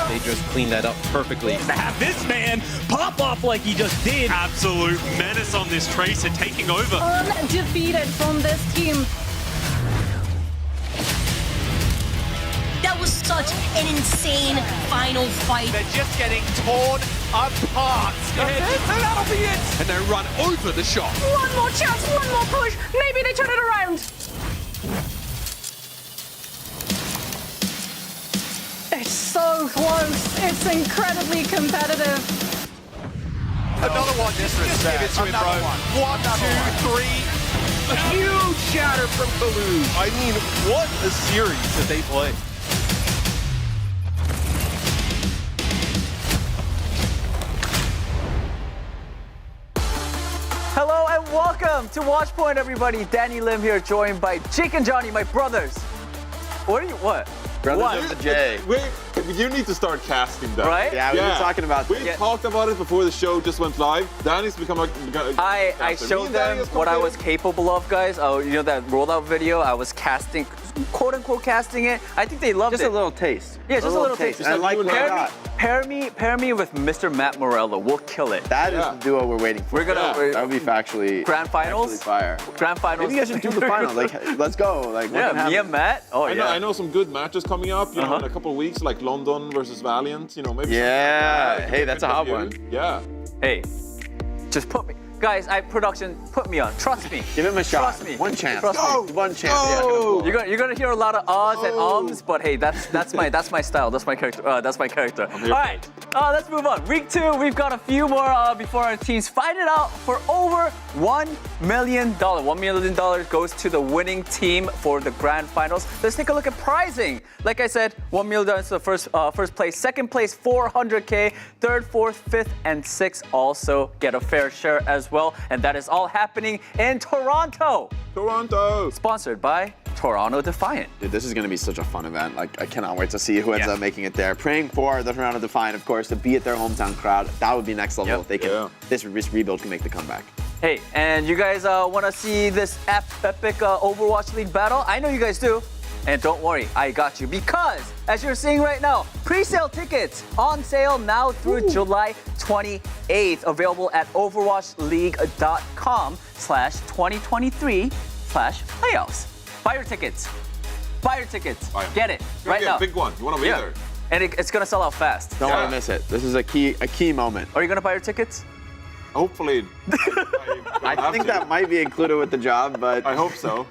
They just cleaned that up perfectly. To have this man pop off like he just did. Absolute menace on this Tracer, taking over. Undefeated from this team. That was such an insane final fight. They're just getting torn apart. And that'll be it. And they run over the shot. One more chance, one more push. Maybe they turn it around. It's so close. It's incredibly competitive. Another one disrespect. Give it to him, Another bro. one. 1, 2, 3. A huge shatter from Kalu. I mean, what a series that they play. Hello and welcome to Watchpoint, everybody. Danny Lim here, joined by Jake and Johnny, my brothers. What? Brothers of the J. Wait, you need to start casting that. Right? Yeah, we were talking about We that. talked about it before the show just went live. Danny's become a I showed them what I was capable of, guys. Oh, you know that rollout video? I was casting, quote unquote casting it. I think they loved it. Just a little taste. Yeah, just a little taste. And I like what I got. Pair me with Mr. Matt Morello. We'll kill it. That is the duo we're waiting for. We're gonna that would be factually Grand finals. fire. Grand finals. Maybe you guys should do the final. Like, let's go. Like, what can Yeah, me happen? and Matt. Oh yeah. I know some good matches coming up. You know, in a couple of weeks, like London versus Valiant. You know, maybe. Yeah. something like that. Hey, that's a hot Good one. for you. Yeah. Hey, just put me. Guys, production, put me on. Trust me. Give him a shot. Trust me. One chance. Trust me. One chance. Go! Yeah. You're gonna hear a lot of ahs and ums, but hey, that's my style. That's my character. That's my character. All right, let's move on. Week 2, we've got a few more before our teams fight it out for over $1 million. $1 million goes to the winning team for the grand finals. Let's take a look at pricing. Like I said, $1 million is the first place. Second place, $400K. Third, fourth, fifth, and sixth also get a fair share as well. And that is all happening in Toronto. Toronto. Sponsored by Toronto Defiant. Dude, this is going to be such a fun event. Like, I cannot wait to see who ends up making it there. Praying for the Toronto Defiant, of course, to be at their hometown crowd. That would be next level if they can. This rebuild can make the comeback. Hey, and you guys want to see this epic Overwatch League battle? I know you guys do. And don't worry, I got you. Because, as you're seeing right now, pre-sale tickets on sale now through July 28th. Available at overwatchleague.com/2023/playoffs. Buy your tickets. Buy your tickets. Get it right now. Big one. You want to be there. And it's going to sell out fast. Don't want to miss it. This is a key moment. Are you going to buy your tickets? Hopefully. I think that might be included with the job, but I hope so.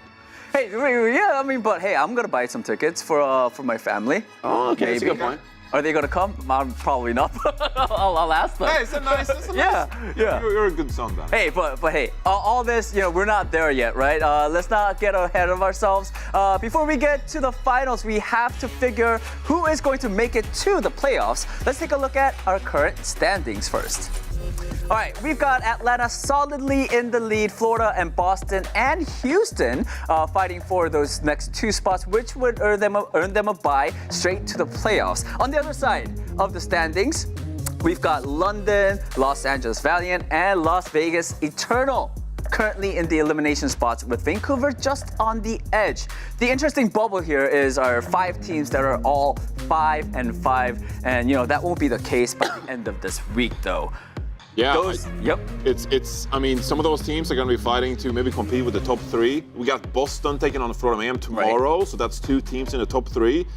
Hey, yeah, I mean, but hey, I'm gonna buy some tickets for my family. Oh, okay, that's a good point. Are they gonna come? Probably not. I'll ask them. Hey, it's a nice. Yeah. You're a good son, Dan. Hey, but hey, all this, we're not there yet, right? Let's not get ahead of ourselves. Before we get to the finals, we have to figure who is going to make it to the playoffs. Let's take a look at our current standings first. All right, we've got Atlanta solidly in the lead, Florida and Boston and Houston fighting for those next 2 spots, which would earn them a bye straight to the playoffs. On the other side of the standings, we've got London, Los Angeles Valiant, and Las Vegas Eternal currently in the elimination spots, with Vancouver just on the edge. The interesting bubble here is our 5 teams that are all 5-5, and that won't be the case by the end of this week, though. Yeah. It's. I mean, some of those teams are going to be fighting to maybe compete with the top 3. We got Boston taking on the Florida Mayhem tomorrow, so that's 2 teams in the top 3.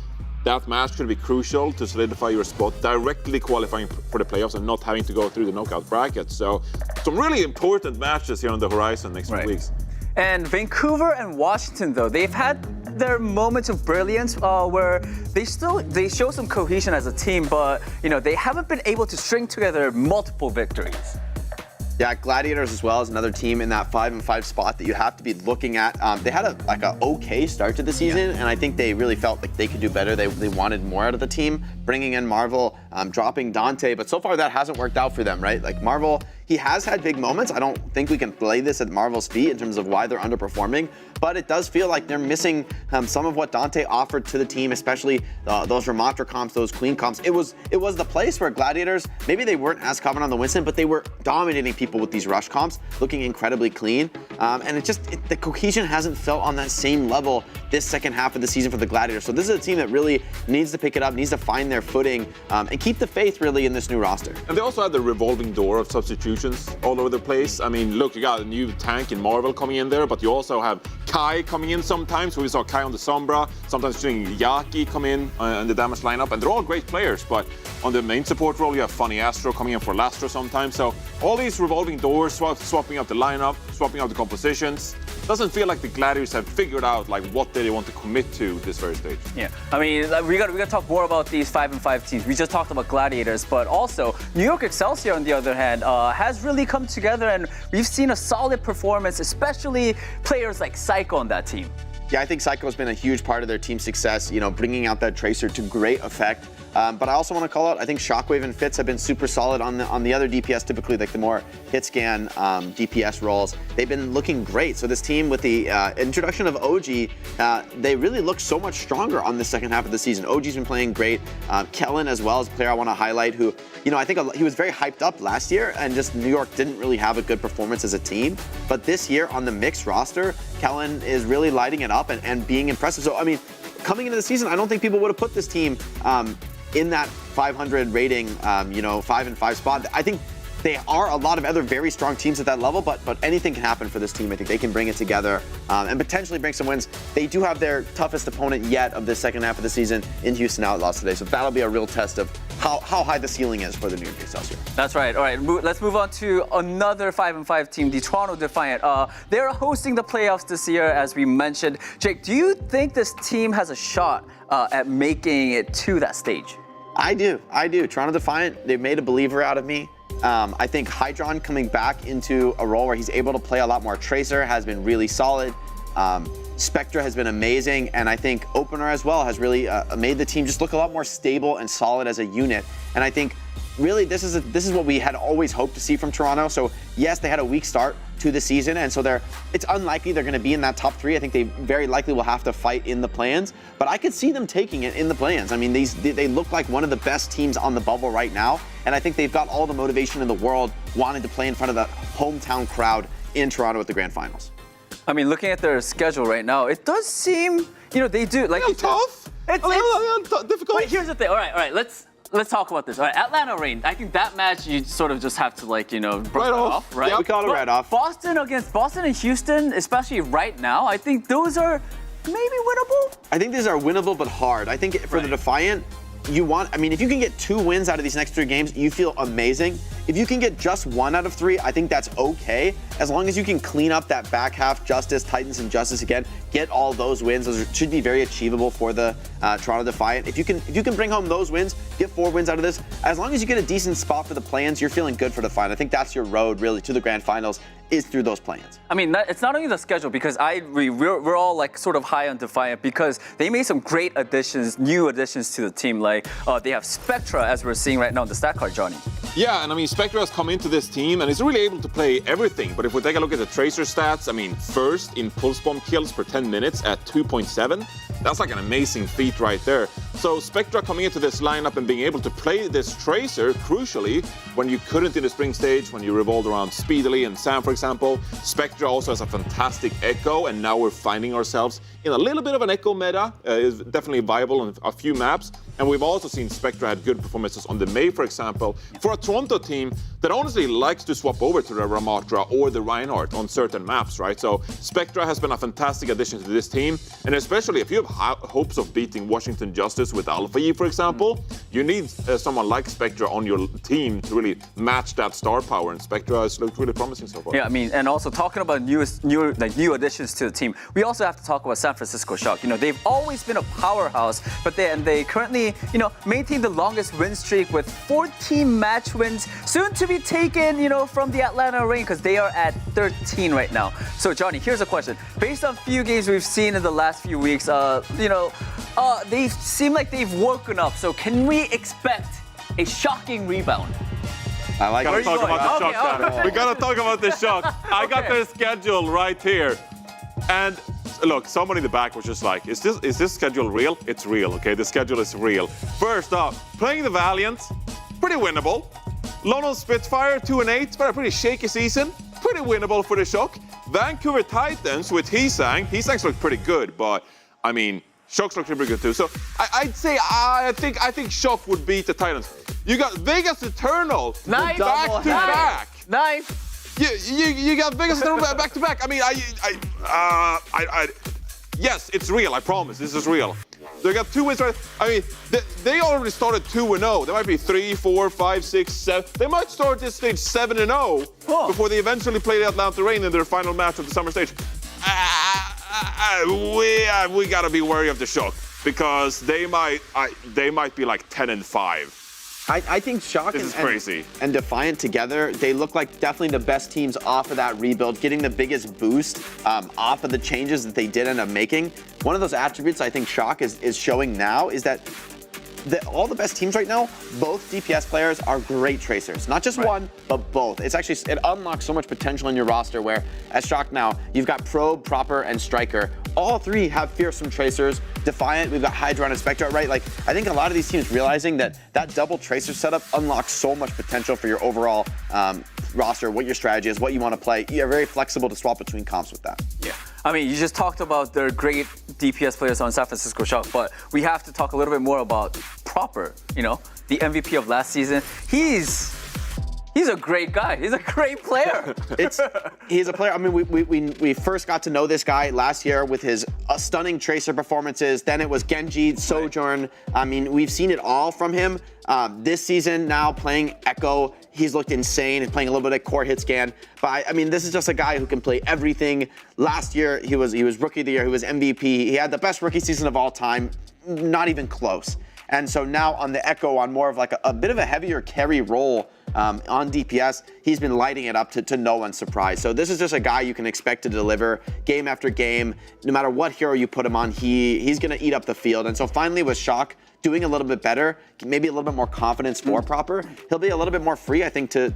That match could be crucial to solidify your spot, directly qualifying for the playoffs and not having to go through the knockout bracket. So, some really important matches here on the horizon next few weeks. And Vancouver and Washington, though, they've had their moments of brilliance where they show some cohesion as a team, but they haven't been able to string together multiple victories. Yeah, Gladiators as well is another team in that 5-5 spot that you have to be looking at. They had a okay start to the season, and I think they really felt like they could do better. They wanted more out of the team, bringing in Marvel, dropping Dante, but so far that hasn't worked out for them, right? Like Marvel, he has had big moments. I don't think we can play this at Marvel's feet in terms of why they're underperforming, but it does feel like they're missing some of what Dante offered to the team, especially those Ramontra comps, those Queen comps. It was the place where Gladiators, maybe they weren't as common on the Winston, but they were dominating people with these rush comps, looking incredibly clean. And the cohesion hasn't felt on that same level this second half of the season for the Gladiators. So this is a team that really needs to pick it up, needs to find their footing, and keep the faith really in this new roster. And they also had the revolving door of substitutions all over the place. I mean, look, you got a new tank in Marvel coming in there, but you also have Kai coming in sometimes. We saw Kai on the Sombra, sometimes doing Yaki come in the damage lineup, and they're all great players. But on the main support role, you have Funny Astro coming in for Lastro sometimes. So all these revolving doors, swapping out the lineup, swapping out the compositions. Doesn't feel like the Gladiators have figured out like what they want to commit to this very stage. Yeah, I mean, we got to talk more about these 5-5 teams. We just talked about Gladiators, but also New York Excelsior, on the other hand, has really come together, and we've seen a solid performance, especially players like Psycho on that team. Yeah, I think Psycho's been a huge part of their team success, bringing out that Tracer to great effect. But I also want to call out, I think Shockwave and Fitz have been super solid on the other DPS, typically like the more hit scan DPS roles. They've been looking great. So this team with the introduction of OG, they really look so much stronger on the second half of the season. OG's been playing great. Kellen as well is a player I want to highlight who, I think he was very hyped up last year, and just New York didn't really have a good performance as a team. But this year on the mixed roster, Kellen is really lighting it up and being impressive. So, I mean, coming into the season, I don't think people would have put this team in that 500 rating, 5-5 spot. I think they are a lot of other very strong teams at that level, but anything can happen for this team. I think they can bring it together and potentially bring some wins. They do have their toughest opponent yet of this second half of the season in Houston Outlaws today, so that'll be a real test of how high the ceiling is for the New York Excelsior. That's right. All right, let's move on to another 5-5 team, the Toronto Defiant. They're hosting the playoffs this year, as we mentioned. Jake, do you think this team has a shot at making it to that stage? I do. Toronto Defiant, they've made a believer out of me. I think Hydron coming back into a role where he's able to play a lot more Tracer has been really solid. Spectra has been amazing, and I think Opener as well has really made the team just look a lot more stable and solid as a unit. And I think really this is what we had always hoped to see from Toronto. So yes, they had a weak start to the season, and so it's unlikely they're going to be in that top 3. I think they very likely will have to fight in the play-ins, but I could see them taking it in the play-ins. I mean, they look like one of the best teams on the bubble right now, and I think they've got all the motivation in the world wanting to play in front of the hometown crowd in Toronto at the Grand Finals. I mean, looking at their schedule right now, it does seem, they do like It's tough. It's difficult. But here's the thing. All right, let's talk about this. All right, Atlanta Reign. I think that match you sort of just have to brush it off, right? Yeah, we call it right off. Boston against Boston and Houston, especially right now, I think those are maybe winnable. I think these are winnable but hard. I think for the Defiant, if you can get 2 wins out of these next 3 games, you feel amazing. If you can get just 1 out of 3, I think that's okay. As long as you can clean up that back half, Justice, Titans, and Justice again, get all those wins. Those should be very achievable for the Toronto Defiant. If you can bring home those wins, get 4 wins out of this. As long as you get a decent spot for the play-ins, you're feeling good for the Defiant. I think that's your road really to the Grand Finals is through those play-ins. I mean, it's not only the schedule, because we're all sort of high on Defiant because they made some great additions, new additions to the team. Like they have Spectra, as we're seeing right now in the stat card, Johnny. Yeah, and I mean, Spectra has come into this team and is really able to play everything. But if we take a look at the Tracer stats, I mean, first in pulse bomb kills per 10 minutes at 2.7. That's like an amazing feat right there. So Spectra coming into this lineup and being able to play this Tracer, crucially, when you couldn't in the spring stage, when you revolved around Speedily and Sam, for example. Spectra also has a fantastic Echo, and now we're finding ourselves in a little bit of an Echo meta. Is definitely viable on a few maps. And we've also seen Spectra had good performances on the May, for example, for a Toronto team that honestly likes to swap over to the Ramatra or the Reinhardt on certain maps, right? So Spectra has been a fantastic addition to this team, and especially if you have hopes of beating Washington Justice with Alpha E, for example, you need someone like Spectra on your team to really match that star power, and Spectra has looked really promising so far. Yeah, I mean, and also talking about new additions to the team, we also have to talk about San Francisco Shock. They've always been a powerhouse, but they currently maintain the longest win streak with 14 match wins, soon to be taken, from the Atlanta Reign, because they are at 13 right now. So, Johnny, here's a question. Based on few games we've seen in the last few weeks, they seem like they've woken up. So, can we expect a shocking rebound? I like Gotta it. talk about the Okay, shock. okay. We gotta talk about the shock. I got their schedule right here. And look, someone in the back was just like, is this schedule real? It's real, okay? The schedule is real. First off, playing the Valiant, pretty winnable. London Spitfire, 2-8, but a pretty shaky season. Pretty winnable for the Shock. Vancouver Titans with Heesang. Heesang's looked pretty good, but I mean, Shock's looked pretty good too. So I think Shock would beat the Titans. You got Vegas Eternal Nice. back to back. Nice. You got Vegas Eternal back to back. I mean, yes, it's real. I promise, this is real. They got 2 wins right. I mean, they already started 2-0. They might be 3, 4, 5, 6, 7. They might start this stage 7-0 before they eventually play the Atlanta Reign in their final match of the summer stage. We gotta be wary of the Shock because they might be like 10-5. I think Shock This is crazy. and Defiant together, they look like definitely the best teams off of that rebuild, getting the biggest boost off of the changes that they did end up making. One of those attributes I think Shock is showing now is that all the best teams right now, both DPS players are great tracers. Not just one, but both. It's actually, it unlocks so much potential in your roster where, as Shock now, you've got Probe, Proper, and Striker. All 3 have fearsome tracers. Defiant, we've got Hydra and Spectre, right? Like, I think a lot of these teams realizing that double tracer setup unlocks so much potential for your overall roster, what your strategy is, what you want to play. You're very flexible to swap between comps with that. Yeah. I mean, you just talked about their great DPS players on San Francisco Shock, but we have to talk a little bit more about Proper, you know, the MVP of last season. He's a great guy. He's a great player. He's a player. I mean, we first got to know this guy last year with his stunning tracer performances. Then it was Genji, Sojourn. I mean, we've seen it all from him. This season, now playing Echo, he's looked insane. He's playing a little bit of core hit scan. But I mean, this is just a guy who can play everything. Last year, he was Rookie of the Year. He was MVP. He had the best rookie season of all time. Not even close. And so now on the Echo, on more of like a bit of a heavier carry role on DPS, he's been lighting it up to no one's surprise. So this is just a guy you can expect to deliver game after game. No matter what hero you put him on, he's going to eat up the field. And so finally with Shock doing a little bit better, maybe a little bit more confidence for Proper, he'll be a little bit more free, I think, to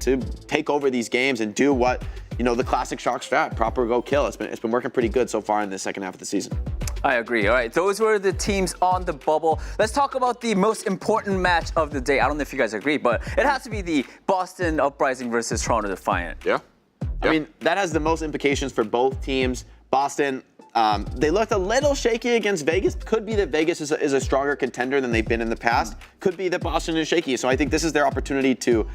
take over these games and do what, you know, the classic Shock strat, Proper go kill. It's been working pretty good so far in the second half of the season. I agree. All right, those were the teams on the bubble. Let's talk about the most important match of the day. I don't know if you guys agree, but it has to be the Boston Uprising versus Toronto Defiant. Yeah. I mean, that has the most implications for both teams. Boston, they looked a little shaky against Vegas. Could be that Vegas is a stronger contender than they've been in the past. Could be that Boston is shaky. So I think this is their opportunity to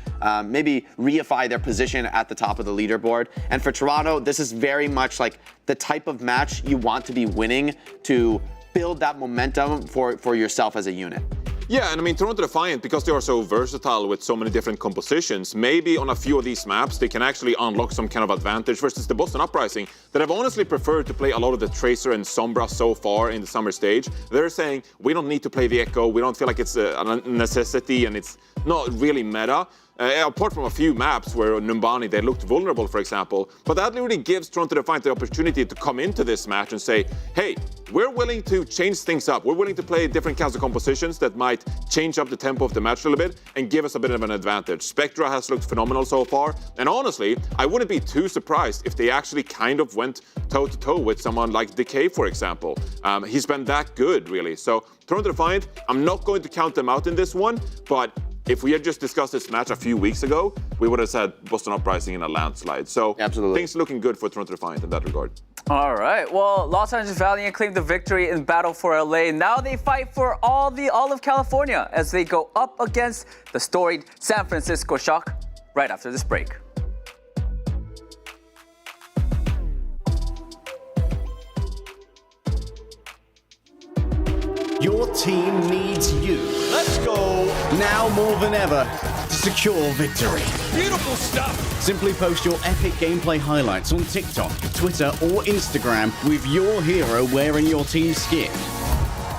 maybe reify their position at the top of the leaderboard. And for Toronto, this is very much like the type of match you want to be winning to build that momentum for yourself as a unit. Yeah, and I mean, Toronto Defiant, because they are so versatile with so many different compositions, maybe on a few of these maps, they can actually unlock some kind of advantage versus the Boston Uprising that have honestly preferred to play a lot of the Tracer and Sombra so far in the summer stage. They're saying, we don't need to play the Echo, we don't feel like it's a necessity and it's not really meta. Apart from a few maps where Numbani, they looked vulnerable, for example. But that really gives Toronto Defiant the opportunity to come into this match and say, hey, we're willing to change things up. We're willing to play different kinds of compositions that might change up the tempo of the match a little bit and give us a bit of an advantage. Spectra has looked phenomenal so far. And honestly, I wouldn't be too surprised if they actually kind of went toe-to-toe with someone like Decay, for example. He's been that good, really. So Toronto Defiant, I'm not going to count them out in this one, but if we had just discussed this match a few weeks ago, we would have said Boston Uprising in a landslide. So absolutely, things looking good for Toronto Defiant in that regard. All right. Well, Los Angeles Valiant claimed the victory in Battle for LA. Now they fight for all of California as they go up against the storied San Francisco Shock right after this break. Your team needs you. Let's go. Now more than ever to secure victory. Beautiful stuff. Simply post your epic gameplay highlights on TikTok, Twitter, or Instagram with your hero wearing your team's skin.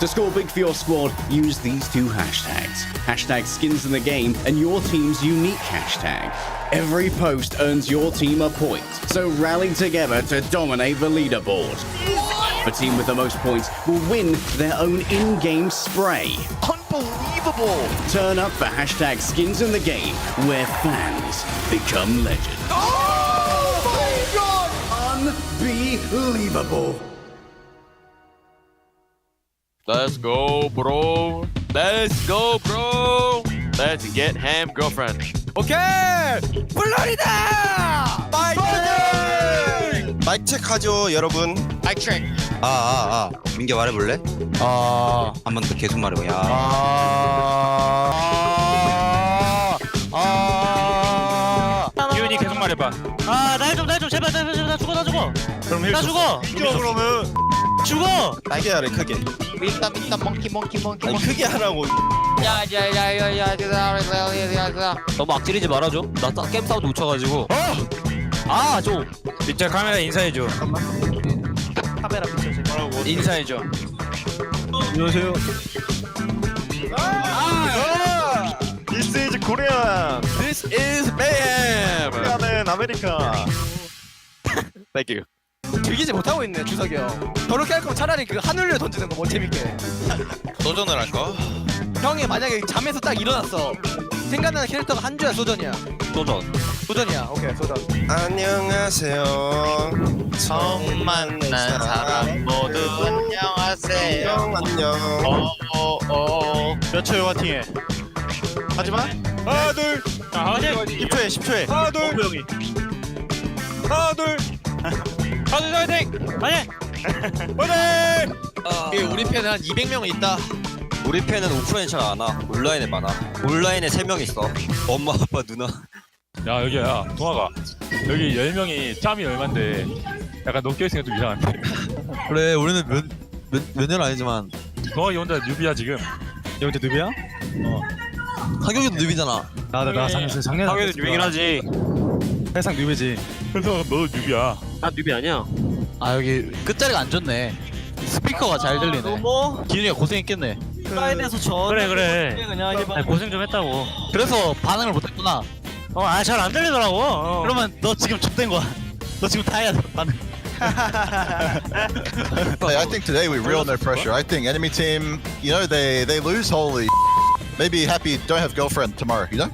To score big for your squad, use these 2 hashtags. Hashtag skins in the game and your team's unique hashtag. Every post earns your team a point, so rally together to dominate the leaderboard. The team with the most points will win their own in-game spray. Unbelievable. Unbelievable! Turn up for hashtag skins in the game, where fans become legends. Oh my god! Unbelievable. Let's go, bro. Let's go, bro. Let's get ham, girlfriend. 오케이! 플로리다! 파이팅! 마이크 체크하죠, 여러분. 마이크 체크. 민규 말해볼래? 한 번 더 계속 말해봐. 기훈이 계속 말해봐. 날 좀, 제발, 나 죽어. 그럼 힐 죽어. 그러면 죽어! 날개알을 크게. 밀다 몽키. 아니, 크게 하라고. 너무 악질이지 말아줘. 나 게임 사운드 묻혀가지고. 좀. 진짜 카메라 인사해줘. 카메라 비춰줘. 인사해줘. 안녕하세요. This is Korean. This is mayhem. 코리아는 아메리카. Thank you. 즐기지 못하고 있네, 주석이 형. 저렇게 할 거면 차라리 그 하늘을 던지는 거 뭐 재밌게. 도전을 할까? 형이 만약에 잠에서 딱 일어났어. 생각나는 캐릭터가 한주야, 소전이야. 소전이야. 오케이, 소전. 안녕하세요. 처음 만난 사람 모두 안녕하세요. 안녕. 몇 초에 화팅해? 하지마. 하나, 둘. 10초에. 하나, 둘. 형이. 하나, 둘. 화이팅! 화이팅! 우리 팬은 한 200명 있다. 우리 팬은 오프라인 잘 안 와. 온라인에 많아. 온라인에 3명 있어. 엄마, 아빠, 누나. 야 여기야 동아가 여기 10명이 짬이 얼만데 약간 너 껴있으니까 좀 이상한데. 그래, 우리는 몇 년 아니지만. 동아이 혼자 뉴비야 지금. 얘 혼자 뉴비야? 하경이도 뉴비잖아. 나 작년에 하기도 유행이긴 하지. 세상 뉴비지. 그래서 너 뉴비야. 나 뉴비 아니야. 여기 끝자리가 안 좋네. 스피커가 잘 들리네. 기훈이가 고생했겠네. 사이드에서 전. 그래. 고생 좀 했다고. 그래서 반응을 못했구나. 잘 안 들리더라고. 그러면 너 지금 좆된 거야. 너 지금 다 해야 돼, 반응. I think today we real no pressure. I think enemy team, you know, they lose. Holy, maybe Happy don't have girlfriend tomorrow. You know,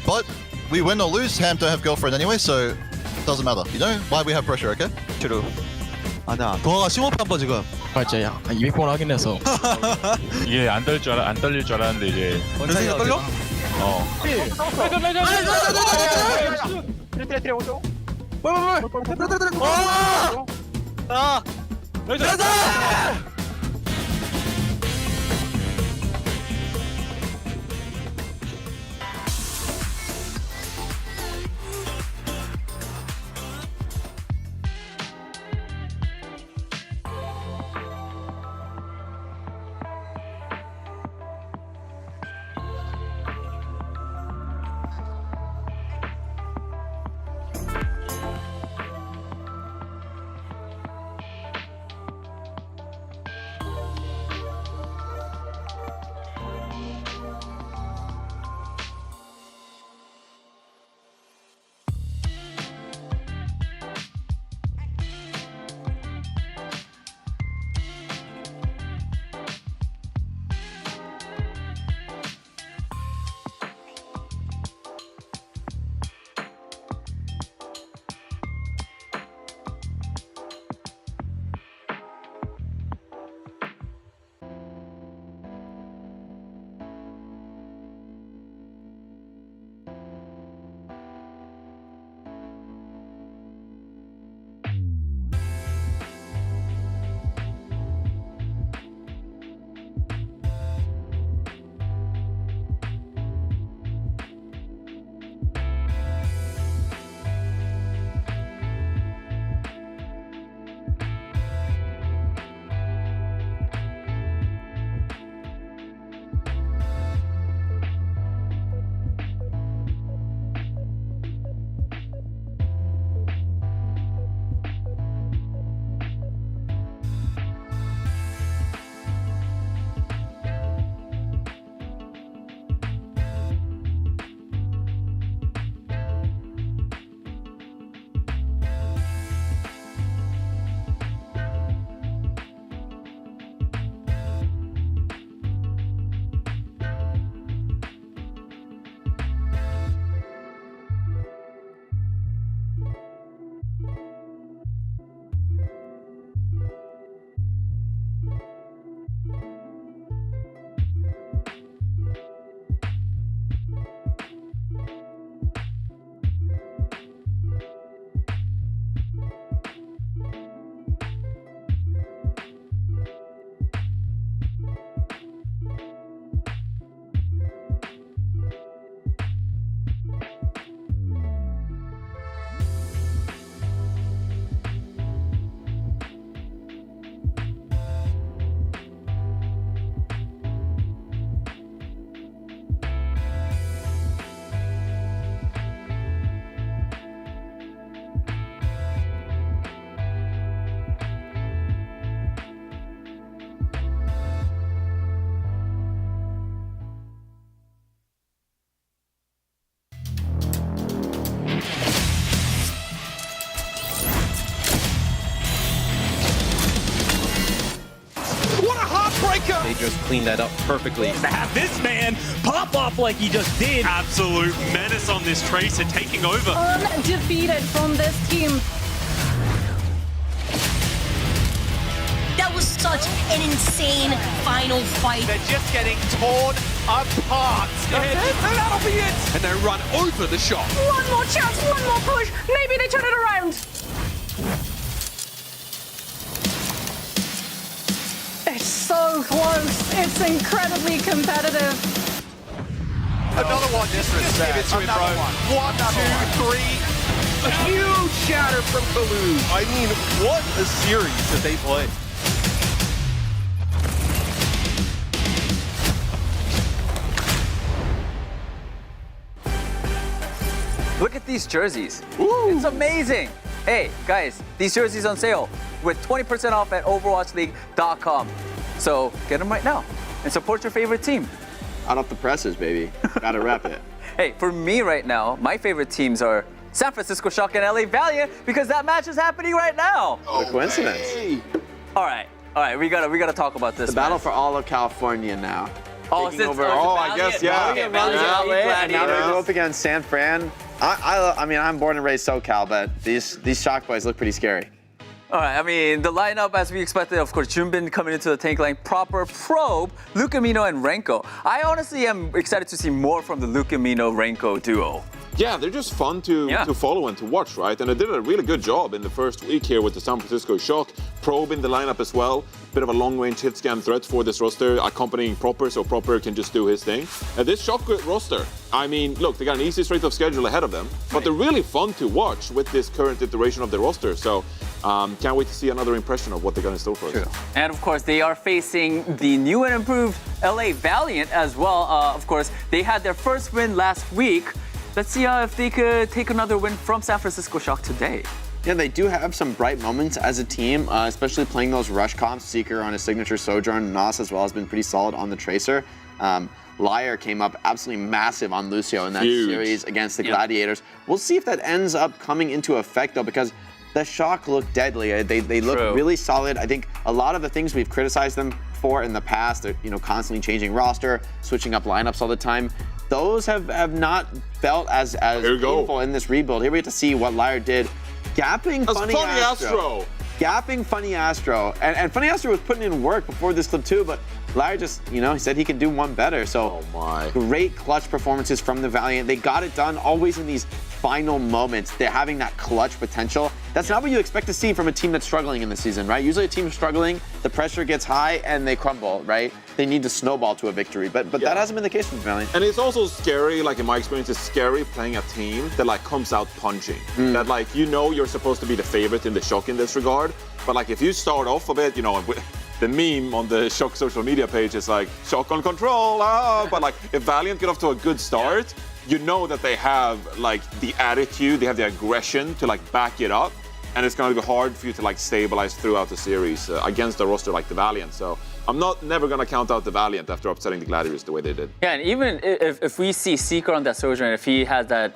but we win or lose, Ham don't have girlfriend anyway, so it doesn't matter. You know why we have pressure, okay? true. 아니야, 동아가 심호흡 한번 지금. 맞지, 야, 200번 하긴 했어. 이게 안 떨릴 줄 알았는데 이제. 연습이 떨려? They just cleaned that up perfectly. To have this man pop off like he just did. Absolute menace on this Tracer, taking over. Undefeated from this team. That was such an insane final fight. They're just getting torn apart. That'll be it. And they run over the shot. One more chance, one more push. Maybe they turn it around. It's so close. It's incredibly competitive. Another one. Disrespect. Give it to him, bro. 1, 2, 3. A huge shatter from Kalu. I mean, what a series that they play. Look at these jerseys. It's amazing. Hey, guys, these jerseys on sale with 20% off at overwatchleague.com. So get them right now and support your favorite team. Out off the presses, baby. Gotta rep it. Hey, for me right now, my favorite teams are San Francisco Shock and LA Valiant because that match is happening right now. What a coincidence. All right, we gotta talk about this. The battle for all of California now. Oh, Taking over. I guess, yeah. Valiant, And now they go up against San Fran. I mean, I'm born and raised SoCal, but these Shock boys look pretty scary. All right, I mean, the lineup as we expected, of course, Junbin coming into the tank line, Proper, Probe, Lucamino, and Renko. I honestly am excited to see more from the Lucamino-Renko duo. Yeah, they're just fun to follow and to watch, right? And they did a really good job in the first week here with the San Francisco Shock. Probe in the lineup as well. Bit of a long-range hit scan threat for this roster, accompanying Proper, so Proper can just do his thing. And this Shock roster, I mean, look, they got an easy straight of schedule ahead of them, but they're really fun to watch with this current iteration of the roster. So can't wait to see another impression of what they're going to store for us. And of course, they are facing the new and improved LA Valiant as well. Of course, they had their first win last week. Let's see if they could take another win from San Francisco Shock today. Yeah, they do have some bright moments as a team, especially playing those rush comps. Seeker on his signature Sojourn, Nos as well has been pretty solid on the Tracer. Liar came up absolutely massive on Lucio in that series against the Gladiators. We'll see if that ends up coming into effect, though, because the Shock look deadly. They look really solid. I think a lot of the things we've criticized them for in the past, they're constantly changing roster, switching up lineups all the time. Those have not felt as painful in this rebuild. Here we get to see what Liar did. Gapping Funny Astro. Gapping Funny Astro. And Funny Astro was putting in work before this clip too, but Liar just, he said he could do one better. So great clutch performances from the Valiant. They got it done always in these final moments. They're having that clutch potential. That's not what you expect to see from a team that's struggling in the season, right? Usually a team struggling, the pressure gets high and they crumble, right? They need to snowball to a victory, but that hasn't been the case with the Valiant. And it's also scary, like in my experience, it's scary playing a team that comes out punching. That you're supposed to be the favorite in the Shock in this regard, but if you start off a bit, the meme on the Shock social media page is Shock on control, but if Valiant get off to a good start, you know that they have the attitude, they have the aggression to back it up, and it's going to be hard for you to stabilize throughout the series against a roster like the Valiant. So I'm never going to count out the Valiant after upsetting the Gladiators the way they did. Yeah, and even if we see Seeker on that Sojourn, if he has that,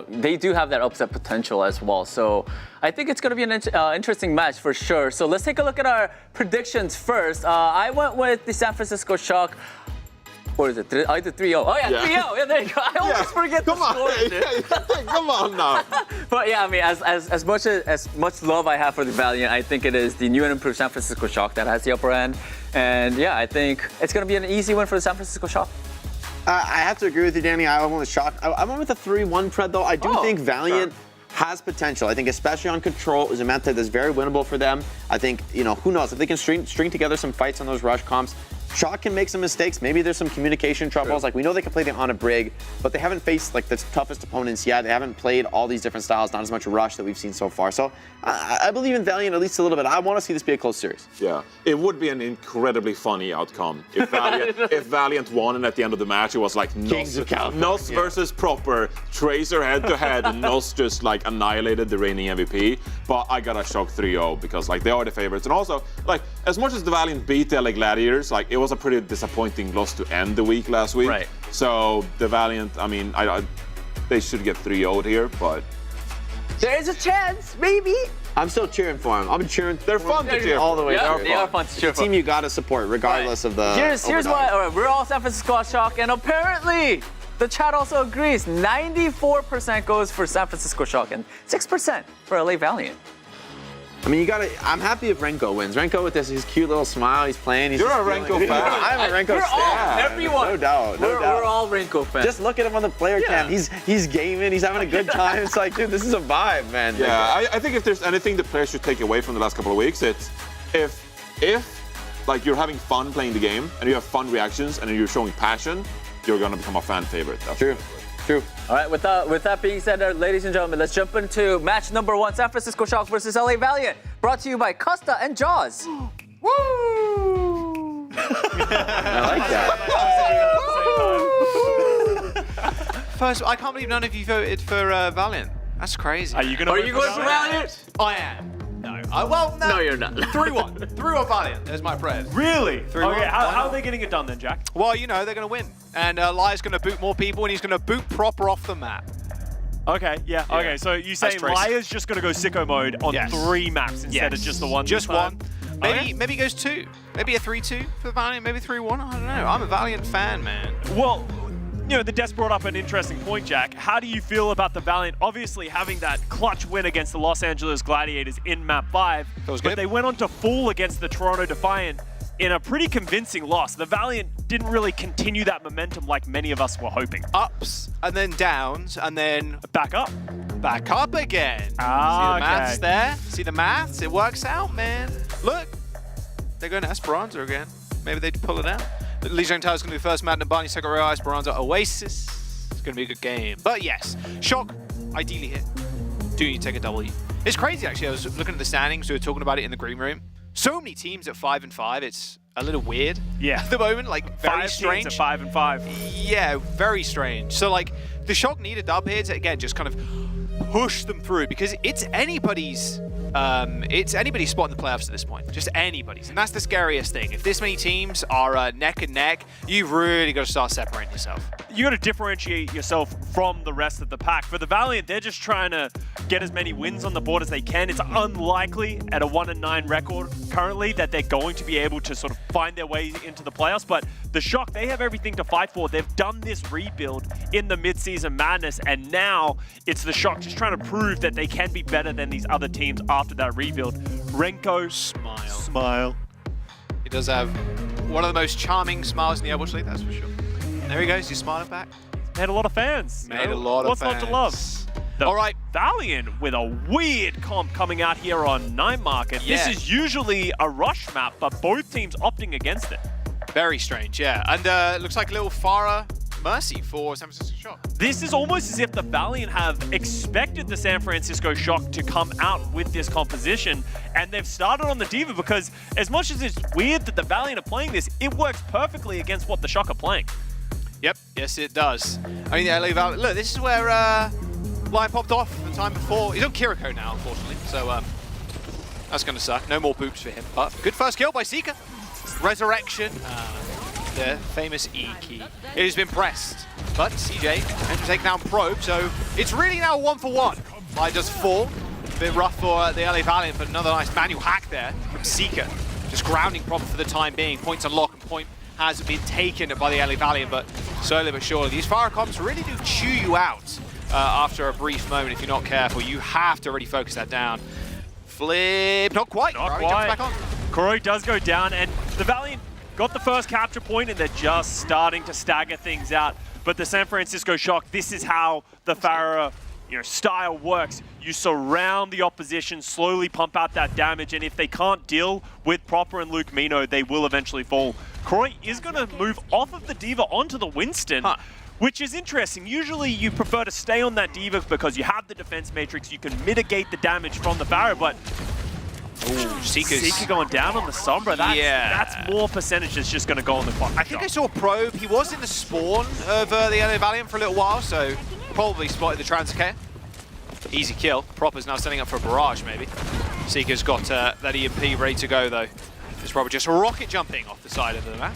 they do have that upset potential as well. So I think it's going to be an interesting match for sure. So let's take a look at our predictions first. I went with the San Francisco Shock. What is it? I did 3-0. Oh, yeah, 3-0. Yeah, there you go. I always forget the score. Come on now. But yeah, I mean, as much love I have for the Valiant, I think it is the new and improved San Francisco Shock that has the upper hand. And yeah, I think it's going to be an easy win for the San Francisco Shock. I have to agree with you, Danny. I went with Shock. I went with a 3-1 Pred, though. I do think Valiant has potential. I think especially on control is a method that's very winnable for them. I think, who knows, if they can string together some fights on those rush comps, Shock can make some mistakes. Maybe there's some communication troubles. We know they can play the on a Brig, but they haven't faced the toughest opponents yet. They haven't played all these different styles, not as much rush that we've seen so far. So I believe in Valiant at least a little bit. I want to see this be a close series. Yeah, it would be an incredibly funny outcome if Valiant won, and at the end of the match it was Nos versus Proper, Tracer head-to-head, and Nos just annihilated the reigning MVP. But I got a Shock 3-0 because they are the favorites. And also, as much as the Valiant beat the LA Gladiators, it was a pretty disappointing loss to end the week last week. Right. So the Valiant, I mean, they should get 3-0'd here, but there is a chance, maybe. I'm still cheering for him. I'm cheering. They're fun to cheer all the way Yeah, through. they are fun to cheer for. Team you gotta support, regardless of the. Here's why. All right, we're all San Francisco Shock, and apparently the chat also agrees. 94% goes for San Francisco Shock and 6% for LA Valiant. I mean, you gotta. I'm happy if Renko wins. Renko with his cute little smile, he's playing. He's You're just a Renko feeling- fan. I'm a Renko fan. Everyone. No doubt. No doubt. We're all Renko fans. Just look at him on the player cam. He's gaming. He's having a good time. It's like, dude, this is a vibe, man. Yeah, I think if there's anything the players should take away from the last couple of weeks, it's if like you're having fun playing the game and you have fun reactions and you're showing passion, you're gonna become a fan favorite. That's True. True. All right, with that being said, ladies and gentlemen, let's jump into match number 1, San Francisco Shock versus LA Valiant, brought to you by Costa and Jaws. Woo! I like that. First, I can't believe none of you voted for Valiant. That's crazy. Are you going for Valiant? I am. No. No, you're not. 3-1. 3-1 Valiant. There's my prayer. Really? 3-1. Okay, how are they getting it done then, Jack? Well, you know, they're going to win. And Lia's going to boot more people, and he's going to boot proper off the map. Okay, yeah. Okay, so you saying Tracy. Lia's just going to go sicko mode on 3 maps instead of just the one? Just this time? one. Maybe he goes 2. Maybe a 3-2 for Valiant, maybe 3-1. I don't know. I'm a Valiant fan, man. Well, you know, the Des brought up an interesting point, Jack. How do you feel about the Valiant obviously having that clutch win against the Los Angeles Gladiators in Map 5? Feels but good. they went on to fall against the Toronto Defiant in a pretty convincing loss. The Valiant didn't really continue that momentum like many of us were hoping. Ups, and then downs, and then Back up. back up again. Ah, See the maths okay. there? See the maths? It works out, man. Look, they're going to Esperanza again. Maybe they pull it out. Legion Tower is going to be first, Madden Barney, second Royal, Esperanza, Oasis. It's going to be a good game. But yes, Shock, ideally hit. Do you take a W? It's crazy, actually. I was looking at the standings. We were talking about it in the green room. So many teams at 5-5. It's a little weird. Yeah. At the moment, like, very 5 strange. teams at 5-5. Yeah, very strange. So, like, the Shock need a dub here to, again, just kind of push them through, because it's anybody's spot in the playoffs at this point. Just anybody's. And that's the scariest thing. If this many teams are neck and neck, you've really got to start separating yourself. You got to differentiate yourself from the rest of the pack. For the Valiant, they're just trying to get as many wins on the board as they can. It's unlikely at a 1-9 record currently that they're going to be able to sort of find their way into the playoffs. But the Shock, they have everything to fight for. They've done this rebuild in the mid-season madness, and now it's the Shock just trying to prove that they can be better than these other teams after that rebuild. Renko, smile. He does have one of the most charming smiles in the Overwatch League, that's for sure. There he goes, he's smiling back. Made a lot of fans. Made a lot of fans. What's not to love? The All right. Valiant with a weird comp coming out here on Nine Market. Yeah. This is usually a rush map, but both teams opting against it. Very strange, yeah. And looks like a little Farah Mercy for San Francisco Shock. This is almost as if the Valiant have expected the San Francisco Shock to come out with this composition, and they've started on the Diva because as much as it's weird that the Valiant are playing this, it works perfectly against what the Shock are playing. Yep, yes it does. I mean, LA Valiant, look, this is where Lion popped off the time before. He's on Kiriko now, unfortunately, so that's going to suck. No more boops for him, but good first kill by Seeker. Resurrection, the famous E key. It has been pressed, but CJ has to take down Probe, so it's really now 1-for-1. Lion does fall. A bit rough for the LA Valiant, but another nice manual hack there from Seeker. Just grounding Probe for the time being. Points unlock and point has been taken by the LA Valiant, but slowly but surely. These fire comps really do chew you out after a brief moment if you're not careful. You have to really focus that down. Flip, not quite. Not Jumps quite. back on. Kuroi does go down, and the Valiant got the first capture point, and they're just starting to stagger things out. But the San Francisco Shock, this is how the Farah style works. You surround the opposition, slowly pump out that damage, and if they can't deal with Proper and Luke Mino, they will eventually fall. Kuroi is going to move off of the Diva onto the Winston, which is interesting. Usually you prefer to stay on that Diva because you have the defense matrix, you can mitigate the damage from the Farah, but Seeker going down on the Sombra, that's more percentage that's just going to go on the clock. I think I saw Probe. He was in the spawn of the LA Valiant for a little while, so probably spotted the Transcare. Easy kill. Proper's now setting up for a barrage, maybe. Seeker's got that EMP ready to go, though. It's probably just rocket jumping off the side of the map.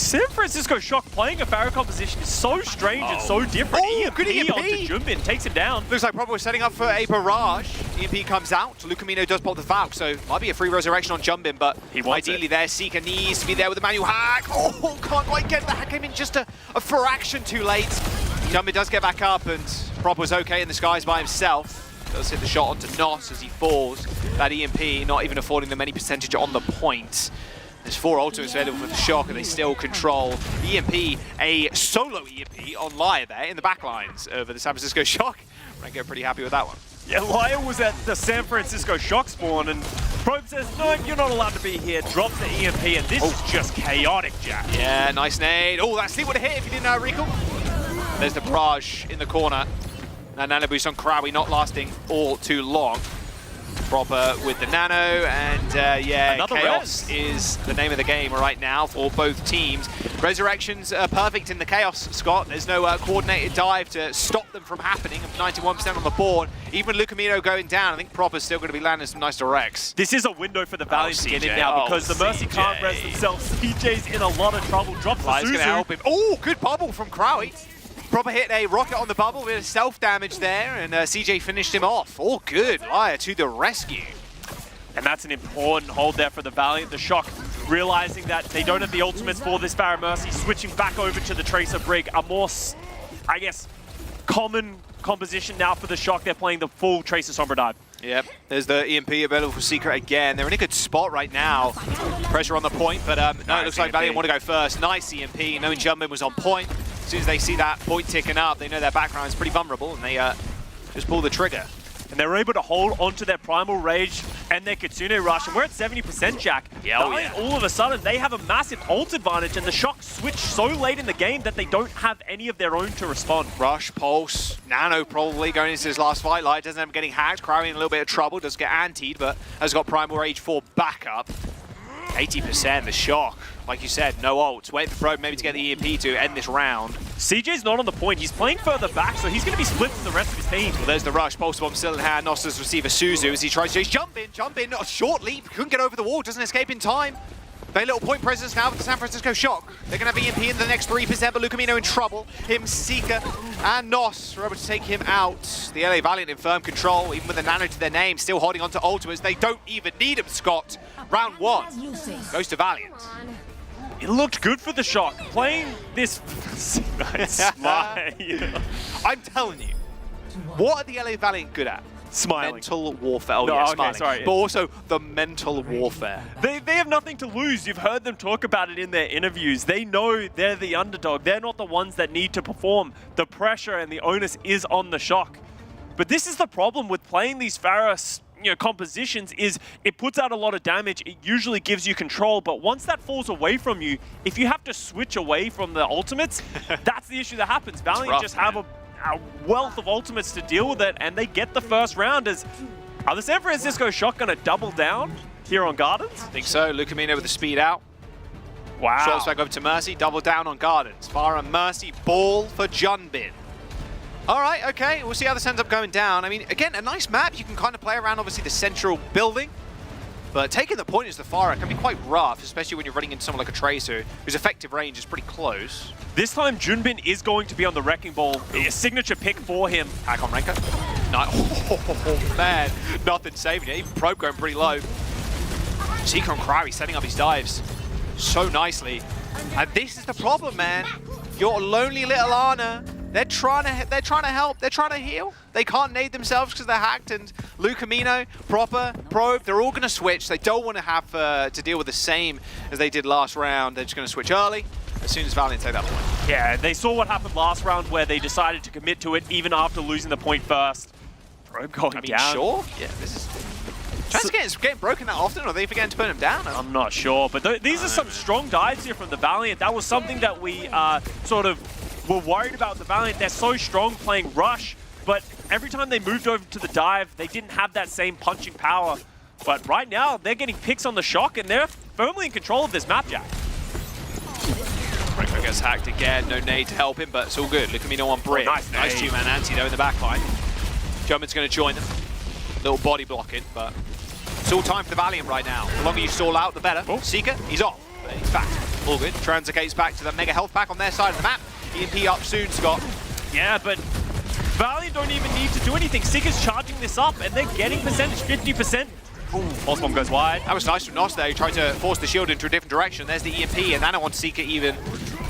San Francisco Shock playing a Pharaoh composition is so strange and so different. Good EMP onto Junbin takes him down. Looks like Proper was setting up for a barrage. EMP comes out. Lucamino does pop the Valk, so might be a free resurrection on Junbin, but ideally there, Seeker needs to be there with the manual hack. Oh, can't quite get the hack. Came in just a fraction too late. Junbin does get back up, and Proper was okay in the skies by himself. Does hit the shot onto Nos as he falls. That EMP not even affording them any percentage on the point. There's 4 ultimates available for the Shock, and they still control EMP, a solo EMP on Liar there in the backlines over the San Francisco Shock. Renko pretty happy with that one. Yeah, Liar was at the San Francisco Shock spawn, and Probe says, no, you're not allowed to be here. Drops the EMP, and this is just chaotic, Jack. Yeah, nice nade. Oh, that sleep would have hit if you didn't know Recall. There's the barrage in the corner. And Nano Boost on Krawi not lasting all too long. Proper with the Nano, and yeah, another Chaos is the name of the game right now for both teams. Resurrections are perfect in the Chaos, Scott. There's no coordinated dive to stop them from happening. 91% on the board. Even Lucamino going down, I think Proper's still going to be landing some nice directs. This is a window for the Valiant to get in now, because the Mercy can't rest themselves. CJ's in a lot of trouble. Drops the Suzu. Going to help him. Oh, good bubble from Krawi. Proper hit a rocket on the bubble, bit of self-damage there, and CJ finished him off. All good, Liar to the rescue. And that's an important hold there for the Valiant. The Shock realizing that they don't have the ultimates for this Pharah Mercy, switching back over to the Tracer Brig, a more, I guess, common composition now for the Shock. They're playing the full Tracer Sombra dive. Yep, there's the EMP available for Secret again. They're in a good spot right now. Pressure on the point, but no, it looks like Valiant want to go first. Nice EMP, knowing Jumpin was on point. As soon as they see that point ticking up, they know their background is pretty vulnerable, and they just pull the trigger. And they're able to hold onto their Primal Rage and their Kitsune Rush, and we're at 70%, Jack. Yeah, All of a sudden, they have a massive ult advantage, and the Shock switch so late in the game that they don't have any of their own to respond. Rush, Pulse, Nano probably going into his last fight. Light doesn't end up getting hacked. Krawi in a little bit of trouble, does get antied, but has got Primal Rage 4 backup. 80%, the Shock. Like you said, no ults. Wait for Probe maybe to get the EMP to end this round. CJ's not on the point. He's playing further back, so he's going to be split from the rest of his team. Well, there's the rush. Pulse Bomb still in hand. Nos does receive a Suzu as he tries to jump in. A short leap. Couldn't get over the wall. Doesn't escape in time. Very little point presence now with the San Francisco Shock. They're going to have EMP in the next 3%, but Lucamino in trouble. Him, Seeker, and Nos are able to take him out. The LA Valiant in firm control, even with a Nano to their name, still holding on to ultimates. They don't even need him, Scott. Round 1 goes to Valiant. It looked good for the Shock. Playing this smart. I'm telling you, what are the LA Valiant good at? Smiling. Mental warfare. Oh, no, yeah, okay, smiling. sorry. But also the mental warfare. They have nothing to lose. You've heard them talk about it in their interviews. They know they're the underdog. They're not the ones that need to perform. The pressure and the onus is on the Shock. But this is the problem with playing these Pharah compositions, is it puts out a lot of damage. It usually gives you control, but once that falls away from you, if you have to switch away from the ultimates, that's the issue that happens. Valiant just have a wealth of ultimates to deal with it, and they get the first round. Are the San Francisco Shock going to double down here on Gardens? I think so. Lucamino with the speed out. Wow. Shots back over to Mercy, double down on Gardens. Pharah Mercy, ball for Junbin. All right, okay, we'll see how this ends up going down. I mean, again, a nice map. You can kind of play around, obviously, the central building. But taking the point as the Pharah can be quite rough, especially when you're running into someone like a Tracer, whose effective range is pretty close. This time, Junbin is going to be on the Wrecking Ball. A signature pick for him. Hack on Renko. No, oh, man, nothing saving it. Even Probe going pretty low. Seeker on Krawi setting up his dives so nicely. And this is the problem, man. Your lonely little Ana. They're trying to help. They're trying to heal. They can't nade themselves because they're hacked. And Lucamino, Proper, Probe, they're all going to switch. They don't want to have to deal with the same as they did last round. They're just going to switch early as soon as Valiant take that point. Yeah, they saw what happened last round where they decided to commit to it even after losing the point first. Probe going down. Sure. Yeah, this is... Chance getting broken that often, or are they forgetting to put him down? I'm not sure, but these are some strong dives here from the Valiant. That was something that we sort of were worried about the Valiant. They're so strong playing Rush, but every time they moved over to the dive, they didn't have that same punching power. But right now, they're getting picks on the Shock, and they're firmly in control of this map, Jack. Renko gets hacked again, no nade to help him, but it's all good. Lucamino on Brick. Oh, nice two-man anti though in the back line. German's going to join them. Little body blocking, but it's all time for the Valiant right now. The longer you stall out, the better. Seeker, he's off. He's back. All good. Translocates back to the mega health pack on their side of the map. EMP up soon, Scott. Yeah, but Valiant don't even need to do anything. Seeker's charging this up, and they're getting percentage, 50%. Ooh, Pulse Bomb goes wide. That was nice from Nos there. He tried to force the shield into a different direction. There's the EMP, and Nano on Seeker even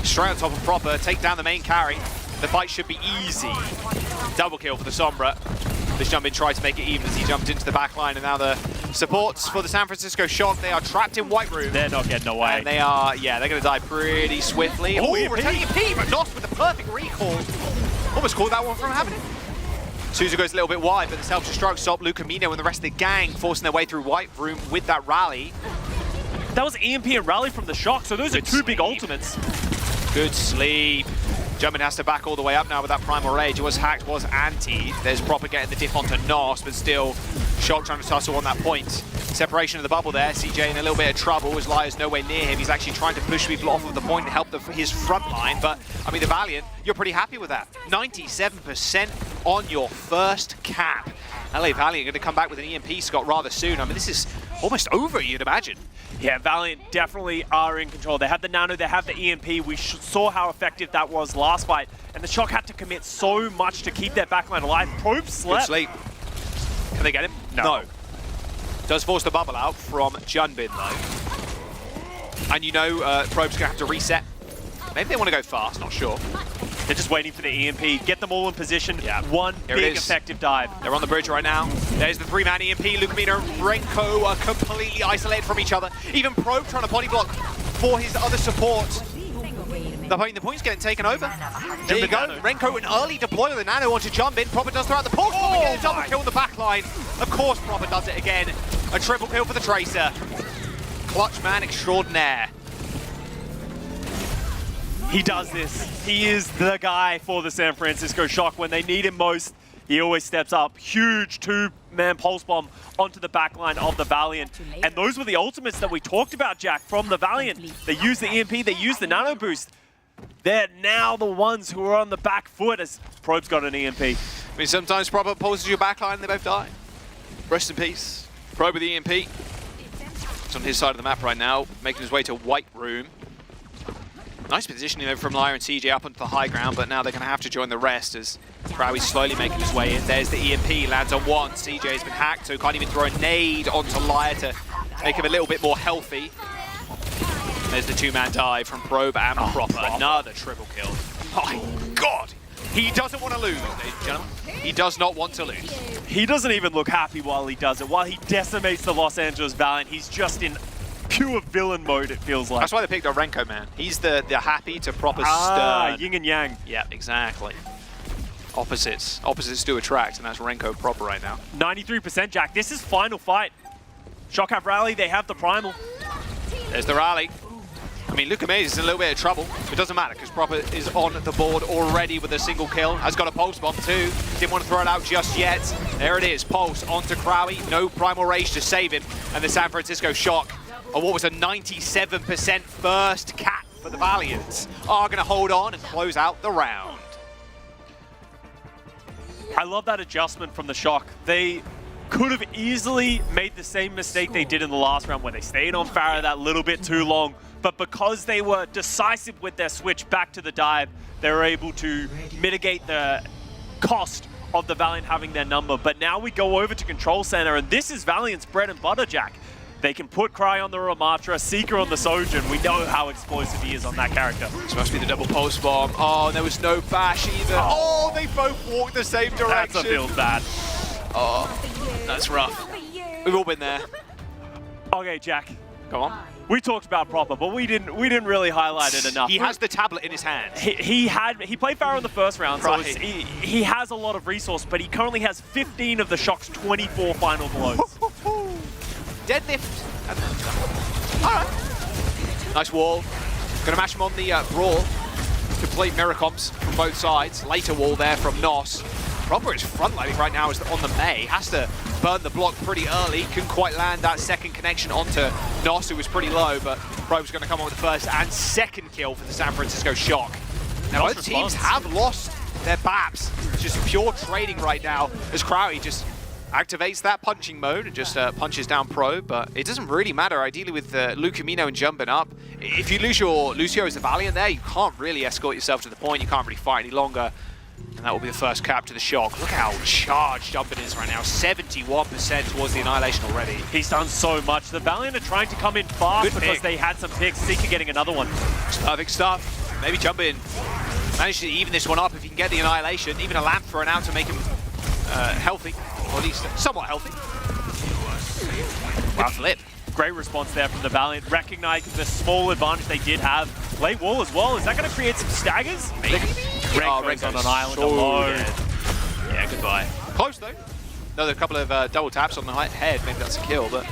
straight on top of Proper. Take down the main carry. The fight should be easy. Double kill for the Sombra. This jump in tried to make it even as he jumped into the back line, and now the supports for the San Francisco Shock, they are trapped in White Room. They're not getting away. And they are, yeah, they're going to die pretty swiftly. Oh, returning EMP, but Nos with the perfect recall. Almost called that one from happening. Souza goes a little bit wide, but the self-destruct stopped Lucamino and the rest of the gang forcing their way through White Room with that rally. That was EMP and rally from the Shock, so those are two big ultimates. Good sleep. Jumpman has to back all the way up now with that Primal Rage. It was hacked, was anti. There's Proper getting the diff onto Nos, but still Shock trying to tussle on that point. Separation of the bubble there. CJ in a little bit of trouble as Liar's nowhere near him. He's actually trying to push people off of the point and help his front line. But, I mean, the Valiant, you're pretty happy with that. 97% on your first cap. LA Valiant going to come back with an EMP, Scott, rather soon. I mean, this is almost over, you'd imagine. Yeah, Valiant definitely are in control. They have the Nano, they have the EMP. We saw how effective that was last fight. And the Shock had to commit so much to keep their backline alive. Probe slept. Good sleep. Can they get him? No. Does force the bubble out from Junbin, though. And you know Probe's going to have to reset. Maybe they want to go fast, not sure. They're just waiting for the EMP. Get them all in position. Yeah. One Here big effective dive. They're on the bridge right now. There's the three-man EMP. Lucamino and Renko are completely isolated from each other. Even Probe trying to body block for his other support. The point's getting taken over. There you go. Renko an early deploy with the Nano onto Junbin. Proper does throughout the pulse. Oh, get a double kill in the back line. Of course, Proper does it again. A triple kill for the Tracer. Clutch man extraordinaire. He does this. He is the guy for the San Francisco Shock. When they need him most, he always steps up. Huge two-man pulse bomb onto the backline of the Valiant. And those were the ultimates that we talked about, Jack, from the Valiant. They use the EMP, they use the Nano Boost. They're now the ones who are on the back foot as Probe's got an EMP. I mean, sometimes Probe pulses your backline and they both die. Rest in peace. Probe with the EMP. He's on his side of the map right now, making his way to White Room. Nice positioning though from Lyra and CJ up onto the high ground, but now they're going to have to join the rest as Crowie's slowly making his way in. There's the EMP, lands on one. CJ's been hacked, so can't even throw a nade onto Lyra to make him a little bit more healthy. There's the two-man dive from Probe and Proper. Another triple kill. My God! He doesn't want to lose, ladies and gentlemen. He does not want to lose. He doesn't even look happy while he does it. While he decimates the Los Angeles Valiant, he's just in pure villain mode, it feels like. That's why they picked up Renko, man. He's the happy to Proper stern. Yin and yang. Yeah, exactly. Opposites do attract, and that's Renko Proper right now. 93%, Jack. This is final fight. Shock have rally, they have the primal. There's the rally. I mean, Luca Mays is in a little bit of trouble. It doesn't matter, because Proper is on the board already with a single kill. Has got a Pulse Bomb too. Didn't want to throw it out just yet. There it is, Pulse onto Crowie. No Primal Rage to save him. And the San Francisco Shock, or what was a 97% first cap for the Valiants, are going to hold on and close out the round. I love that adjustment from the Shock. They could have easily made the same mistake they did in the last round where they stayed on Pharah that little bit too long. But because they were decisive with their switch back to the dive, they were able to mitigate the cost of the Valiant having their number. But now we go over to Control Center, and this is Valiant's bread and butter, Jack. They can put Cry on the Ramatra, Seeker on the Sojourn. We know how explosive he is on that character. This must be the double Pulse Bomb. Oh, and there was no bash either. Oh, they both walked the same direction. That's a build bad. Oh, that's rough. We've all been there. Okay, Jack. Go on. We talked about Proper, but we didn't really highlight it enough. He has the tablet in his hand. He played Pharah in the first round, right. So he has a lot of resource, but he currently has 15 of the Shock's 24 final blows. Deadlift. All right. Nice wall. Gonna mash him on the brawl. Complete mirror comps from both sides. Later wall there from Nos. Proper is frontlining right now is on the May. Has to burn the block pretty early. Couldn't quite land that second connection onto Nos, who was pretty low, but Probe's going to come on with the first and second kill for the San Francisco Shock. Now both teams have lost their BAPs. It's just pure trading right now as Crowley just activates that punching mode and just punches down Pro, but it doesn't really matter. Ideally with Lucamino and jumping up, if you lose your Lucio as the Valiant there, you can't really escort yourself to the point, you can't really fight any longer, and that will be the first cap to the Shock. Look how charged Jumpin is right now, 71% towards the Annihilation already. He's done so much. The Valiant are trying to come in fast because they had some picks. Seeker getting another one. Perfect stuff. Maybe Jumpin manage to even this one up if he can get the Annihilation, even a lamp thrown out to make him healthy, or at least somewhat healthy. Wow, flip. Great response there from the Valiant, recognizing the small advantage they did have. Late wall as well. Is that going to create some staggers? Maybe. Renko's on an island alone. Yeah, goodbye. Close though. Another couple of double taps on the head. Maybe that's a kill, but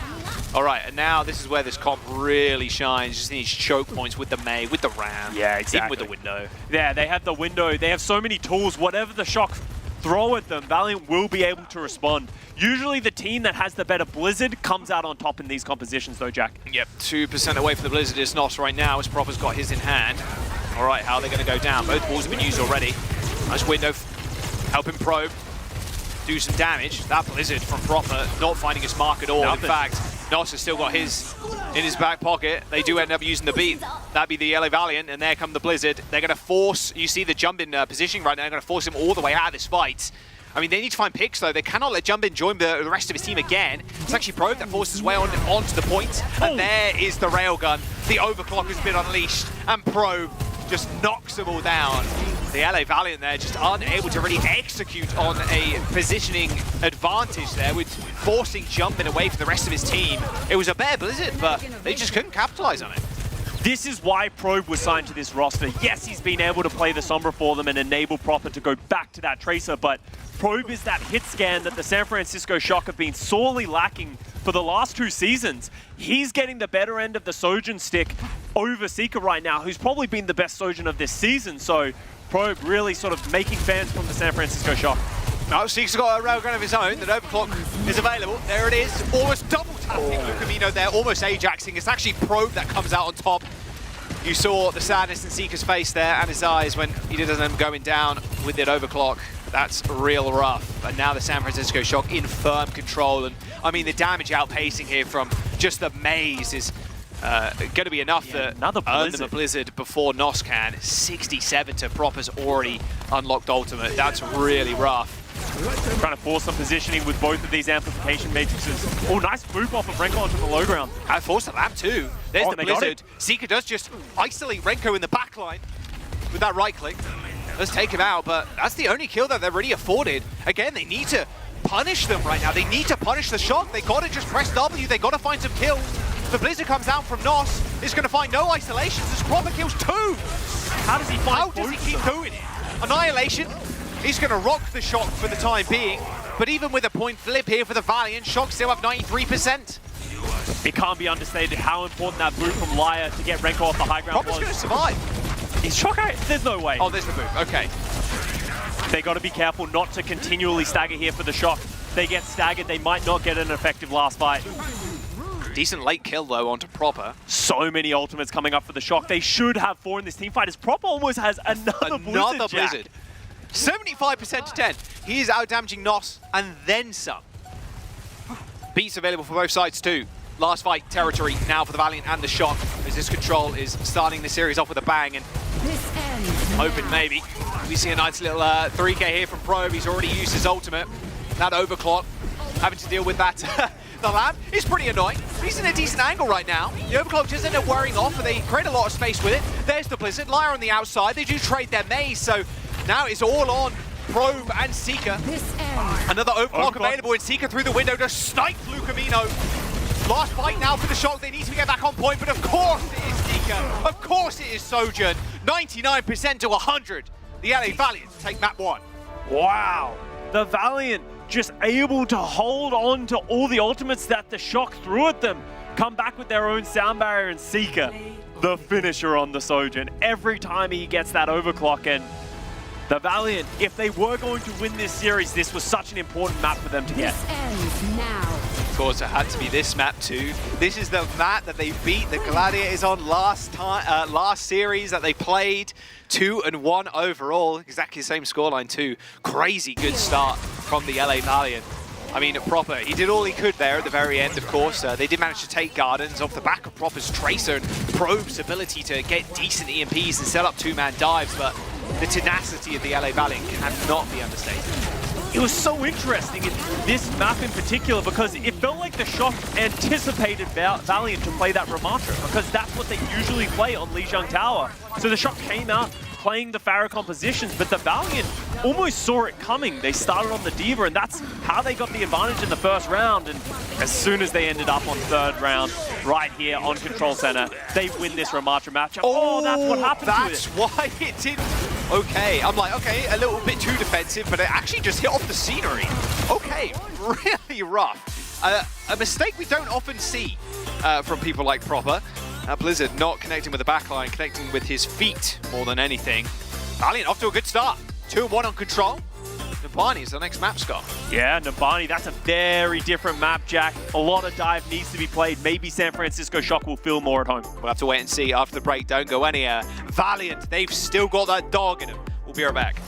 all right. And now this is where this comp really shines. Just needs choke points with the Mei, with the Ram. Yeah, exactly. Even with the window. Yeah, they have the window. They have so many tools. Whatever the Shock throw at them, Valiant will be able to respond. Usually the team that has the better Blizzard comes out on top in these compositions though, Jack. Yep, 2% away from the Blizzard is Nos right now, as Proper's got his in hand. All right, how are they going to go down? Both walls have been used already. Nice window, helping Probe do some damage. That Blizzard from Proper not finding his mark at all. Nothing. In fact, Nos has still got his in his back pocket. They do end up using the beat. That'd be the LA Valiant, and there come the Blizzard. They're going to force, you see the Jumpin positioning right now, they're going to force him all the way out of this fight. I mean, they need to find picks, though. They cannot let Jumpin join the rest of his team again. It's actually Probe that forces his way onto the point. And there is the railgun. The overclock has been unleashed, and Probe just knocks them all down. The LA Valiant there just unable to really execute on a positioning advantage there with forcing Jumpin away from the rest of his team. It was a better Blizzard, but they just couldn't capitalize on it. This is why Probe was signed to this roster. Yes, he's been able to play the Sombra for them and enable Proper to go back to that Tracer, but Probe is that hit scan that the San Francisco Shock have been sorely lacking for the last 2 seasons. He's getting the better end of the Sojourn stick over Seeker right now, who's probably been the best Sojourn of this season. So Probe really sort of making fans from the San Francisco Shock. No, Seeker's got a railgun of his own. The overclock is available. There it is. Almost double tapping Lucamino there, almost Ajaxing. It's actually Probe that comes out on top. You saw the sadness in Seeker's face there and his eyes when he did them going down with that overclock. That's real rough. And now the San Francisco Shock in firm control. And I mean, the damage outpacing here from just the maze is going to be enough to earn them a Blizzard before Nos can. 67 to Proper's already unlocked ultimate. That's really rough. Trying to force some positioning with both of these amplification matrices. Oh, nice move off of Renko onto the low ground. I forced the lamp too. There's the Blizzard. Seeker does just isolate Renko in the backline with that right click. Let's take him out, but that's the only kill that they're really afforded. Again, they need to punish them right now. They need to punish the Shock. They got to just press W. They got to find some kills. The Blizzard comes out from Nos. Is going to find no isolations. This Proper kills 2. How does he find How does he keep doing it? Annihilation. He's going to rock the Shock for the time being. But even with a point flip here for the Valiant, Shock still have 93%. It can't be understated how important that boot from Liar to get Renko off the high ground was. Proper's going to survive. Is Shock out? There's no way. Oh, there's the move. Okay. They got to be careful not to continually stagger here for the Shock. They get staggered, they might not get an effective last fight. Decent late kill, though, onto Proper. So many ultimates coming up for the Shock. They should have 4 in this team fight, as Proper almost has another Blizzard. 75% to 10. He is out-damaging Nos and then some. Beats available for both sides, too. Last fight territory now for the Valiant and the Shock, as this Control is starting the series off with a bang, and hoping maybe we see a nice little 3k here from Probe. He's already used his ultimate. That overclock, having to deal with that. The lamp is pretty annoying. He's in a decent angle right now. The overclock just end up wearing off, and they create a lot of space with it. There's the Blizzard. Liar on the outside. They do trade their maze, so now it's all on Probe and Seeker. Another overclock available, and Seeker through the window just sniped Lucamino. Last fight now for the Shock. They need to get back on point, but of course it is Seeker. Of course it is Sojourn. 99% to 100. The LA Valiant take map 1. Wow. The Valiant just able to hold on to all the ultimates that the Shock threw at them. Come back with their own sound barrier, and Seeker, the finisher on the Sojourn. Every time he gets that overclock, and the Valiant, if they were going to win this series, this was such an important map for them to get. This ends now. Of course, it had to be this map too. This is the map that they beat the Gladiators on last series that they played. 2-1 overall, exactly the same scoreline too. Crazy good start from the LA Valiant. I mean, Proper, he did all he could there at the very end, of course. They did manage to take Gardens off the back of Proper's Tracer and Probe's ability to get decent EMPs and set up two-man dives, but the tenacity of the LA Valiant cannot be understated. It was so interesting in this map in particular because it felt like the Shock anticipated Valiant to play that Ramattra because that's what they usually play on Lijiang Tower. So the Shock came out playing the Pharah compositions, but the Valiant almost saw it coming. They started on the D.Va, and that's how they got the advantage in the first round. And as soon as they ended up on third round, right here on Control Center, they win this Ramattra matchup. Oh, that's what happened to it. That's why it didn't. Okay, I'm like, okay, a little bit too defensive, but it actually just hit off the scenery. Okay, really rough. A mistake we don't often see from people like Proper. Blizzard not connecting with the backline, connecting with his feet more than anything. Valiant off to a good start. 2-1 on Control. Nabani is the next map, Scott. Yeah, Nabani, that's a very different map, Jack. A lot of dive needs to be played. Maybe San Francisco Shock will feel more at home. We'll have to wait and see after the break. Don't go anywhere. Valiant, they've still got that dog in them. We'll be right back.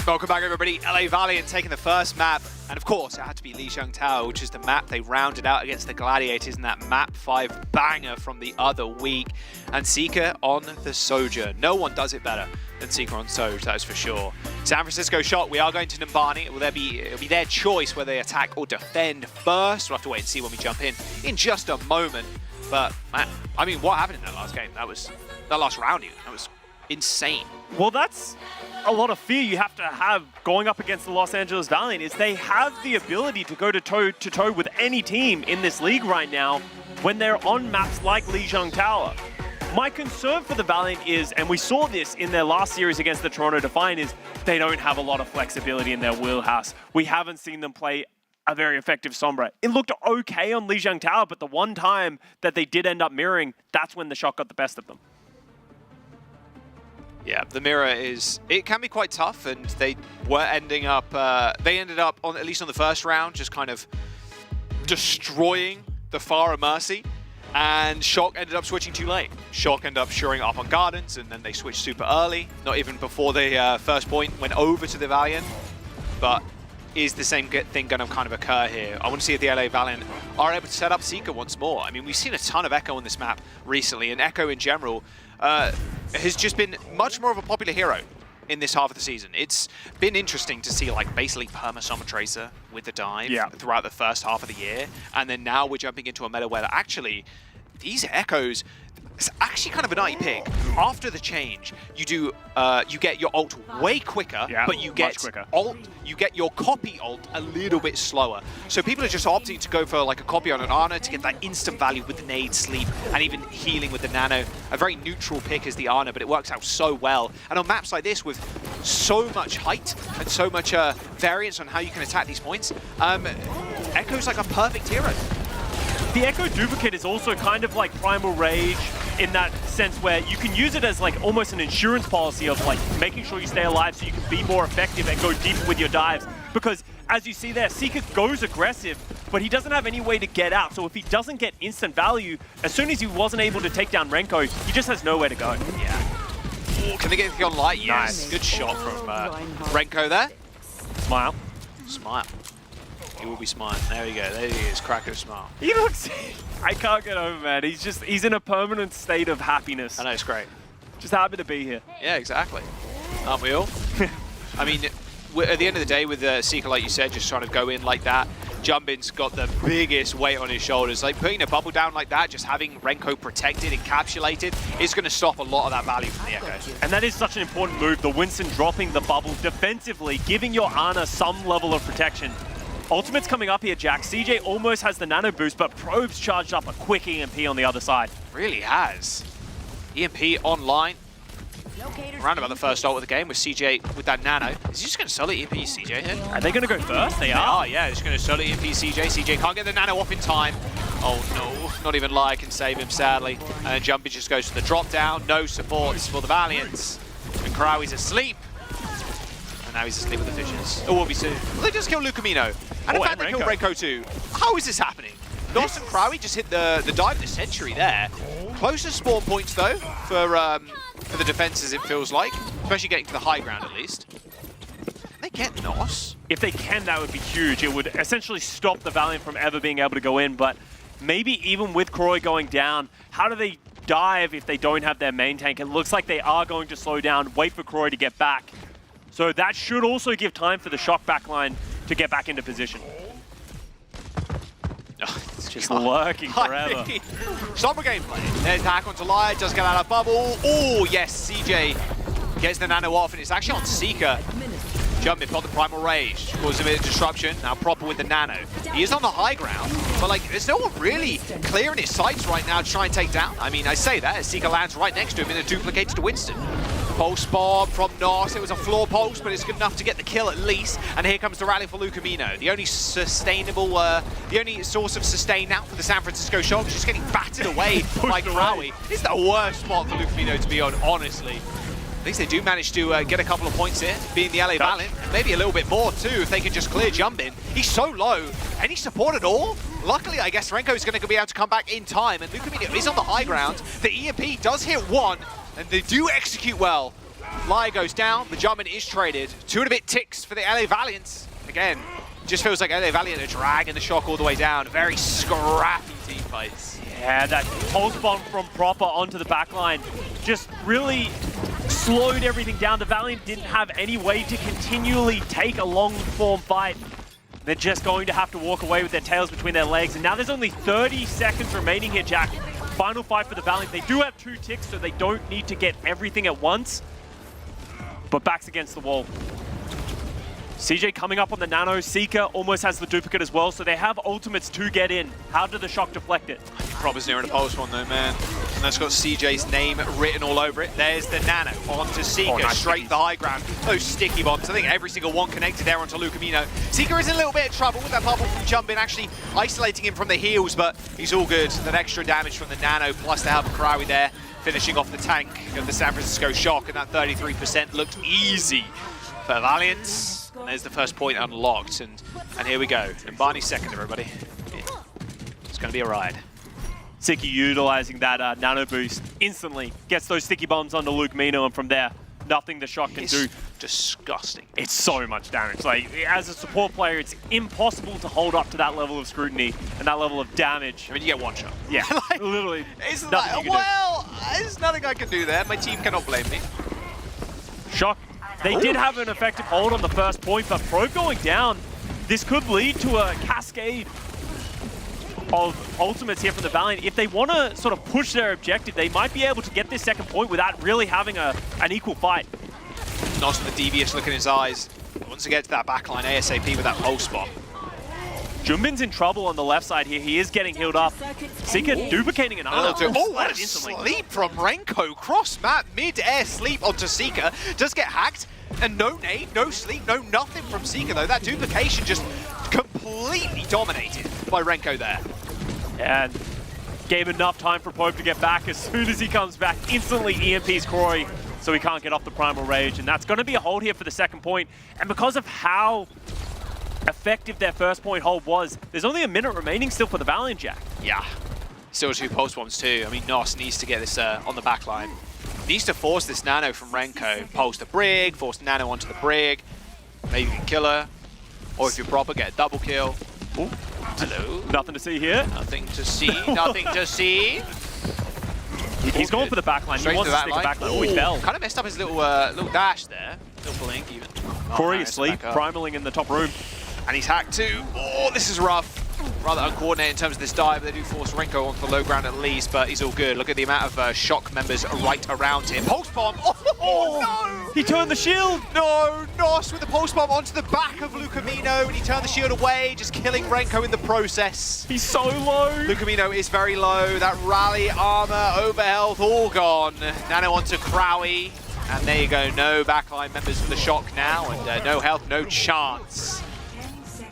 Welcome back, everybody. LA Valiant taking the first map. And of course, it had to be Lijiang Tower, which is the map they rounded out against the Gladiators in that map 5 banger from the other week. And Seeker on the Sojourn. No one does it better than Seeker on Soj, that is for sure. San Francisco Shock, we are going to Nambani. It'll be their choice whether they attack or defend first. We'll have to wait and see when we jump in just a moment. But, man, I mean, what happened in that last game? That last round even. That was insane. Well, that's a lot of fear you have to have going up against the Los Angeles Valiant, is they have the ability to go toe-to-toe with any team in this league right now when they're on maps like Lijiang Tower. My concern for the Valiant is, and we saw this in their last series against the Toronto Defiant, is they don't have a lot of flexibility in their wheelhouse. We haven't seen them play a very effective Sombra. It looked okay on Lijiang Tower, but the one time that they did end up mirroring, that's when the shot got the best of them. Yeah, the mirror it can be quite tough, and they ended up on, at least on the first round, just kind of destroying the Pharah Mercy, and Shock ended up switching too late. Shock ended up shoring up on Gardens, and then they switched super early, not even before the first point went over to the Valiant. But is the same thing going to kind of occur here? I want to see if the LA Valiant are able to set up Seeker once more. I mean, we've seen a ton of Echo on this map recently, and Echo in general has just been much more of a popular hero in this half of the season. It's been interesting to see, like, basically perma-Summer Tracer with the dive throughout the first half of the year, and then now we're jumping into a meta where actually these Echoes, it's actually kind of an IP pick. After the change, you do you get your ult way quicker, but you get your copy ult a little bit slower. So people are just opting to go for like a copy on an Ana to get that instant value with the nade, sleep, and even healing with the nano. A very neutral pick is the Ana, but it works out so well. And on maps like this with so much height and so much variance on how you can attack these points, Echo's like a perfect hero. The Echo Duplicate is also kind of like Primal Rage in that sense, where you can use it as like almost an insurance policy of like making sure you stay alive so you can be more effective and go deeper with your dives. Because as you see there, Seeker goes aggressive, but he doesn't have any way to get out. So if he doesn't get instant value, as soon as he wasn't able to take down Renko, he just has nowhere to go. Yeah. Ooh, can they get the on light? Yes. Nice. Good shot from Renko there. Smile. Smile. He will be smiling. There we go. There he is. Cracker smile. He looks... I can't get over, man. He's in a permanent state of happiness. I know, it's great. Just happy to be here. Yeah, exactly. Aren't we all? I mean, at the end of the day, with Seeker, like you said, just trying to go in like that, Jumbin's got the biggest weight on his shoulders. Like, putting a bubble down like that, just having Renko protected, encapsulated, is going to stop a lot of that value from the Echo. And that is such an important move. The Winston dropping the bubble defensively, giving your Ana some level of protection. Ultimate's coming up here, Jack. CJ almost has the nano boost, but Probe's charged up a quick EMP on the other side. Really has. EMP online. Around about the first ult of the game with CJ with that nano. Is he just going to solo EMP CJ here? Are they going to go first? They are. Yeah, they're just going to solo EMP CJ. CJ can't get the nano off in time. Oh no, not even Lyre can save him, sadly. And then Jumpy just goes to the drop down. No supports for the Valiants. And Karawi's asleep. And now he's asleep with the fishes. It will be soon. Well, they just killed Lucamino. And in fact, they killed Renko too. How is this happening? Nos and Krawi just hit the dive of the century there. Closest spawn points though for the defenses, it feels like, especially getting to the high ground at least. Can they get Nos? If they can, that would be huge. It would essentially stop the Valiant from ever being able to go in. But maybe even with Kroy going down, how do they dive if they don't have their main tank? It looks like they are going to slow down, wait for Kroy to get back. So that should also give time for the Shock backline to get back into position. It's just lurking forever. Summer gameplay. There's the hack onto Lyre, does get out of bubble. Oh, yes, CJ gets the nano off, and it's actually on Seeker. Jumpin got the Primal Rage, causes a bit of disruption. Now proper with the nano. He is on the high ground, but like there's no one really clearing his sights right now to try and take down. I mean, I say that as Seeker lands right next to him in a duplicate to Winston. Pulse bomb from Nos. It was a floor pulse, but it's good enough to get the kill at least. And here comes the rally for Lucamino. The only sustainable, the only source of sustain now for the San Francisco Shock. Just getting battered away by Krawi. It's the worst spot for Lucamino to be on, honestly. At least they do manage to get a couple of points here, being the LA Valiant. Maybe a little bit more too if they can just clear Jumbin. He's so low. Any support at all? Luckily, I guess Renko is going to be able to come back in time, and Lucamino is on the high ground. The EMP does hit one, and they do execute well. Lyre goes down, the Jumbin is traded. 2 and a bit ticks for the LA Valiants. Again, just feels like LA Valiant are dragging the Shock all the way down. Very scrappy team fights. Yeah, that pulse bomb from Proper onto the backline just really slowed everything down. The Valiant didn't have any way to continually take a long-form fight. They're just going to have to walk away with their tails between their legs. And now there's only 30 seconds remaining here, Jack. Final fight for the Valiant. They do have 2 ticks, so they don't need to get everything at once. But back's against the wall. CJ coming up on the Nano. Seeker almost has the duplicate as well, so they have ultimates to get in. How did the shock deflect it? Rob is near a pulse one though, man. And that's got CJ's name written all over it. There's the Nano onto Seeker, nice straight to the high ground. Those sticky bombs, I think every single one connected there onto Lucamino. Seeker is in a little bit of trouble with that bubble from Jumpin, actually isolating him from the heels, but he's all good. That extra damage from the Nano, plus the help of Karawi there, finishing off the tank of the San Francisco Shock, and that 33% looked easy for Valiant. And there's the first point unlocked, and here we go. And Barney's second, everybody. It's going to be a ride. Siki utilizing that nano boost instantly, gets those sticky bombs onto Luke Mino, and from there, nothing the Shock can do. Disgusting. It's so much damage. Like, as a support player, it's impossible to hold up to that level of scrutiny and that level of damage. I mean, you get one shot. Yeah, like, literally. It's nothing you can well, there's nothing I can do there. My team cannot blame me. Shock. They did have an effective hold on the first point, but Probe going down, this could lead to a cascade of ultimates here from the Valiant. If they want to sort of push their objective, they might be able to get this second point without really having an equal fight. Not the devious look in his eyes. Wants to get to that backline ASAP with that pulse bomb. Jumbin's in trouble on the left side here. He is getting healed up. Seeker duplicating an arm. Oh, what a sleep from Renko. Cross map, mid-air sleep onto Seeker. Does get hacked, and no nade, no sleep, no nothing from Seeker though. That duplication just completely dominated by Renko there. And gave enough time for Pope to get back. As soon as he comes back, instantly EMPs Croy, so he can't get off the Primal Rage. And that's going to be a hold here for the second point. And because of how effective their first point hold was, there's only a minute remaining still for the Valiant, Jack. Yeah. Still 2 pulse bombs too. I mean, Nos needs to get this on the back line. Needs to force this Nano from Renko. Pulse the Brig, force Nano onto the Brig. Maybe you can kill her. Or if you're proper, get a double kill. Ooh. Hello. Nothing to see here. Nothing to see. Nothing to see. He's going for the back line. He wants to stick the back line. Oh, he fell. Kind of messed up his little dash there. Little blink even. Corey asleep, primaling in the top room. And he's hacked too. Oh, this is rough. Rather uncoordinated in terms of this dive. They do force Renko onto the low ground at least, but he's all good. Look at the amount of Shock members right around him. Pulse bomb. Oh, no! He turned the shield. No, Nos with the pulse bomb onto the back of Lucamino, and he turned the shield away, just killing Renko in the process. He's so low. Lucamino is very low. That rally, armor, overhealth, all gone. Nano onto Crowy, and there you go. No backline members for the Shock now, and no health, no chance.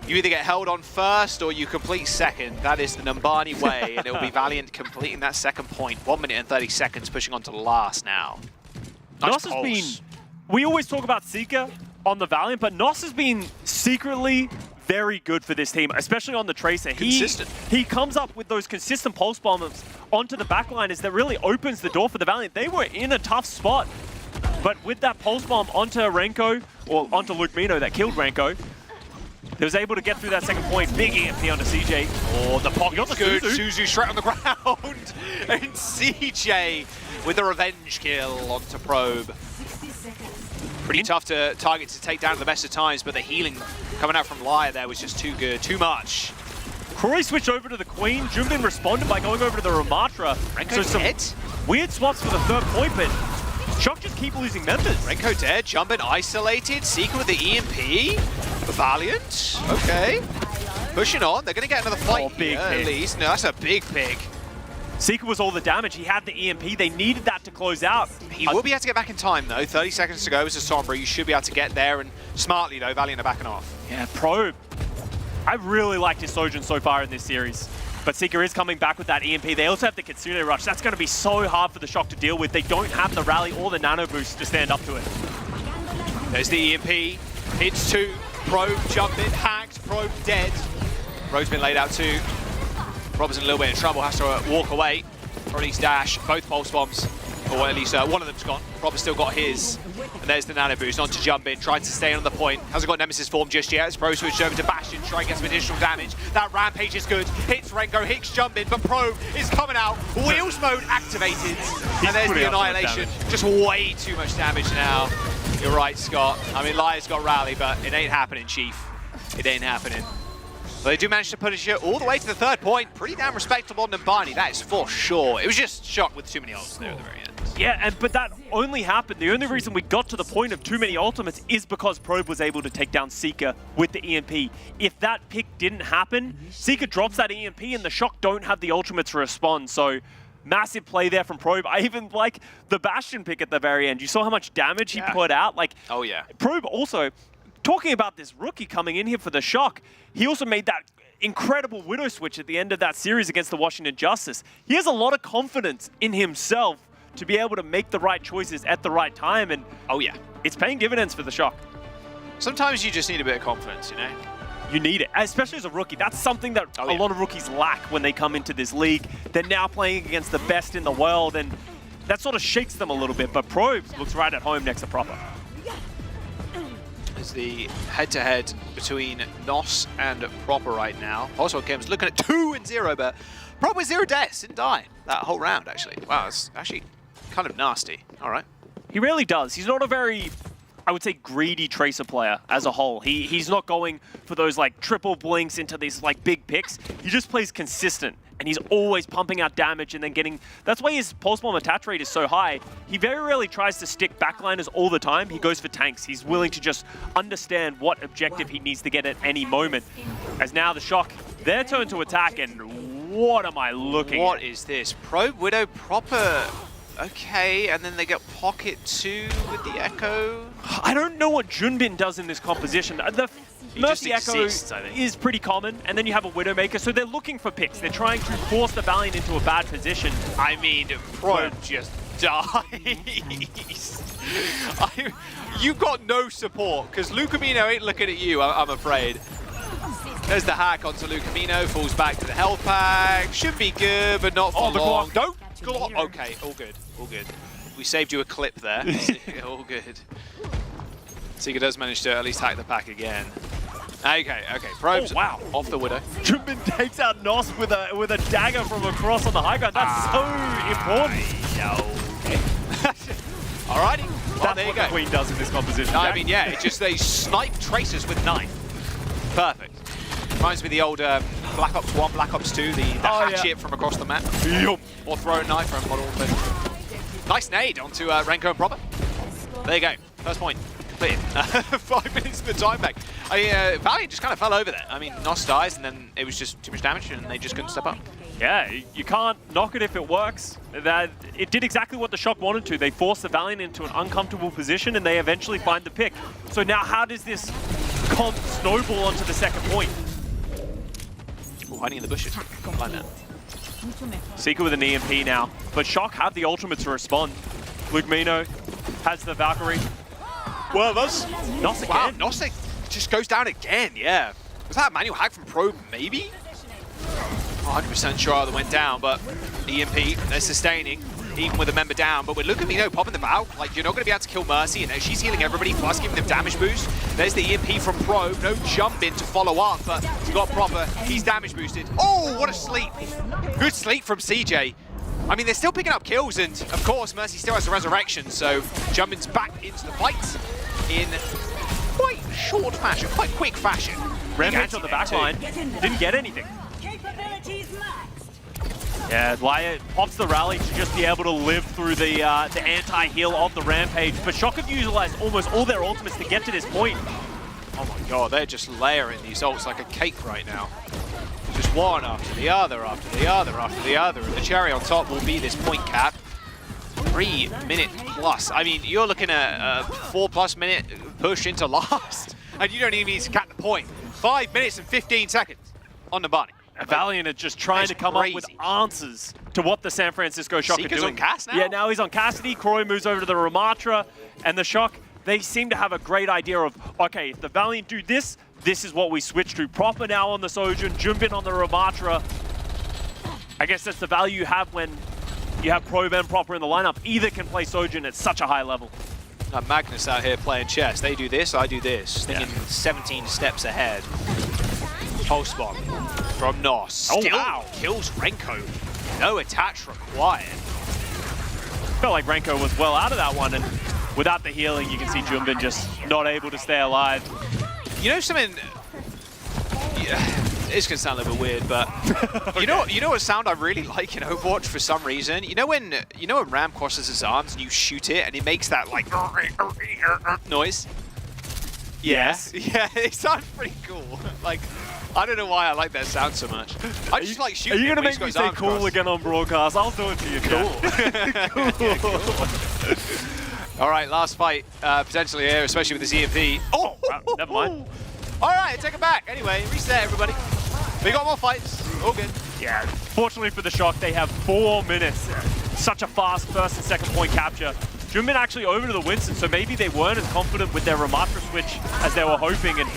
You either get held on first or you complete second. That is the Numbani way, and it will be Valiant completing that second point. 1 minute and 30 seconds, pushing on to the last now. Nos has been... We always talk about Seeker on the Valiant, but Nos has been secretly very good for this team, especially on the Tracer. Consistent. He comes up with those consistent pulse bombs onto the backliners that really opens the door for the Valiant. They were in a tough spot, but with that pulse bomb onto Renko, or onto Luke Mino that killed Renko, he was able to get through that second point. Big EMP onto CJ. Oh, the pocket. Got the good. Suzu straight on the ground. And CJ with a revenge kill onto Probe. Pretty tough to target to take down at the best of times, but the healing coming out from Lyre there was just too good, too much. Croy switched over to the Queen. Jumbin responded by going over to the Ramatra. Renko so dead? Some weird swaps for the third point, but Shock just keep losing members. Renko dead, Jumbin isolated, Seeker with the EMP. Valiant, okay. Pushing on, they're gonna get another fight big here, at least. No, that's a big pig. Seeker was all the damage. He had the EMP. They needed that to close out. He will be able to get back in time, though. 30 seconds to go as a Sombra. You should be able to get there, and smartly, though, Valiant are backing off. Yeah, Probe. I really liked his Sojourn so far in this series. But Seeker is coming back with that EMP. They also have the Kitsune Rush. That's going to be so hard for the Shock to deal with. They don't have the rally or the nano boost to stand up to it. There's the EMP. Hits 2. Probe Jumpin, hacked. Probe dead. Probe's been laid out too. Rob's in a little bit of trouble. Has to walk away. Or at least dash. Both pulse bombs. Or at least one of them's gone. Rob has still got his. And there's the nano boost. On to Jumpin, trying to stay on the point. Hasn't got Nemesis form just yet. It's Pro switched over to Bastion, trying to get some additional damage. That Rampage is good. Hits Renko, hits Jumpin, but Probe is coming out. Wheels mode activated. And there's the Annihilation. Just way too much damage now. You're right, Scott. I mean, Lyre's got rally, but it ain't happening, Chief. It ain't happening. Well, they do manage to push it all the way to the third point. Pretty damn respectable on Nambani, that is for sure. It was just Shock with too many ults there at the very end. Yeah, but that only happened. The only reason we got to the point of too many ultimates is because Probe was able to take down Seeker with the EMP. If that pick didn't happen, Seeker drops that EMP and the Shock don't have the ultimate to respond. So massive play there from Probe. I even like the Bastion pick at the very end. You saw how much damage he put out. Like, oh yeah. Probe also, talking about this rookie coming in here for the Shock, he also made that incredible Widow switch at the end of that series against the Washington Justice. He has a lot of confidence in himself to be able to make the right choices at the right time, and oh yeah, it's paying dividends for the Shock. Sometimes you just need a bit of confidence, you know? You need it, especially as a rookie. That's something that a lot of rookies lack when they come into this league. They're now playing against the best in the world, and that sort of shakes them a little bit, but Probes looks right at home next to Proper. Is the head-to-head between Nos and Proper right now. Also, Kim's looking at 2-0, but Proper 0 deaths, didn't die that whole round, actually. Wow, it's actually kind of nasty. All right. He really does. He's not a very, I would say, greedy Tracer player as a whole. He's not going for those like triple blinks into these like big picks. He just plays consistent, and he's always pumping out damage and then getting, that's why his pulse bomb attach rate is so high. He very rarely tries to stick backliners all the time. He goes for tanks. He's willing to just understand what objective he needs to get at any moment. As now the Shock, their turn to attack, and what am I looking What at? is this? Probe, Widow, Proper. Okay, and then they get Pocket 2 with the Echo. I don't know what Junbin does in this composition. The Mercy just Echo exists, I think. is pretty common, and then you have a Widowmaker, so they're looking for picks. They're trying to force the Valiant into a bad position. I mean, Probe just dies. You got no support, because Lucamino ain't looking at you, I'm afraid. There's the hack onto Lucamino, falls back to the health pack. Should be good, but not for long. Don't go. Okay, all good, all good. We saved you a clip there. All good. Seeker does manage to at least hack the pack again. Okay, Probes off the Widow. Junbin takes out Nos with a dagger from across on the high ground. That's so important. Alrighty. Well, That's what the Queen does in this composition. No, I mean, yeah, it's just they snipe Tracers with knife. Perfect. Reminds me of the old Black Ops 1, Black Ops 2, the hatchet from across the map. Or throw a knife from model. Nice nade onto Renko and Proper. There you go. First point. Completed. 5 minutes of the time back. Valiant just kind of fell over there. I mean, Nos dies, and then it was just too much damage, and they just couldn't step up. Yeah, you can't knock it if it works. It did exactly what the Shock wanted to. They forced the Valiant into an uncomfortable position, and they eventually find the pick. So now how does this comp snowball onto the second point? Oh, hiding in the bushes. Like that. Seeker with an EMP now, but Shock have the ultimate to respond. Lucamino has the Valkyrie. Well, that's Nos again. Wow, Nos just goes down again, yeah. Was that a manual hack from Probe, maybe? 100% sure that went down, but EMP, they're sustaining, even with a member down. But with Lucamino popping the Val, like, you're not going to be able to kill Mercy, and she's healing everybody, plus giving them damage boost. There's the EMP from Probe, no jump in to follow up, but he's got Proper, he's damage boosted. Oh, what a sleep. Good sleep from CJ. I mean, they're still picking up kills, and of course, Mercy still has a resurrection, so Jumpin's back into the fight in quite short fashion, quite quick fashion. Rampage on the back line, didn't get anything. Yeah, Wyatt pops the rally to just be able to live through the anti-heal of the Rampage, but Shock have utilized almost all their ultimates to get to this point. Oh my god, they're just layering these ults like a cake right now. Just one after the other, after the other, after the other, and the cherry on top will be this point cap. 3 minute plus. I mean, you're looking at a 4+ minute push into last, and you don't even need to cap the point. 5 minutes and 15 seconds on the bunny. Valiant are just trying to come up with answers to what the San Francisco Shock are doing. on Cass now? Yeah, now he's on Cassidy. Croy moves over to the Ramatra, and the Shock, they seem to have a great idea of, okay, if the Valiant do this, this is what we switch to. Proper now on the Sojourn, Junbin on the Ramatra. I guess that's the value you have when you have Probe and Proper in the lineup. Either can play Sojourn at such a high level. Magnus out here playing chess. They do this, I do this. Thinking 17 steps ahead. Pulse bomb from Nos. Still kills Renko. No attach required. Felt like Renko was well out of that one, and without the healing, you can see Junbin just not able to stay alive. You know something? it's gonna sound a little bit weird, but okay. you know what sound I really like in Overwatch for some reason? You know when Ram crosses his arms and you shoot it and it makes that like noise? Yes. Yeah, it sounds pretty cool. Like, I don't know why I like that sound so much. I just like shooting. Are you going gonna to make me say cool again on broadcast? I'll do it to you. Cool. All right, last fight potentially here, especially with this EMP. Oh, never mind. All right, take it back. Anyway, reset everybody. We got more fights. All good. Yeah. Fortunately for the Shock, they have 4 minutes. Such a fast first and second point capture. Junmin actually over to the Winston, so maybe they weren't as confident with their Ramatra switch as they were hoping, and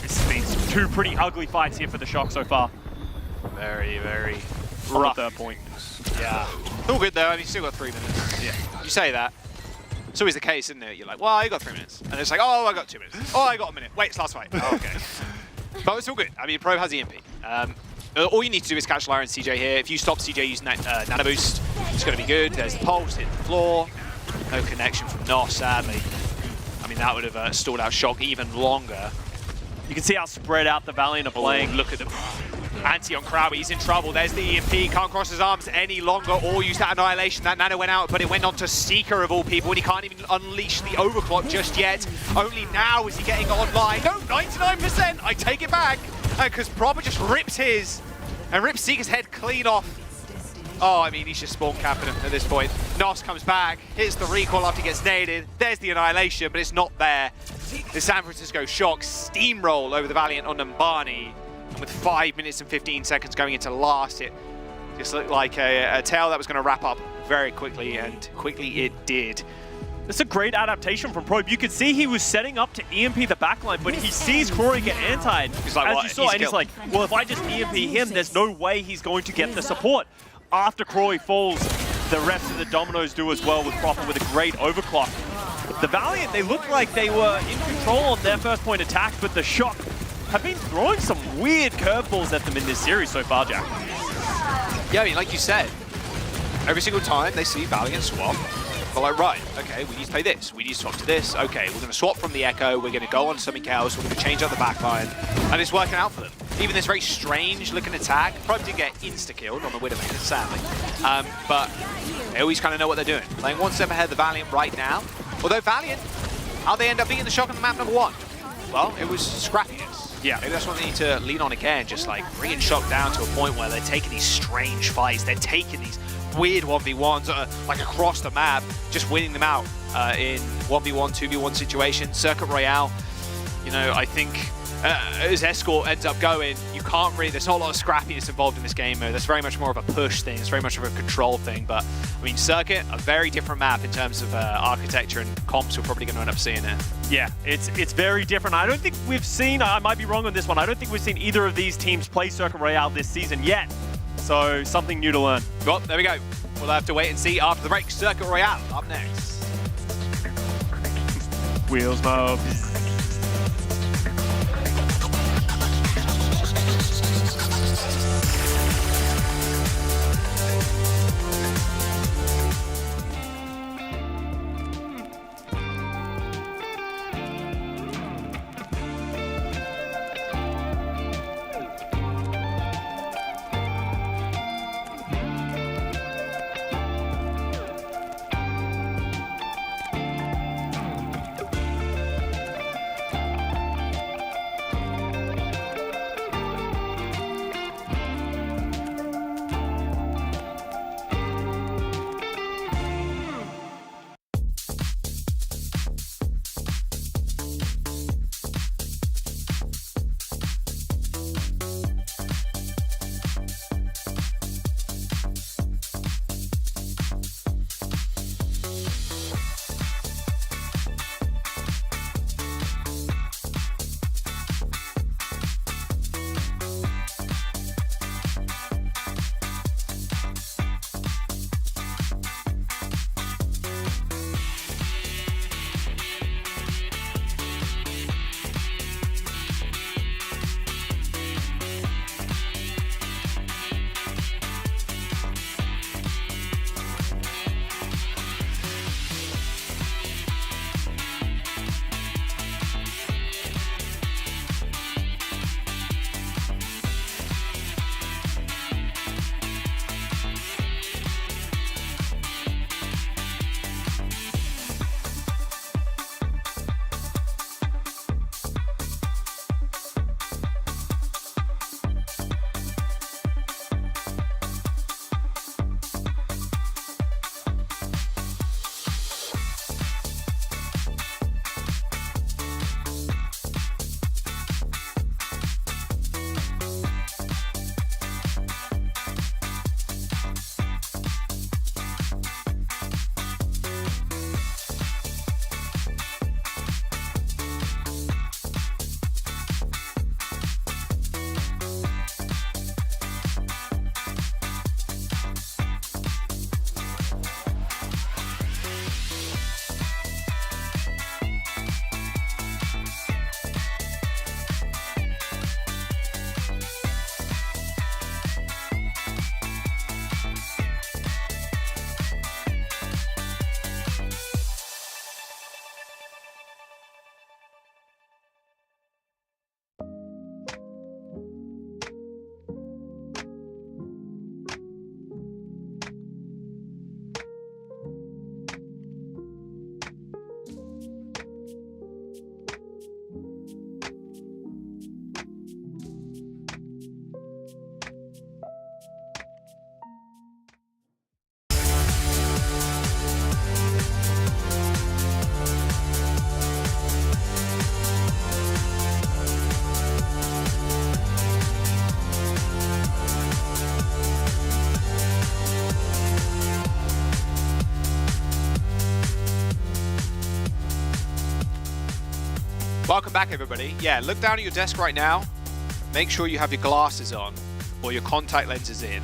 it's been 2 pretty ugly fights here for the Shock so far. Very, very rough. Third point. Yeah. All good though. I mean, you still got 3 minutes. Yeah. You say that. It's always the case, isn't it? You're like, well, I got 3 minutes. And it's like, oh, I got 2 minutes. Oh, I got a minute. Wait, it's last fight. Oh, okay. But it's all good. I mean, Probe has EMP. All you need to do is catch Lyra and CJ here. If you stop CJ using Nano Boost, it's going to be good. There's the pulse, hit the floor. No connection from Nos, sadly. I mean, that would have stalled out Shock even longer. You can see how spread out the Valiant are playing. Look at the anti on Crowley. He's in trouble. There's the EMP. Can't cross his arms any longer or use that Annihilation. That Nano went out, but it went on to Seeker of all people, and he can't even unleash the Overclock just yet. Only now is he getting online. No, 99%. I take it back. Because Proper just rips his and rips Seeker's head clean off. Oh, I mean, he's just spawn capping him at this point. Nos comes back, hits the recall after he gets naded. There's the Annihilation, but it's not there. The San Francisco Shock steamroll over the Valiant on Numbani. And with 5 minutes and 15 seconds going into last, it just looked like a tale that was going to wrap up very quickly, and quickly it did. It's a great adaptation from Probe. You could see he was setting up to EMP the backline, but he sees Corey get antied, he's like, as you saw, and he's like, well, if I just EMP him, there's no way he's going to get the support. After Croy falls, the rest of the dominoes do as well, with Proper with a great overclock. The Valiant, they looked like they were in control on their first point attack, but the Shock have been throwing some weird curveballs at them in this series so far, Jack. Yeah, I mean, like you said, every single time they see Valiant swap, they're like, right, okay, we need to play this, we need to swap to this, okay, we're going to swap from the Echo, we're going to go on something else, we're going to change up the backline, and it's working out for them. Even this very strange looking attack, probably did get insta-killed on the Widowmaker, sadly, but they always kind of know what they're doing. Playing 1 step ahead of the Valiant right now, although Valiant, how they end up beating the Shock on the map number 1? Well, it was scrappiness. Yeah. Maybe that's what they need to lean on again, just like bringing Shock down to a point where they're taking these strange fights, they're taking these weird 1v1s like across the map, just winning them out in 1v1, 2v1 situations. Circuit Royale, you know, I think as Escort ends up going, you can't really, there's not a lot of scrappiness involved in this game mode. That's very much more of a push thing, it's very much of a control thing, but I mean, Circuit, a very different map in terms of architecture and comps we're probably going to end up seeing it. Yeah, it's very different. I don't think we've seen, I might be wrong on this one, I don't think we've seen either of these teams play Circuit Royale this season yet. So, something new to learn. Well, there we go. We'll have to wait and see after the break. Circuit Royale up next. Wheels mob. Welcome back, everybody. Yeah, look down at your desk right now. Make sure you have your glasses on or your contact lenses in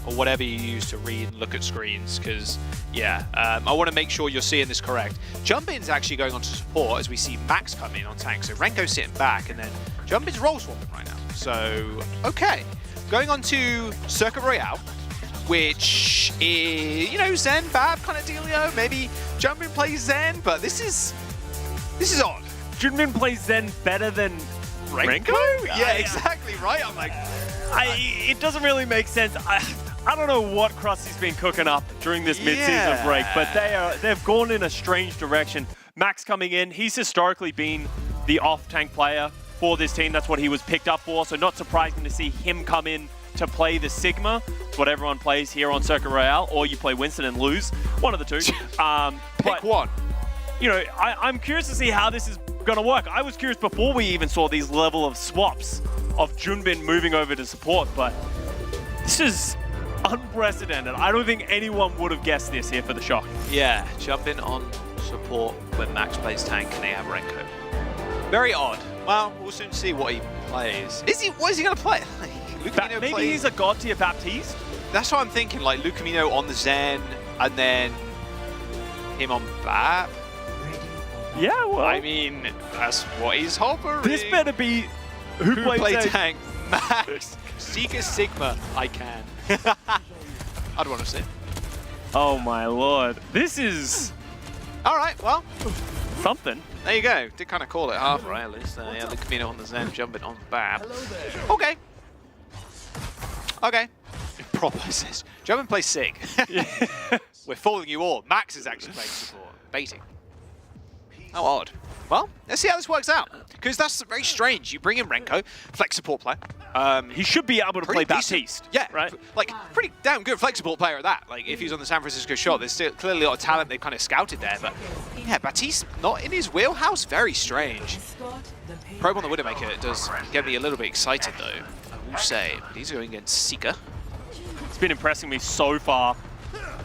or whatever you use to read and look at screens because, yeah, I want to make sure you're seeing this correct. Jump-In's actually going on to support as we see Max come in on tank. So Renko's sitting back and then Jump-In's role swapping right now. So, okay. Going on to Circuit Royale, which is, you know, Zen, Bab kind of dealio. Maybe Jump-In plays Zen, but this is odd. Junmin plays Zen better than Renko? Yeah, exactly right. I'm like, it doesn't really make sense. I don't know what Krusty's been cooking up during this mid-season break, but they've gone in a strange direction. Max coming in, he's historically been the off-tank player for this team. That's what he was picked up for, so not surprising to see him come in to play the Sigma. It's what everyone plays here on Circuit Royale, or you play Winston and lose. One of the two. Pick one. You know, I'm curious to see how this is going to work. I was curious before we even saw these level of swaps of Junbin moving over to support, but this is unprecedented. I don't think anyone would have guessed this here for the Shock. Yeah, Jump-In on support when Max plays tank and they have Renko. Very odd. Well, we'll soon see what he plays. What is he going to play? Maybe he's a god tier Baptiste? That's what I'm thinking, like Lucamino on the Zen and then him on Bap. Yeah, well, I mean, that's what he's hovering. This better be who played tank. Max, Seeker Sigma. I can. I'd want to see. Oh my lord, this is. All right, well, something. There you go. Did kind of call it half right at least. Yeah, Lucamino on the Zen, Jumping on Bap. Okay. Okay. Proper says. Jumpin plays Sig. We're fooling you all. Max is actually playing support. Baiting. How odd. Well, let's see how this works out. Because that's very strange. You bring in Renko, flex support player. He should be able to play Baptiste. Yeah, right? Like, pretty damn good flex support player at that. Like, if he's on the San Francisco Shock, there's still clearly a lot of talent they've kind of scouted there. But, yeah, Baptiste not in his wheelhouse. Very strange. Probe on the Widowmaker does get me a little bit excited, though. I will say. But he's going against Seeker. It's been impressing me so far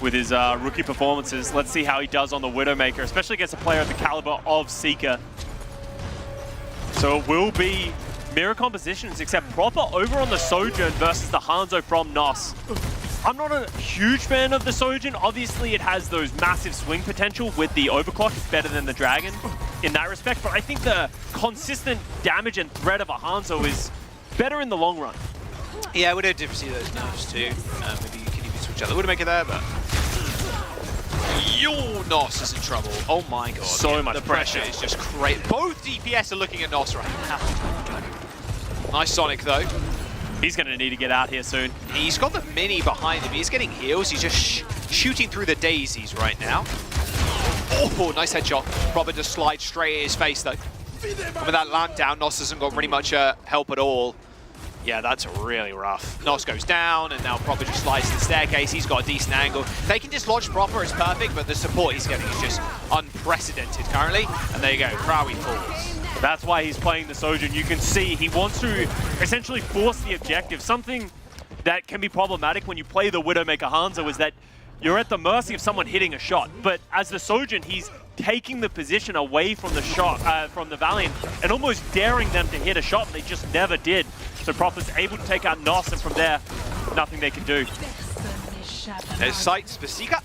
with his rookie performances. Let's see how he does on the Widowmaker, especially against a player of the caliber of Seeker. So it will be mirror compositions, except proper over on the Sojourn versus the Hanzo from NOS. I'm not a huge fan of the Sojourn. Obviously, it has those massive swing potential with the Overclock. It's better than the Dragon in that respect, but I think the consistent damage and threat of a Hanzo is better in the long run. Yeah, we don't see those nerfs too. Maybe you can even switch out the Widowmaker there, but... Yo, NOS is in trouble. Oh my god. So much the pressure is just crazy. Both DPS are looking at NOS right now. Nice Sonic though. He's going to need to get out here soon. He's got the mini behind him. He's getting heals. He's just shooting through the daisies right now. Oh, nice headshot. Robin just slides straight at his face though. And with that lamp down, NOS hasn't got really much help at all. Yeah, that's really rough. NOS goes down, and now Proper just slides to the staircase. He's got a decent angle. They can dislodge Proper, it's perfect, but the support he's getting is just unprecedented currently. And there you go, Krawi falls. That's why he's playing the Sojourn. You can see he wants to essentially force the objective. Something that can be problematic when you play the Widowmaker Hanzo is that you're at the mercy of someone hitting a shot. But as the Sojourn, he's taking the position away from the shot, from the Valiant, and almost daring them to hit a shot. They just never did. So Proper's able to take out NOS, and from there, nothing they can do. There's sights for Seeker.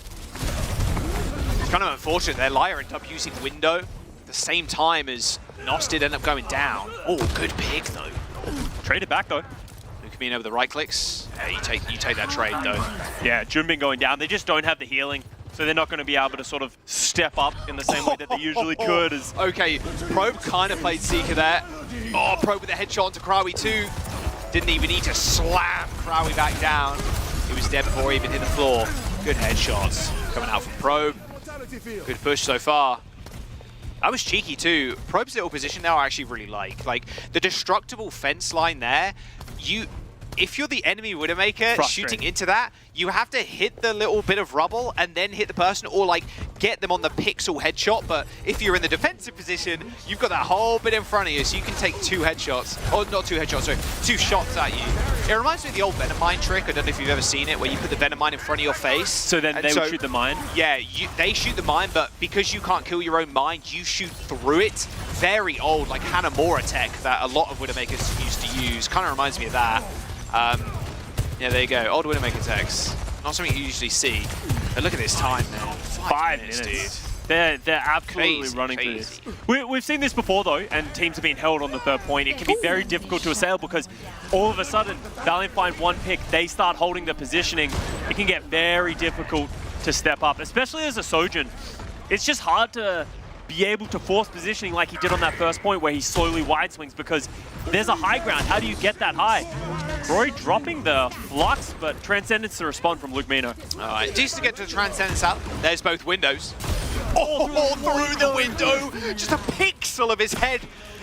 It's kind of unfortunate. Their Lyre ended up using Window at the same time as NOS did end up going down. Oh, good pick though. Trade it back though. Lucamino with the right clicks. Yeah, you take that trade though. Yeah, Junbin going down. They just don't have the healing. So they're not going to be able to sort of step up in the same way that they usually could. Okay, Probe kind of played Seeker there. Oh, Probe with a headshot onto Krawi too. Didn't even need to slam Krawi back down. He was dead before he even hit the floor. Good headshots coming out from Probe. Good push so far. That was cheeky too. Probe's little position now I actually really like. Like, the destructible fence line there, if you're the enemy Widowmaker shooting into that, you have to hit the little bit of rubble and then hit the person, or like get them on the pixel headshot. But if you're in the defensive position, you've got that whole bit in front of you, so you can take 2 headshots. Oh, not 2 headshots, sorry, 2 shots at you. It reminds me of the old Venom Mine trick. I don't know if you've ever seen it, where you put the Venom Mine in front of your face. So then they would shoot the mine? Yeah, they shoot the mine, but because you can't kill your own mine, you shoot through it very old, like Hanamura tech that a lot of Widowmakers used to use. Kind of reminds me of that. Yeah, there you go. Old Widowmaker techs. Not something you usually see. But look at this time now. 5 minutes, dude. They're absolutely running through this. We've seen this before though, and teams have been held on the third point. It can be very difficult to assail because all of a sudden, Valiant find one pick, they start holding the positioning. It can get very difficult to step up, especially as a Sojourn. It's just hard to be able to force positioning like he did on that first point where he slowly wide swings because there's a high ground. How do you get that high? Roy dropping the flux, but Transcendence to respond from Luke Mino. All right, just to get to the Transcendence out, there's both windows. Oh, through the window! Just a pixel of his head.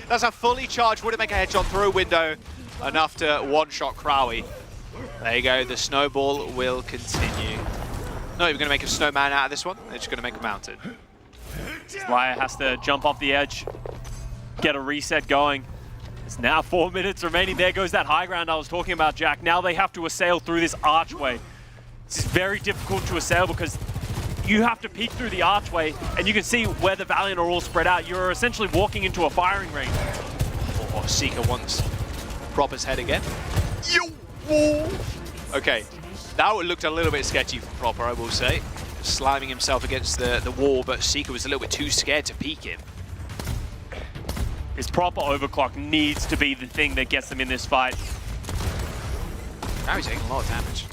That's a fully charged Widowmaker headshot through a window. Enough to one-shot Crowie. There you go, the snowball will continue. Not even going to make a snowman out of this one. They're just going to make a mountain. Slayer has to jump off the edge, get a reset going. It's now 4 minutes remaining. There goes that high ground I was talking about, Jack. Now they have to assail through this archway. This is very difficult to assail because you have to peek through the archway and you can see where the Valiant are all spread out. You're essentially walking into a firing range. Oh, Seeker wants Proper's head again. Okay, that looked a little bit sketchy from Proper, I will say. Slamming himself against the wall, but Seeker was a little bit too scared to peek him. His Proper overclock needs to be the thing that gets them in this fight. Now he's taking a lot of damage.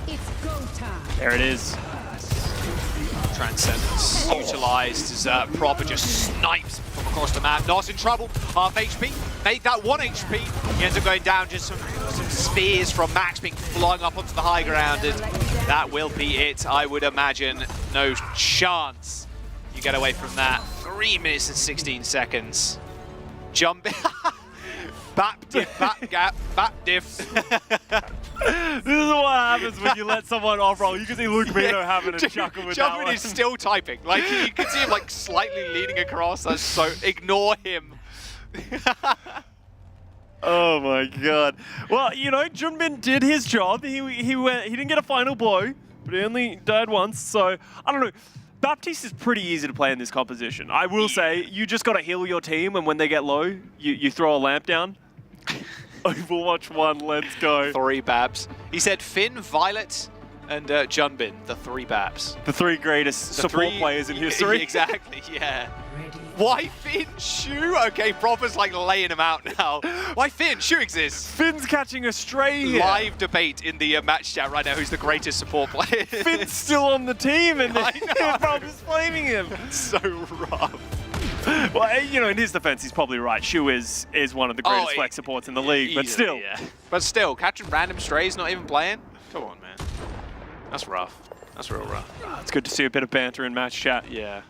It's go time. There it is. Transcendence utilized as Proper just snipes from across the map. Nos in trouble, half HP, made that 1 HP. He ends up going down, just some spears from Max being flung up onto the high ground, and that will be it, I would imagine. No chance you get away from that. 3 minutes and 16 seconds. Jump Bap diff, bap gap, bap diff. This is what happens when you let someone off-roll. You can see Luke Mino having a chuckle with that Jumpin one. is still typing. Like, you can see him like slightly leaning across. That's so... Ignore him. Oh my god. Well, you know, Junbin did his job. He didn't get a final blow, but he only died once. So, I don't know. Baptiste is pretty easy to play in this composition. I will say, you just got to heal your team, and when they get low, you throw a lamp down. Overwatch 1, let's go. 3 Babs. He said Finn, Violet, and Junbin, the 3 Babs. The 3 greatest support players in history. Exactly, yeah. Why Finn? Shu? Okay, Proper's like laying him out now. Why Finn? Shu exists. Finn's catching a stray here. Live debate in the match chat right now. Who's the greatest support player? Finn's still on the team and Proper's flaming him. It's so rough. Well, you know, in his defense, he's probably right. Shu is one of the greatest flex supports in the league, but still. Yeah. But still, catching random strays, not even playing? Come on, man. That's rough. That's real rough. It's good to see a bit of banter in match chat. Yeah.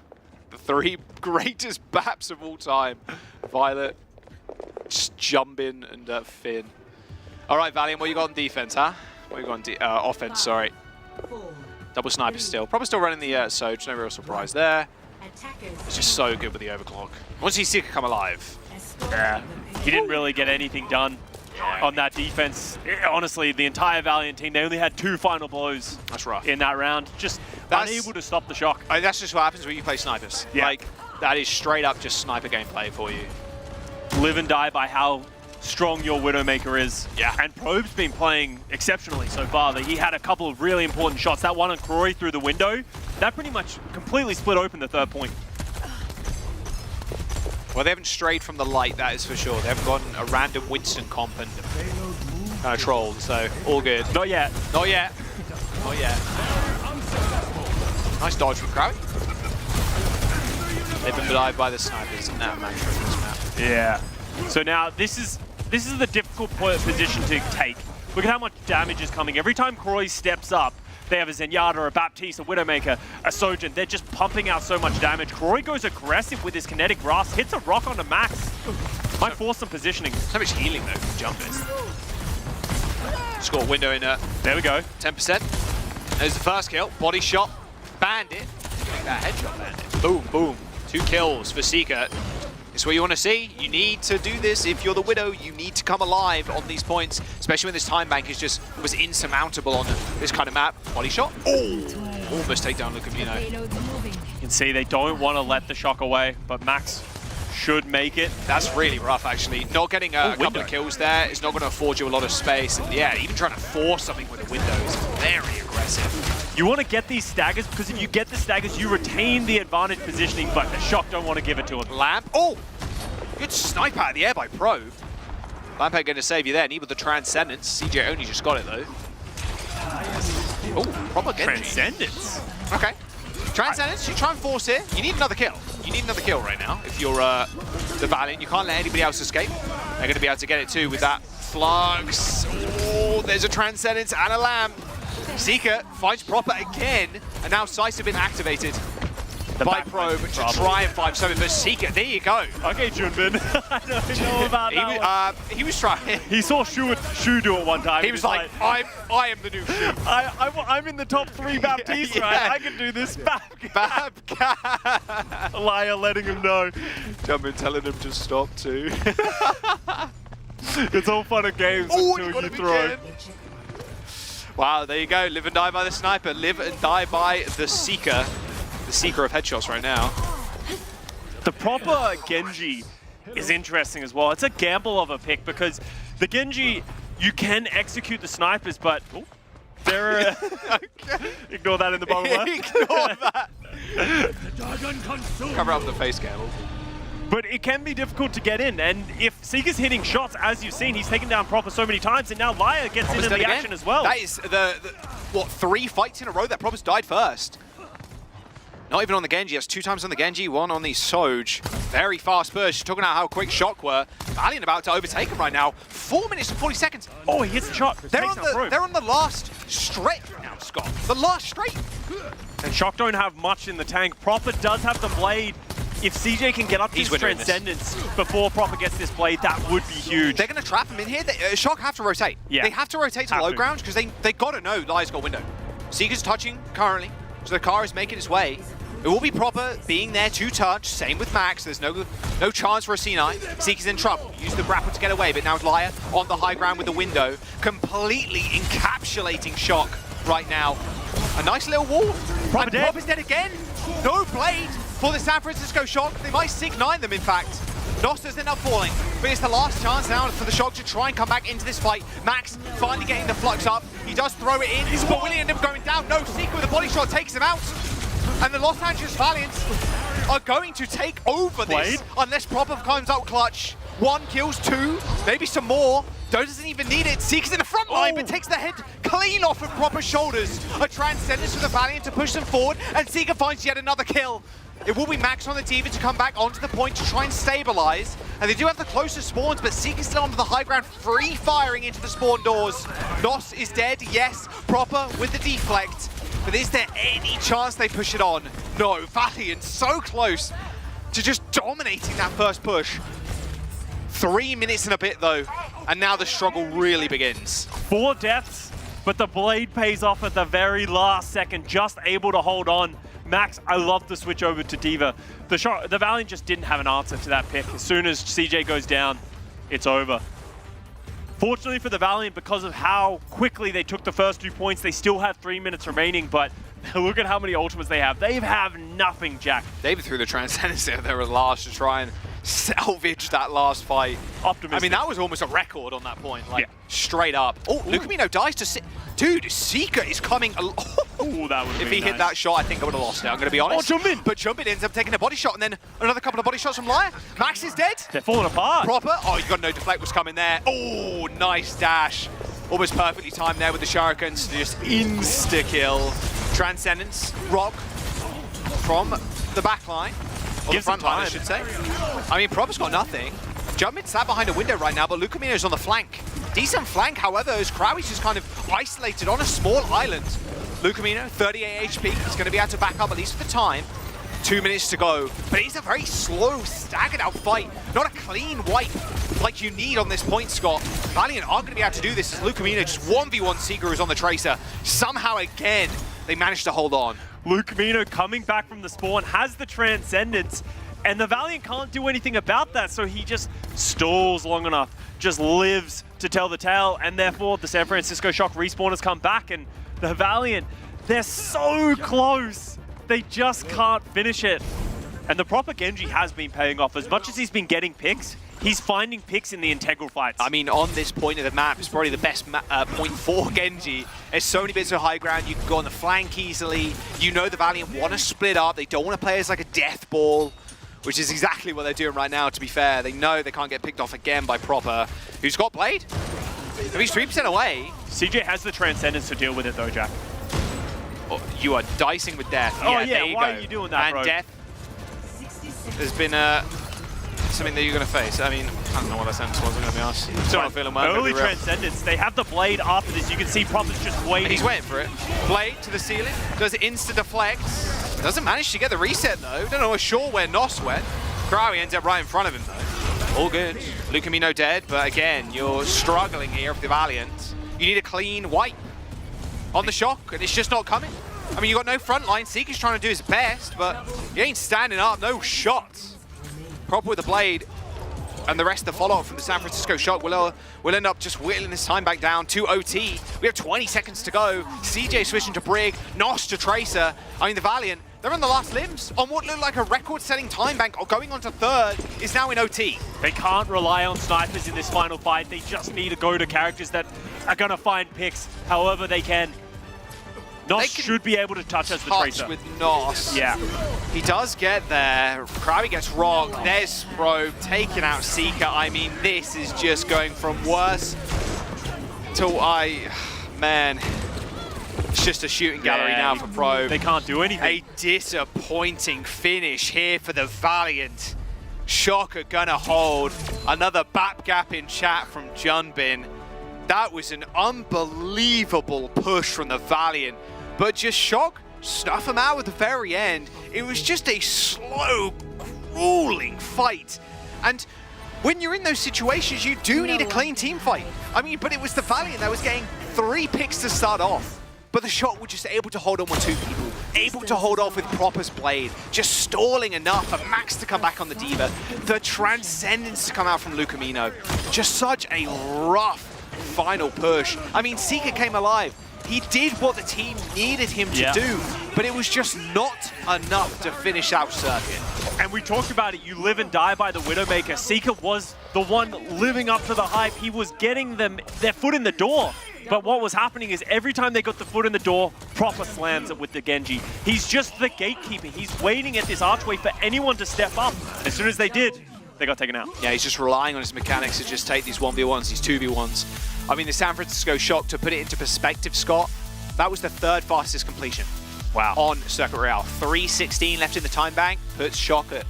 The 3 greatest Baps of all time. Violet, Junbin, and Finn. All right, Valiant, what you got on defense, huh? What you got on offense, sorry. Double sniper still. Probably still running the Soj, no real surprise there. It's just so good with the overclock. Once he Seeker come alive. Yeah, he didn't really get anything done on that defense. Honestly, the entire Valiant team, they only had 2 final blows. That's rough. In that round. Just unable to stop the shock. That's just what happens when you play snipers. Yeah. Like, that is straight up just sniper gameplay for you. Live and die by how strong your Widowmaker is. Yeah. And Probe's been playing exceptionally so far. He had a couple of really important shots. That one on Croy through the window, that pretty much completely split open the 3rd point. Well, they haven't strayed from the light, that is for sure. They haven't gone a random Winston comp and kind of trolled, so all good. Not yet. Not yet. Not yet. Nice dodge from Crowie. They've been belied by the snipers in that match from this map. Yeah. So now this is the difficult position to take. Look at how much damage is coming. Every time Croy steps up, they have a Zenyatta, a Baptiste, a Widowmaker, a Sojourn. They're just pumping out so much damage. Croy goes aggressive with his kinetic grasp, hits a rock onto Max. Might force some positioning. So much healing though from Jumpin. Score window in there we go. 10%. There's the first kill. Body shot. Bandit. Getting that headshot Bandit. Boom, boom. 2 kills for Seeker. It's what you want to see. You need to do this. If you're the Widow, you need to come alive on these points, especially when this time bank was insurmountable on this kind of map. Body shot. Oh, almost take down Lukamino. You can see they don't want to let the shock away, but Max should make it. That's really rough, actually. Not getting a couple of kills there is not going to afford you a lot of space. And yeah, even trying to force something with a window is very aggressive. You want to get these staggers, because if you get the staggers, you retain the advantage positioning, but the Shock don't want to give it to him. Lamp. Oh! Good snipe out of the air by Pro. Lamp ain't going to save you there. Need with the Transcendence. CJ only just got it, though. Oh, proper Genji. Transcendence? Okay. Transcendence, you try and force it. You need another kill. You need another kill right now if you're the Valiant. You can't let anybody else escape. They're going to be able to get it too with that Flux. Oh, there's a Transcendence and a Lamp. Seeker finds Proper again, and now Sights have been activated by Probe to try and find something. But Seeker, there you go. Okay, Junbin. I don't know about that one. He was trying. He saw Shu do it one time. He was like, I am the new Shu. I'm in the top 3 Baptiste, right? I can do this. Babcat. Liar letting him know. Jumpin telling him to stop too. It's all fun and games until you throw. Wow, there you go. Live and die by the sniper. Live and die by the Seeker. The Seeker of headshots right now. The proper Genji is interesting as well. It's a gamble of a pick because the Genji, you can execute the snipers, but they're ignore that in the bottom left. Ignore that. Cover up the face cam. But it can be difficult to get in, and if Seeker's hitting shots, as you've seen, he's taken down Proper so many times, and now Liar gets in the action as well. That is what, 3 fights in a row that Proper's died first. Not even on the Genji, that's 2 times on the Genji, 1 on the Soj. Very fast burst. She's talking about how quick Shock were. Valiant about to overtake him right now. 4 minutes and 40 seconds. Oh, he hits the shot. They're on the last straight now, Scott. The last straight. And Shock don't have much in the tank. Proper does have the blade. If CJ can get up to his Transcendence before Proper gets this blade, that would be huge. They're going to trap him in here. Shock have to rotate. Yeah. They have to rotate to low ground because they got to know Liar's got window. Seeker's touching currently, so the car is making its way. It will be Proper being there to touch. Same with Max. There's no chance for a C9. Seeker's in trouble. Use the grapple to get away, but now it's Liar on the high ground with the window, completely encapsulating Shock right now. A nice little wall. Proper's dead again. No blade for the San Francisco Shock. They might Sig-9 them, in fact. Nosters end up falling, but it's the last chance now for the Shock to try and come back into this fight. Max finally getting the Flux up. He does throw it in, but will he end up going down? No, Seeker with a body shot takes him out. And the Los Angeles Valiants are going to take over this unless Proper comes out clutch. 1 kills 2, maybe some more. Doe doesn't even need it. Seeker's in the front line, but takes the head clean off of Proper's shoulders. A Transcendence for the Valiant to push them forward, and Seeker finds yet another kill. It will be Max on the Diva to come back onto the point to try and stabilize. And they do have the closest spawns, but Seeker's still onto the high ground, free firing into the spawn doors. Nos is dead, yes. Proper with the deflect. But is there any chance they push it on? No, Valiant so close to just dominating that first push. 3 minutes and a bit though, and now the struggle really begins. 4 deaths, but the blade pays off at the very last second, just able to hold on. Max, I love the switch over to Diva. The Valiant just didn't have an answer to that pick. As soon as CJ goes down, it's over. Fortunately for the Valiant, because of how quickly they took the first 2 points, they still have 3 minutes remaining, but look at how many ultimates they have. They have nothing, Jack. They even threw the Transcendence there at last to try and salvage that last fight. Optimistic. I mean, that was almost a record on that point, like straight up. Oh, Lucamino dies to dude, Seeker is coming. Oh, that would. If he hit that shot, I think I would have lost it. I'm going to be honest. Oh, Jumpin! But Jumpin ends up taking a body shot, and then another couple of body shots from Liar. Max is dead. They're falling apart. Proper. Oh, you got no deflect was coming there. Oh, nice dash. Almost perfectly timed there with the Shurikens to just insta-kill. Transcendence, Rock from the back line. Or the front line, I should say. I mean, Proper's got nothing. Jumpin sat behind a window right now, but Lucamino's on the flank. Decent flank, however, as Crowie's just kind of isolated on a small island. Lucamino, 38 HP. He's going to be able to back up, at least for the time. 2 minutes to go. But it's a very slow, staggered out fight. Not a clean wipe like you need on this point, Scott. Valiant are going to be able to do this as Lucamino just 1v1 Seeker who's on the Tracer. Somehow, again, they managed to hold on. Lucamino coming back from the spawn, has the Transcendence, and the Valiant can't do anything about that, so he just stalls long enough, just lives to tell the tale, and therefore the San Francisco Shock respawners come back, and the Valiant, they're so close, they just can't finish it. And the proper Genji has been paying off. As much as he's been getting picks, he's finding picks in the integral fights. I mean, on this point of the map, it's probably the best point for Genji. There's so many bits of high ground. You can go on the flank easily. You know the Valiant want to split up. They don't want to play as like a death ball, which is exactly what they're doing right now, to be fair. They know they can't get picked off again by Proper, who's got Blade. If he's 3% away. CJ has the Transcendence to deal with it, though, Jack. Oh, you are dicing with Death. Oh, yeah, there you why go. are you doing that, and bro? Death, there's been something that you're going to face. I mean, I don't know what that sentence was, I'm going to be honest. Still not feeling well. Early Transcendence. They have the Blade after this. You can see Proper's just waiting. And he's waiting for it. Blade to the ceiling. Does insta deflects. Doesn't manage to get the reset, though. Don't know sure where Nos went. Krawi ends up right in front of him, though. All good. Lucamino dead, but again, you're struggling here with the Valiant. You need a clean wipe on the Shock, and it's just not coming. I mean, you got no front line. Seeker's trying to do his best, but he ain't standing up. No shots. Proper with the Blade, and the rest of the follow-up from the San Francisco Shock will end up just whittling this time back down to OT. We have 20 seconds to go. CJ switching to Brig, Nos to Tracer. I mean, the Valiant, they're on the last limbs on what looked like a record-setting time bank, or going on to third, is now in OT. They can't rely on snipers in this final fight. They just need to go to characters that are going to find picks however they can. Nos should be able to touch as the Tracer. With Nos. Yeah. He does get there. Krabi gets rocked. There's Probe taking out Seeker. I mean, this is just going from worse to man. It's just a shooting gallery now for Probe. They can't do anything. A disappointing finish here for the Valiant. Shock are gonna hold. Another BAP gap in chat from Junbin. That was an unbelievable push from the Valiant. But just Shock snuff him out at the very end. It was just a slow, grueling fight. And when you're in those situations, you do need a clean team fight. I mean, but it was the Valiant that was getting 3 picks to start off. But the Shock were just able to hold on with 2 people. Able to hold off with Proper's Blade. Just stalling enough for Max to come back on the Diva. The Transcendence to come out from Lucamino. Just such a rough final push. I mean, Seeker came alive. He did what the team needed him to do, but it was just not enough to finish out Circuit. And we talked about it, you live and die by the Widowmaker. Seeker was the one living up to the hype. He was getting them their foot in the door. But what was happening is every time they got the foot in the door, Proper slams it with the Genji. He's just the gatekeeper. He's waiting at this archway for anyone to step up. As soon as they did, they got taken out. Yeah, he's just relying on his mechanics to just take these 1v1s, these 2v1s. I mean, the San Francisco Shock, to put it into perspective, Scott, that was the 3rd fastest completion. Wow. On Circuit Royale. 3:16 left in the time bank, puts Shock at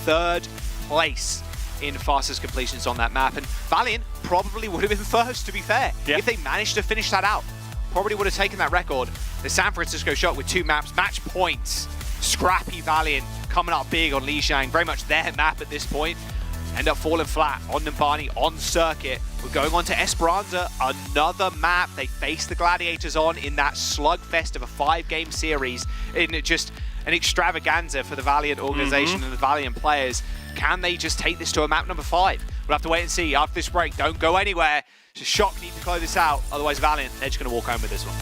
3rd place in fastest completions on that map. And Valiant probably would have been first, to be fair. Yeah. If they managed to finish that out, probably would have taken that record. The San Francisco Shock with 2 maps, match points. Scrappy Valiant coming up big on Lijiang, very much their map at this point. End up falling flat on Numbani, on Circuit. We're going on to Esperanza, another map they face the Gladiators on in that slugfest of a 5-game series. In just an extravaganza for the Valiant organization and the Valiant players. Can they just take this to a map number 5? We'll have to wait and see after this break. Don't go anywhere. Just Shock need to close this out. Otherwise, Valiant, they're just going to walk home with this one.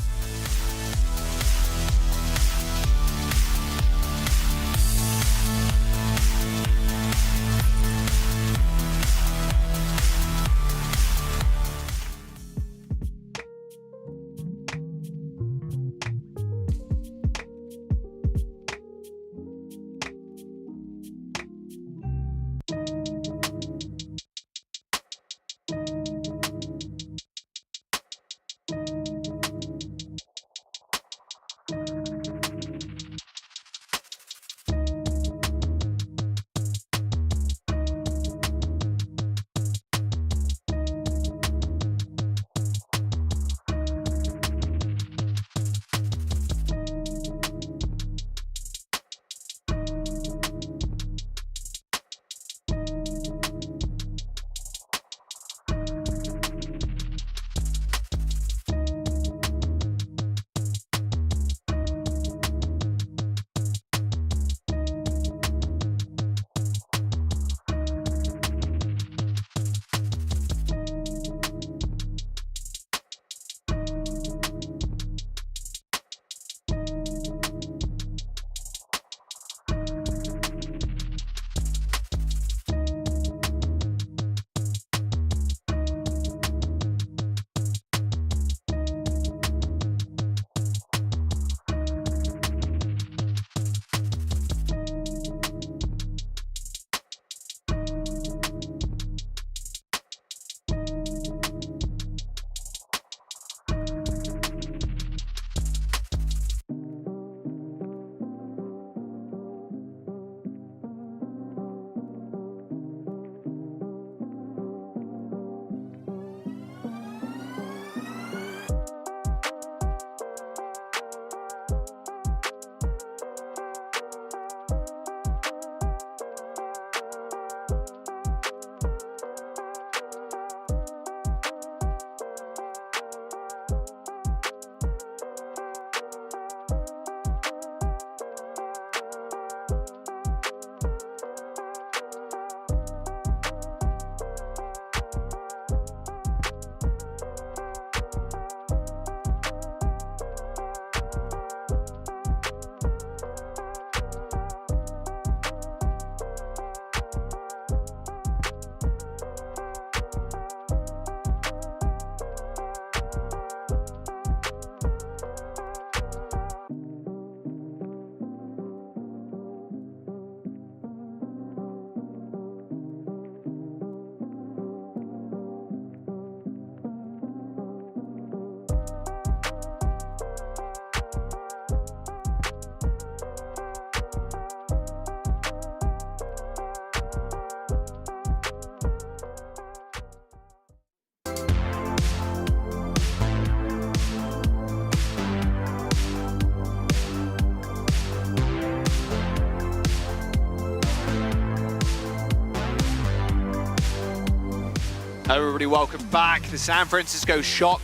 Everybody, welcome back. The San Francisco Shock.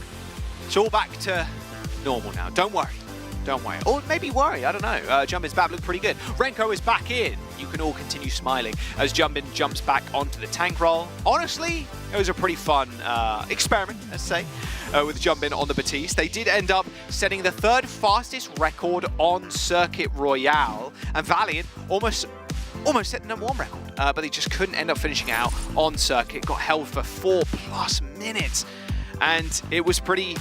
It's all back to normal now. Don't worry. Don't worry. Or maybe worry, I don't know. Jumbin's back looked pretty good. Renko is back in. You can all continue smiling as Jumbin jumps back onto the tank roll. Honestly, it was a pretty fun experiment, let's say, with Jumbin on the Batiste. They did end up setting the 3rd fastest record on Circuit Royale, and Valiant almost set the #1 record, but they just couldn't end up finishing out on Circuit. Got held for 4+ minutes. And it was pretty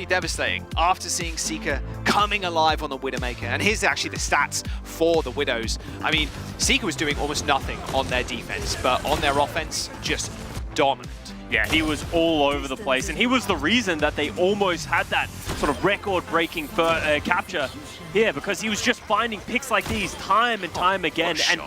devastating after seeing Seeker coming alive on the Widowmaker. And here's actually the stats for the Widows. I mean, Seeker was doing almost nothing on their defense, but on their offense, just dominant. Yeah, he was all over the place, and he was the reason that they almost had that sort of record-breaking capture here, because he was just finding picks like these time and time again. And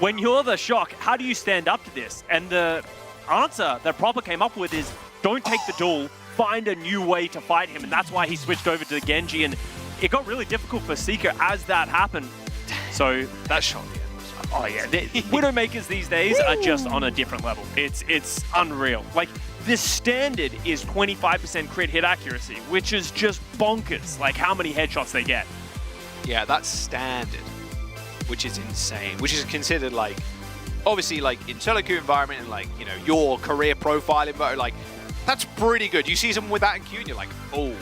when you're the Shock, how do you stand up to this? And the answer that Proper came up with is, don't take the duel, find a new way to fight him, and that's why he switched over to Genji, and it got really difficult for Seeker as that happened. So that shot. Oh yeah, the Widowmakers these days are just on a different level. It's unreal. Like, this standard is 25% crit hit accuracy, which is just bonkers, like how many headshots they get. Yeah, that's standard, which is insane, which is considered like, obviously like in solo queue environment and like, you know, your career profile environment, like, that's pretty good. You see someone with that in queue and you're like, oh,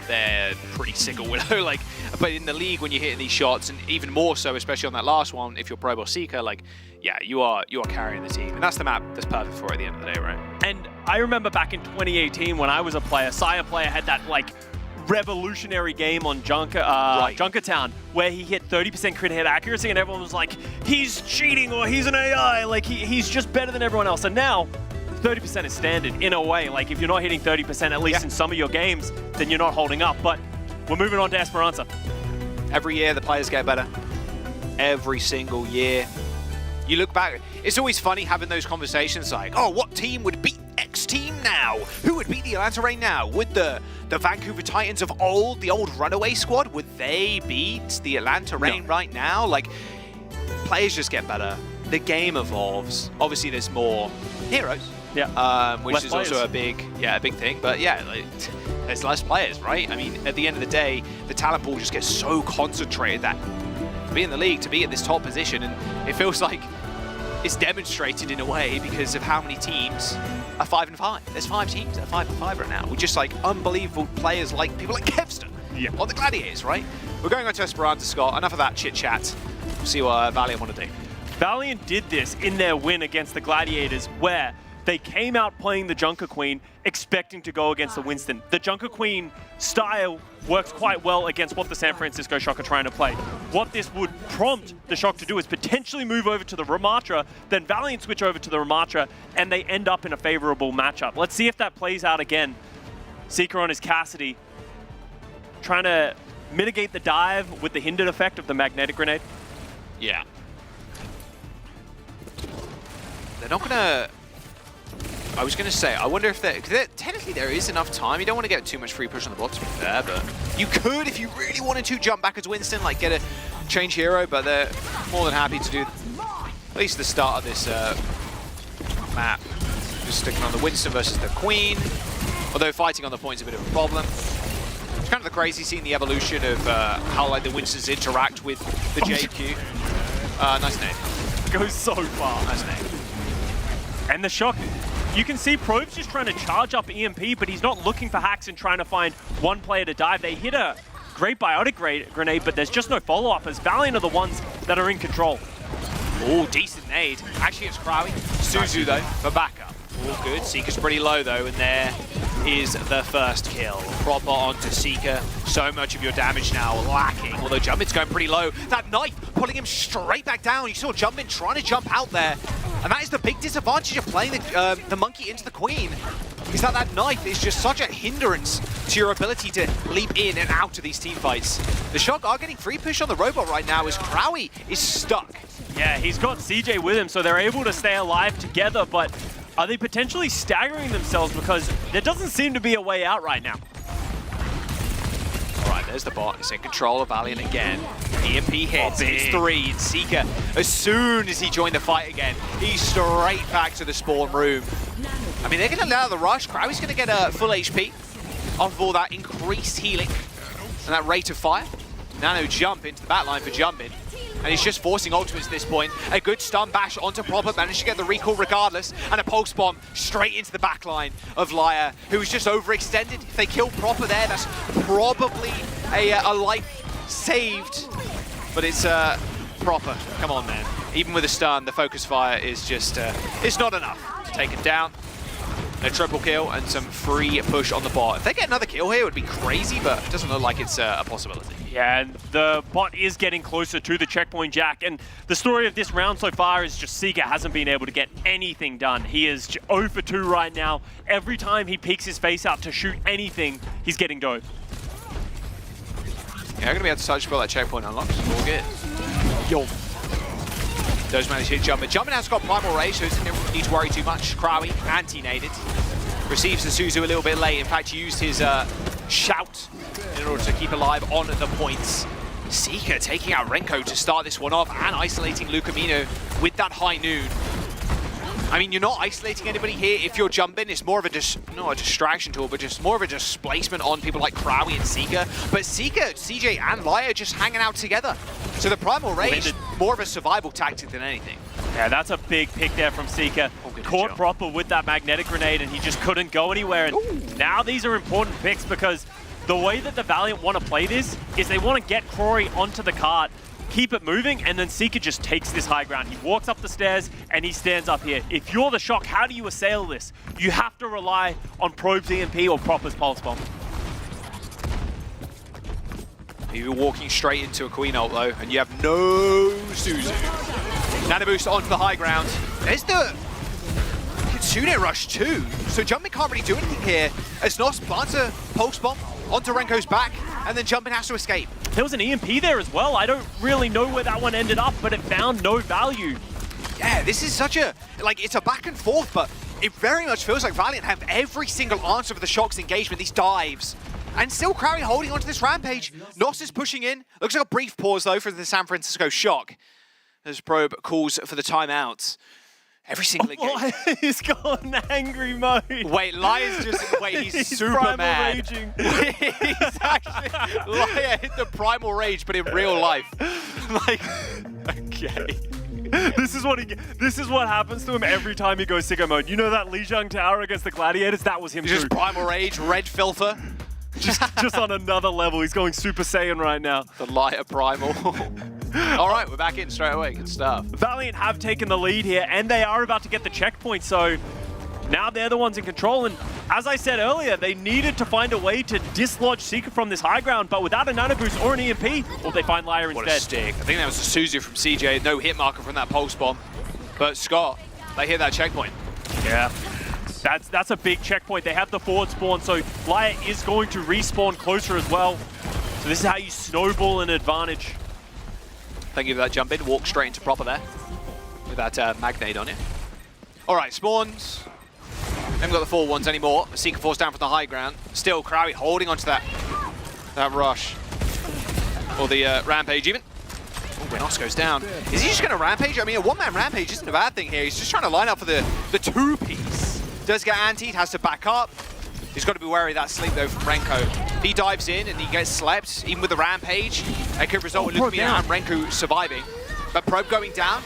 they're pretty sick of Widow. Like, but in the league, when you're hitting these shots, and even more so, especially on that last one, if you're Probe or Seeker, like, yeah, you are carrying the team. And that's the map that's perfect for it at the end of the day, right? And I remember back in 2018 when I was a player, Sire player had that, like, revolutionary game on Junkertown, where he hit 30% crit hit accuracy, and everyone was like, he's cheating or he's an AI, like he's just better than everyone else. And now 30% is standard in a way. Like, if you're not hitting 30% at least in some of your games, then you're not holding up. But we're moving on to Esperanza. Every year the players get better. Every single year. You look back, it's always funny having those conversations like, oh, what team would beat X team now? Who would beat the Atlanta Reign now? Would the Vancouver Titans of old, the old Runaway squad, would they beat the Atlanta Reign right now? Like, players just get better. The game evolves. Obviously, there's more heroes. Yeah. Which less is players. also a big thing. But yeah, like, there's less players, right? I mean, at the end of the day, the talent pool just gets so concentrated that to be in the league, to be at this top position, and it feels like it's demonstrated in a way because of how many teams are 5-5. There's 5 teams that are 5-5 right now. With just like unbelievable players like people like Kevster on the Gladiators, right? We're going on to Esperanza, Scott. Enough of that chit chat. We'll see what Valiant want to do. Valiant did this in their win against the Gladiators, where they came out playing the Junker Queen, expecting to go against the Winston. The Junker Queen style works quite well against what the San Francisco Shock are trying to play. What this would prompt the Shock to do is potentially move over to the Ramatra, then Valiant switch over to the Ramatra, and they end up in a favorable matchup. Let's see if that plays out again. Seeker on his Cassidy, trying to mitigate the dive with the hindered effect of the magnetic grenade. Yeah. They're not gonna... I was going to say, I wonder if technically there is enough time. You don't want to get too much free push on the block, to be fair, but you could, if you really wanted to, jump back as Winston, like get a change hero, but they're more than happy to do at least the start of this map. Just sticking on the Winston versus the Queen, although fighting on the point is a bit of a problem. It's kind of the crazy seeing the evolution of how like the Winstons interact with the JQ. Nice name. Goes so far. Nice name. And the Shock, you can see Probe's just trying to charge up EMP, but he's not looking for hacks and trying to find one player to dive. They hit a great biotic grenade, but there's just no follow-up, as Valiant are the ones that are in control. Oh, decent nade. Actually, it's Crowley. Suzu, though, for backup. All good. Seeker's pretty low, though, and there is the first kill. Proper onto Seeker. So much of your damage now lacking, although Jumbin's going pretty low. That knife pulling him straight back down. You saw Jumbin trying to jump out there, and that is the big disadvantage of playing the monkey into the Queen, is that knife is just such a hindrance to your ability to leap in and out of these team fights. The Shock are getting free push on the robot right now as Crowley is stuck. Yeah, he's got CJ with him, so they're able to stay alive together, but are they potentially staggering themselves, because there doesn't seem to be a way out right now. All right, there's the bot. It's in control of Valiant again. EMP hits. It's 3. And Seeker, as soon as he joined the fight again, he's straight back to the spawn room. I mean, they're going to allow the rush. Crowie's going to get a full HP off of all that increased healing and that rate of fire. Nano jump into the back line for jumping. And he's just forcing ultimates at this point. A good stun bash onto Proper, managed to get the recall regardless, and a pulse bomb straight into the back line of Liar, who was just overextended. If they kill Proper there, that's probably a life saved. But it's Proper. Come on, man. Even with a stun, the focus fire is just, it's not enough to take it down. A triple kill and some free push on the bot. If they get another kill here, it would be crazy, but it doesn't look like it's a possibility. Yeah, and the bot is getting closer to the checkpoint, Jack. And the story of this round so far is just Seeker hasn't been able to get anything done. He is 0 for 2 right now. Every time he peeks his face out to shoot anything, he's getting dove. Yeah, I'm going to be able to touch spell that checkpoint unlocks. All good. Yo. Does manage to hit Jumpin. Jumpin has got Primal Rage, so doesn't need to worry too much. Krawi, anti-naded. Receives the Suzu a little bit late. In fact, he used his shout in order to keep alive on the points. Seeker taking out Renko to start this one off and isolating Lucamino with that high noon. I mean, you're not isolating anybody here if you're jumping. It's more of a, not a distraction tool, but just more of a displacement on people like Krawi and Seeker. But Seeker, CJ, and Laya just hanging out together. So the Primal Rage, more of a survival tactic than anything. Yeah, that's a big pick there from Seeker. Caught Proper with that magnetic grenade, and he just couldn't go anywhere. And now these are important picks because the way that the Valiant want to play this is they want to get Crory onto the cart, keep it moving, and then Seeker just takes this high ground. He walks up the stairs and he stands up here. If you're the Shock, how do you assail this? You have to rely on Probe's EMP or Proper's Pulse Bomb. You're walking straight into a Queen ult though, and you have no Suzu. Nano boost onto the high ground. There's the Kitsune rush too. So Jumpin can't really do anything here as Nos plants a Pulse Bomb onto Renko's back, and then Jumpin has to escape. There was an EMP there as well. I don't really know where that one ended up, but it found no value. Yeah, this is such a, like, it's a back and forth, but it very much feels like Valiant have every single answer for the Shock's engagement, these dives. And still Krawi holding onto this rampage. Nos is pushing in. Looks like a brief pause though for the San Francisco Shock as Probe calls for the timeout. Every single engagement. He's gone angry mode. Wait, Liar's just, wait, he's super mad. Raging. He's actually, Liar hit the Primal Rage, but in real life. Like, okay. This is what happens to him every time he goes sicko mode. You know that Lijiang Tower against the Gladiators? That was him just Primal Rage, Red Filter. just on another level. He's going Super Saiyan right now. The Liar Primal. All right, we're back in straight away. Good stuff. Valiant have taken the lead here, and they are about to get the checkpoint, so now they're the ones in control. And as I said earlier, they needed to find a way to dislodge Seeker from this high ground, but without a nano boost or an EMP, or they find Liar instead. What a stick. I think that was a Suzu from CJ. No hit marker from that pulse bomb. But Scott, they hit that checkpoint. Yeah. That's a big checkpoint. They have the forward spawn, so Liar is going to respawn closer as well. So this is how you snowball an advantage. Thank you for that jump in. Walk straight into Proper there with that magnate on it. All right, spawns. Haven't got the full ones anymore. Seeker falls down from the high ground. Still Krawi holding onto that rush. Or the rampage even. Oh, Nos goes down. Is he just going to rampage? I mean, a one-man rampage isn't a bad thing here. He's just trying to line up for the two-piece. Does get antied, has to back up. He's got to be wary of that sleep though from Renko. He dives in and he gets slept, even with the rampage. It could result in Lucamino and Renko surviving. But Probe going down.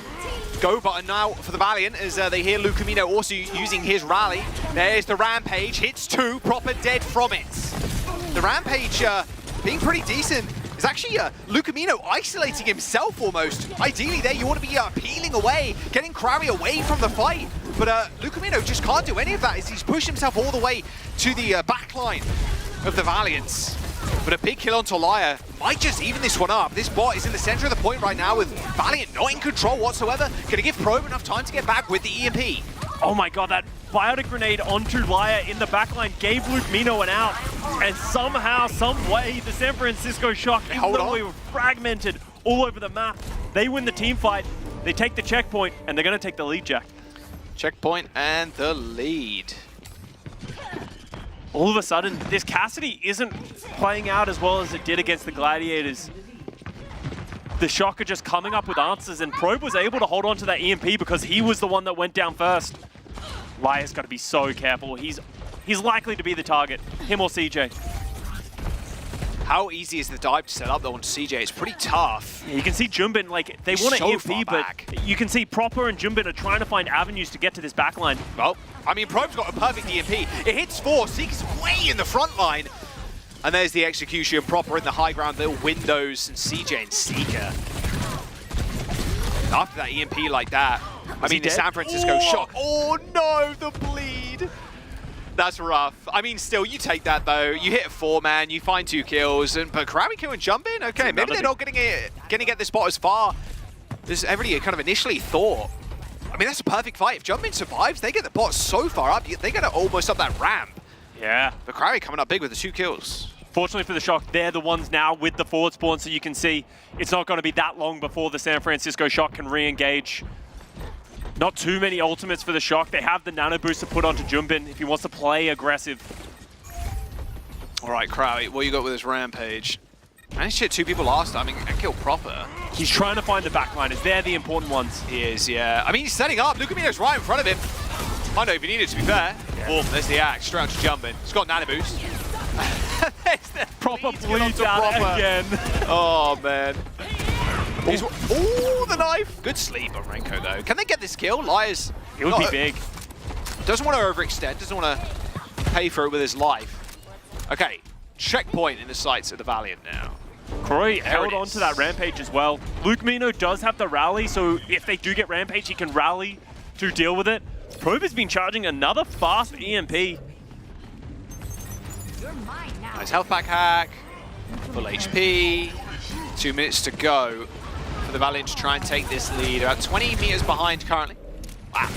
Go button now for the Valiant as they hear Lucamino also using his rally. There's the rampage, hits 2, Proper dead from it. The rampage being pretty decent. It's actually Lucamino isolating himself almost. Ideally there you want to be peeling away, getting Krawi away from the fight. But Lucamino just can't do any of that as he's pushed himself all the way to the back line of the Valiants. But a big kill onto Liar might just even this one up. This bot is in the center of the point right now with Valiant not in control whatsoever. Gonna give Probe enough time to get back with the EMP. Oh my god, that biotic grenade onto Liar in the backline gave Lucamino an out. And somehow, some way, the San Francisco Shock, even though we were fragmented all over the map, they win the team fight, they take the checkpoint, and they're gonna take the lead, Jack. Checkpoint and the lead. All of a sudden, this Cassidy isn't playing out as well as it did against the Gladiators. The Shock are just coming up with answers, and Probe was able to hold on to that EMP because he was the one that went down first. Liar's got to be so careful. He's likely to be the target, him or CJ. How easy is the dive to set up though on CJ? It's pretty tough. Yeah, you can see Jumbin, like, they want to EMP, but you can see Proper and Jumbin are trying to find avenues to get to this backline. Well, I mean, Probe's got a perfect EMP. It hits 4, Seeker's way in the front line. And there's the execution, Proper in the high ground, little windows, and CJ and Seeker. After that EMP like that, I mean, the San Francisco Shock. Oh no, the bleed. That's rough. I mean, still, you take that though. You hit a 4-man, you find 2 kills, but Krabi killing Jumbin? Okay, maybe they're not going to get this spot as far as everybody kind of initially thought. I mean, that's a perfect fight. If Jumbin survives, they get the bot so far up, they get it almost up that ramp. Yeah. But Krabi coming up big with the 2 kills. Fortunately for the Shock, they're the ones now with the forward spawn, so you can see it's not going to be that long before the San Francisco Shock can re-engage. Not too many ultimates for the Shock. They have the nano boost to put onto Jumbin if he wants to play aggressive. All right, Krabi, what you got with this Rampage? Managed to hit 2 people last time and kill Proper. He's trying to find the backliners. They're the important ones. He is, yeah. I mean, he's setting up. Lucamino's right in front of him. I don't even need it, to be fair. Yeah. Oh, there's the axe. Straight on to Jumbin. He's got nano boost. Proper bleeds out again. Oh, man. Oh, the knife. Good sleep on Renko, though. Can they get this kill? Liars. It would be big. Doesn't want to overextend. Doesn't want to pay for it with his life. Okay. Checkpoint in the sights of the Valiant now. Croy held on to that Rampage as well. Lucamino does have the rally, so if they do get Rampage, he can rally to deal with it. Probe has been charging another fast EMP. Nice health pack hack. Full HP. 2 minutes to go for the Valiant to try and take this lead. About 20 meters behind currently. Wow.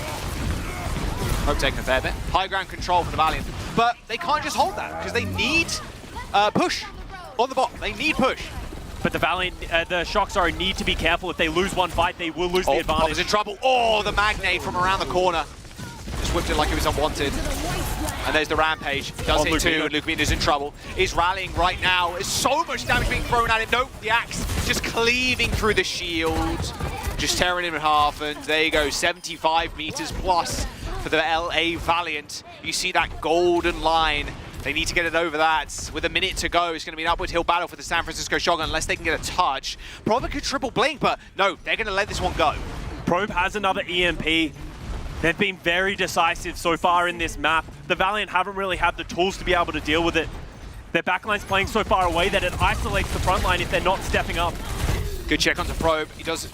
Probe taking a fair bit. High ground control for the Valiant. But they can't just hold that because they need push on the bot. They need push. But the Valiant, the Shock, sorry, need to be careful. If they lose one fight, they will lose the advantage. Pop's in trouble. Oh, the Magnate from around the corner. Just whipped it like it was unwanted. And there's the Rampage. Does hit 2, and Lucamino's in trouble. He's rallying right now. There's so much damage being thrown at him. Nope, the axe just cleaving through the shield. Just tearing him in half, and there you go, 75 meters plus for the LA Valiant. You see that golden line. They need to get it over that. With a minute to go, it's going to be an upward hill battle for the San Francisco Shock unless they can get a touch. Probably could triple blink, but no, they're going to let this one go. Probe has another EMP. They've been very decisive so far in this map. The Valiant haven't really had the tools to be able to deal with it. Their backline's playing so far away that it isolates the front line if they're not stepping up. Good check onto Probe. He does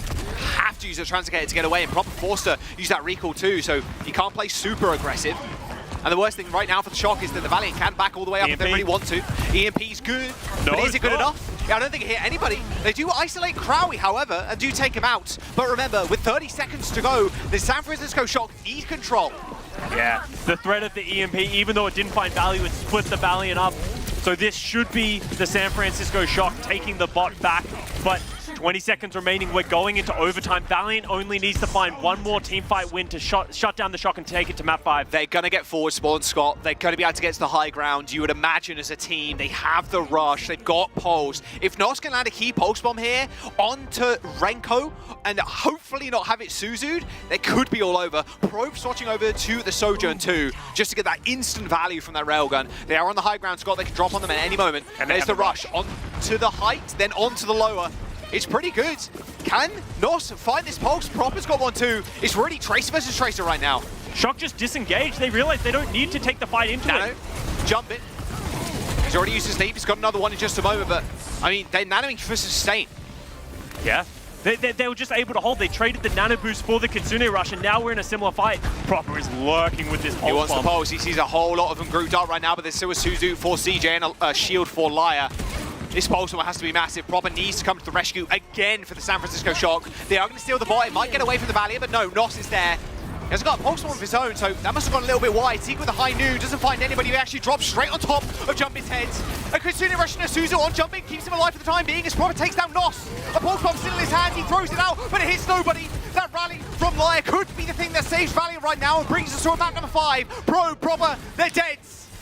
have to use a Translocator to get away, and Proper forced to use that recall too, so he can't play super aggressive. And the worst thing right now for the Shock is that the Valiant can back all the way up if they really want to. EMP's good, but is it good enough? Yeah, I don't think it hit anybody. They do isolate Crowley, however, and do take him out. But remember, with 30 seconds to go, the San Francisco Shock need control. Yeah, the threat of the EMP, even though it didn't find value, it split the Valiant up. So this should be the San Francisco Shock taking the bot back, but 20 seconds remaining, we're going into overtime. Valiant only needs to find one more teamfight win to shut down the Shock and take it to map 5. They're going to get forward spawn, Scott. They're going to be able to get to the high ground. You would imagine as a team, they have the rush. They've got pulse. If Nos can land a key pulse bomb here onto Renko and hopefully not have it Suzu'd, they could be all over. Probe swatching over to the Sojourn 2 just to get that instant value from that railgun. They are on the high ground, Scott. They can drop on them at any moment. And there's the rush onto the height, then onto the lower. It's pretty good. Can Nos find this pulse? Proper's got one too. It's really Tracer versus Tracer right now. Shock just disengaged. They realize they don't need to take the fight into it. Jump it. He's already used his leap. He's got another one in just a moment, but I mean, they're nanoing for sustain. Yeah. They were just able to hold. They traded the nano boost for the Kitsune rush, and now we're in a similar fight. Proper is lurking with this pulse bomb. He wants the pulse. He sees a whole lot of them grouped up right now, but there's still a Suzu for CJ and a shield for Liar. This pulse bomb has to be massive. Proper needs to come to the rescue again for the San Francisco Shock. They are going to steal the bot. It might get away from the Valiant, but no, Nos is there. He has got a pulse bomb of his own, so that must have gone a little bit wide. Seek with a high noon, doesn't find anybody. He actually drops straight on top of Jumpin's head. A Kitsune rushing a Suzu on Jumpin, keeps him alive for the time being as Proper takes down Nos. A pulse bomb still in his hand, he throws it out, but it hits nobody. That rally from Liar could be the thing that saves Valiant right now and brings us to a map number 5. Proper, they're dead.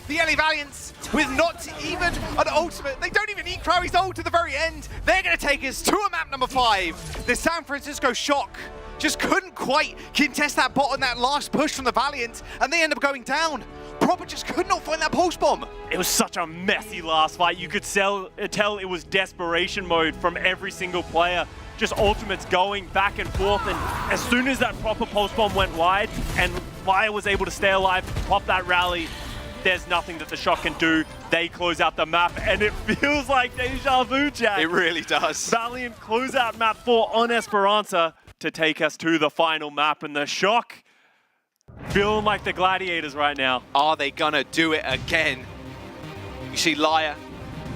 The LA Valiants with not even an ultimate. They don't even need Crowley's ult to the very end. They're going to take us to a map number 5. The San Francisco Shock just couldn't quite contest that bot on that last push from the Valiant, and they end up going down. Proper just could not find that pulse bomb. It was such a messy last fight. You could tell it was desperation mode from every single player. Just ultimates going back and forth, and as soon as that proper pulse bomb went wide and Fire was able to stay alive, pop that rally, there's nothing that the Shock can do. They close out the map, and it feels like deja vu, Jack. It really does. Valiant close out map 4 on Esperanza to take us to the final map, and the Shock feeling like the gladiators right now. Are they gonna do it again? You see Liar,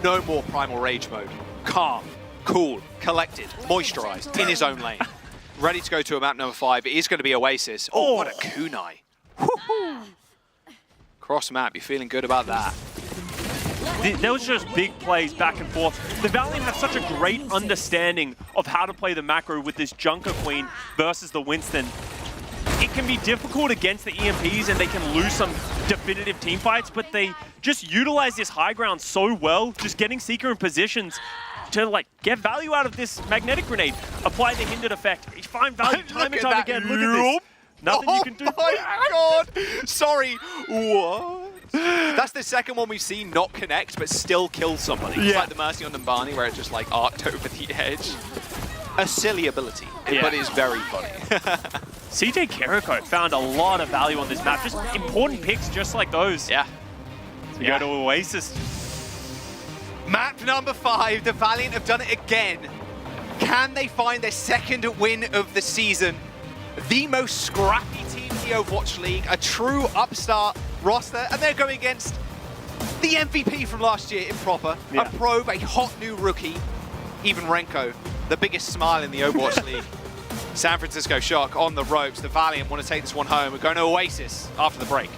no more Primal Rage mode. Calm, cool, collected, moisturized, in his own lane. Ready to go to a map number 5. It is going to be Oasis. Oh, what a kunai. Cross map, you're feeling good about that. There was just big plays back and forth. The Valiant have such a great understanding of how to play the macro with this Junker Queen versus the Winston. It can be difficult against the EMPs and they can lose some definitive team fights, but they just utilize this high ground so well, just getting Seeker in positions to like get value out of this magnetic grenade. Apply the hindered effect. You find value time and time again. Look at this. Nothing you can do. Oh my god! Sorry. What? That's the second one we've seen not connect, but still kill somebody. It's like the Mercy on Numbani, where it just like arced over the edge. A silly ability, but it's very funny. CJ Kiriko found a lot of value on this map. Just important picks just like those. Yeah. So go to Oasis. Map number 5, the Valiant have done it again. Can they find their second win of the season? The most scrappy team in the Overwatch League, a true upstart roster, and they're going against the MVP from last year in Proper, a probe, a hot new rookie, even Renko, the biggest smile in the Overwatch League. San Francisco Shock on the ropes. The Valiant want to take this one home. We're going to Oasis after the break.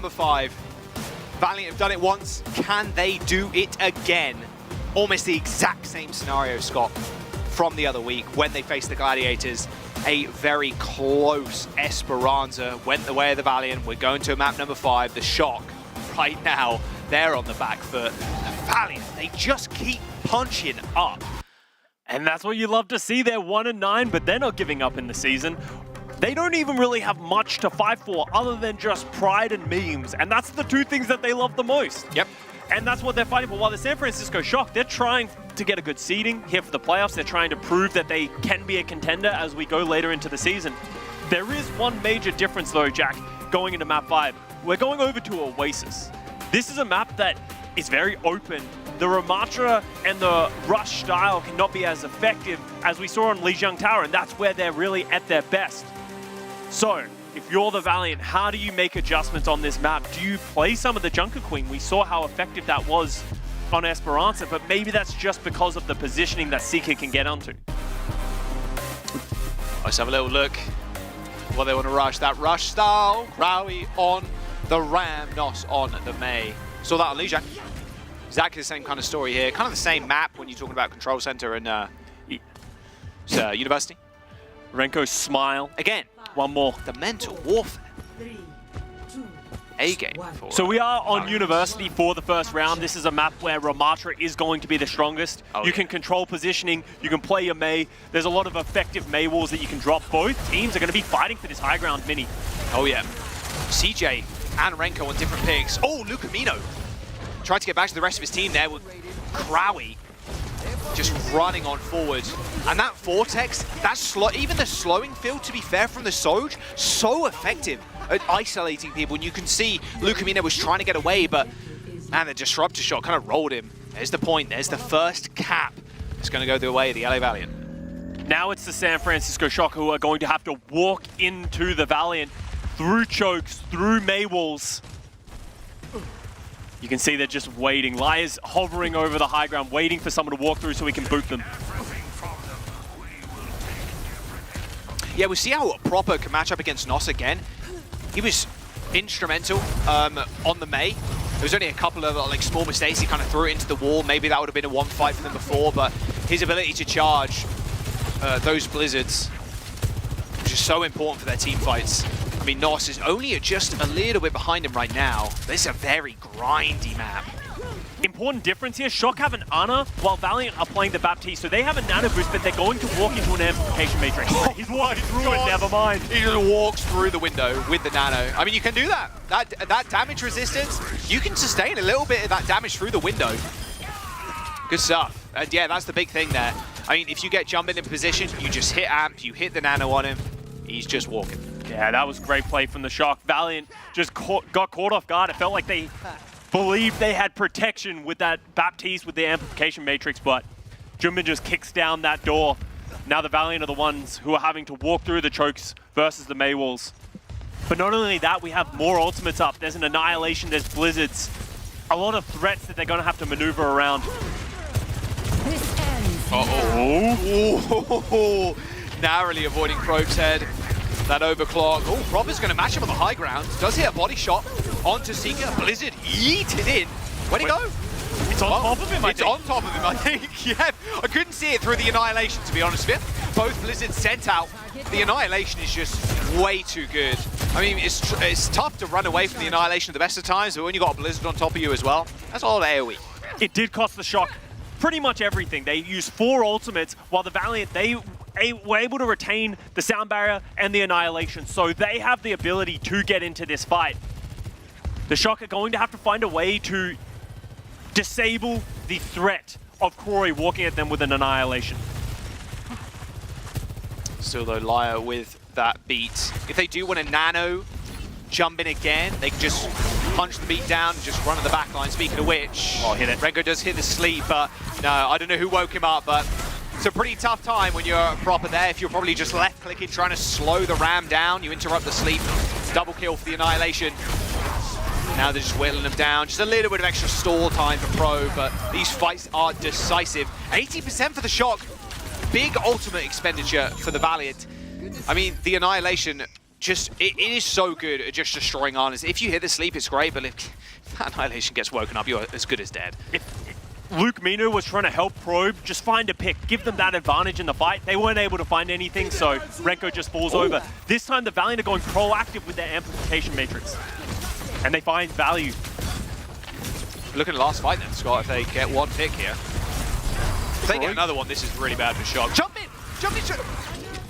number 5. Valiant have done it once. Can they do it again? Almost the exact same scenario, Scott, from the other week when they faced the Gladiators. A very close Esperanza went the way of the Valiant. We're going to map number 5, the Shock. Right now, they're on the back foot. The Valiant, they just keep punching up. And that's what you love to see. They're 1-9, but they're not giving up in the season. They don't even really have much to fight for other than just pride and memes. And that's the two things that they love the most. Yep. And that's what they're fighting for. While the San Francisco Shock, they're trying to get a good seeding here for the playoffs. They're trying to prove that they can be a contender as we go later into the season. There is one major difference though, Jack, going into map 5. We're going over to Oasis. This is a map that is very open. The Ramatra and the Rush style cannot be as effective as we saw on Lijiang Tower, and that's where they're really at their best. So, if you're the Valiant, how do you make adjustments on this map? Do you play some of the Junker Queen? We saw how effective that was on Esperanza, but maybe that's just because of the positioning that Seeker can get onto. Let's have a little look. Well, they want to rush that rush style. Krawi on the Ram, Nos on the Mei. Saw that on Lijiang. Exactly the same kind of story here. Kind of the same map when you're talking about Control Center and University. Renko smile. Again. One more. The mental warfare. A-game. So we are on University for the first round. This is a map where Ramatra is going to be the strongest. You can control positioning. You can play your Mei. There's a lot of effective Mei walls that you can drop. Both teams are going to be fighting for this high ground mini. Oh, yeah. CJ and Renko on different picks. Oh, Lucamino. Tried to get back to the rest of his team there with Krawi just running on forward. And that Vortex, even the slowing field, to be fair, from the Soj, so effective at isolating people. And you can see Lucamino was trying to get away, but man, the Disruptor shot kind of rolled him. There's the point. There's the first cap. It's going to go the way of the LA Valiant. Now it's the San Francisco Shock who are going to have to walk into the Valiant through chokes, through Mei walls. You can see they're just waiting. Lia's hovering over the high ground, waiting for someone to walk through so he can boot them. Yeah, we see how Proper can match up against Nos again. He was instrumental on the Mei. There was only a couple of like small mistakes. He kind of threw it into the wall. Maybe that would have been a 1-5 for them before, but his ability to charge those blizzards, which is so important for their team fights. I mean, Nos is only just a little bit behind him right now. This is a very grindy map. Important difference here, Shock have an Ana while Valiant are playing the Baptiste, so they have a nano boost, but they're going to walk into an amplification matrix. He's walking through it, never mind. He just walks through the window with the nano. I mean, you can do that. That damage resistance, you can sustain a little bit of that damage through the window. Good stuff. And yeah, that's the big thing there. I mean, if you get jumping in position, you just hit amp, you hit the nano on him, he's just walking. Yeah, that was great play from the Shock. Valiant just got caught off guard. It felt like they believed they had protection with that Baptiste with the amplification matrix, but Junbin just kicks down that door. Now the Valiant are the ones who are having to walk through the chokes versus the Mei walls. But not only that, we have more ultimates up. There's an Annihilation, there's Blizzards. A lot of threats that they're going to have to maneuver around. Uh-oh. Narrowly avoiding Probe's head. That overclock. Oh, Proper's going to match him on the high ground. Does hit a body shot onto Seeker. Blizzard yeeted in. Where'd he go? It's on top of him, I think. It's on top of him, I think. Yeah, I couldn't see it through the Annihilation, to be honest with you. Both Blizzards sent out. The Annihilation is just way too good. I mean, it's tough to run away from the Annihilation at the best of times, but when you got a Blizzard on top of you as well, that's all AoE. It did cost the Shock pretty much everything. They used 4 ultimates, while the Valiant, they were able to retain the Sound Barrier and the Annihilation, so they have the ability to get into this fight. The Shock are going to have to find a way to disable the threat of Corey walking at them with an Annihilation. Still though, Lyre with that beat. If they do want a nano jump in again, they can just punch the beat down and just run at the back line. Speaking of which, hit it. Renko does hit the sleep, but no, I don't know who woke him up, but it's a pretty tough time when you're Proper there. If you're probably just left-clicking, trying to slow the Ram down, you interrupt the sleep. Double kill for the Annihilation. Now they're just whittling them down. Just a little bit of extra stall time for Pro, but these fights are decisive. 80% for the Shock. Big ultimate expenditure for the Valiant. I mean, the Annihilation, just, it is so good at just destroying Arnas. If you hit the sleep, it's great, but if Annihilation gets woken up, you're as good as dead. If Lucamino was trying to help Probe, just find a pick, give them that advantage in the fight. They weren't able to find anything, so Renko just falls over. This time the Valiant are going proactive with their amplification matrix, and they find value. Look at the last fight then, Scott, if they get one pick here. If they get another one, this is really bad for Shock. Jump in! Jump in!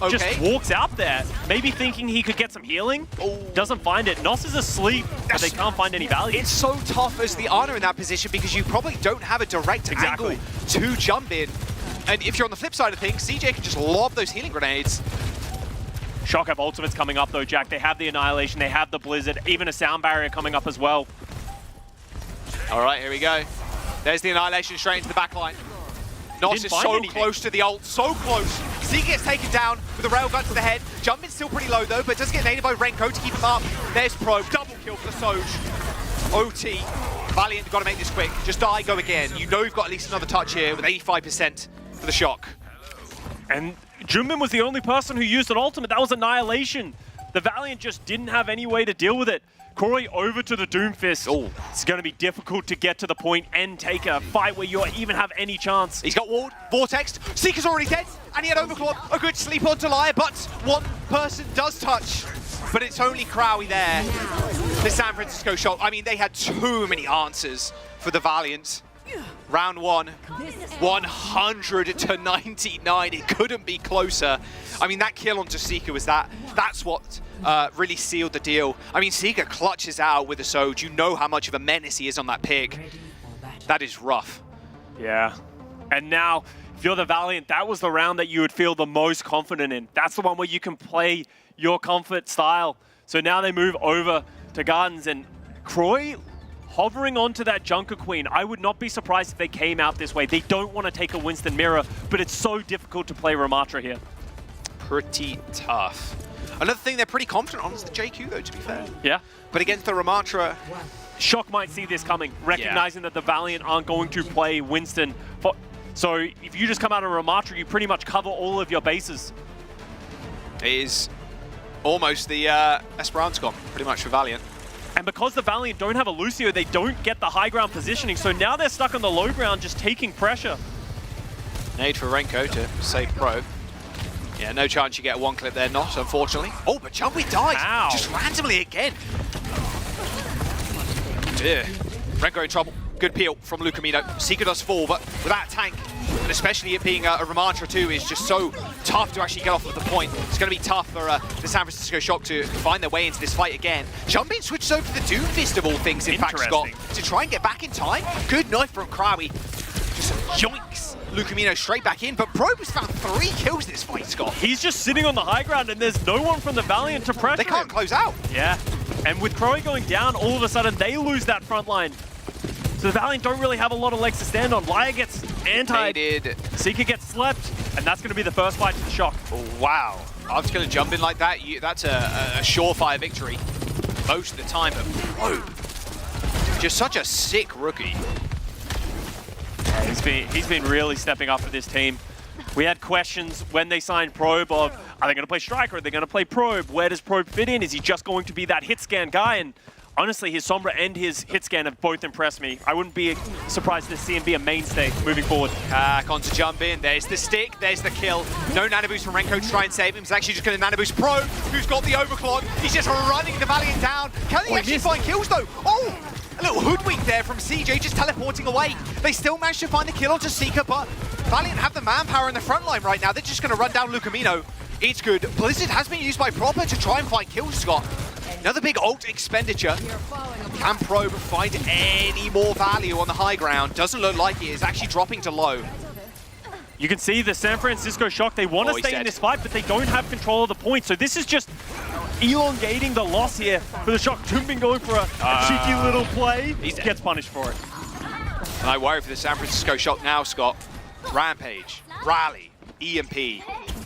Okay. Just walks out there, maybe thinking he could get some healing. Doesn't find it. Nos is asleep, but they can't find any value. It's so tough as the Ana in that position because you probably don't have a direct angle to jump in. And if you're on the flip side of things, CJ can just lob those healing grenades. Shock have ultimates coming up though, Jack. They have the Annihilation, they have the Blizzard, even a sound barrier coming up as well. All right, here we go. There's the Annihilation straight into the back line. Nos is so close to the ult, so close. Zeke gets taken down with a railgun to the head. Jumpin's still pretty low though, but does get naded by Renko to keep him up. There's Probe, double kill for the Soj. OT, Valiant, got to make this quick. Just die, go again. You know you've got at least another touch here with 85% for the Shock. And Junbin was the only person who used an ultimate. That was Annihilation. The Valiant just didn't have any way to deal with it. Corey over to the Doomfist. Oh, it's going to be difficult to get to the point and take a fight where you even have any chance. He's got ward, Vortex, Seeker's already dead, and he had Overclock, a good sleep on Delia, but one person does touch. But it's only Crowy there. The San Francisco Shock, I mean, they had too many answers for the Valiant. Round one, 100 to 99. It couldn't be closer. I mean, that kill onto Seeker was that's what really sealed the deal. I mean, Seeker clutches out with a Soj. You know how much of a menace he is on that pick. That is rough. Yeah. And now, if you're the Valiant, that was the round that you would feel the most confident in. That's the one where you can play your comfort style. So now they move over to Gardens, and Croy hovering onto that Junker Queen. I would not be surprised if they came out this way. They don't want to take a Winston Mirror, but it's so difficult to play Ramatra here. Pretty tough. Another thing they're pretty confident on is the JQ, though, to be fair. Yeah. But against the Ramatra... Shock might see this coming, recognizing that the Valiant aren't going to play Winston. So if you just come out of Ramatra, you pretty much cover all of your bases. It is almost the Esperance comp, pretty much for Valiant. And because the Valiant don't have a Lucio, they don't get the high ground positioning, so now they're stuck on the low ground, just taking pressure. Nade for Renko to save Probe. Yeah, no chance you get a one clip there, not unfortunately. Oh, but Jumpy dies, just randomly again. Yeah. Renko in trouble. Good peel from Lucamino. Seeker does fall, but without a tank, and especially it being a Ramatra too, is just so tough to actually get off of the point. It's going to be tough for the San Francisco Shock to find their way into this fight again. Jumping switches over to the Doomfist of all things, in fact, Scott, to try and get back in time. Good knife from Crowy. Just yoinks Lucamino straight back in, but Probe has found 3 kills this fight, Scott. He's just sitting on the high ground, and there's no one from the Valiant to pressure They can't close out. Yeah, and with Crowy going down, all of a sudden they lose that front line. So the Valiant don't really have a lot of legs to stand on. Laya gets anti-ed, Seeker gets slept, and that's going to be the first fight to the Shock. Oh, wow. I'm just going to jump in like that. That's a surefire victory most of the time, but Probe, just such a sick rookie. Yeah, he's been really stepping up for this team. We had questions when they signed Probe of, are they going to play Striker? Are they going to play Probe? Where does Probe fit in? Is he just going to be that hit scan guy? And honestly, his Sombra and his hit scan have both impressed me. I wouldn't be surprised to see him be a mainstay moving forward. On to jump in. There's the stick. There's the kill. No nano boost from Renko to try and save him. He's actually just going to nano boost Probe, who's got the overclock. He's just running the Valiant down. Can he actually find kills though? Oh! A little hoodwink there from CJ, just teleporting away. They still managed to find the kill onto Seeker, but Valiant have the manpower in the front line right now. They're just going to run down Lucamino. It's good. Blizzard has been used by Proper to try and find kills, Scott. Another big ult expenditure. Can Probe find any more value on the high ground? Doesn't look like it is. Actually dropping to low. You can see the San Francisco Shock, they want to stay in this fight, but they don't have control of the point. So this is just elongating the loss here for the Shock. Junbin going for a cheeky little play. He gets punished for it. And I worry for the San Francisco Shock now, Scott. Rampage, Rally, EMP,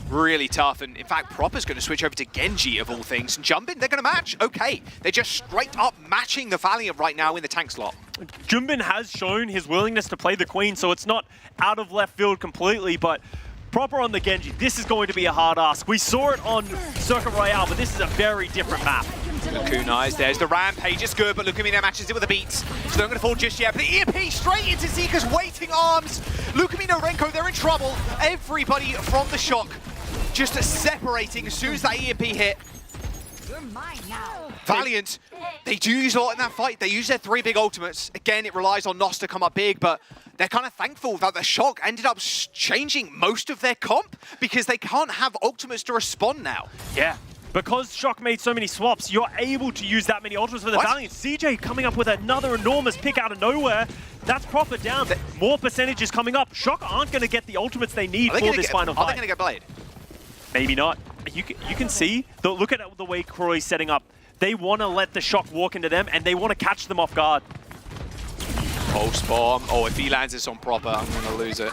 really tough. And in fact, Proper's going to switch over to Genji of all things. And Junbin, they're going to match. Okay, they're just straight up matching the Valiant right now in the tank slot. Junbin has shown his willingness to play the Queen, so it's not out of left field completely, but Proper on the Genji. This is going to be a hard ask. We saw it on Circuit Royale, but this is a very different map. Kunai's, there's the Rampage, it's good, but Lukamino matches it with the beats. So they're not going to fall just yet, but the EMP straight into Zika's waiting arms. Lukamino, Renko, they're in trouble. Everybody from the Shock just separating as soon as that EMP hit. You're mine now. Valiant, they do use a lot in that fight. They use their 3 big ultimates. Again, it relies on Nos to come up big, but they're kind of thankful that the Shock ended up changing most of their comp because they can't have ultimates to respond now. Yeah. Because Shock made so many swaps, you're able to use that many ultimates for the Valiant. CJ coming up with another enormous pick out of nowhere. That's proper down. More percentages coming up. Shock aren't going to get the ultimates they need for this final fight. Are they going to get Blade? Maybe not. You can see, look at the way Kroi's setting up. They want to let the Shock walk into them, and they want to catch them off guard. Pulse bomb. Oh, if he lands this on proper, I'm going to lose it.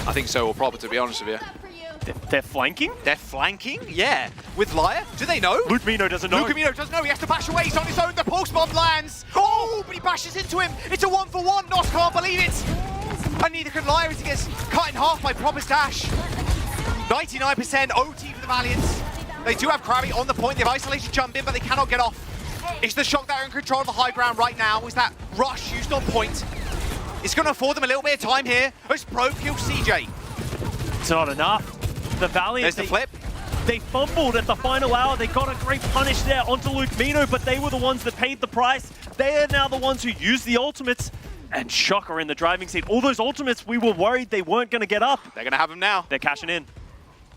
I think so, or proper, to be honest with you. They're flanking? They're flanking? Yeah. With Liar? Do they know? Lukamino doesn't know. Lukamino doesn't know. He has to bash away. He's on his own. The pulse bomb lands. Oh, but he bashes into him. It's a 1-for-1. Nos can't believe it. And neither can Liar as he gets cut in half by Proper's dash. 99% OT for the Valiants. They do have Krabby on the point. They've isolated jump in, but they cannot get off. It's the Shock that are in control of the high ground right now. Is that rush used on point? It's going to afford them a little bit of time here. As Probe kills CJ. It's not enough. The Valiant, there's the flip. They fumbled at the final hour. They got a great punish there onto Lukamino, but they were the ones that paid the price. They are now the ones who used the ultimates, and Shock are in the driving seat. All those ultimates, we were worried they weren't going to get up. They're going to have them now. They're cashing in.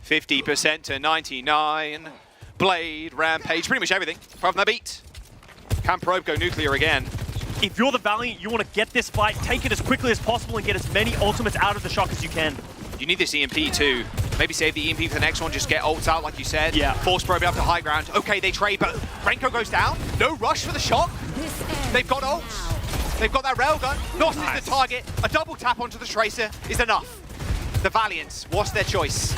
50% to 99. Blade, Rampage, pretty much everything. From the beat. Can Probe go nuclear again? If you're the Valiant, you want to get this fight, take it as quickly as possible, and get as many ultimates out of the Shock as you can. You need this EMP too. Maybe save the EMP for the next one, just get ults out like you said. Yeah. Force Probe up to high ground. Okay, they trade, but Renko goes down. No rush for the Shock. They've got ults. They've got that railgun. Nos is the target. A double tap onto the Tracer is enough. The Valiants, what's their choice?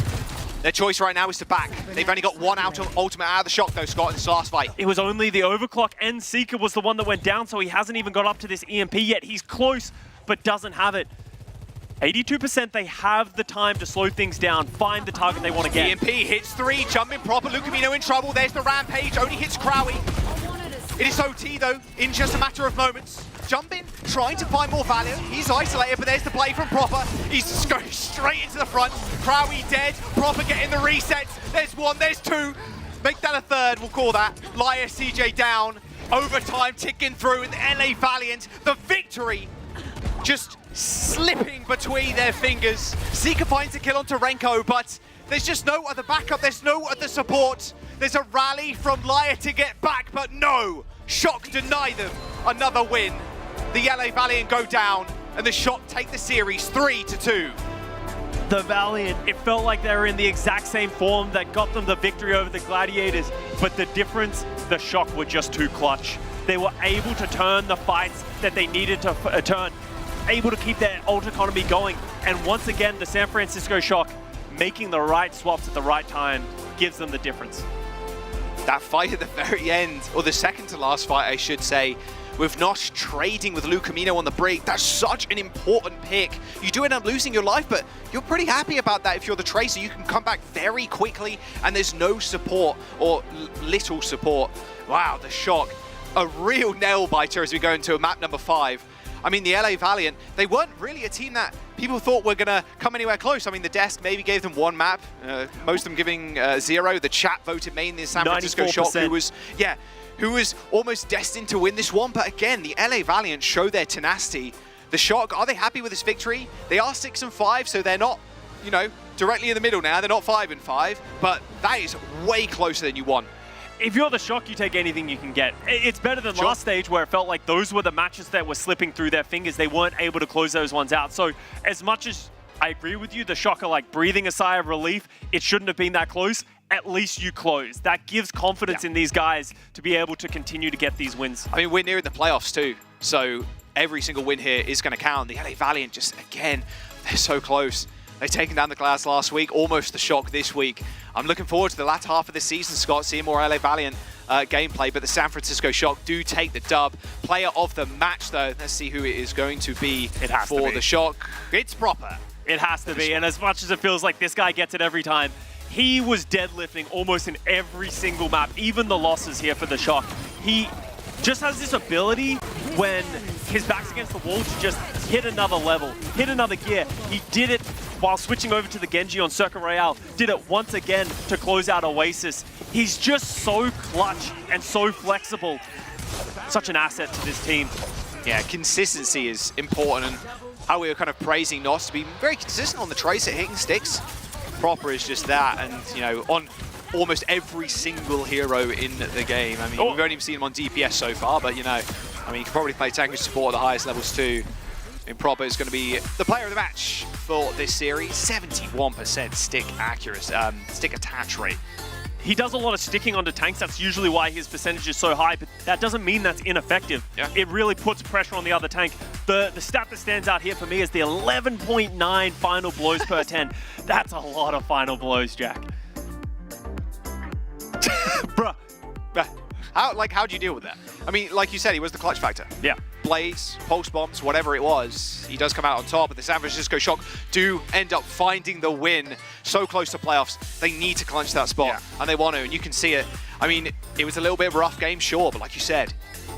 Their choice right now is to back. They've only got one ultimate out of the Shock though, Scott, in this last fight. It was only the overclock, and Seeker was the one that went down, so he hasn't even got up to this EMP yet. He's close, but doesn't have it. 82%, they have the time to slow things down, find the target they want to get. EMP hits 3, jumping proper, Lukamino in trouble. There's the Rampage, only hits Crowy. It is OT though, in just a matter of moments. Jumping, trying to find more value. He's isolated, but there's the play from Proper. He's just going straight into the front. Crowy dead, Proper getting the resets. There's 1, there's 2. Make that a 3rd, we'll call that. Liar CJ down, overtime ticking through, and the LA Valiant, the victory just slipping between their fingers. Zika finds a kill onto Renko, but there's just no other backup, there's no other support. There's a rally from Liar to get back, but no! Shock deny them another win. The LA Valiant go down, and the Shock take the series 3-2. The Valiant, it felt like they were in the exact same form that got them the victory over the Gladiators, but the difference, the Shock were just too clutch. They were able to turn the fights that they needed to turn, able to keep their ult economy going, and once again, the San Francisco Shock making the right swaps at the right time gives them the difference. That fight at the very end, or the second to last fight, I should say, with Nosh trading with Lukamino on the break, that's such an important pick. You do end up losing your life, but you're pretty happy about that if you're the Tracer. You can come back very quickly, and there's no support, or little support. Wow, the Shock. A real nail-biter as we go into map number 5. I mean, the LA Valiant, they weren't really a team that people thought were going to come anywhere close. I mean, the desk maybe gave them 1 map, most of them giving 0. The chat voted mainly the San Francisco Shock, who was almost destined to win this one. But again, the LA Valiant show their tenacity. The Shock, are they happy with this victory? They are 6-5, so they're not, you know, directly in the middle now. They're not 5-5, but that is way closer than you want. If you're the Shock, you take anything you can get. It's better than last stage where it felt like those were the matches that were slipping through their fingers. They weren't able to close those ones out. So as much as I agree with you, the Shock are like breathing a sigh of relief. It shouldn't have been that close. At least you close. That gives confidence in these guys to be able to continue to get these wins. I mean, we're near the playoffs too. So every single win here is going to count. The LA Valiant just, again, they're so close. They've taken down the Glass last week, almost the Shock this week. I'm looking forward to the latter half of the season, Scott, seeing more LA Valiant gameplay, but the San Francisco Shock do take the dub. Player of the match, though, let's see who it is going to be for the Shock. It's Proper. It has to be, and as much as it feels like this guy gets it every time, he was deadlifting almost in every single map, even the losses here for the Shock. He just has this ability when his back's against the wall to just hit another level, hit another gear. He did it while switching over to the Genji on Circuit Royale, did it once again to close out Oasis. He's just so clutch and so flexible. Such an asset to this team. Yeah, consistency is important, and how we were kind of praising Nos to be very consistent on the tracer, hitting sticks. Proper is just that, and you know, on almost every single hero in the game. I mean, we've only seen him on DPS so far, but you know, I mean, he can probably play tank and support at the highest levels too. I mean, Proper is going to be the player of the match for this series. 71% stick accuracy, stick attach rate. He does a lot of sticking onto tanks. That's usually why his percentage is so high, but that doesn't mean that's ineffective. Yeah. It really puts pressure on the other tank. The stat that stands out here for me is the 11.9 final blows per 10. That's a lot of final blows, Jack. Bruh. How do you deal with that? I mean, like you said, he was the clutch factor. Yeah. Blaze, pulse bombs, whatever it was, he does come out on top, but the San Francisco Shock do end up finding the win so close to playoffs. They need to clinch that spot, and they want to, and you can see it. I mean, it was a little bit of a rough game, sure, but like you said,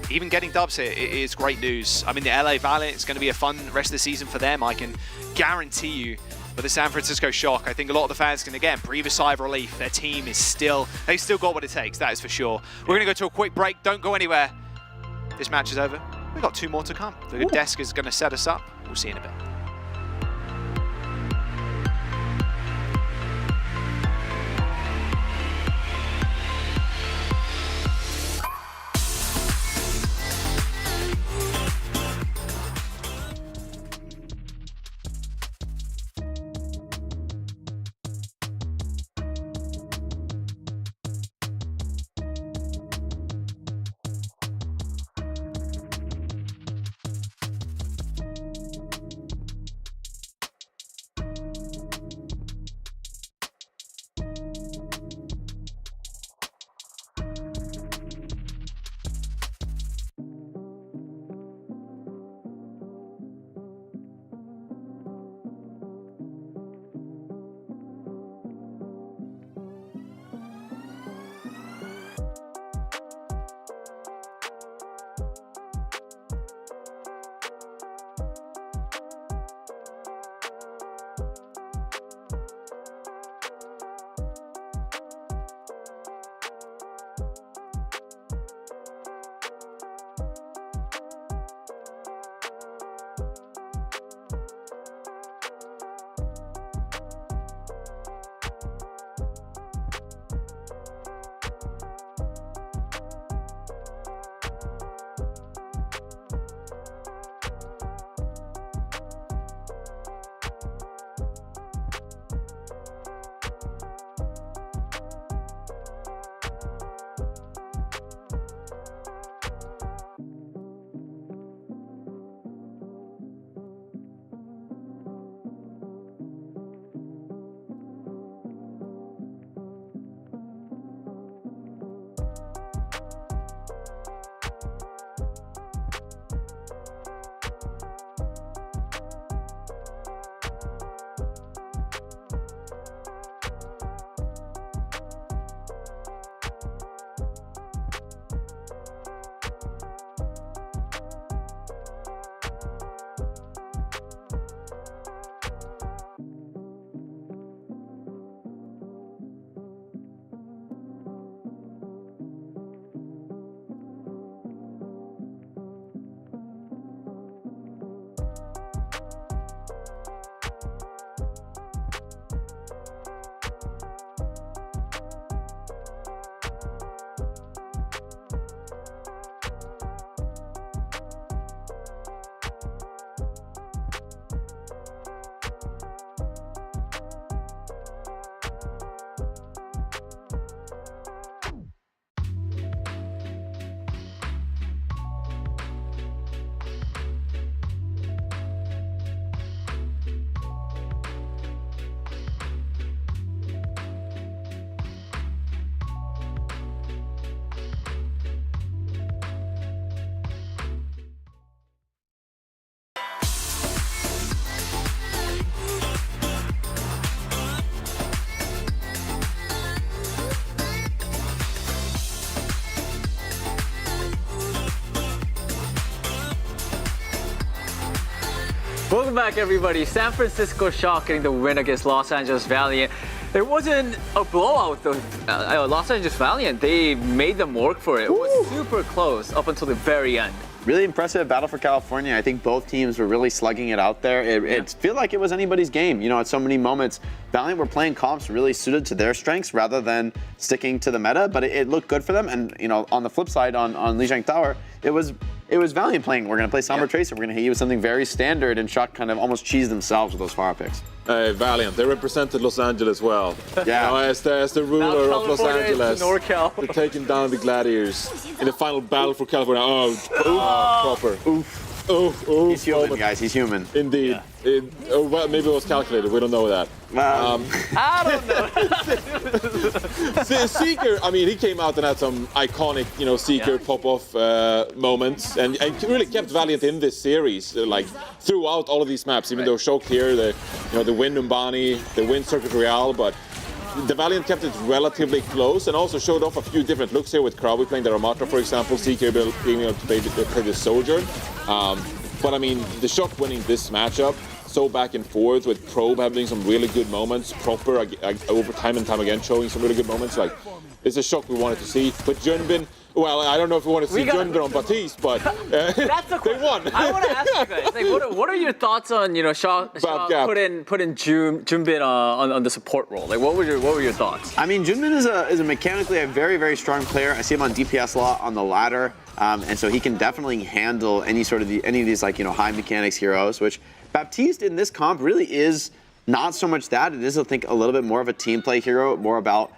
even getting dubs here is great news. I mean, the LA Valiant is going to be a fun rest of the season for them, I can guarantee you. But the San Francisco Shock, I think a lot of the fans can, again, breathe a sigh of relief. Their team is they've still got what it takes, that is for sure. We're going to go to a quick break. Don't go anywhere. This match is over. We've got 2 more to come. The desk is going to set us up. We'll see you in a bit. Welcome back, everybody. San Francisco Shock getting the win against Los Angeles Valiant. It wasn't a blowout, though. Los Angeles Valiant, they made them work for it. It was super close up until the very end. Really impressive battle for California. I think both teams were really slugging it out there. It felt like it was anybody's game, you know, at so many moments. Valiant were playing comps really suited to their strengths rather than sticking to the meta, but it looked good for them. And, you know, on the flip side, on Lijiang Tower, it was Valiant playing. We're going to play Sombra Tracer. We're going to hit you with something very standard, and Shock kind of almost cheesed themselves with those fire picks. Valiant, they represented Los Angeles well. Yeah. You know, as the ruler of Los Angeles, NorCal. they're taking down the Gladiators in the final battle for California. Proper. Oof. Oof. He's human, guys. He's human. Indeed. Well, maybe it was calculated. We don't know that. I don't know. Seeker, I mean, he came out and had some iconic, you know, Seeker pop-off moments, and really kept Valiant in this series, like throughout all of these maps. Even though Shock here, they win Numbani, they win Circuit Royale, but the Valiant kept it relatively close and also showed off a few different looks here with Krabi playing the Ramatra, for example, Seeker being able to play the Sojourn. But I mean, the Shock winning this matchup, so back and forth with Probe having some really good moments, Proper over time and time again showing some really good moments. Like, it's a Shock we wanted to see. But Junbin, well, I don't know if we want to see Junbin on Baptiste, but that's the they won. I want to ask you guys, like, what are your thoughts on, you know, Shock put in Junbin on the support role? Like, what were your thoughts? I mean, Junbin is a mechanically a very, very strong player. I see him on DPS a lot on the ladder, and so he can definitely handle any of these, like, you know, high mechanics heroes, which Baptiste in this comp really is not so much that. It is, I think, a little bit more of a team play hero, more about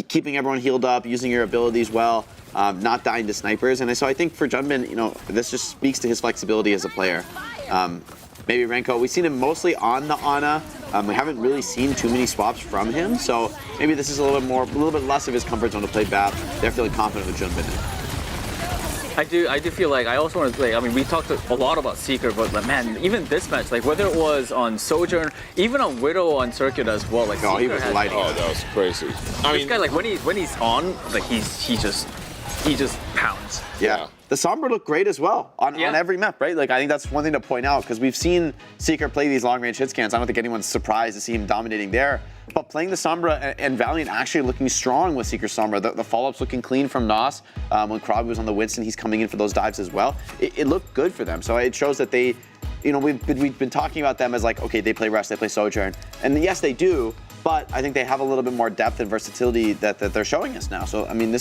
keeping everyone healed up, using your abilities well, not dying to snipers. And so I think for Junbin, you know, this just speaks to his flexibility as a player. Maybe Renko, we've seen him mostly on the Ana. We haven't really seen too many swaps from him, so maybe this is a little bit less of his comfort zone to play BAP. They're feeling confident with Junbin. I do feel like I also want to play. I mean, we talked a lot about Seeker, but like, man, even this match, like whether it was on Sojourn, even on Widow on Circuit as well, like he was lighting. Oh, that was crazy. This guy, like when he's on, like he just pounds. Yeah. The Sombra looked great as well on every map, right? Like, I think that's one thing to point out, because we've seen Seeker play these long-range hit scans. I don't think anyone's surprised to see him dominating there. But playing the Sombra and Valiant actually looking strong with Seeker Sombra. The follow-ups looking clean from Nos. When Krabi was on the Winston, he's coming in for those dives as well. It looked good for them. So it shows that they, you know, we've been talking about them as like, okay, they play Rest, they play Sojourn. And yes, they do. But I think they have a little bit more depth and versatility that they're showing us now. So, I mean,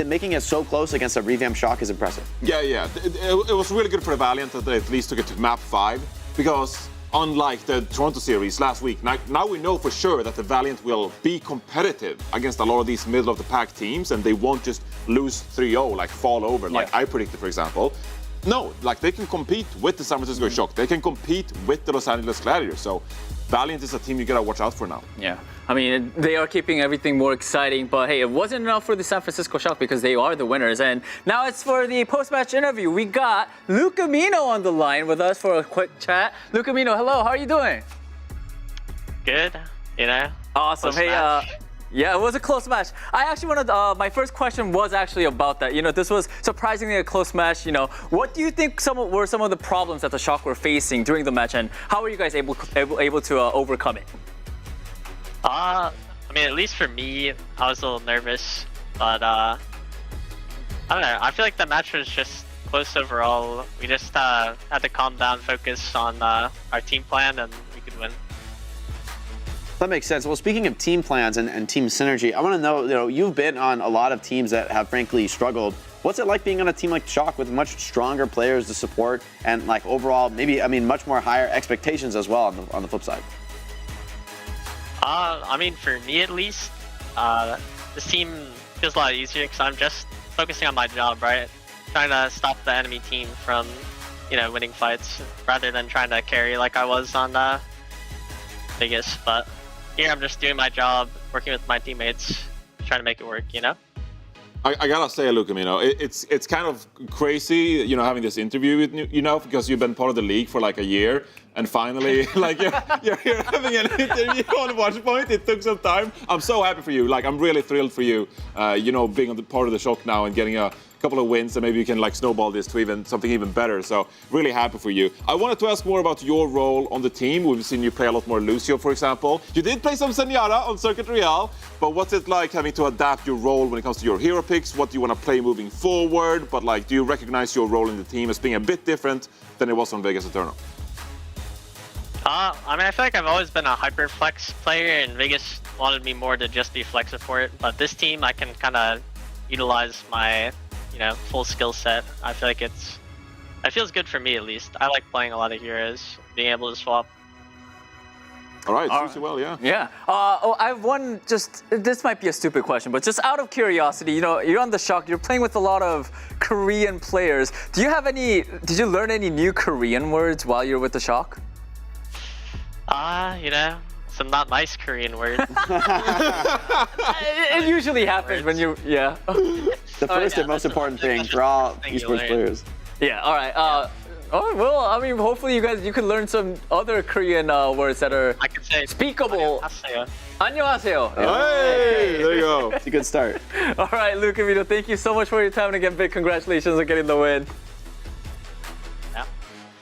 making it so close against a revamped Shock is impressive. Yeah. It was really good for the Valiant that they at least took it to map 5, because unlike the Toronto series last week, now we know for sure that the Valiant will be competitive against a lot of these middle-of-the-pack teams, and they won't just lose 3-0, like fall over, like I predicted, for example. No, like they can compete with the San Francisco Shock. They can compete with the Los Angeles Gladiators. So Valiant is a team you gotta watch out for now. Yeah, I mean, they are keeping everything more exciting, but hey, it wasn't enough for the San Francisco Shock because they are the winners. And now it's for the post-match interview. We got Lucamino on the line with us for a quick chat. Lucamino, hello, how are you doing? Good, you know. Awesome. Hey, yeah, it was a close match. I actually wanted, my first question was actually about that. You know, this was surprisingly a close match. You know, what do you think were some of the problems that the Shock were facing during the match, and how were you guys able to overcome it? I mean, at least for me, I was a little nervous, but I don't know. I feel like the match was just close overall. We just had to calm down, focus on our team plan, and we could win. That makes sense. Well, speaking of team plans and team synergy, I want to know, you know, you've been on a lot of teams that have frankly struggled. What's it like being on a team like Shock with much stronger players to support and like overall, maybe, I mean, much more higher expectations as well on the flip side? I mean, for me at least, this team feels a lot easier because I'm just focusing on my job, right? Trying to stop the enemy team from, you know, winning fights rather than trying to carry like I was on Vegas. But here I'm just doing my job, working with my teammates, trying to make it work, you know? I gotta say, Lucamino, it's kind of crazy, you know, having this interview with you know, because you've been part of the league for like a year, and finally, like, you're having an interview on Watchpoint. It took some time. I'm so happy for you. Like, I'm really thrilled for you, you know, being on the part of the Shock now and getting a couple of wins, and maybe you can like snowball this to even something even better. So really happy for you. I wanted to ask more about your role on the team. We've seen you play a lot more Lucio, for example. You did play some Zenyatta on Circuit Real, but what's it like having to adapt your role when it comes to your hero picks? What do you want to play moving forward? But like, do you recognize your role in the team as being a bit different than it was on Vegas Eternal? I mean, I feel like I've always been a hyper flex player, and Vegas wanted me more to just be flex support. But this team, I can kind of utilize my, full skill set. I feel like it feels good for me at least. I like playing a lot of heroes, being able to swap. All right, suits you well, yeah. Yeah. I have one, this might be a stupid question, but just out of curiosity, you're on the Shock, you're playing with a lot of Korean players. Did you learn any new Korean words while you're with the Shock? Some not nice Korean words. It usually happens when you, yeah. The first and most important thing for all esports players. Yeah, all right. Well, I mean, hopefully you can learn some other Korean words that are speakable. 안녕하세요. Hey, there you go. It's a good start. All right, Luke and Vito, thank you so much for your time, and again, big congratulations on getting the win. Yeah.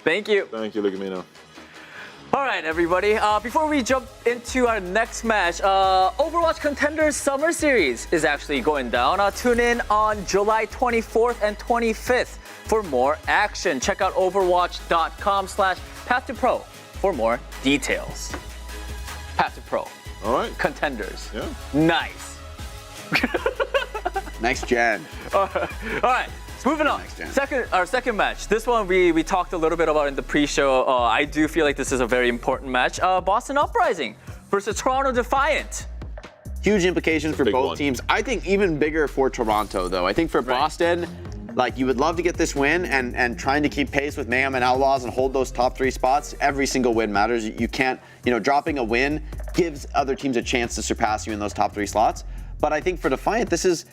Thank you. Thank you, Luke and Vito. All right, everybody. Before we jump into our next match, Overwatch Contenders Summer Series is actually going down. Tune in on July 24th and 25th for more action. Check out overwatch.com/path2pro for more details. Path to Pro. All right. Contenders. Yeah. Nice. Next gen. All right. Moving on. Our second match. This one we talked a little bit about in the pre-show. I do feel like this is a very important match. Boston Uprising versus Toronto Defiant. Huge implications for both teams. I think even bigger for Toronto, though. I think for Boston, like, you would love to get this win, and trying to keep pace with Mayhem and Outlaws and hold those top 3 spots. Every single win matters. You can't, dropping a win gives other teams a chance to surpass you in those top 3 slots. But I think for Defiant, this is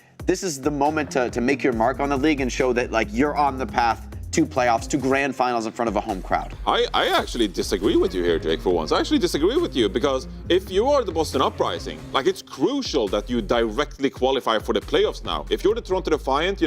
the moment to make your mark on the league and show that, like, you're on the path to playoffs, to grand finals in front of a home crowd. I actually disagree with you here, Jake, for once. I actually disagree with you, because if you are the Boston Uprising, like, it's crucial that you directly qualify for the playoffs now. If you're the Toronto Defiant,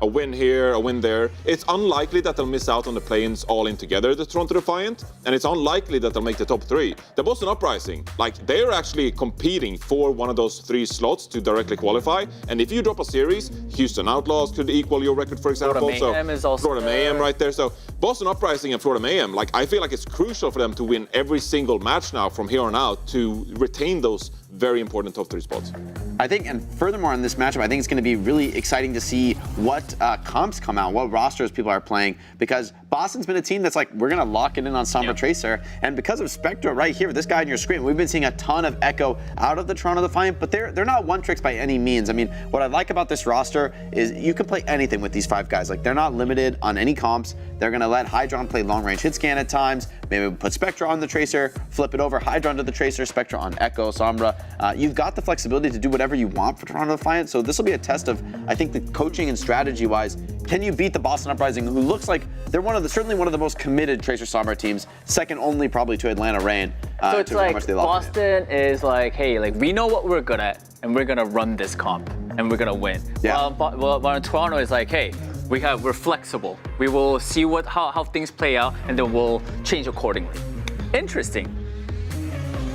a win here, a win there, it's unlikely that they'll miss out on the play-ins all in together, the Toronto Defiant, and it's unlikely that they'll make the top 3. The Boston Uprising, like, they're actually competing for one of those 3 slots to directly qualify, and if you drop a series, Houston Outlaws could equal your record, for example. Florida Mayhem is also Florida Mayhem right there. So Boston Uprising and Florida Mayhem, like, I feel like it's crucial for them to win every single match now from here on out to retain those very important top 3 spots. I think, and furthermore in this matchup, I think it's going to be really exciting to see what comps come out, what rosters people are playing, because Boston's been a team that's like, we're going to lock it in on Sombra Tracer, and because of Spectra right here, this guy on your screen, we've been seeing a ton of Echo out of the Toronto Defiant, but they're not one tricks by any means. I mean, what I like about this roster is you can play anything with these 5 guys. Like, they're not limited on any comps. They're going to let Hydron play long-range hit scan at times, maybe put Spectra on the Tracer, flip it over, Hydron to the Tracer, Spectra on Echo, Sombra. You've got the flexibility to do whatever you want for Toronto Defiant, so this will be a test of, I think, the coaching and strategy-wise. Can you beat the Boston Uprising, who looks like they're certainly one of the most committed Tracer Sombra teams, second only probably to Atlanta Reign. So it's like Boston is like, hey, like, we know what we're good at, and we're gonna run this comp, and we're gonna win. Yeah. While Toronto is like, hey, we're flexible. We will see how things play out, and then we'll change accordingly. Interesting.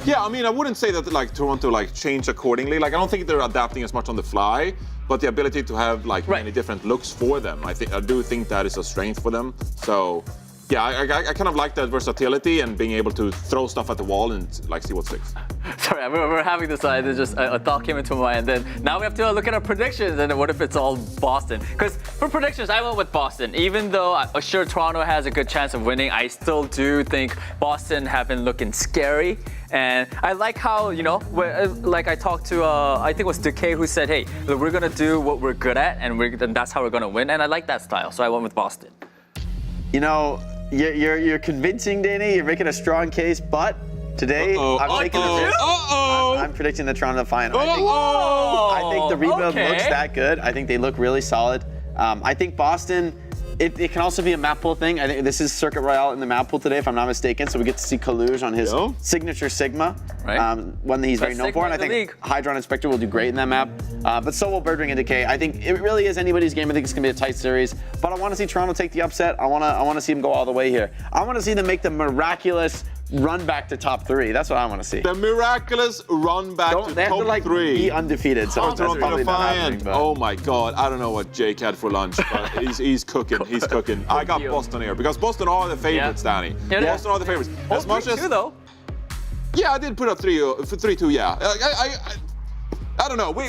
Yeah, I mean, I wouldn't say that, like, Toronto, like, changed accordingly. Like, I don't think they're adapting as much on the fly, but the ability to have, like, many different looks for them, I do think that is a strength for them. So, yeah, I kind of like that versatility and being able to throw stuff at the wall and, like, see what sticks. Sorry, we're having this, just a thought came into my mind, and then now we have to look at our predictions, and then what if it's all Boston? Because for predictions, I went with Boston. Even though I'm sure Toronto has a good chance of winning, I still do think Boston have been looking scary. And I like how, like I talked to, I think it was Decay who said, hey, look, we're going to do what we're good at, and that's how we're going to win. And I like that style, so I went with Boston. You're convincing, Danny. You're making a strong case, but today I'm predicting the Toronto Defiant. I think the rebuild looks that good. I think they look really solid. I think Boston, It can also be a map pool thing. I think this is Circuit Royale in the map pool today, if I'm not mistaken. So we get to see Kaluge on his signature Sigma, one that he's very known for. And I think Hydron and Spectre will do great in that map. But so will Birdring and Decay. I think it really is anybody's game. I think it's going to be a tight series. But I want to see Toronto take the upset. I want to see them go all the way here. I want to see them make the miraculous run back to top 3. That's what I want to see. The miraculous run back to they have top to, like, 3. be undefeated. So that's probably not happening. But. Oh my God! I don't know what Jake had for lunch, but he's cooking. He's cooking. I got Boston here because Boston are the favorites, Danny. Boston are the favorites. As much as 3-2 though. Yeah, I did put up 3-2. Yeah. I don't know. We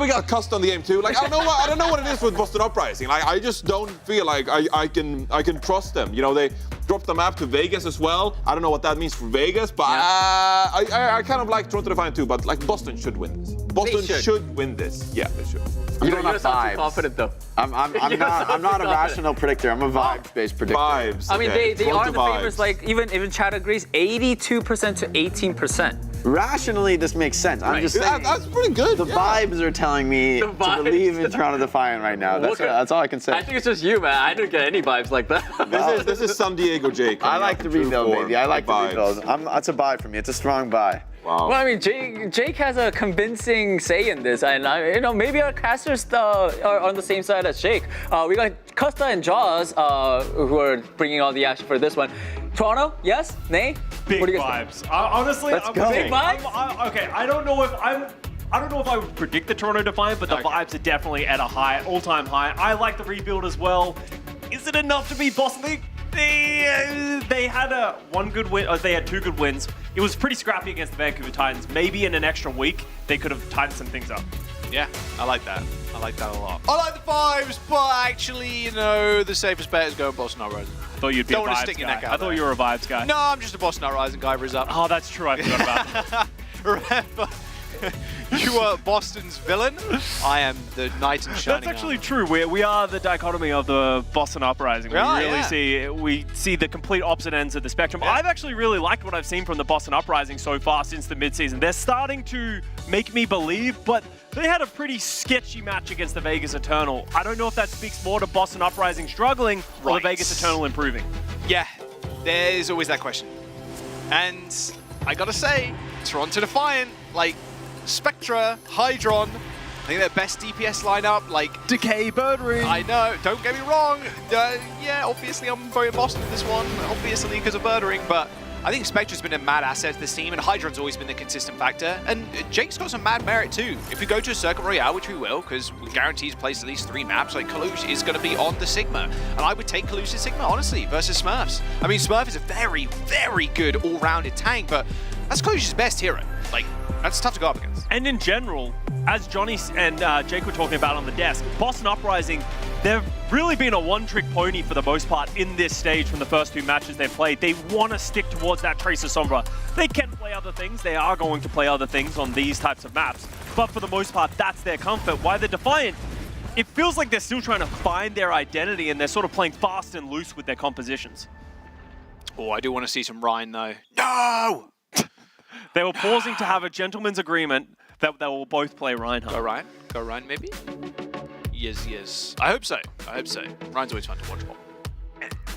got cussed on the game too. Like I don't know what it is with Boston Uprising. Like I just don't feel like I can trust them. You know, they dropped the map to Vegas as well. I don't know what that means for Vegas, but I kind of like Toronto Defiant too. But like Boston should win this. Boston should win this. Yeah, they should. You don't have vibes. Too confident though. I'm not a rational predictor. I'm a vibes-based predictor. Vibes. I mean, they are the favorites. Like even Chad agrees, 82% to 18%. Rationally, this makes sense. I'm just saying. That's pretty good. The vibes are telling me to believe in Toronto Defiant right now. That's all I can say. I think it's just you, man. I didn't get any vibes like that. This is San Diego Jake. I like the rebuild, baby. I like the rebuild. That's a buy for me. It's a strong buy. Wow. Well, I mean, Jake has a convincing say in this, and maybe our casters are on the same side as Jake. We got Costa and Jaws who are bringing all the action for this one. Toronto, yes, nay? Big vibes. Honestly, let's go. Big vibes. Okay, I don't know if I would predict the Toronto Defiant, but the vibes are definitely at a all-time high. I like the rebuild as well. Is it enough to beat Boston? They had one good win. They had 2 good wins. It was pretty scrappy against the Vancouver Titans. Maybe in an extra week, they could have tightened some things up. Yeah, I like that. I like that a lot. I like the vibes, but actually, the safest bet is going Boston Uprising. I thought you'd be a vibes guy. I thought you were a vibes guy. No, I'm just a Boston Uprising guy. Up. Oh, that's true. I forgot about that. Remember, you are Boston's villain. I am the knight in shining. That's actually true. We are the dichotomy of the Boston Uprising. We see the complete opposite ends of the spectrum. Yeah. I've actually really liked what I've seen from the Boston Uprising so far since the midseason. They're starting to make me believe, but they had a pretty sketchy match against the Vegas Eternal. I don't know if that speaks more to Boston Uprising struggling or the Vegas Eternal improving. Yeah, there's always that question. And I gotta say, Toronto Defiant, like Spectra, Hydron, I think their best DPS lineup, like Decay, Birdring. I know, don't get me wrong. Yeah, obviously I'm voting Boston for this one, obviously because of Birdring, but I think Spectra's been a mad asset to this team, and Hydron's always been the consistent factor. And Jake's got some mad merit too. If we go to a Circuit Royale, which we will, because we guarantee he's plays at least 3 maps, like Kaluge is going to be on the Sigma. And I would take Kaluge's Sigma, honestly, versus Smurfs. I mean, Smurf is a very, very good all-rounded tank, but that's Kaluge's best hero. Like, that's tough to go up against. And in general, as Johnny and Jake were talking about on the desk, Boston Uprising, they've really been a one-trick pony for the most part in this stage from the first 2 matches they've played. They want to stick towards that Tracer Sombra. They can play other things. They are going to play other things on these types of maps. But for the most part, that's their comfort. Why the Defiant, it feels like they're still trying to find their identity and they're sort of playing fast and loose with their compositions. Oh, I do want to see some Ryan though. No! They were pausing to have a gentleman's agreement that they will both play Reinhardt. Go Ryan. Go Ryan, maybe? Yes. I hope so. Ryan's always fun to watch.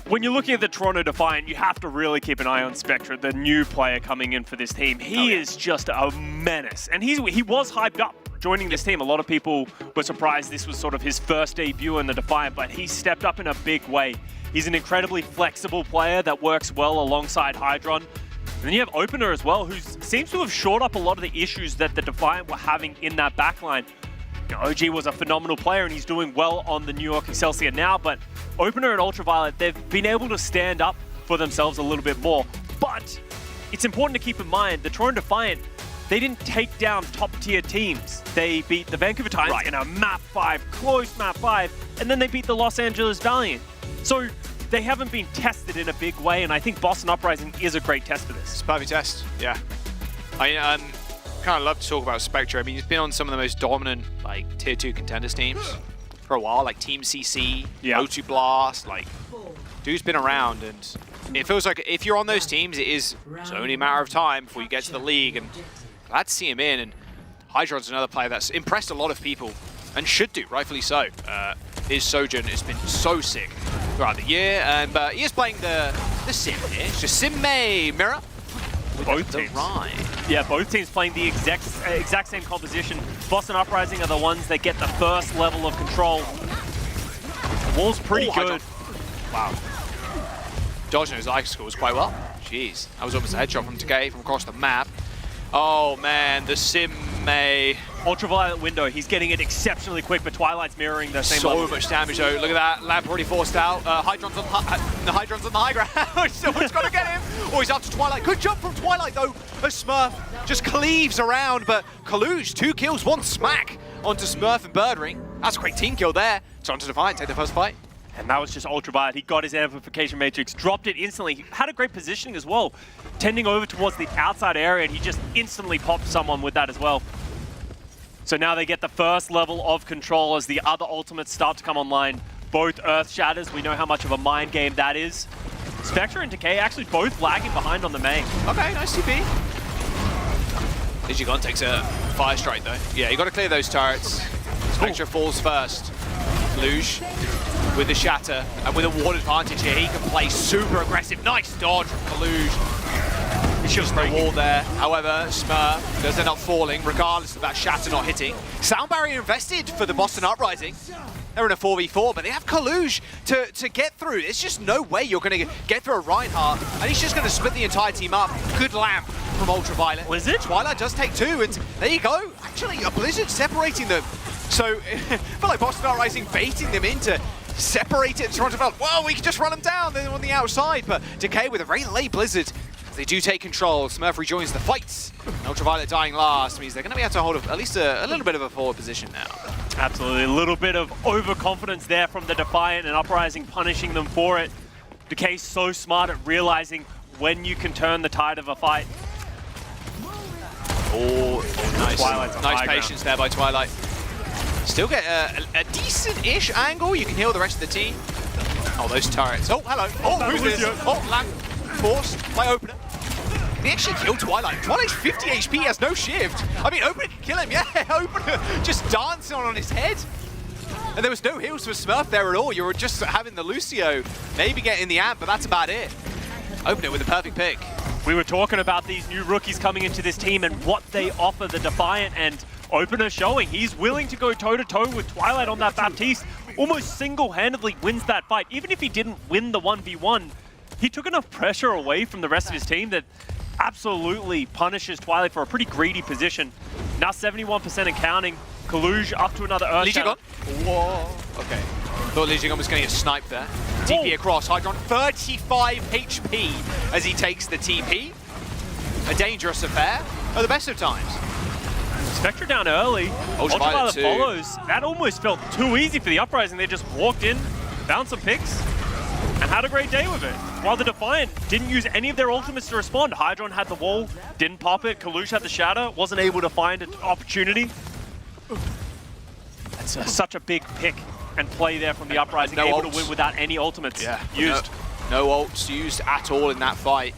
When you're looking at the Toronto Defiant, you have to really keep an eye on Spectra, the new player coming in for this team. He is just a menace. And he was hyped up joining this team. A lot of people were surprised this was sort of his first debut in the Defiant, but he stepped up in a big way. He's an incredibly flexible player that works well alongside Hydron. And then you have Opener as well, who seems to have shored up a lot of the issues that the Defiant were having in that backline. OG was a phenomenal player and he's doing well on the New York Excelsior now, but Opener and Ultraviolet, they've been able to stand up for themselves a little bit more. But it's important to keep in mind, the Toronto Defiant, they didn't take down top-tier teams. They beat the Vancouver Titans in a map 5, close map 5, and then they beat the Los Angeles Valiant. So they haven't been tested in a big way, and I think Boston Uprising is a great test for this. It's a perfect test, yeah. I kind of love to talk about Spectre. I mean, he's been on some of the most dominant, like, Tier 2 contenders teams for a while, like Team CC, O2 Blast, like, dude's been around, and it feels like if you're on those teams, it's only a matter of time before you get to the league, and glad to see him in, and Hydron's another player that's impressed a lot of people, and should do, rightfully so. His Sojourn has been so sick. throughout the year. And he is playing the Sim here. It's just Sim May Mirror. Both teams. Yeah, both teams playing the exact same composition. Boston Uprising are the ones that get the first level of control. The wall's pretty good. Wow. Dodging his ice scores quite well. Jeez, that was almost a headshot from Decay from across the map. Oh man, the Sim May. Ultraviolet window, he's getting it exceptionally quick, but Twilight's mirroring the same level. So much damage though, look at that, Lamp already forced out. Hydron's on the high ground, someone's got to get him. Oh, he's up to Twilight, good jump from Twilight though, as Smurf just cleaves around, but Kaluj, 2 kills, 1 smack onto Smurf and Birdring. That's a great team kill there. Toronto Defiant take the first fight. And that was just Ultraviolet. He got his amplification matrix, dropped it instantly. He had a great positioning as well, tending over towards the outside area, and he just instantly popped someone with that as well. So now they get the first level of control as the other ultimates start to come online. Both Earth Shatters, we know how much of a mind game that is. Spectre and Decay actually both lagging behind on the main. Okay, nice TP. Lijigon takes a fire strike though. Yeah, you got to clear those turrets. Spectre falls first. Luge with the shatter and with a ward advantage here, he can play super aggressive. Nice dodge from Kaluj. He shoves the wall there. However, Smurf does end up falling regardless of that shatter not hitting. Sound barrier invested for the Boston Uprising. They're in a 4v4, but they have Kaluj to get through. There's just no way you're going to get through a Reinhardt, and he's just going to split the entire team up. Good lamp from Ultraviolet. Was it? Twilight does take 2, and there you go. Actually, a Blizzard separating them. So, I feel like Boston Uprising baiting them into separate it. Toronto felt, well, we can just run them down. They're on the outside, but Decay with a very late Blizzard. They do take control. Smurf rejoins the fights. Ultraviolet dying last means they're going to be able to hold at least a little bit of a forward position now. Absolutely, a little bit of overconfidence there from the Defiant, and Uprising punishing them for it. Decay's so smart at realizing when you can turn the tide of a fight. Oh, nice. Nice ground. patience there by Twilight. Still get a decent-ish angle. You can heal the rest of the team. Oh, those turrets. Oh, hello. Oh, who's this? Oh, Lamp forced by Opener. They actually killed Twilight. Twilight's 50 HP, has no shift. I mean, Opener can kill him, yeah. Opener just dancing on his head. And there was no heals for Smurf there at all. You were just having the Lucio maybe getting the amp, but that's about it. Opener with the perfect pick. We were talking about these new rookies coming into this team and what they offer the Defiant, and Opener showing he's willing to go toe-to-toe with Twilight on that Baptiste. Almost single-handedly wins that fight. Even if he didn't win the 1v1, he took enough pressure away from the rest of his team that absolutely punishes Twilight for a pretty greedy position. Now 71% and counting. Kaluj up to another Earth Shatter. Whoa. Okay. Thought Lijigon was going to get sniped there. TP across. Hydron 35 HP as he takes the TP. A dangerous affair at the best of times. Spectre down early. Ultraviolet follows. That almost felt too easy for the Uprising. They just walked in, found some picks, and had a great day with it. While the Defiant didn't use any of their ultimates to respond. Hydron had the wall, didn't pop it. Kaluj had the shatter, wasn't able to find an opportunity. That's such a big pick and play there from the Uprising, no able ults. to win without any ultimates used. No ults used at all in that fight.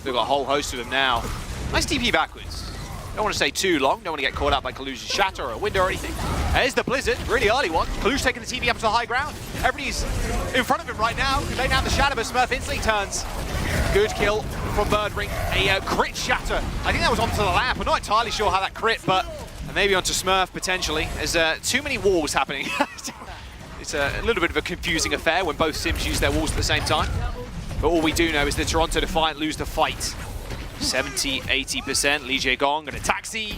They've got a whole host of them now. Nice TP backwards. Don't want to stay too long. Don't want to get caught out by Kaluj's shatter or a window or anything. There's the Blizzard, really early one. Kaluj taking the TP up to the high ground. Everybody's in front of him right now. Lay down the shatter, but Smurf instantly turns. Good kill from Birdring. A crit shatter. I think that was onto the lamp. I'm not entirely sure how that crit, but maybe onto Smurf potentially. There's too many walls happening. It's a little bit of a confusing affair when both Sims use their walls at the same time. But all we do know is the Toronto Defiant lose the fight. 70-80%. Lijigon going to taxi.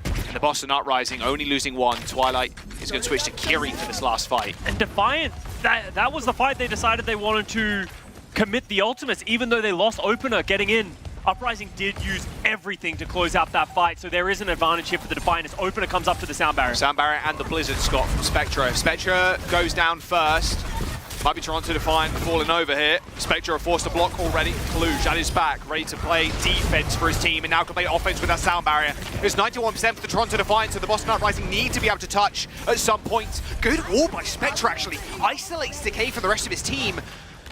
And the Boston Uprising only losing 1. Twilight is going to switch to Kiri for this last fight. And Defiant, that was the fight they decided they wanted to commit the ultimates, even though they lost Opener getting in. Uprising did use everything to close out that fight, so there is an advantage here for the Defiant as Opener comes up to the Sound Barrier. Sound Barrier and the Blizzard, Scott, from Spectre. Spectre goes down first. Might be Toronto Defiant falling over here. Spectre are forced to block already. Kaluj at his back, ready to play defense for his team, and now can play offense with that Sound Barrier. There's 91% for the Toronto Defiant, so the Boston Uprising need to be able to touch at some point. Good wall by Spectre, actually. Isolates Decay from the rest of his team.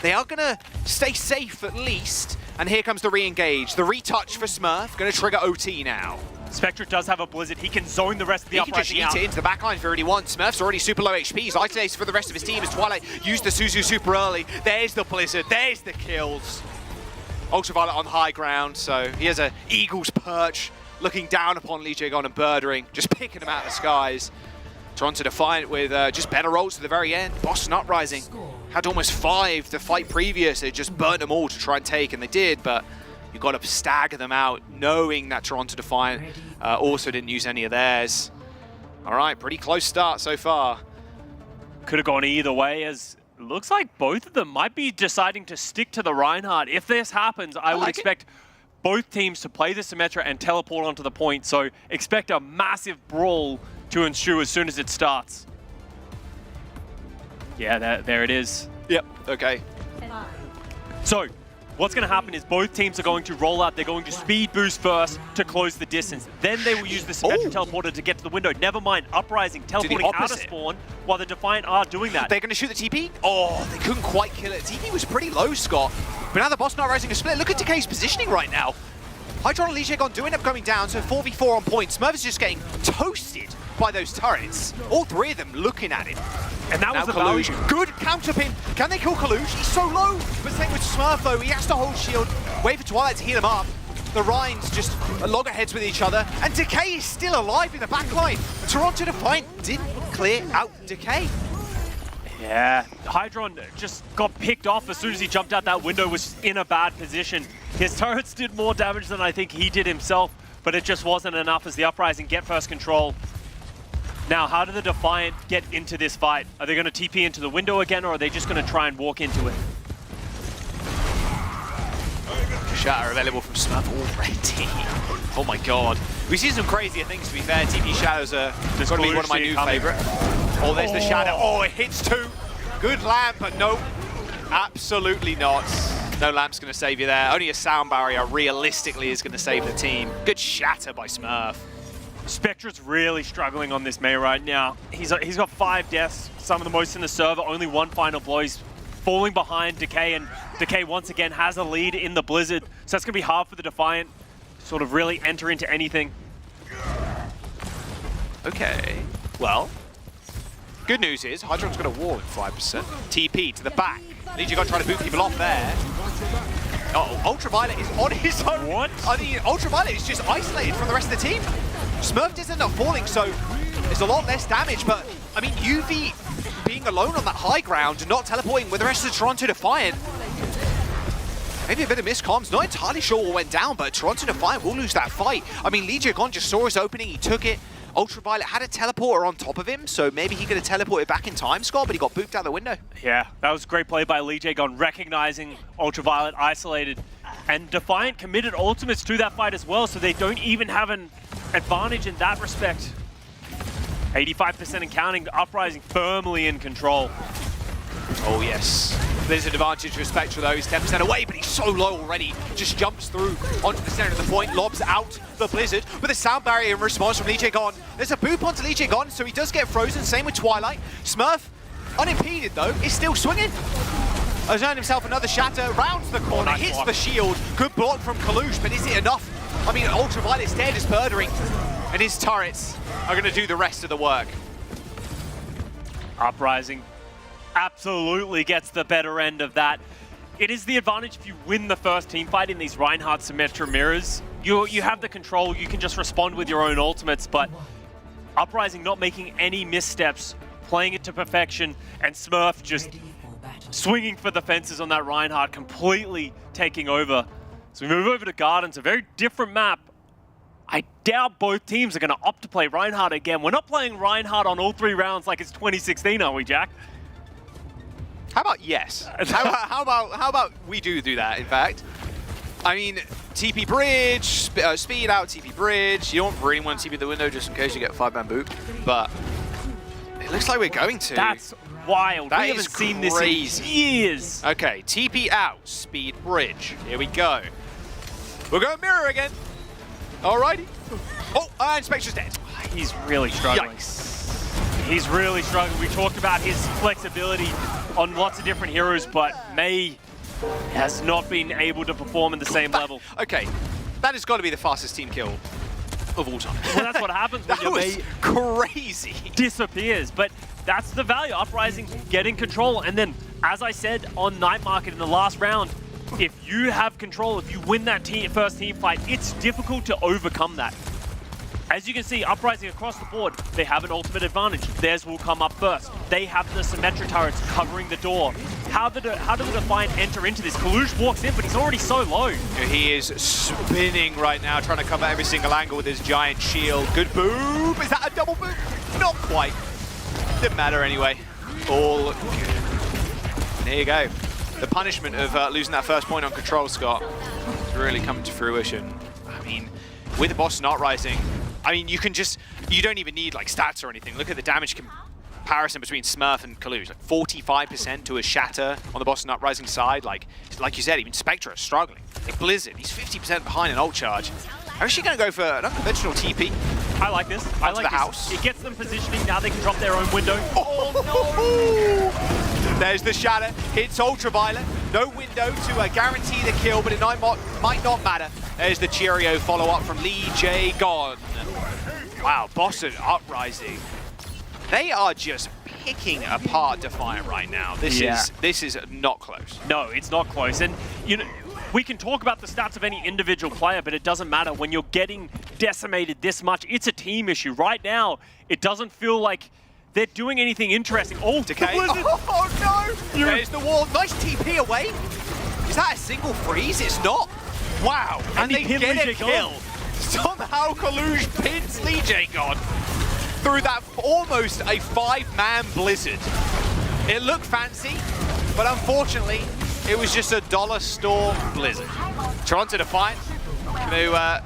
They are going to stay safe at least. And here comes the re-engage. The retouch for Smurf, going to trigger OT now. Spectre does have a Blizzard. He can zone the rest of the He can just Uprising eat out. it into the backline if he already wants. Smurf's already super low HP. He's isolated for the rest of his team as Twilight used the Suzu super early. There's the Blizzard. There's the kills. Ultraviolet on high ground, so he has a eagle's perch looking down upon Lee Jae-gon and Birdering, just picking them out of the skies. Toronto Defiant with just better rolls to the very end. Boston Uprising had almost 5 the fight previous. They just burnt them all to try and take, and they did, but you've got to stagger them out, knowing that Toronto Defiant also didn't use any of theirs. All right, pretty close start so far. Could have gone either way, as it looks like both of them might be deciding to stick to the Reinhardt. If this happens, I would expect both teams to play the Symmetra and teleport onto the point, so expect a massive brawl to ensue as soon as it starts. Yeah, there it is. Yep, okay. So, what's going to happen is both teams are going to roll out. They're going to speed boost first to close the distance. Then they will use the Symmetra teleporter to get to the window. Never mind Uprising teleporting out of spawn while the Defiant are doing that. They're going to shoot the TP? Oh, they couldn't quite kill it. TP was pretty low, Scott. But now the Boston Uprising is split. Look at Decay's positioning right now. Hydron and Lee Jae-gon do end up going down, so 4v4 on point. Smurf is just getting toasted by those turrets. All 3 of them looking at him. And that now was the Kalush. value. Good counter pin. Can they kill Kalush? He's so low. But same with Smurf though. He has to hold shield, wait for Twilight to heal him up. The Rhines just loggerheads with each other. And Decay is still alive in the backline. Toronto Defiant didn't clear out Decay. Yeah, Hydron just got picked off as soon as he jumped out that window, was in a bad position. His turrets did more damage than I think he did himself, but it just wasn't enough as the Uprising get first control. Now, how do the Defiant get into this fight? Are they going to TP into the window again, or are they just going to try and walk into it? Shatter available from Smurf already. Oh my god. We've seen some crazier things, to be fair. TP Shadows are going to be one of my new favorite. Oh, there's the Shadow. Oh, it hits 2. Good lamp, but no, absolutely not. No lamp's going to save you there. Only a sound barrier realistically is going to save the team. Good shatter by Smurf. Spectre's really struggling on this May right now. He's got 5 deaths, some of the most in the server, only 1 final blow. He's falling behind Decay, and Decay once again has a lead in the Blizzard, so that's going to be hard for the Defiant to sort of really enter into anything. Okay, well, good news is Hydron's got a wall in 5%. TP to the back. Lee Jae-gon trying to boot people off there. Uh-oh, Ultraviolet is on his own. What? I mean, Ultraviolet is just isolated from the rest of the team. Smurf does end up falling, so there's a lot less damage, but I mean, UV being alone on that high ground and not teleporting with the rest of the Toronto Defiant. Maybe a bit of miscomms. Not entirely sure what went down, but Toronto Defiant will lose that fight. I mean, Lee Jae-gon just saw his opening, he took it. Ultraviolet had a teleporter on top of him, so maybe he could have teleported back in time, Scott, but he got booped out the window. Yeah, that was great play by Lee Jae-gon, recognizing Ultraviolet isolated. And Defiant committed ultimates to that fight as well, so they don't even have an advantage in that respect. 85% and counting, Uprising firmly in control. Oh yes. There's an advantage for Spectre though, he's 10% away, but he's so low already. Just jumps through onto the center of the point, lobs out the Blizzard with a sound barrier in response from Lee Jae-gon. There's a boop onto Lee Jae-gon, so he does get frozen, same with Twilight. Smurf, unimpeded though, is still swinging. Has earned himself another shatter, rounds the corner, nice hits block. the shield. Good block from Kalush, but is it enough? I mean, Ultraviolet's dead as Birdering, and his turrets are going to do the rest of the work. Uprising absolutely gets the better end of that. It is the advantage if you win the first team fight in these Reinhardt Symmetra mirrors. You have the control, you can just respond with your own ultimates, but Uprising not making any missteps, playing it to perfection, and Smurf just swinging for the fences on that Reinhardt, completely taking over. So we move over to Gardens, a very different map. I doubt both teams are going to opt to play Reinhardt again. We're not playing Reinhardt on all 3 rounds like it's 2016, are we, Jack? How about yes? how about we do that, in fact? I mean, TP bridge, speed out, TP bridge. You don't really want to TP the window just in case you get a 5-man boot, but it looks like we're going to. That's wild. That we haven't is seen crazy. this in years. Okay, TP out, speed bridge. Here we go. We're going mirror again. Alrighty. Oh, and Spectre's dead. He's really struggling. Yikes. He's really struggling. We talked about his flexibility on lots of different heroes, but May has not been able to perform at the same level. Okay, that has got to be the fastest team kill of all time. Well, that's what happens when That your was mate crazy. disappears. But that's the value. Uprising, getting control. And then, as I said on Night Market in the last round, if you have control, if you win that first team fight, it's difficult to overcome that. As you can see, Uprising across the board, they have an ultimate advantage. Theirs will come up first. They have the Symmetra turrets covering the door. How do the Defiant enter into this? Kalush walks in, but he's already so low. He is spinning right now, trying to cover every single angle with his giant shield. Good boop. Is that a double boop? Not quite. Didn't matter anyway. All good. And here you go. The punishment of losing that first point on control, Scott, is really coming to fruition. I mean, with the Boston Uprising, I mean, you don't even need like stats or anything. Look at the damage comparison between Smurf and Kalush. Like 45% to a Shatter on the Boston Uprising side. Like you said, even Spectra is struggling. Like Blizzard, he's 50% behind an ult charge. I'm actually going to go for an unconventional TP. I like this. I like the this. house. It gets them positioning. Now they can drop their own window. Oh no! There's the Shatter. Hits Ultraviolet. No window to guarantee the kill, but it might not matter. There's the Cheerio follow-up from Lee J. Gone. Wow, Boston Uprising. They are just picking apart Defiant right now. This is not close. No, it's not close. And you know, we can talk about the stats of any individual player, but it doesn't matter when you're getting decimated this much. It's a team issue. Right now, it doesn't feel like they're doing anything interesting. Oh, Decay. Oh no! There's the wall. Nice TP away. Is that a single freeze? It's not. Wow. And they get a kill. Somehow Kalush pins Lee J-God through that almost a 5-man Blizzard. It looked fancy, but unfortunately, it was just a dollar store Blizzard. Toronto Defiant going to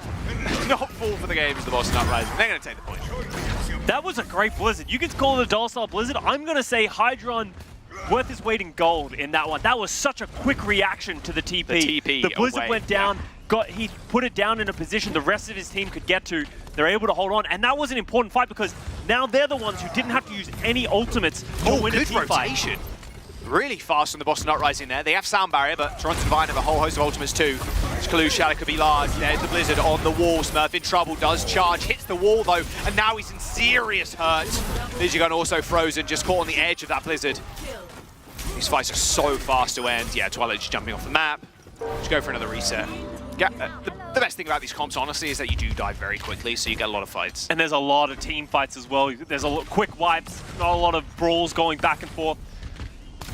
not fall for the game as the Boston Uprising. They're going to take the point. That was a great Blizzard. You could call it a dollar store Blizzard. I'm going to say Hydron worth his weight in gold in that one. That was such a quick reaction to the TP. The Blizzard went down. He put it down in a position the rest of his team could get to. They're able to hold on, and that was an important fight because now they're the ones who didn't have to use any ultimates to win a team rotation. Fight. Really fast from the Boston Uprising there. They have Sound Barrier, but Toronto Defiant have a whole host of ultimates too. Kalush Shadow could be large. There's the Blizzard on the wall. Smurf in trouble, does charge, hits the wall though, and now he's in serious hurt. Lijigun also frozen, just caught on the edge of that Blizzard. These fights are so fast to end. Yeah, Twilight just jumping off the map. Just go for another reset. The best thing about these comps, honestly, is that you do die very quickly, so you get a lot of fights. And there's a lot of team fights as well. There's quick wipes, not a lot of brawls going back and forth.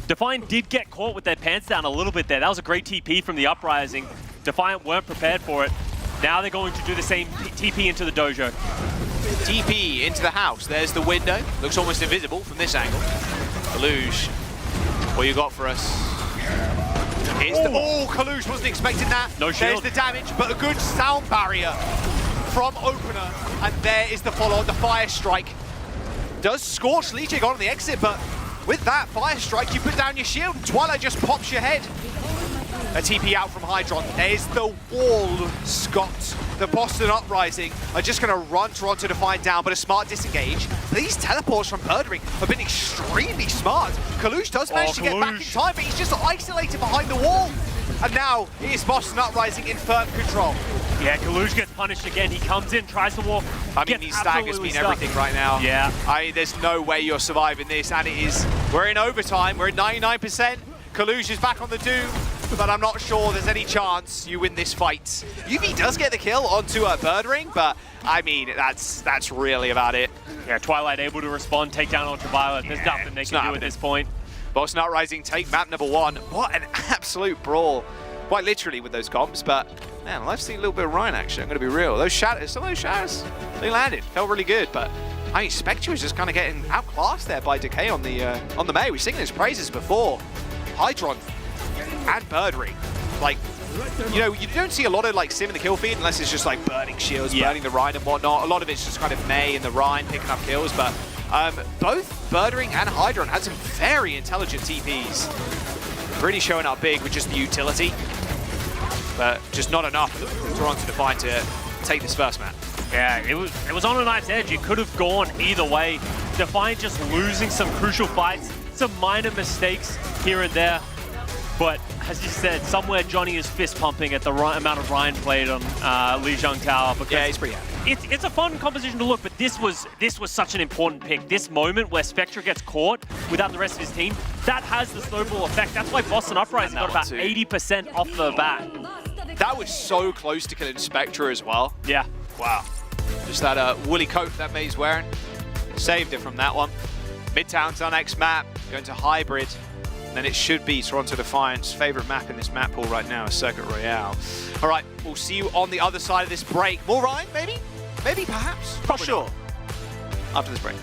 Defiant did get caught with their pants down a little bit there. That was a great TP from the Uprising. Defiant weren't prepared for it. Now they're going to do the same TP into the dojo. TP into the house. There's the window. Looks almost invisible from this angle. Kalush, what you got for us? Kalush wasn't expecting that. No shield. There's the damage, but a good sound barrier from Opener. And there is the follow-on, the Fire Strike. Does scorch Lee J on the exit, but with that Fire Strike, you put down your shield. Twilight just pops your head. A TP out from Hydron. There's the wall, Scott. The Boston Uprising are just going to run Toronto Defiant down, but a smart disengage. These teleports from Birdring have been extremely smart. Kalush does manage to get back in time, but he's just isolated behind the wall. And now it is Boston Uprising in firm control. Yeah, Kalush gets punished again. He comes in, tries to walk. I mean, these staggers mean everything right now. Yeah. I mean, there's no way you're surviving this, and it is. We're in overtime. We're at 99%. Kalush is back on the Doom, but I'm not sure there's any chance you win this fight. UV does get the kill onto a Birdring, but I mean, that's really about it. Yeah, Twilight able to respond, take down Ultraviolet. There's nothing they can do at this point. Boston Uprising take map number 1. What an absolute brawl. Quite literally with those comps, but man, I've seen a little bit of Ryan action, I'm going to be real. Those shatters, some of those shatters, they landed. Felt really good, but I mean, Spectre was just kind of getting outclassed there by Decay on the May. We've seen his praises before. Hydron and Birdring. Like, you know, you don't see a lot of like Sim in the kill feed unless it's just like burning shields, burning the Rhine and whatnot. A lot of it's just kind of May and the Rhine picking up kills, but both Birdring and Hydron had some very intelligent TPs. Really showing up big with just the utility, but just not enough for Toronto Defiant to take this first map. Yeah, it was on a knife's edge. It could have gone either way. Defiant just losing some crucial fights, some minor mistakes here and there. But as you said, somewhere Johnny is fist pumping at the right amount of Ryan played on Lijiang Tower. Because yeah, he's pretty happy. It's a fun composition to look, but this was such an important pick. This moment where Spectre gets caught without the rest of his team, that has the snowball effect. That's why Boston Uprising got about 80% off the bat. That was so close to killing Spectre as well. Yeah. Wow. Just that woolly coat that May's wearing. Saved it from that one. Midtown's our next map. Going to Hybrid. And then it should be Toronto Defiant's favorite map in this map pool right now is Circuit Royale. All right, we'll see you on the other side of this break. More Ryan, maybe? Maybe, perhaps? Not sure. After this break.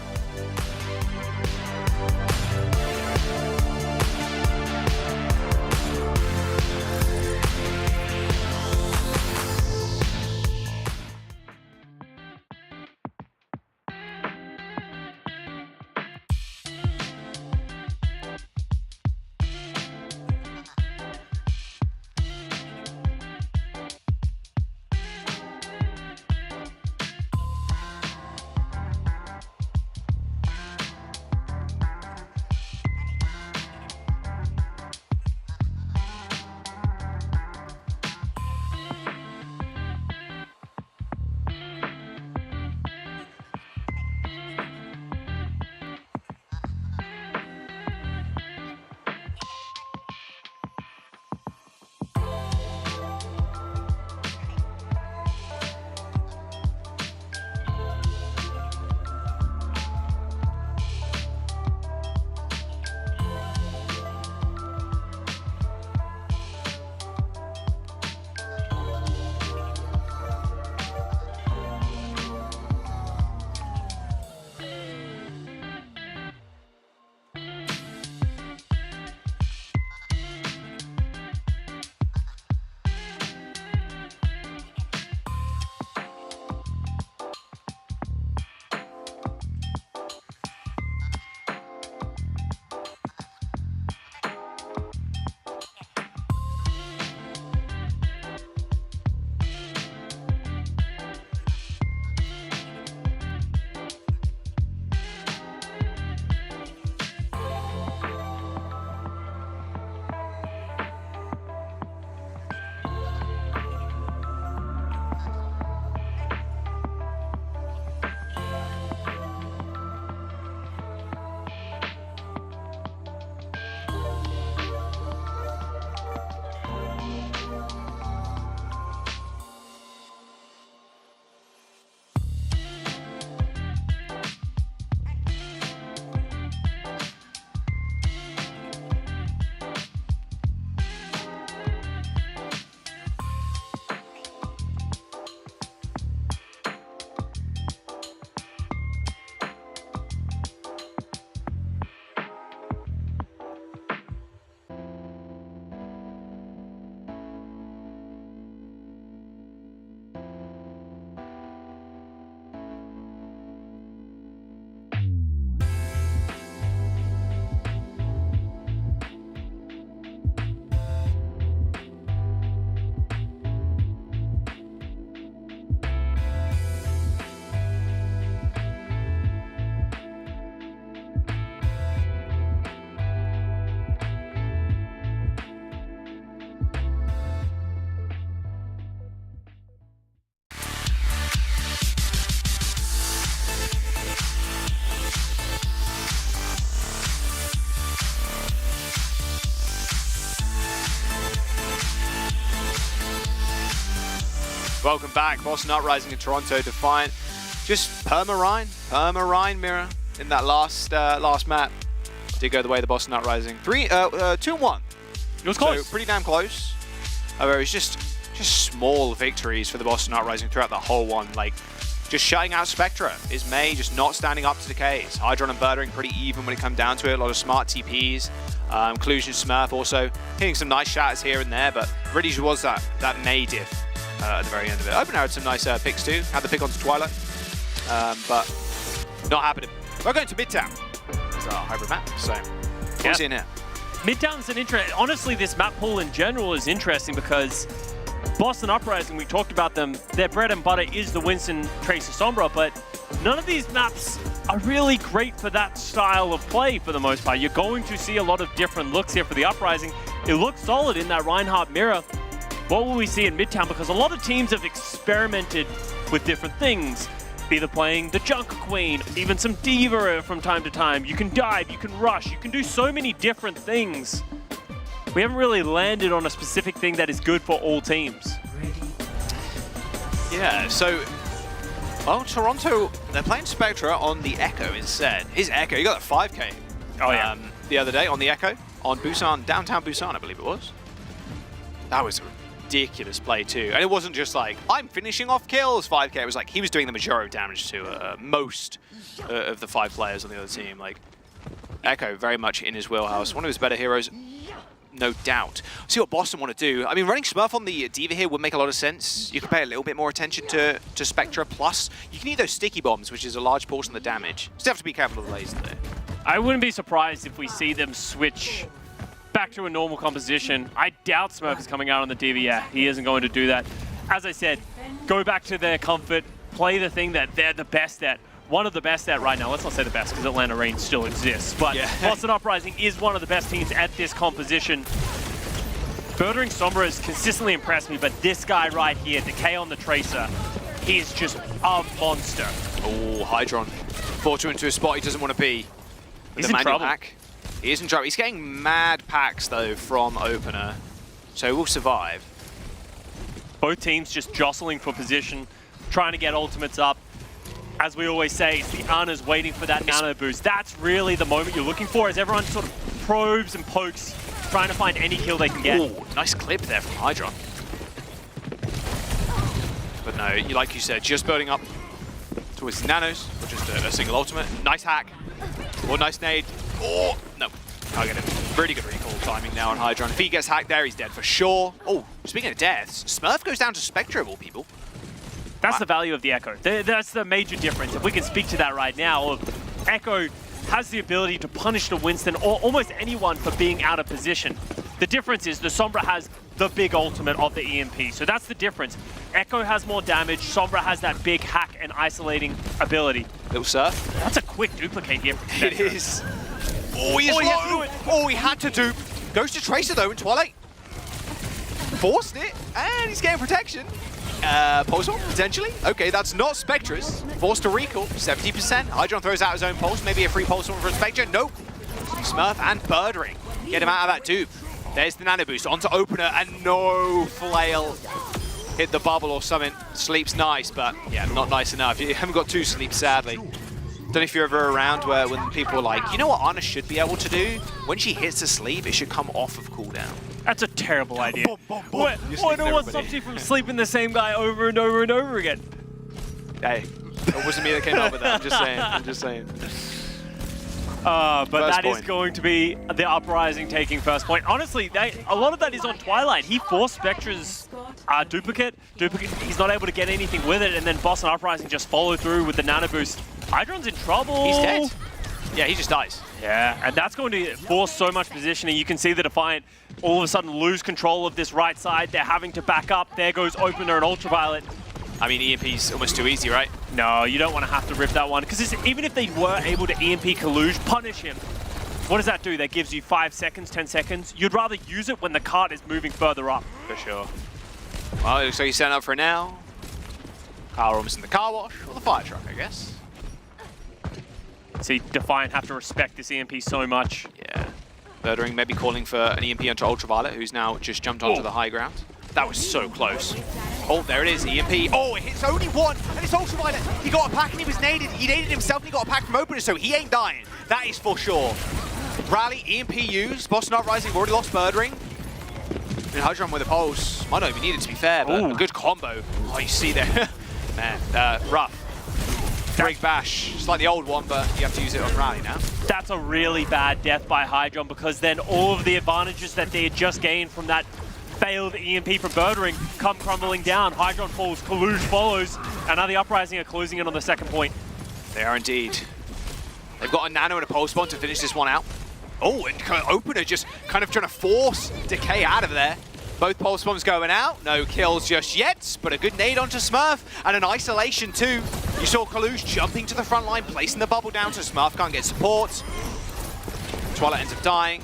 Welcome back, Boston Uprising in Toronto Defiant. Just perma-Ryan Mirror in that last map. Did go the way of the Boston Uprising. 2-1. It was close. So pretty damn close. However, it's just small victories for the Boston Uprising throughout the whole one. Like, just shutting out Spectra. Is May just not standing up to decays. Hydron and Birdering pretty even when it comes down to it. A lot of smart TPs. Collusion Smurf also hitting some nice shatters here and there, but really just was that May diff at the very end of it. Open had some nice picks too. Had the pick onto Twilight, but not happening. We're going to Midtown. It's our hybrid map, so what's in here? Midtown's an interesting. Honestly, this map pool in general is interesting because Boston Uprising, we talked about them, their bread and butter is the Winston Tracer Sombra, but none of these maps are really great for that style of play for the most part. You're going to see a lot of different looks here for the Uprising. it looks solid in that Reinhardt mirror. What will we see in Midtown? Because a lot of teams have experimented with different things. Either playing the Junker Queen, even some D.Va from time to time. You can dive, you can rush, you can do so many different things. We haven't really landed on a specific thing that is good for all teams. Yeah, so, well, Toronto, they're playing Spectra on the Echo instead. His Echo, he got that 5K the other day on the Echo, on Busan, downtown Busan, I believe it was. That was a ridiculous play too. And it wasn't just like, I'm finishing off kills, 5K. It was like, he was doing the majority of damage to most of the 5 players on the other team. Like, Echo very much in his wheelhouse. One of his better heroes, no doubt. See what Boston want to do. I mean, running Smurf on the D.Va here would make a lot of sense. You can pay a little bit more attention to Spectra. Plus, you can eat those sticky bombs, which is a large portion of the damage. Still have to be careful of the laser there. I wouldn't be surprised if we see them switch back to a normal composition. I doubt Smurf is coming out on the D.Va. Yeah, he isn't going to do that. As I said, go back to their comfort, play the thing that they're the best at. One of the best at right now. Let's not say the best, because Atlanta Reign still exists. But Boston Uprising is one of the best teams at this composition. Birdering Sombra has consistently impressed me, but this guy right here, Decay on the Tracer, is just a monster. Oh, Hydron. Fortune into a spot he doesn't want to be. He's in trouble. Pack. He is in trouble. He's getting mad packs, though, from Opener. So we'll survive. Both teams just jostling for position, trying to get ultimates up. As we always say, it's the Ana's waiting for that nano boost. That's really the moment you're looking for, as everyone sort of probes and pokes, trying to find any kill they can get. Ooh, nice clip there from Hydron. But no, like you said, just building up towards the nanos, or just a single ultimate. Nice hack. Or nice nade. Oh, no. Can't get him. Really good recall timing now on Hydron. If he gets hacked there, he's dead for sure. Oh, speaking of deaths, Smurf goes down to Spectre of all people. That's the value of the Echo. That's the major difference. If we can speak to that right now, Echo has the ability to punish the Winston or almost anyone for being out of position. The difference is the Sombra has the big ultimate of the EMP. So that's the difference. Echo has more damage. Sombra has that big hack and isolating ability. Little surf. That's a quick duplicate here from Spectre. It is. Oh, he is low. Oh, he had to dupe. Goes to Tracer though in Twilight. Forced it, and he's getting protection. Pulse one, potentially. Okay, that's not Spectra's. Forced to recall, 70%. Hydron throws out his own pulse, maybe a free pulse one for Spectre. Nope. Smurf and Birdering. Get him out of that dupe. There's the nano boost onto Opener, and no flail. Hit the bubble or something. Sleep's nice, but yeah, not nice enough. You haven't got 2 sleeps, sadly. Don't know if you're ever around where when people are like, you know what Ana should be able to do? When she hits a sleep, it should come off of cooldown. That's a terrible idea. What stops you from sleeping the same guy over and over and over again? Hey, it wasn't me that came up with that. I'm just saying. I'm just saying. But that is going to be the Uprising taking first point. Honestly, a lot of that is on Twilight. He forced Spectra's duplicate. He's not able to get anything with it, and then Boston Uprising just follow through with the nano boost. Hydron's in trouble. He's dead. Yeah, he just dies. Yeah, and that's going to force so much positioning. You can see the Defiant all of a sudden lose control of this right side. They're having to back up. There goes Opener and Ultraviolet. I mean, EMP's almost too easy, right? No, you don't want to have to rip that one. Because even if they were able to EMP Kaluge, punish him, what does that do? That gives you 5 seconds, 10 seconds. You'd rather use it when the cart is moving further up. For sure. Well, it looks like he's setting up for it now. Car almost in the car wash, or the fire truck, I guess. See, Defiant have to respect this EMP so much. Yeah. Birdering maybe calling for an EMP onto Ultraviolet, who's now just jumped onto the high ground. That was so close. Oh, there it is, EMP. Oh, it hits only one, and it's Ultraviolet. He got a pack and he was naded. He naded himself and he got a pack from Opener, so he ain't dying. That is for sure. Rally, EMP used. Boston Uprising already lost Birdering. And Hydron with a pulse. Might not even need it, to be fair, but a good combo. Oh, you see there. Man, rough. Big bash. It's like the old one, but you have to use it on Rally now. That's a really bad death by Hydron, because then all of the advantages that they had just gained from that failed EMP from Birdering come crumbling down. Hydron falls, Kaluge follows, and now the Uprising are closing in on the second point. They are indeed. They've got a nano and a pulse bomb to finish this one out. Oh, and Opener just kind of trying to force Decay out of there. Both pulse bombs going out. No kills just yet, but a good nade onto Smurf and an isolation too. You saw Kaluge jumping to the front line, placing the bubble down so Smurf can't get support. Twilight ends up dying.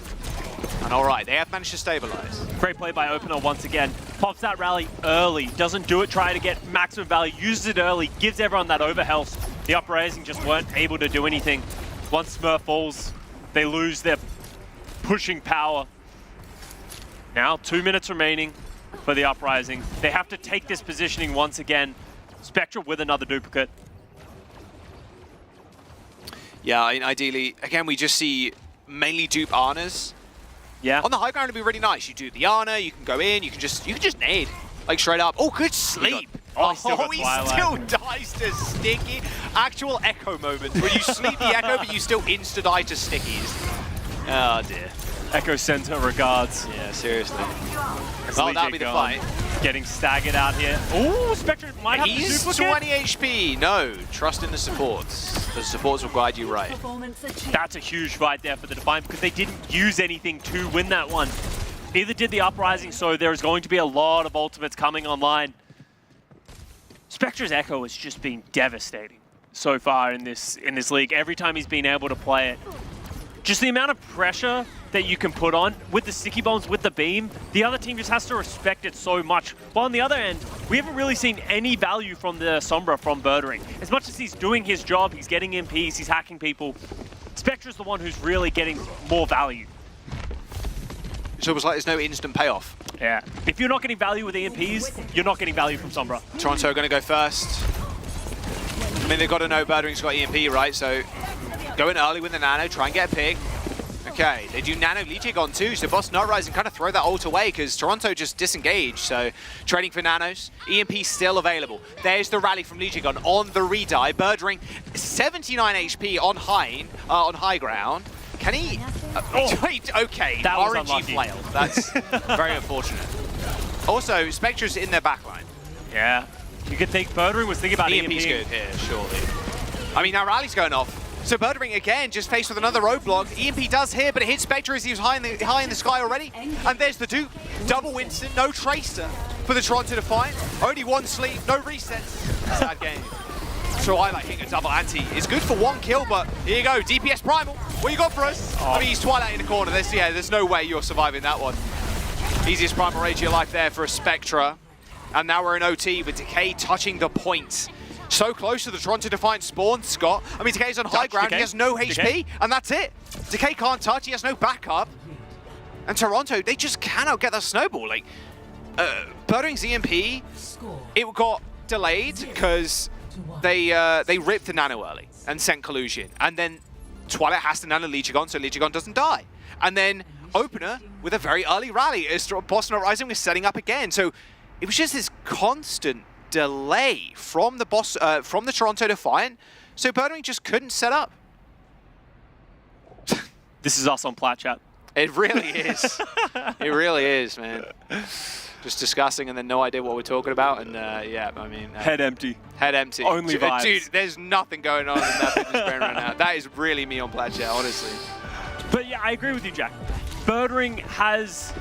And all right, they have managed to stabilize. Great play by Opener once again. Pops that rally early, doesn't do it, try to get maximum value, uses it early, gives everyone that overhealth. The Uprising just weren't able to do anything. Once Smurf falls, they lose their pushing power. Now 2 minutes remaining for the Uprising. They have to take this positioning once again. Spectra with another duplicate. Yeah, I mean, ideally, again, we just see mainly dupe Arnas. Yeah. On the high ground, it'd be really nice. You do the Ana, you can go in, you can just nade, like straight up. Oh, good sleep. He still dies to Sticky. Actual Echo moments where you sleep the Echo, but you still insta die to Stickies. Oh dear. Echo sends her regards. Yeah, seriously. Well, that'll be the fight. Getting staggered out here. Ooh, Spectre might have He's the duplicate. 20 HP. No, trust in the supports. The supports will guide you right. That's a huge fight there for the Defiant because they didn't use anything to win that one. Neither did the Uprising, so there's going to be a lot of ultimates coming online. Spectre's Echo has just been devastating so far in this league. Every time he's been able to play it. Just the amount of pressure that you can put on with the sticky bombs, with the beam, the other team just has to respect it so much. While on the other end, we haven't really seen any value from the Sombra from Birdering. As much as he's doing his job, he's getting MPs, he's hacking people, Spectra's the one who's really getting more value. It's almost like there's no instant payoff. Yeah. If you're not getting value with EMPs, you're not getting value from Sombra. Toronto are going to go first. I mean, they've got to know Birdering's got EMP, right? So go in early with the Nano, try and get a pick. Okay, they do Nano Legion on too, so Boss Nutrise and kind of throw that ult away because Toronto just disengaged, so trading for Nanos. EMP still available. There's the rally from Legion on the redie. Birdring 79 HP on high ground. Can he? Wait, okay, that was RNG unlucky. flail. That's very unfortunate. Also, Spectra's in their backline. Yeah, you could think Birdering was thinking about EMP's good here, surely. I mean, now Rally's going off. So Birdering again, just faced with another roadblock. EMP does here, but it hits Spectre as he was high in the sky already. And there's the dupe. Double Winston, no Tracer for the Toronto Defiant. Only one sleep, no resets. Sad game. Twilight hitting a double anti is good for one kill, but here you go, DPS Primal. What you got for us? I mean, he's Twilight in the corner. There's no way you're surviving that one. Easiest Primal Rage of your life there for a Spectra. And now we're in OT with Decay touching the point. So close to the Toronto Defiant spawn, Scott. I mean, Decay's on high ground, Decay. he has no HP, and that's it. Decay can't touch, he has no backup. And Toronto, they just cannot get that snowball. Like, Birdering's EMP, it got delayed because they ripped the Nano early and sent Collusion. And then Twilight has to Nano Legion, so Legion doesn't die. And then Opener with a very early rally as Boston Rising was setting up again. So it was just this constant delay from the Toronto Defiant, so Birdering just couldn't set up. This is us on Plat Chat. It really is. It really is, man. Just discussing and then no idea what we're talking about, and yeah, I mean... head empty. Head empty. Only vibes. Dude, there's nothing going on in that fitness brain right now. That is really me on Plat Chat, honestly. But yeah, I agree with you, Jack. Birdering has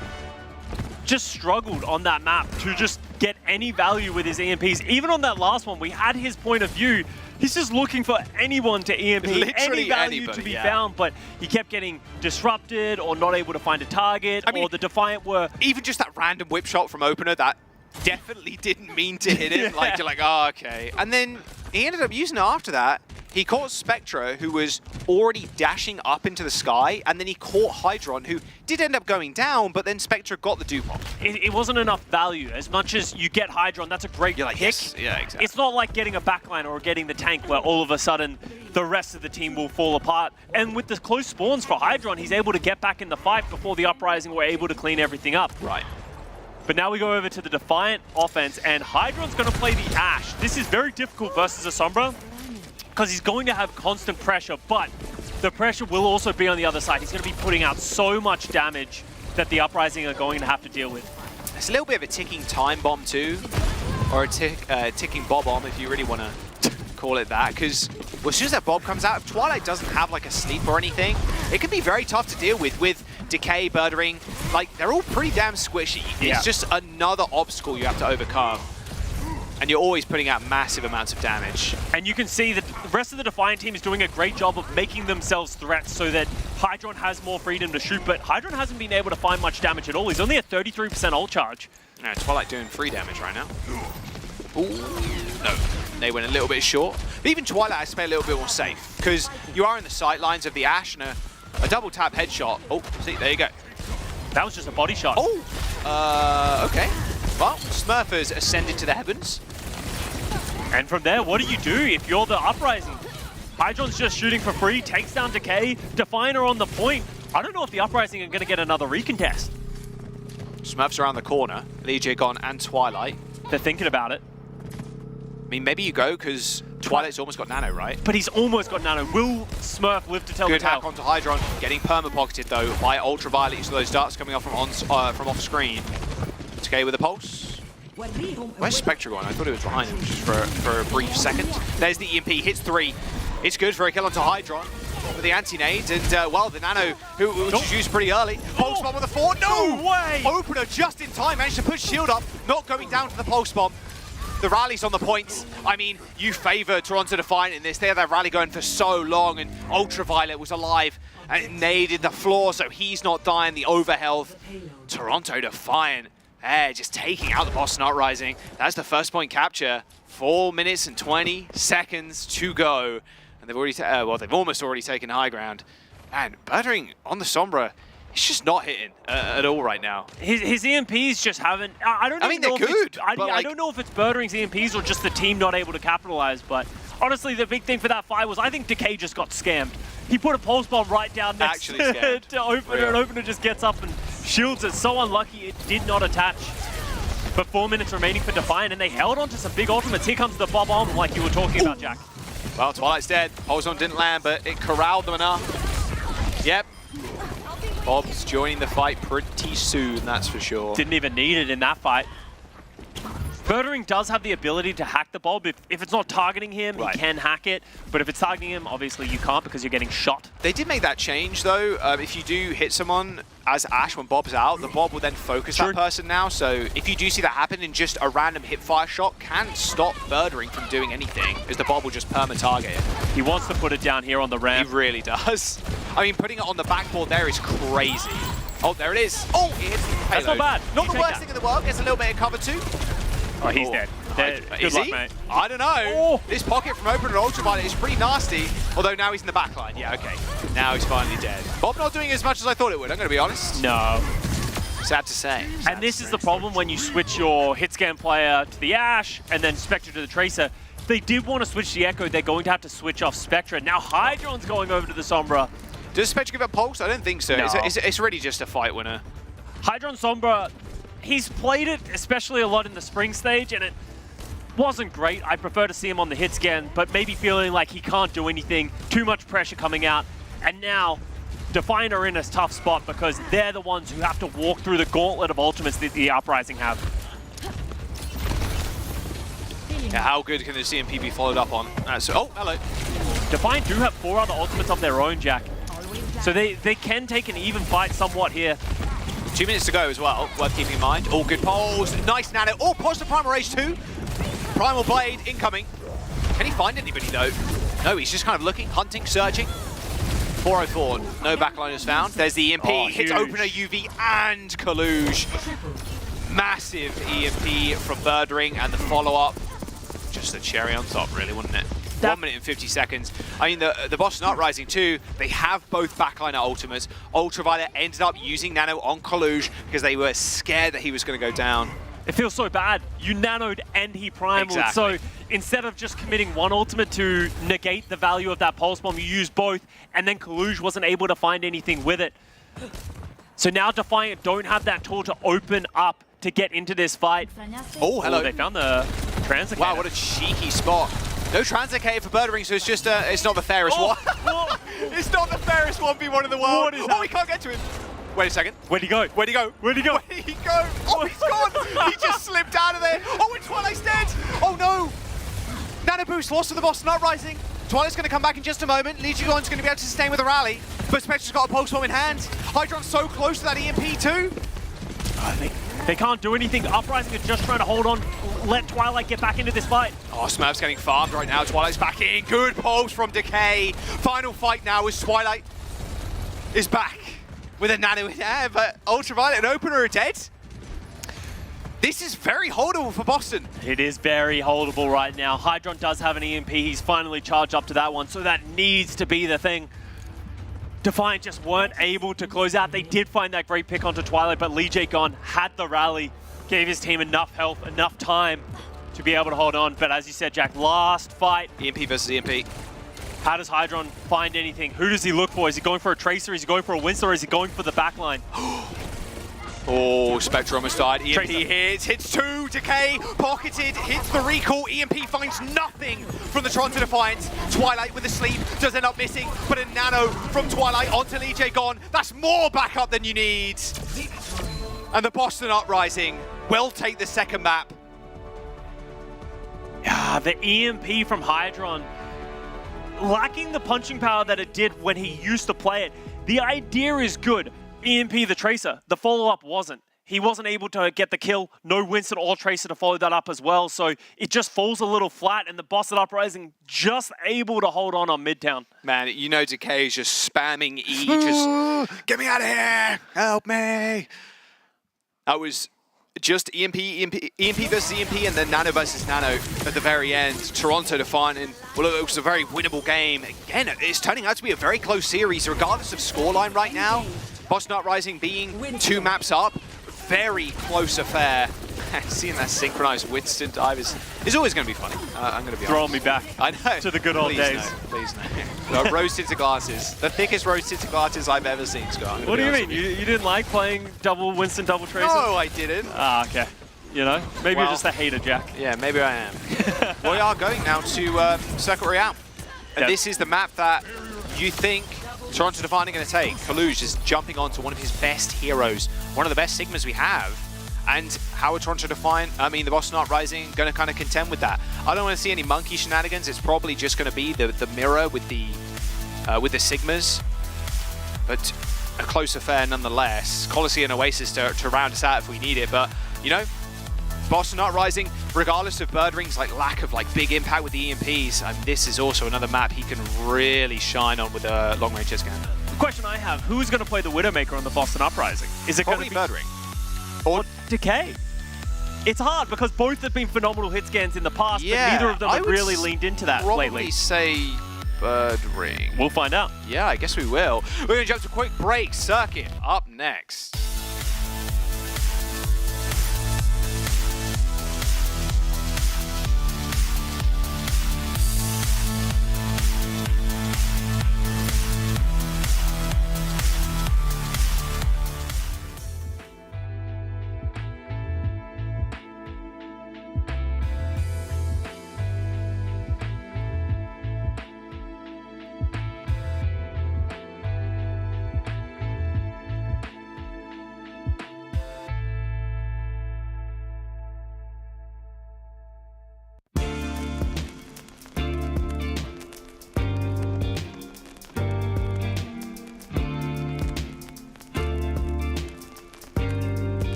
just struggled on that map to just get any value with his EMPs. Even on that last one, we had his point of view. He's just looking for anyone to EMP, Literally any value anybody, to be yeah. found, but he kept getting disrupted or not able to find a target, or the Defiant were... Even just that random whip shot from Opener that definitely didn't mean to hit him. Like, you're like, oh, okay. And then he ended up using it after that. He caught Spectra, who was already dashing up into the sky, and then he caught Hydron, who did end up going down, but then Spectra got the dupe off. It wasn't enough value. As much as you get Hydron, that's a great pick. Yes. Yeah, exactly. It's not like getting a backline or getting the tank where all of a sudden the rest of the team will fall apart. And with the close spawns for Hydron, he's able to get back in the fight before the Uprising were able to clean everything up. Right. But now we go over to the Defiant offense, and Hydron's going to play the Ashe. This is very difficult versus a Sombra, because he's going to have constant pressure, but the pressure will also be on the other side. He's going to be putting out so much damage that the Uprising are going to have to deal with. It's a little bit of a ticking time bomb too, or a ticking bob bomb if you really want to call it that, because as soon as that bob comes out, if Twilight doesn't have like a sleep or anything, it can be very tough to deal with Decay, Birdering. Like, they're all pretty damn squishy. It's just another obstacle you have to overcome. and you're always putting out massive amounts of damage. And you can see that the rest of the Defiant team is doing a great job of making themselves threats so that Hydron has more freedom to shoot, but Hydron hasn't been able to find much damage at all. He's only at 33% ult charge. No, Twilight doing 3 damage right now. Ooh, no, they went a little bit short. But even Twilight has to play a little bit more safe, because you are in the sight lines of the Ashe, and a double tap headshot. Oh, see, there you go. That was just a body shot. Oh, okay. Well, Smurf has ascended to the heavens. And from there, what do you do if you're the Uprising? Hydron's just shooting for free, takes down Decay, Defiant are on the point. I don't know if the Uprising are going to get another recontest. Smurf's around the corner, Legion and Twilight. They're thinking about it. I mean, maybe you go, because Twilight's almost got Nano, right? But he's almost got Nano. Will Smurf live to tell the Good tale? hack onto Hydron, getting perma-pocketed though by Ultraviolet. You saw those darts coming off from off screen. Okay, with a pulse. Where's Spectre going? I thought he was behind him just for a brief second. There's the EMP, hits 3. It's good for a kill onto Hydron with the anti-nades, and well, the Nano, which was used pretty early. Pulse bomb with a 4. No way! Opener just in time, managed to push shield up, not going down to the pulse bomb. The rally's on the points. I mean, you favour Toronto Defiant in this. They had that rally going for so long, and Ultraviolet was alive and naded the floor, so he's not dying. The overhealth. Toronto Defiant, just taking out the Boston Uprising. That's the first point capture. 4 minutes and 20 seconds to go, and they've already, they've almost already taken high ground. And Birdring on the Sombra, it's just not hitting at all right now. His EMPs just haven't. I don't. I mean, they're good. I don't know if it's Birdring's EMPs or just the team not able to capitalize. But honestly, the big thing for that fight was I think Decay just got scammed. He put a pulse bomb right down next to Opener, and Opener just gets up and shields it. So unlucky it did not attach. But 4 minutes remaining for Defiant, and they held on to some big ultimates. Here comes the Bob on, like you were talking about, Jack. Well, Twilight's dead. Pulse on didn't land, but it corralled them enough. Yep. Bob's joining the fight pretty soon, that's for sure. Didn't even need it in that fight. Birdring does have the ability to hack the Bob. If it's not targeting him, he can hack it. But if it's targeting him, obviously you can't because you're getting shot. They did make that change though. If you do hit someone as Ashe when Bob's out, the Bob will then focus that person now. So if you do see that happen, and just a random hip-fire shot can stop Birdring from doing anything, because the Bob will just perma-target it. He wants to put it down here on the ramp. He really does. I mean, putting it on the backboard there is crazy. Oh, there it is. Oh, it hits the payload. That's not bad. Not the worst thing in the world. Gets a little bit of cover too. Oh, he's dead. Is he? Mate. I don't know. This pocket from Opener and Ultraviolet is pretty nasty. Although now he's in the back line. Yeah, okay. Now he's finally dead. Bob not doing as much as I thought it would, I'm going to be honest. No. Sad to say. And this is the problem when you switch your hit scan player to the Ashe and then Spectre to the Tracer. If they did want to switch the Echo, they're going to have to switch off Spectre. Now Hydron's going over to the Sombra. Does Spectre give up Pulse? I don't think so. No. It's really just a fight winner. Hydron Sombra, he's played it especially a lot in the spring stage, and it wasn't great. I prefer to see him on the hit scan, but maybe feeling like he can't do anything, too much pressure coming out. And now Defiant are in a tough spot because they're the ones who have to walk through the gauntlet of ultimates that the Uprising have. Yeah, how good can the CMP be followed up on? Oh, hello. Defiant do have 4 other ultimates of their own, Jack. So they can take an even fight somewhat here. 2 minutes to go as well, worth keeping in mind. All good pulls, nice nano. Oh, positive Primal Rage too. Primal Blade incoming. Can he find anybody though? No, he's just kind of looking, hunting, searching. 404, no backliners found. There's the EMP, hits Opener, UV, and Kaluge. Massive EMP from Birdring, and the follow-up. Just the cherry on top, really, wouldn't it? 1 minute and 50 seconds. I mean, the Boston Uprising too, they have both backliner ultimates. Ultraviolet ended up using Nano on Kaluge because they were scared that he was going to go down. It feels so bad. You nanoed and he primaled. Exactly. So instead of just committing one ultimate to negate the value of that pulse bomb, you used both, and then Kaluge wasn't able to find anything with it. So now Defiant don't have that tool to open up to get into this fight. Oh, hello. They found the Translocator. Wow, what a cheeky spot. No Translocator for Birdring, so it's just it's not the fairest one. It's not the fairest 1v1 in the world. Oh, we can't get to him. Wait a second. Where'd he go? Where'd he go? Where'd he go? Where'd he go? Oh, he's gone. He just slipped out of there. Oh, and Twilight's dead. Oh, no. Nano Boost lost to the Boston Uprising. Twilight's going to come back in just a moment. Legigon's going to be able to sustain with a rally. But Spectre's got a pulse bomb in hand. Hydron's so close to that EMP too. They can't do anything. Uprising are just trying to hold on let Twilight get back into this fight. Oh, Smurf's getting farmed right now. Twilight's back in. Good pulse from Decay. Final fight now as Twilight is back with a nano in air, but Ultraviolet and Opener are dead. This is very holdable for Boston. It is very holdable right now. Hydron does have an EMP. He's finally charged up to that one, so that needs to be the thing. Defiant just weren't able to close out. They did find that great pick onto Twilight, but Lee Jae Gon had the rally, gave his team enough health, enough time to be able to hold on. But as you said, Jack, last fight. EMP versus EMP. How does Hydron find anything? Who does he look for? Is he going for a Tracer? Is he going for a Winston? Or is he going for the backline? Oh, Spectre almost died. EMP Tracer. hits 2, Decay, pocketed, hits the recall. EMP finds nothing from the Toronto Defiance. Twilight with the sleep does end up missing, but a nano from Twilight onto Lee Jae Gon. That's more backup than you need. And the Boston Uprising will take the second map. Yeah, the EMP from Hydron, lacking the punching power that it did when he used to play it. The idea is good. EMP the Tracer, the follow-up wasn't. He wasn't able to get the kill. No Winston or Tracer to follow that up as well. So it just falls a little flat, and the Boston Uprising just able to hold on Midtown. Man, you know Decay is just spamming E, just get me out of here, help me. That was just EMP versus EMP, and then Nano versus Nano at the very end. Toronto Defiant, and well, it was a very winnable game. Again, it's turning out to be a very close series, regardless of scoreline right now. Boston Uprising being 2 maps up, very close affair. Seeing that synchronized Winston dive is always going to be funny. I'm going to be throwing me back. I know. To the good old days. No, please no. Rose tinted glasses, the thickest rose tinted glasses I've ever seen, Scott. What do you mean? You didn't like playing double Winston, double Tracer? No, I didn't. Ah, okay. You know, maybe you're just a hater, Jack. Yeah, maybe I am. We are going now to Circuit Royale, and this is the map that you think Toronto Defiant are going to take. Kaluj is jumping onto one of his best heroes, one of the best Sigmas we have. And how are Toronto Defiant, the Boston Uprising, going to kind of contend with that? I don't want to see any monkey shenanigans. It's probably just going to be the mirror with the Sigmas. But a close affair nonetheless. Colossi and Oasis to round us out if we need it. But, you know, Boston Uprising, regardless of Birdring's lack of big impact with the EMPs, this is also another map he can really shine on with a long-range hit scan. The question I have, who's going to play the Widowmaker on the Boston Uprising? Is it going to be Birdring? Or Decay? It's hard because both have been phenomenal hit scans in the past, Yeah, but neither of them have really leaned into that lately. Probably say Birdring. We'll find out. Yeah, I guess we will. We're going to jump to a quick break. Circuit up next.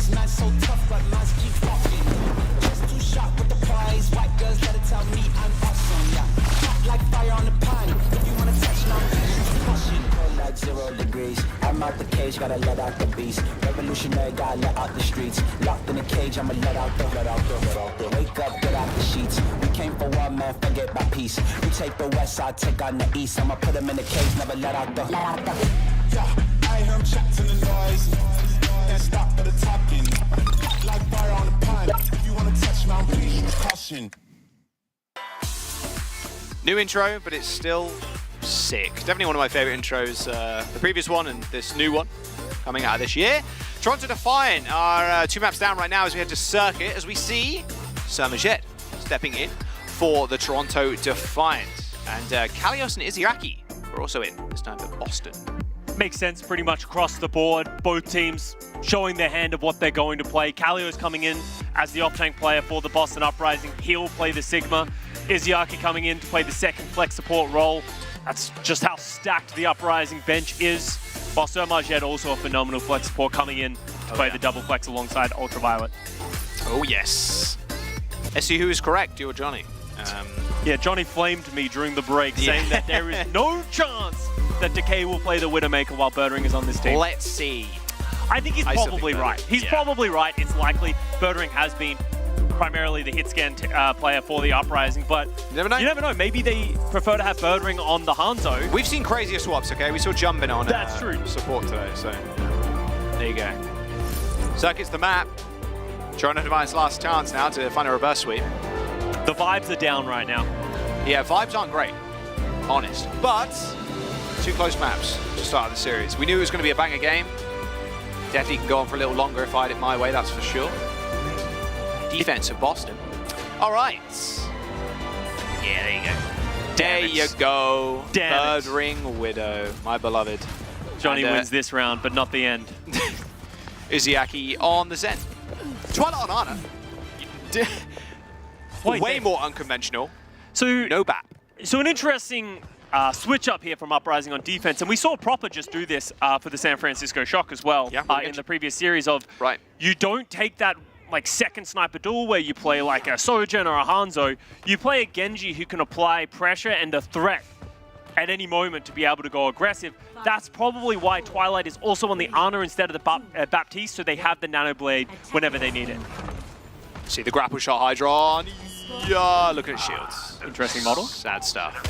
This man's so tough, but man's keep walking. Just too sharp with the prize. White girls let it tell me I'm awesome, yeah. Hot like fire on the pan. If you wanna touch now, caution. Cold like 0 degrees. I'm out the cage, gotta let out the beast. Revolutionary, gotta let out the streets. Locked in a cage, I'ma let out the. Wake up, get out the sheets. We came for one man, forget my peace. We take the west side, take on the east. I'ma put him in the cage, never let out the. Yeah, I hear him chat to the noise. Then stop for the talking. Like fire on the pan. If you wanna touch Mount Peace, caution. New intro, but it's still sick. Definitely one of my favorite intros. The previous one and this new one coming out of this year. Toronto Defiant are 2 maps down right now as we head to Circuit, as we see Sermajet stepping in for the Toronto Defiant. And Kalios and Iziaki are also in, this time for Boston. Makes sense pretty much across the board. Both teams showing their hand of what they're going to play. Kalios coming in as the off-tank player for the Boston Uprising. He'll play the Sigma. Iziaki coming in to play the second flex support role. That's just how stacked the Uprising bench is. While Sermajet also a phenomenal flex support coming in to play the double flex alongside Ultraviolet. Oh yes. Let's see who is correct, you or Johnny. Yeah, Johnny flamed me during the break saying that there is no chance that Decay will play the Widowmaker while Birdring is on this team. Let's see. I think he's probably right. He's probably right. It's likely Birdring has been primarily the hit scan player for the Uprising, but you never know. You never know. Maybe they prefer to have Birdring on the Hanzo. We've seen crazier swaps, okay? We saw Jumpin on That's true. Support today, so there you go. Circuit's the map. Toronto Defiant's last chance now to find a reverse sweep. The vibes are down right now. Yeah, vibes aren't great, honest. But 2 close maps to start the series. We knew it was going to be a banger game. Definitely can go on for a little longer if I had it my way, that's for sure. Defense of Boston. All right. Yeah, there you go. There you go. Birdring Widow, my beloved. Johnny wins this round, but not the end. Iziaki on the Zen. Twilight on Ana. Way more unconventional. So no BAP. So an interesting switch up here from Uprising on defense, and we saw Proper just do this for the San Francisco Shock as well in the previous series of you don't take that like second sniper duel where you play like a Sojourn or a Hanzo, you play a Genji who can apply pressure and a threat at any moment to be able to go aggressive. That's probably why Twilight is also on the Ana instead of the Baptiste, so they have the Nano Blade whenever they need it. See the grapple shot Hydron. Yeah, look at his shields. Interesting model. Sad stuff.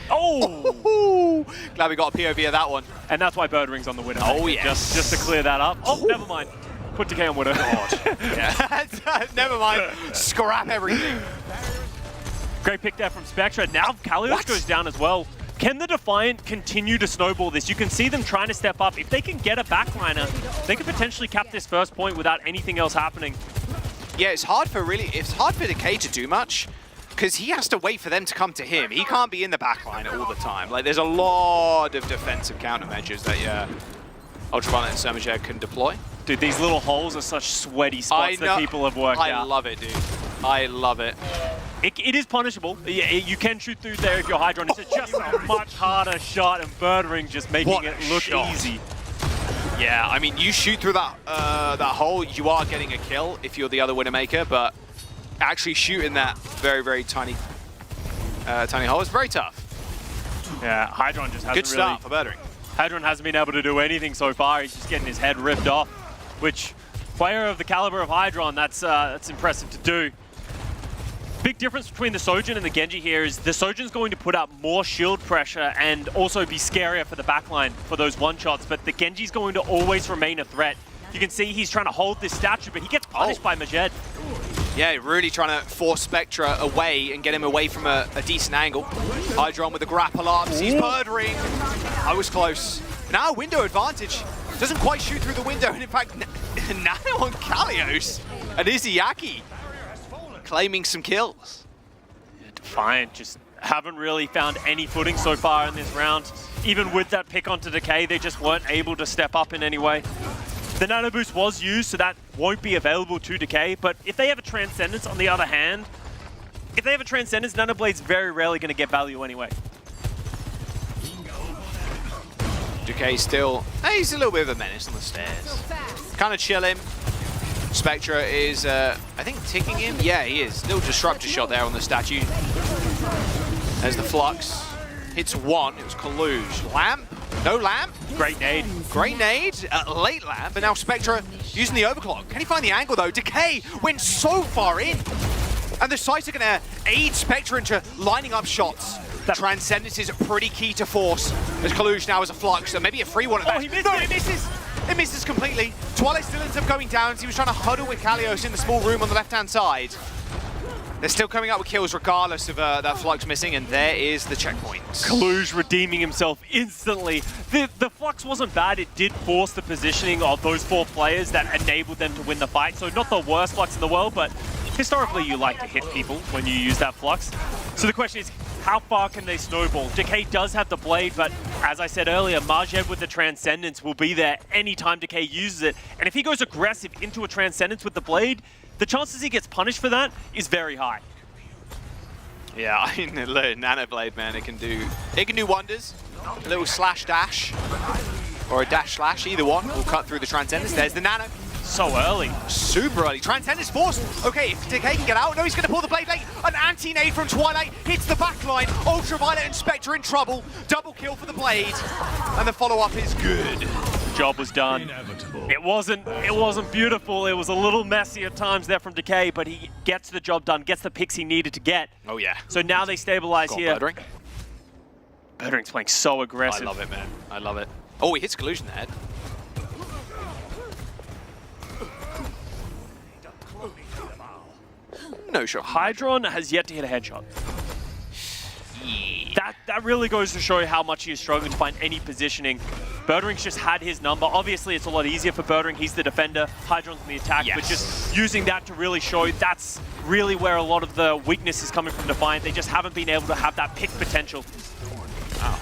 Glad we got a POV of that one. And that's why Birdring's on the Widow. Oh yeah. Just to clear that up. Oh, never mind. Put Decay on Widow. Yeah. Never mind. Scrap everything. Great pick there from Spectra. Now Kalios goes down as well. Can the Defiant continue to snowball this? You can see them trying to step up. If they can get a backliner, they could potentially cap this first point without anything else happening. Yeah, it's hard for Decay to do much because he has to wait for them to come to him. He can't be in the backline all the time. Like, there's a lot of defensive countermeasures that Ultraviolet and Sermajet can deploy. Dude, these little holes are such sweaty spots that people have worked out. I love it, dude. I love it. It is punishable. Yeah, you can shoot through there if you're Hydron. It's just a much harder shot, and Birdring just making it look easy. Yeah, I mean, you shoot through that that hole, you are getting a kill if you're the other Widowmaker, but actually shooting that very, very tiny hole is very tough. Yeah, Hydron just hasn't Good start for Birdring. Hydron hasn't been able to do anything so far. He's just getting his head ripped off, which, player of the caliber of Hydron, that's impressive to do. Big difference between the Sojourn and the Genji here is the Sojourn's going to put up more shield pressure and also be scarier for the backline for those one-shots, but the Genji's going to always remain a threat. You can see he's trying to hold this statue, but he gets punished by Majed. Yeah, really trying to force Spectra away and get him away from a decent angle. Hydron with the grapple up, sees Birdring. I was close. Now window advantage. Doesn't quite shoot through the window, and in fact, now on Kalios and Iziaki claiming some kills. Yeah, Defiant just haven't really found any footing so far in this round. Even with that pick onto Decay, they just weren't able to step up in any way. The Nano Boost was used, so that won't be available to Decay, but if they have a Transcendence on the other hand, if they have a Transcendence, Nano Blade's very rarely going to get value anyway. Decay still, he's a little bit of a menace on the stairs. Kind of chilling. Spectra is, I think, ticking him. Yeah, he is. Little disruptor shot there on the statue. There's the Flux. Hits one. It was Kaluge. Lamp? No Lamp? Great nade. Great nade. Late Lamp. And now Spectra using the overclock. Can he find the angle, though? Decay went so far in. And the sites are going to aid Spectra into lining up shots. Transcendence is pretty key to force. As Kaluge now has a Flux, so maybe a free one at that. He missed it misses! It misses completely. Twilight still ends up going down as he was trying to huddle with Kalios in the small room on the left-hand side. They're still coming up with kills regardless of that Flux missing, and there is the checkpoint. Kaluge redeeming himself instantly. The Flux wasn't bad. It did force the positioning of those 4 players that enabled them to win the fight. So not the worst Flux in the world, but historically you like to hit people when you use that Flux. So the question is, how far can they snowball? Decay does have the blade, but as I said earlier, Margev with the Transcendence will be there anytime Decay uses it. And if he goes aggressive into a Transcendence with the blade, the chances he gets punished for that is very high. Yeah, I mean, look, Nano Blade, man, it can do wonders. A little slash dash, or a dash slash, either one will cut through the Transcendence. There's the Nano. So early. Super early. Transcendence forced. Okay, if Decay can get out, no, he's going to pull the blade late. An anti-nade from Twilight hits the back line. Ultraviolet and Spectre in trouble. Double kill for the blade. And the follow-up is good. Job was done. It wasn't beautiful. It was a little messy at times there from Decay, but he gets the job done, gets the picks he needed to get. Oh, yeah. So now they stabilize here. Birdring. Birdring's playing so aggressive. I love it, man. I love it. Oh, he hits Collusion in the head. No shot. Hydron has yet to hit a headshot. That really goes to show how much he is struggling to find any positioning. Birdring's just had his number. Obviously, it's a lot easier for Birdring. He's the defender. Hydron's in the attack. Yes. But just using that to really show, that's really where a lot of the weakness is coming from Defiant. They just haven't been able to have that pick potential. Wow.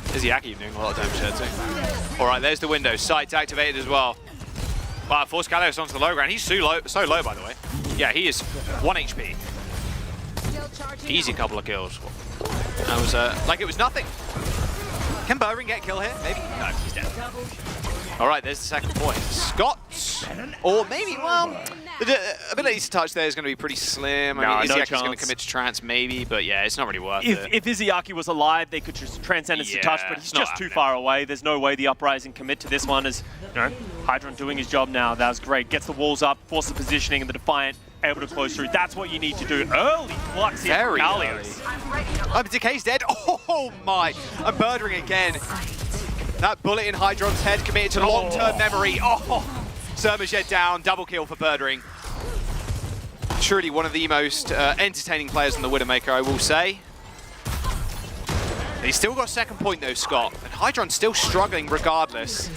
Izzyaki doing a lot of damage there too. All right, there's the window. Sights activated as well. Wow, force Kalios onto the low ground. He's so low, by the way. Yeah, he is 1 HP. Easy couple of kills. That was like it was nothing. Can Birdring get a kill here? Maybe? No, he's dead. All right, there's the second point. Scott, or maybe, well, the ability to touch there is going to be pretty slim. I mean, Izzyaki is going to commit to trance maybe, but yeah, it's not really worth it. If Izzyaki was alive, they could just Transcendence to touch, but he's just too far away. There's no way the Uprising commit to this one as, you know, Hydron doing his job now. That was great. Gets the walls up, force the positioning, and the Defiant able to close through. That's what you need to do. Early Flux here from Kalios. Oh, Decay's dead. Oh my! And Birdring again. That bullet in Hydron's head committed to long-term memory. Oh! Surmajed down, double kill for Birdring. Truly one of the most entertaining players in the Widowmaker, I will say. He's still got second point though, Scott. And Hydron's still struggling regardless.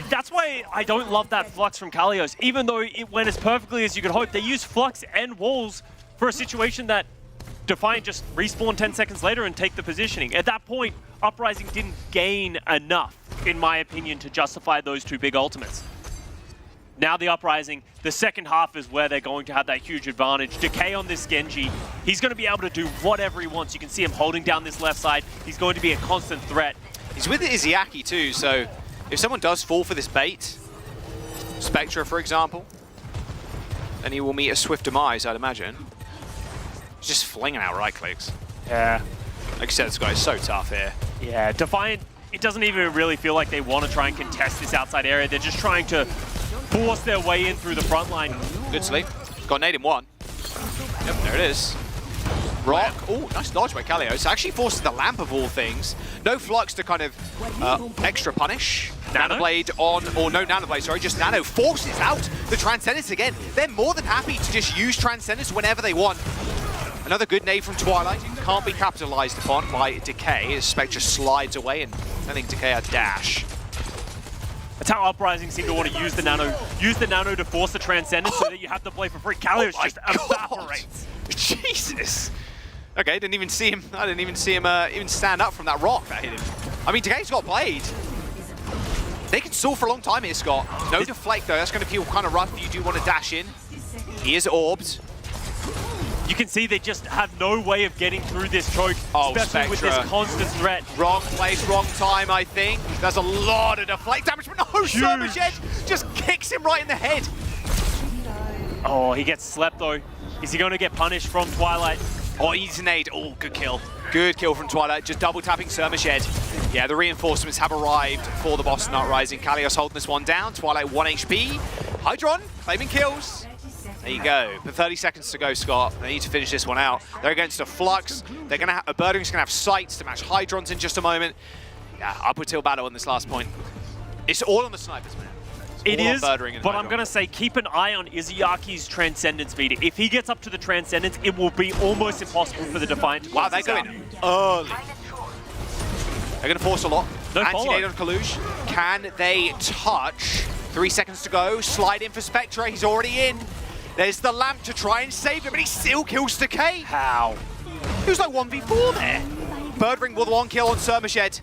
That's why I don't love that Flux from Kalios. Even though it went as perfectly as you could hope, they use Flux and walls for a situation that Defiant just respawn 10 seconds later and take the positioning. At that point, Uprising didn't gain enough, in my opinion, to justify those two big ultimates. Now the Uprising, the second half is where they're going to have that huge advantage. Decay on this Genji, he's going to be able to do whatever he wants. You can see him holding down this left side. He's going to be a constant threat. He's with Izzyaki too, so if someone does fall for this bait, Spectra for example, then he will meet a swift demise, I'd imagine. He's just flinging out right clicks. Yeah. Like you said, this guy is so tough here. Yeah, Defiant, it doesn't even really feel like they want to try and contest this outside area. They're just trying to force their way in through the front line. Good sleep. Got nade in one. Yep, there it is. Rock. Oh, nice dodge by Kalios. Actually forces the lamp of all things. No Flux to kind of extra punish. Nano Blade on, or no Nano Blade, sorry, just Nano forces out the Transcendence again. They're more than happy to just use Transcendence whenever they want. Another good nade from Twilight. Can't be capitalized upon by Decay as Spectre slides away, and I think Decay had dash. That's how Uprising seem to want to use the nano to force the Transcendence so that you have to play for free. Kalios just evaporates. Jesus. Okay, didn't even see him. I didn't even see him even stand up from that rock that hit him. I mean, Decay's got Blade. They can stall for a long time here, Scott. No deflect though. That's going to feel kind of rough if you do want to dash in. He is orbed. You can see they just have no way of getting through this choke, especially Spectra. with this constant threat. Wrong place, wrong time, I think. There's a lot of deflect damage, but no, Surmajed just kicks him right in the head. Oh, he gets slept though. Is he going to get punished from Twilight? Oh, he's an aid. Oh, good kill. Good kill from Twilight, just double tapping Surmashed. Yeah, the reinforcements have arrived for the Boston Uprising. Kalios holding this one down. Twilight 1 HP. Hydron claiming kills. There you go. But 30 seconds to go, Scott. They need to finish this one out. They're against a Flux. They're going to have Birdwing's going to have sights to match Hydrons in just a moment. Yeah, upward tilt battle on this last point. It's all on the snipers, man. It is, but Hydron. I'm going to say keep an eye on Izyaki's Transcendence meter. If he gets up to the Transcendence, it will be almost impossible for the Defiant to Wow, they're going early. They're going to force a lot. No Anti-nade on Kalush. Can they touch? 3 seconds to go. Slide in for Spectre. He's already in. There's the lamp to try and save him, but he still kills Decay. How? He was like 1v4 there. Birdwing with 1 kill on Surmashed.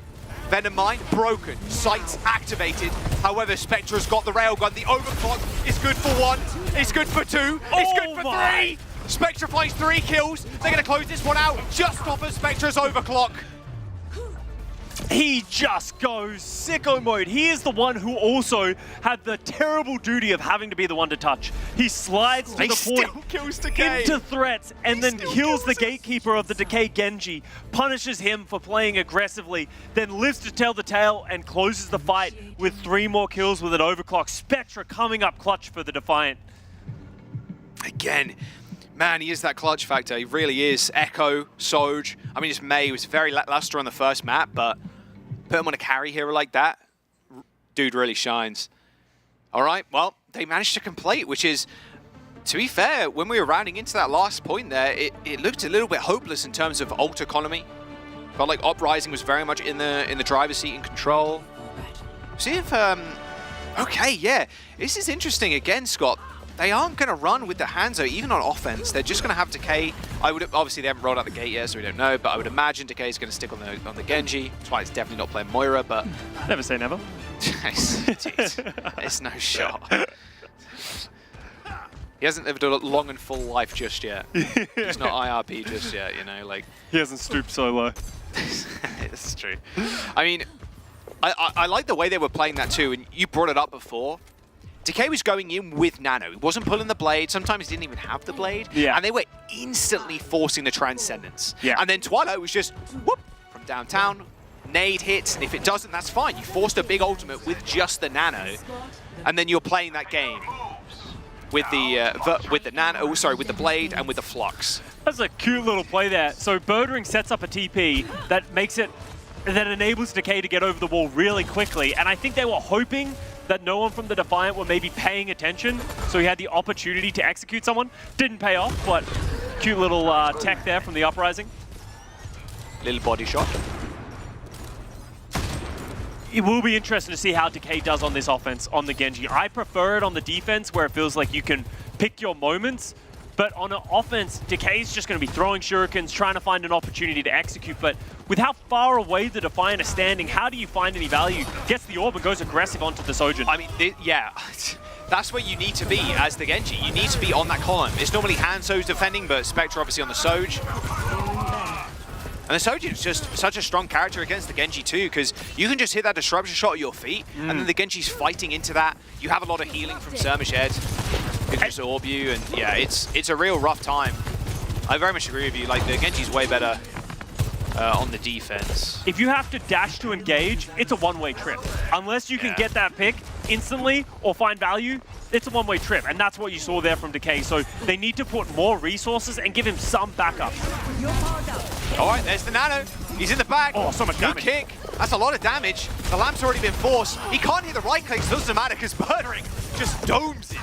Venom Mine broken. Sights activated. However, Spectre's got the railgun. The overclock is good for 1. It's good for 2. It's good for 3. Spectre finds 3 kills. They're going to close this one out just off of Spectre's overclock. He just goes sicko mode. He is the one who also had the terrible duty of having to be the one to touch. He slides to the point into threats and then kills the gatekeeper of the Decay Genji, punishes him for playing aggressively, then lives to tell the tale and closes the fight with 3 more kills with an overclock. Spectre coming up clutch for the Defiant. Again, man, he is that clutch factor. He really is. Echo, Soj. I mean, it's May. He was very lackluster on the first map, but put him on a carry hero like that, dude really shines. All right, well, they managed to complete, which is, to be fair, when we were rounding into that last point there, it looked a little bit hopeless in terms of ult economy. Felt like Uprising was very much in the driver's seat in control. See if, okay, yeah, this is interesting again, Scott. They aren't going to run with the Hanzo, even on offense. They're just going to have Decay. Obviously, they haven't rolled out the gate yet, so we don't know, but I would imagine Decay is going to stick on the Genji. That's why it's definitely not playing Moira, but... Never say never. It's no shot. He hasn't lived a long and full life just yet. He's not IRP just yet, you know, like... He hasn't stooped so low. It's true. I mean, I like the way they were playing that too, and you brought it up before. Decay was going in with Nano. He wasn't pulling the blade. Sometimes he didn't even have the blade. Yeah. And they were instantly forcing the Transcendence. Yeah. And then Twilight was just, whoop, from downtown. Nade hits, and if it doesn't, that's fine. You forced a big ultimate with just the Nano, and then you're playing that game with the Nano, sorry, with the blade and with the Flux. That's a cute little play there. So Birdwing sets up a TP that makes it, that enables Decay to get over the wall really quickly, and I think they were hoping that no one from the Defiant were maybe paying attention, so he had the opportunity to execute someone. Didn't pay off, but cute little tech there from the Uprising. Little body shot. It will be interesting to see how Decay does on this offense on the Genji. I prefer it on the defense where it feels like you can pick your moments, but on an offense, Decay's just going to be throwing shurikens, trying to find an opportunity to execute, but with how far away the Defiant are standing, how do you find any value? Gets the orb and goes aggressive onto the Sojin. I mean, yeah, that's where you need to be as the Genji. You need to be on that column. It's normally Hanzo's defending, but Spectre obviously on the Soj. And the Sojin is just such a strong character against the Genji too, because you can just hit that disruption shot at your feet, and then the Genji's fighting into that. You have a lot of healing from Surmashed, who can just orb you, and yeah, it's a real rough time. I very much agree with you. Like, the Genji's way better on the defense. If you have to dash to engage, it's a one-way trip. Unless you can get that pick instantly or find value, it's a one-way trip, and that's what you saw there from Decay. So they need to put more resources and give him some backup. All right, there's the Nano. He's in the back. Oh, so much damage. Good kick. That's a lot of damage. The lamp's already been forced. He can't hit the right click, so it doesn't matter because Birdwing just domes it.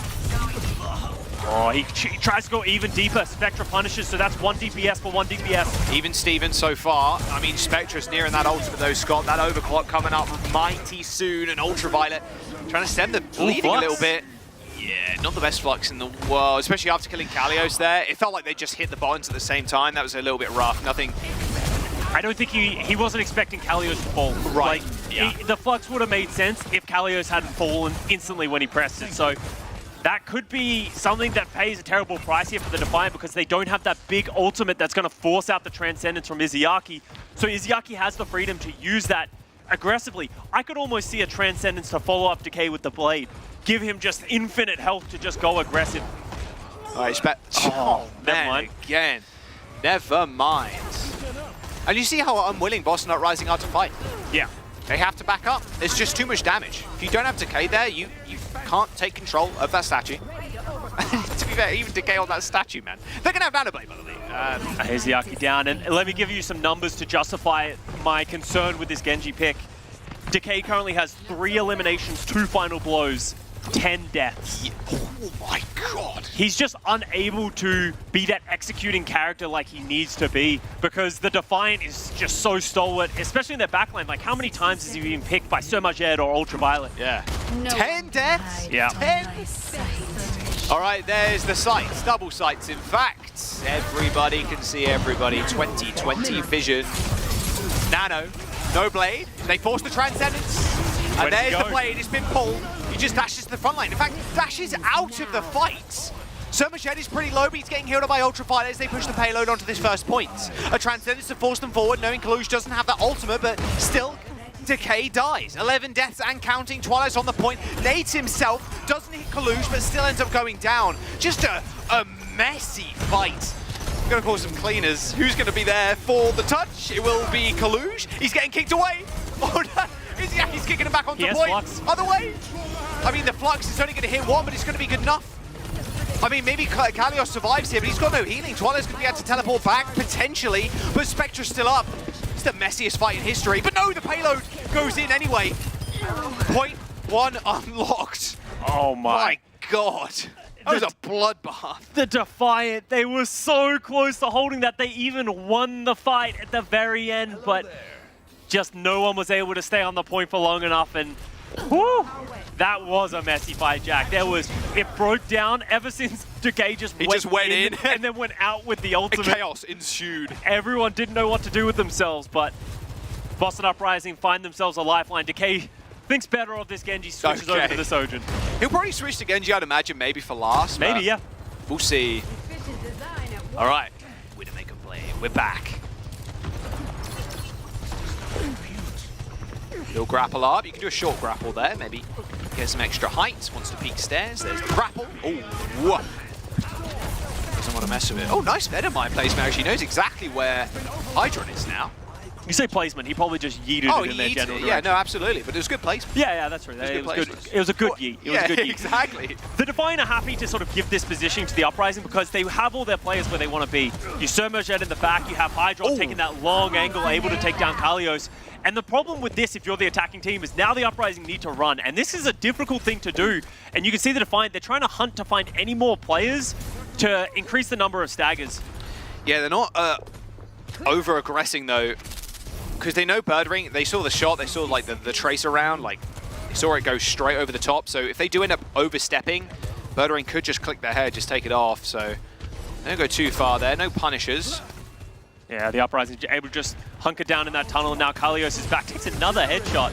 Oh, he tries to go even deeper. Spectre punishes, so that's 1 DPS for 1 DPS. Even Steven so far. I mean, Spectre's nearing that ultimate though, Scott. That overclock coming up mighty soon, and Ultraviolet trying to stem the bleeding a little bit. Yeah, not the best Flux in the world, especially after killing Kalios there. It felt like they just hit the buttons at the same time. That was a little bit rough. Nothing. I don't think he wasn't expecting Kalios to fall. Right. Like, yeah. The Flux would have made sense if Kalios hadn't fallen instantly when he pressed it. So that could be something that pays a terrible price here for the Defiant, because they don't have that big ultimate that's going to force out the Transcendence from Izayaki. So Izayaki has the freedom to use that aggressively. I could almost see a Transcendence to follow up Decay with the Blade. Give him just infinite health to just go aggressive. All right, oh, never mind. Again. Never mind. And you see how unwilling Boston Uprising are to fight. Yeah. They have to back up. There's just too much damage. If you don't have Decay there, you can't take control of that statue. To be fair, even Decay on that statue, man. They're going to have Nanoblade, by the way. Here's the Aki down, and let me give you some numbers to justify my concern with this Genji pick. Decay currently has 3 eliminations, 2 final blows, 10 deaths. Yeah. Oh my god. He's just unable to be that executing character like he needs to be because the Defiant is just so stalwart, especially in their backline. Like, how many times has he been picked by So Much Ed or Ultraviolet? Yeah. 10 deaths? Yeah. 10? All right, there's the sights, double sights. In fact, everybody can see everybody. 20/20 vision. Nano, no blade. They force the Transcendence. And there's the blade, it's been pulled. He just dashes to the front line. In fact, dashes out of the fight. So Much Ed is pretty low, but he's getting healed by Ultraviolet as they push the payload onto this first point. A Transcendence to force them forward, knowing Kalush doesn't have that ultimate, but still, Decay dies. 11 deaths and counting. Twilight's on the point. Nate himself doesn't hit Kalush, but still ends up going down. Just a messy fight. Gonna call some cleaners. Who's gonna be there for the touch? It will be Kalush. He's getting kicked away. Oh no! He's kicking him back onto point. Flux. Other way. I mean, the Flux is only going to hit one, but it's going to be good enough. I mean, maybe Kalios survives here, but he's got no healing. Twilight's going to be able to teleport back, potentially, but Spectra's still up. It's the messiest fight in history. But no, the payload goes in anyway. Point 1 unlocked. Oh my god. That was a bloodbath. The Defiant, they were so close to holding that. They even won the fight at the very end, but just no one was able to stay on the point for long enough, and whew, that was a messy fight, Jack. It broke down ever since Decay just went in and then went out with the ultimate. Chaos ensued. Everyone didn't know what to do with themselves, but Boston Uprising find themselves a lifeline. Decay thinks better of this Genji, switches over to the Sojourn. He'll probably switch to Genji, I'd imagine, maybe for last. Maybe, yeah. We'll see. All right, Widowmaker play. We're back. Little grapple up. You can do a short grapple there, maybe get some extra height. Wants to peek stairs. There's the grapple. Oh, doesn't want to mess with it. Oh, nice Venomine placement. Actually knows exactly where Hydron is now. You say placement, he probably just yeeted it in their general direction. Yeah, no, absolutely, but it was good placement. Yeah, that's right. It was good. It was a good yeet. It was a good yeet. Exactly. The Defiant are happy to sort of give this positioning to the Uprising because they have all their players where they want to be. You Surmerge Ed in the back, you have Hydron taking that long angle, able to take down Kalios. And the problem with this, if you're the attacking team, is now the Uprising need to run. And this is a difficult thing to do. And you can see the Defiant, they're trying to hunt to find any more players to increase the number of staggers. Yeah, they're not over-aggressing, though. Because they know Birdring, they saw the shot, they saw like the trace around, like they saw it go straight over the top. So if they do end up overstepping, Birdring could just click their head, just take it off. So they don't go too far there, no punishers. Yeah, the Uprising able to just hunker down in that tunnel, and now Kalios is back, takes another headshot.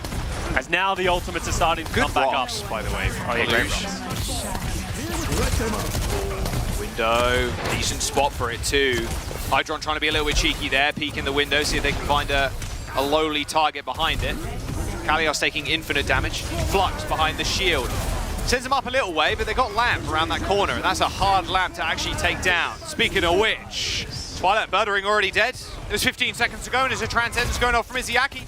As now the ultimates are starting to come back up. By the way, oh yeah, great rocks. Window, decent spot for it too. Hydron trying to be a little bit cheeky there, peek in the window, see if they can find a lowly target behind it. Kalios taking infinite damage. Flux behind the shield. Sends them up a little way, but they got Lamp around that corner, and that's a hard Lamp to actually take down. Speaking of which, Twilight Birdring already dead. There's 15 seconds to go, and there's a Transcendence going off from Izzyaki.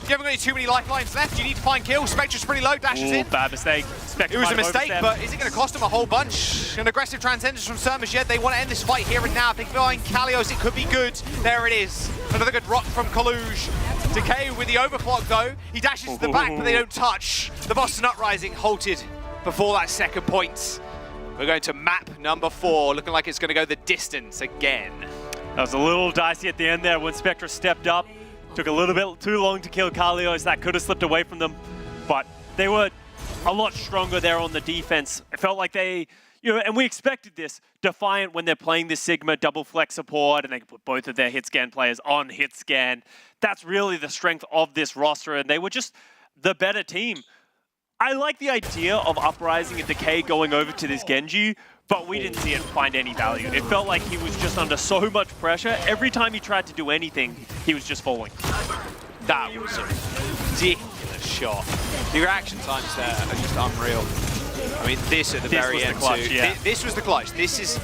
You haven't got too many lifelines left. You need to find kills. Spectra's pretty low, dashes in. Bad mistake. It was a mistake, but is it going to cost them a whole bunch? An aggressive Transcendence from Surmerge Ed. They want to end this fight here and now. If they can find Kalios, it could be good. There it is. Another good rock from Kalush. Decay with the overclock, though. He dashes to the back, but they don't touch. The Boston Uprising halted before that second point. We're going to map number 4, looking like it's going to go the distance again. That was a little dicey at the end there when Spectra stepped up. Took a little bit too long to kill Kalios. That could have slipped away from them, but they were a lot stronger there on the defense. It felt like they, and we expected this. Defiant, when they're playing this Sigma double flex support and they can put both of their hit scan players on hit scan, that's really the strength of this roster, and they were just the better team. I like the idea of Uprising and Decay going over to this Genji, but we didn't see it find any value. It felt like he was just under so much pressure. Every time he tried to do anything, he was just falling. That was a ridiculous shot. The reaction times there are just unreal. I mean, this at the very was the end clutch, too. yeah. This was the clutch. This is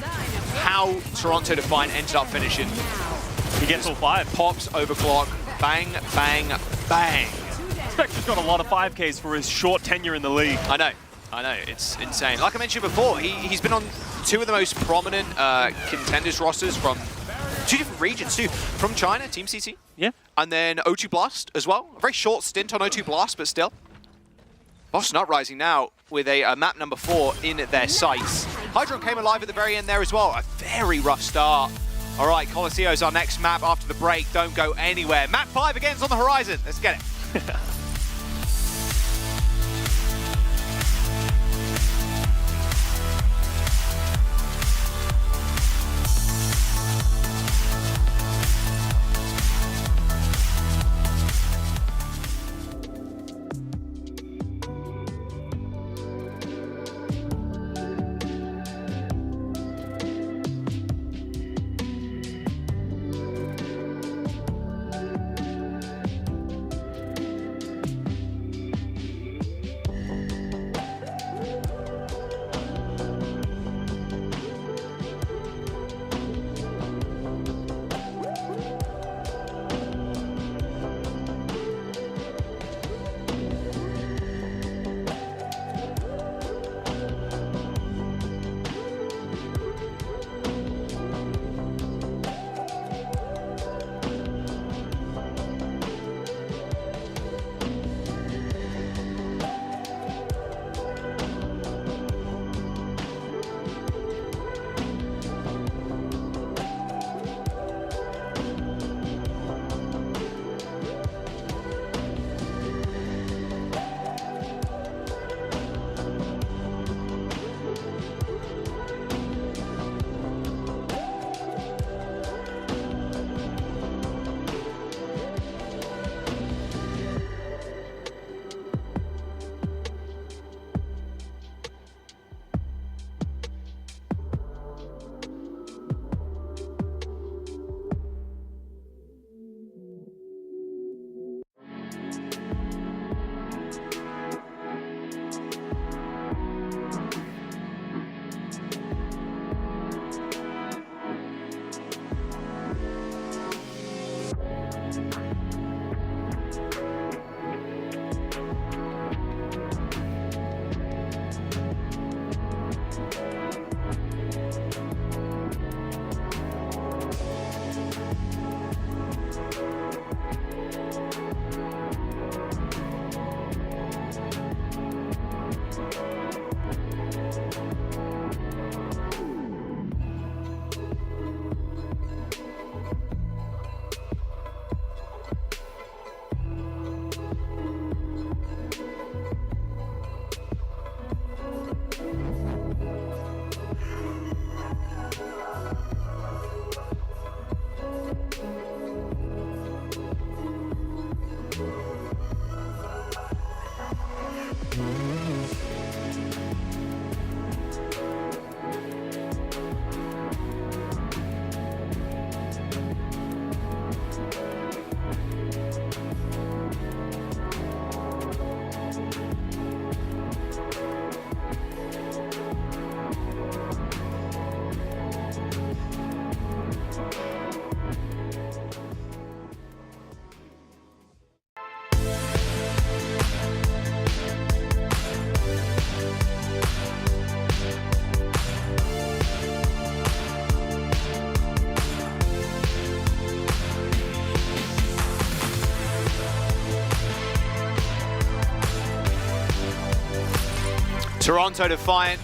how Toronto Defiant ended up finishing. He gets all 5. Pops, overclock, bang, bang, bang. Spectre's got a lot of 5Ks for his short tenure in the league. I know, it's insane. Like I mentioned before, he's been on 2 of the most prominent contenders rosters from 2 different regions too. From China, Team CT. Yeah. And then O2 Blast as well. A very short stint on O2 Blast, but still. Boston Uprising now with a map number 4 in their sights. Hydron came alive at the very end there as well. A very rough start. All right, Colosseo's our next map after the break. Don't go anywhere. Map 5 again is on the horizon. Let's get it. Toronto Defiant,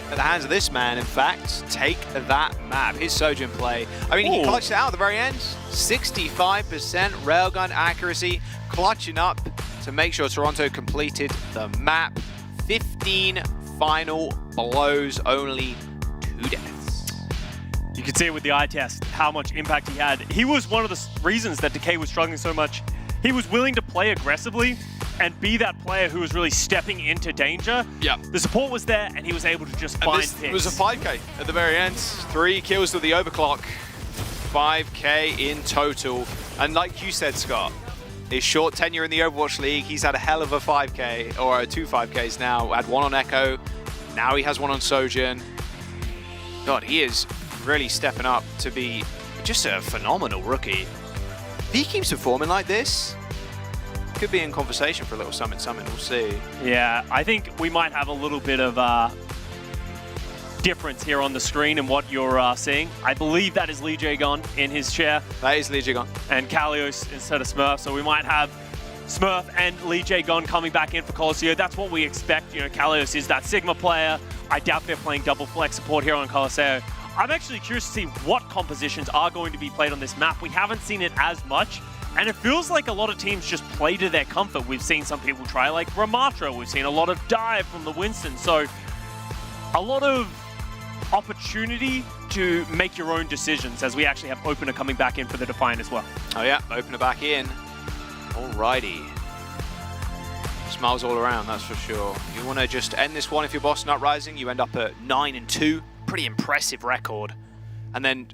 at the hands of this man, in fact, take that map. His Sojourn play. I mean, he clutched it out at the very end. 65% railgun accuracy, clutching up to make sure Toronto completed the map. 15 final blows, only 2 deaths. You can see it with the eye test, how much impact he had. He was one of the reasons that Decay was struggling so much. He was willing to play aggressively and be that player who was really stepping into danger. Yeah. The support was there, and he was able to just find picks. It was a 5K at the very end. 3 kills with the overclock. 5K in total. And like you said, Scott, his short tenure in the Overwatch League, he's had a hell of a 5K, or 2 5Ks now. Had 1 on Echo, Now he has one on Sojourn. God, he is really stepping up to be just a phenomenal rookie. If he keeps performing like this, could be in conversation for a little summit. We'll see. Yeah, I think we might have a little bit of difference here on the screen in what you're seeing. I believe that is Lee Jae-gon in his chair. That is Lee Jae-gon. And Kalios instead of Smurf. So we might have Smurf and Lee Jae-gon coming back in for Colosseo. That's what we expect. You know, Kalios is that Sigma player. I doubt they're playing double flex support here on Colosseo. I'm actually curious to see what compositions are going to be played on this map. We haven't seen it as much. And it feels like a lot of teams just play to their comfort. We've seen some people try like Ramatra. We've seen a lot of dive from the Winston. So a lot of opportunity to make your own decisions as we actually have Opener coming back in for the Defiant as well. Oh yeah, Opener back in. Alrighty. Smiles all around, that's for sure. You want to just end this one if you're Boston Uprising. You end up at 9-2. Pretty impressive record. And then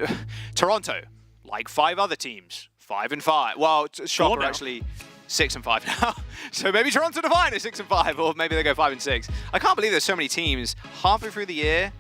Toronto, like 5 other teams, 5-5. Well, Shock are actually 6-5 now. So maybe Toronto Defiant is 6-5, or maybe they go 5-6. I can't believe there's so many teams halfway through the year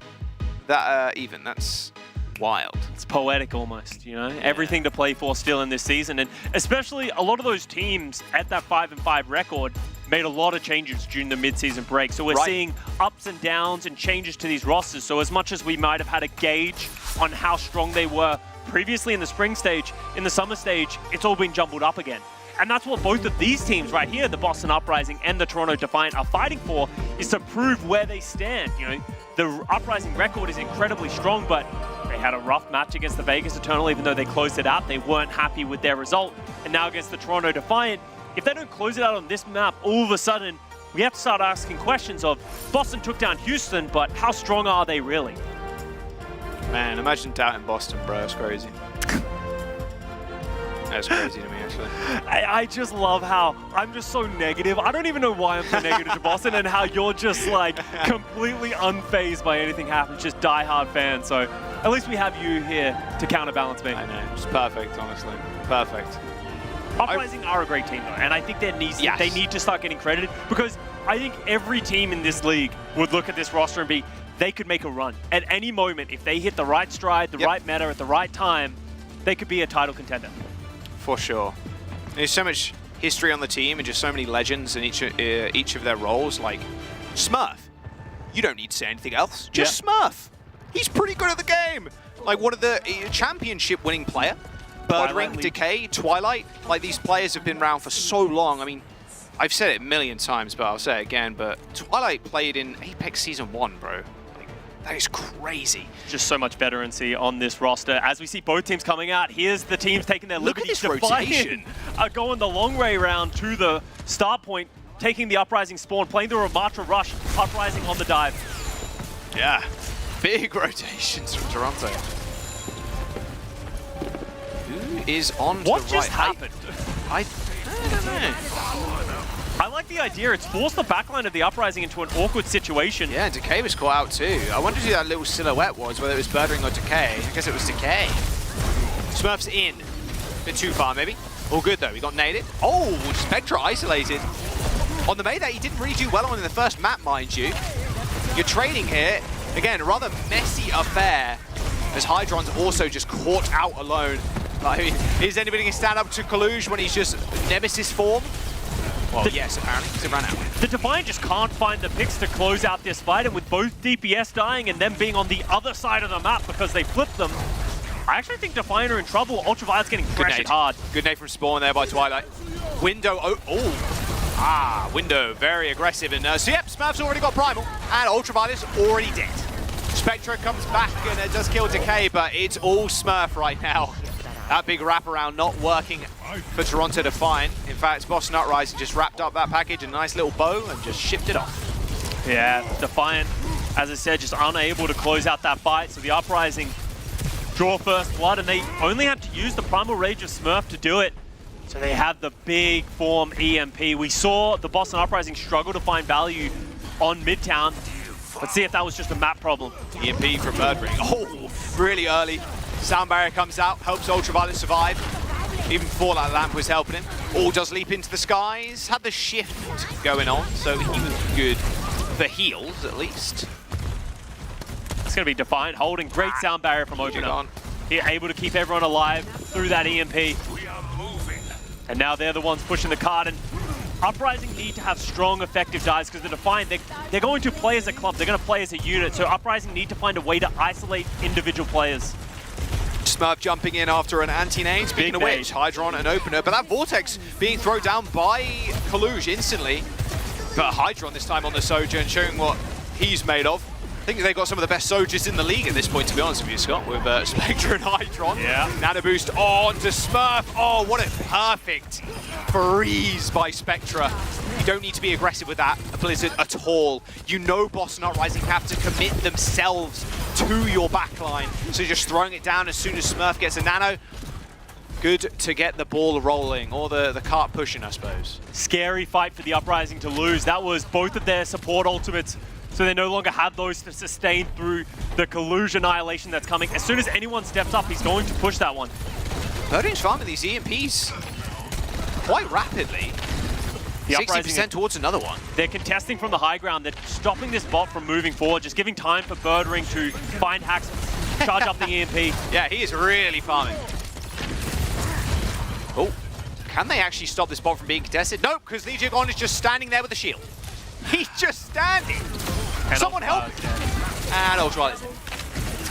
that even. That's wild. It's poetic almost, you know? Yeah. Everything to play for still in this season. And especially a lot of those teams at that 5-5 record made a lot of changes during the mid-season break. So we're seeing ups and downs and changes to these rosters. So as much as we might have had a gauge on how strong they were previously in the spring stage, in the summer stage, it's all been jumbled up again. And that's what both of these teams right here, the Boston Uprising and the Toronto Defiant, are fighting for, is to prove where they stand. You know, the Uprising record is incredibly strong, but they had a rough match against the Vegas Eternal, even though they closed it out. They weren't happy with their result. And now against the Toronto Defiant, if they don't close it out on this map, all of a sudden, we have to start asking questions of, Boston took down Houston, but how strong are they really? Man, imagine doubting Boston, bro. That's crazy. That's crazy to me, actually. I just love how I'm just so negative. I don't even know why I'm so negative to Boston, and how you're just like completely unfazed by anything happening, just die-hard fan. So at least we have you here to counterbalance me. I know. It's perfect, honestly. Perfect. Uprising are a great team, though, and I think they need to start getting credited, because I think every team in this league would look at this roster and be, they could make a run. At any moment, if they hit the right stride, the right meta at the right time, they could be a title contender. For sure. There's so much history on the team and just so many legends in each of their roles. Like Smurf, you don't need to say anything else. Just Smurf. He's pretty good at the game. Like one of the championship-winning player. Birdring, Decay, Twilight. Like these players have been around for so long. I mean, I've said it a million times, but I'll say it again. But Twilight played in Apex Season 1, bro. That is crazy. Just so much veterancy on this roster. As we see both teams coming out, here's the teams taking their Look at liberties. this rotation. Going the long way around to the start point, taking the Uprising spawn, playing the Ramatra rush, Uprising on the dive. Yeah, big rotations from Toronto. Who is on to what the just right? happened? I don't know. I like the idea. It's forced the backline of the Uprising into an awkward situation. Yeah, Decay was caught out too. I wondered who that little silhouette was, whether it was Birdring or Decay. I guess it was Decay. Smurf's in. Bit too far, maybe. All good though. He got naded. Oh, Spectra isolated. On the Mayday, he didn't really do well on in the first map, mind you. You're trading here. Again, a rather messy affair, as Hydron's also just caught out alone. I mean, is anybody going to stand up to Kaluge when he's just Nemesis form? Well, yes, apparently, because it ran out. The Defiant just can't find the picks to close out this fight, and with both DPS dying and them being on the other side of the map because they flipped them, I actually think Defiant are in trouble. Ultraviolet's getting pressured hard. Good nade from Spawn there by Twilight. Window, Window, very aggressive. And so, yep, Smurf's already got Primal, and Ultraviolet's already dead. Spectra comes back, and it does kill Decay, but it's all Smurf right now. That big wraparound not working for Toronto Defiant. In fact, Boston Uprising just wrapped up that package in a nice little bow and just shipped it off. Yeah, Defiant, as I said, just unable to close out that fight. So the Uprising draw first blood, and they only had to use the Primal Rage of Smurf to do it. So they have the big form EMP. We saw the Boston Uprising struggle to find value on Midtown. Let's see if that was just a map problem. EMP from Birdring. Oh, really early. Sound barrier comes out, helps Ultraviolet survive. Even before that lamp was helping him. All does leap into the skies. Had the shift going on, so he was good for heals, at least. going to be Defiant holding. Great sound barrier from Opener. He able to keep everyone alive through that EMP. And now they're the ones pushing the card. And Uprising need to have strong, effective dives because the Defiant, they're going to play as a club. They're going to play as a unit. So Uprising need to find a way to isolate individual players. Smurf jumping in after an anti-nade. Speaking of which, Hydron and Opener. But that Vortex being thrown down by Kaluj instantly. But Hydron this time on the Sojourn, showing what he's made of. I think they've got some of the best Soldiers in the league at this point, to be honest with you, Scott, with Spectre and Hydron. Yeah. Nano boost on to Smurf. Oh, what a perfect freeze by Spectre. You don't need to be aggressive with that Blizzard at all. You know Boston Uprising have to commit themselves to your backline. So just throwing it down as soon as Smurf gets a nano. Good to get the ball rolling, or the cart pushing, I suppose. Scary fight for the Uprising to lose. That was both of their support ultimates. So they no longer have those to sustain through the Kaluj annihilation that's coming. As soon as anyone steps up, he's going to push that one. Birding's farming these EMPs quite rapidly. The 60% towards another one. They're contesting from the high ground. They're stopping this bot from moving forward, just giving time for Birdring to find hacks, charge up the EMP. Yeah, he is really farming. Oh, can they actually stop this bot from being contested? Nope, because Lee Jae-gon is just standing there with a shield. He's just standing. Someone help him. And Ultraviolet's in.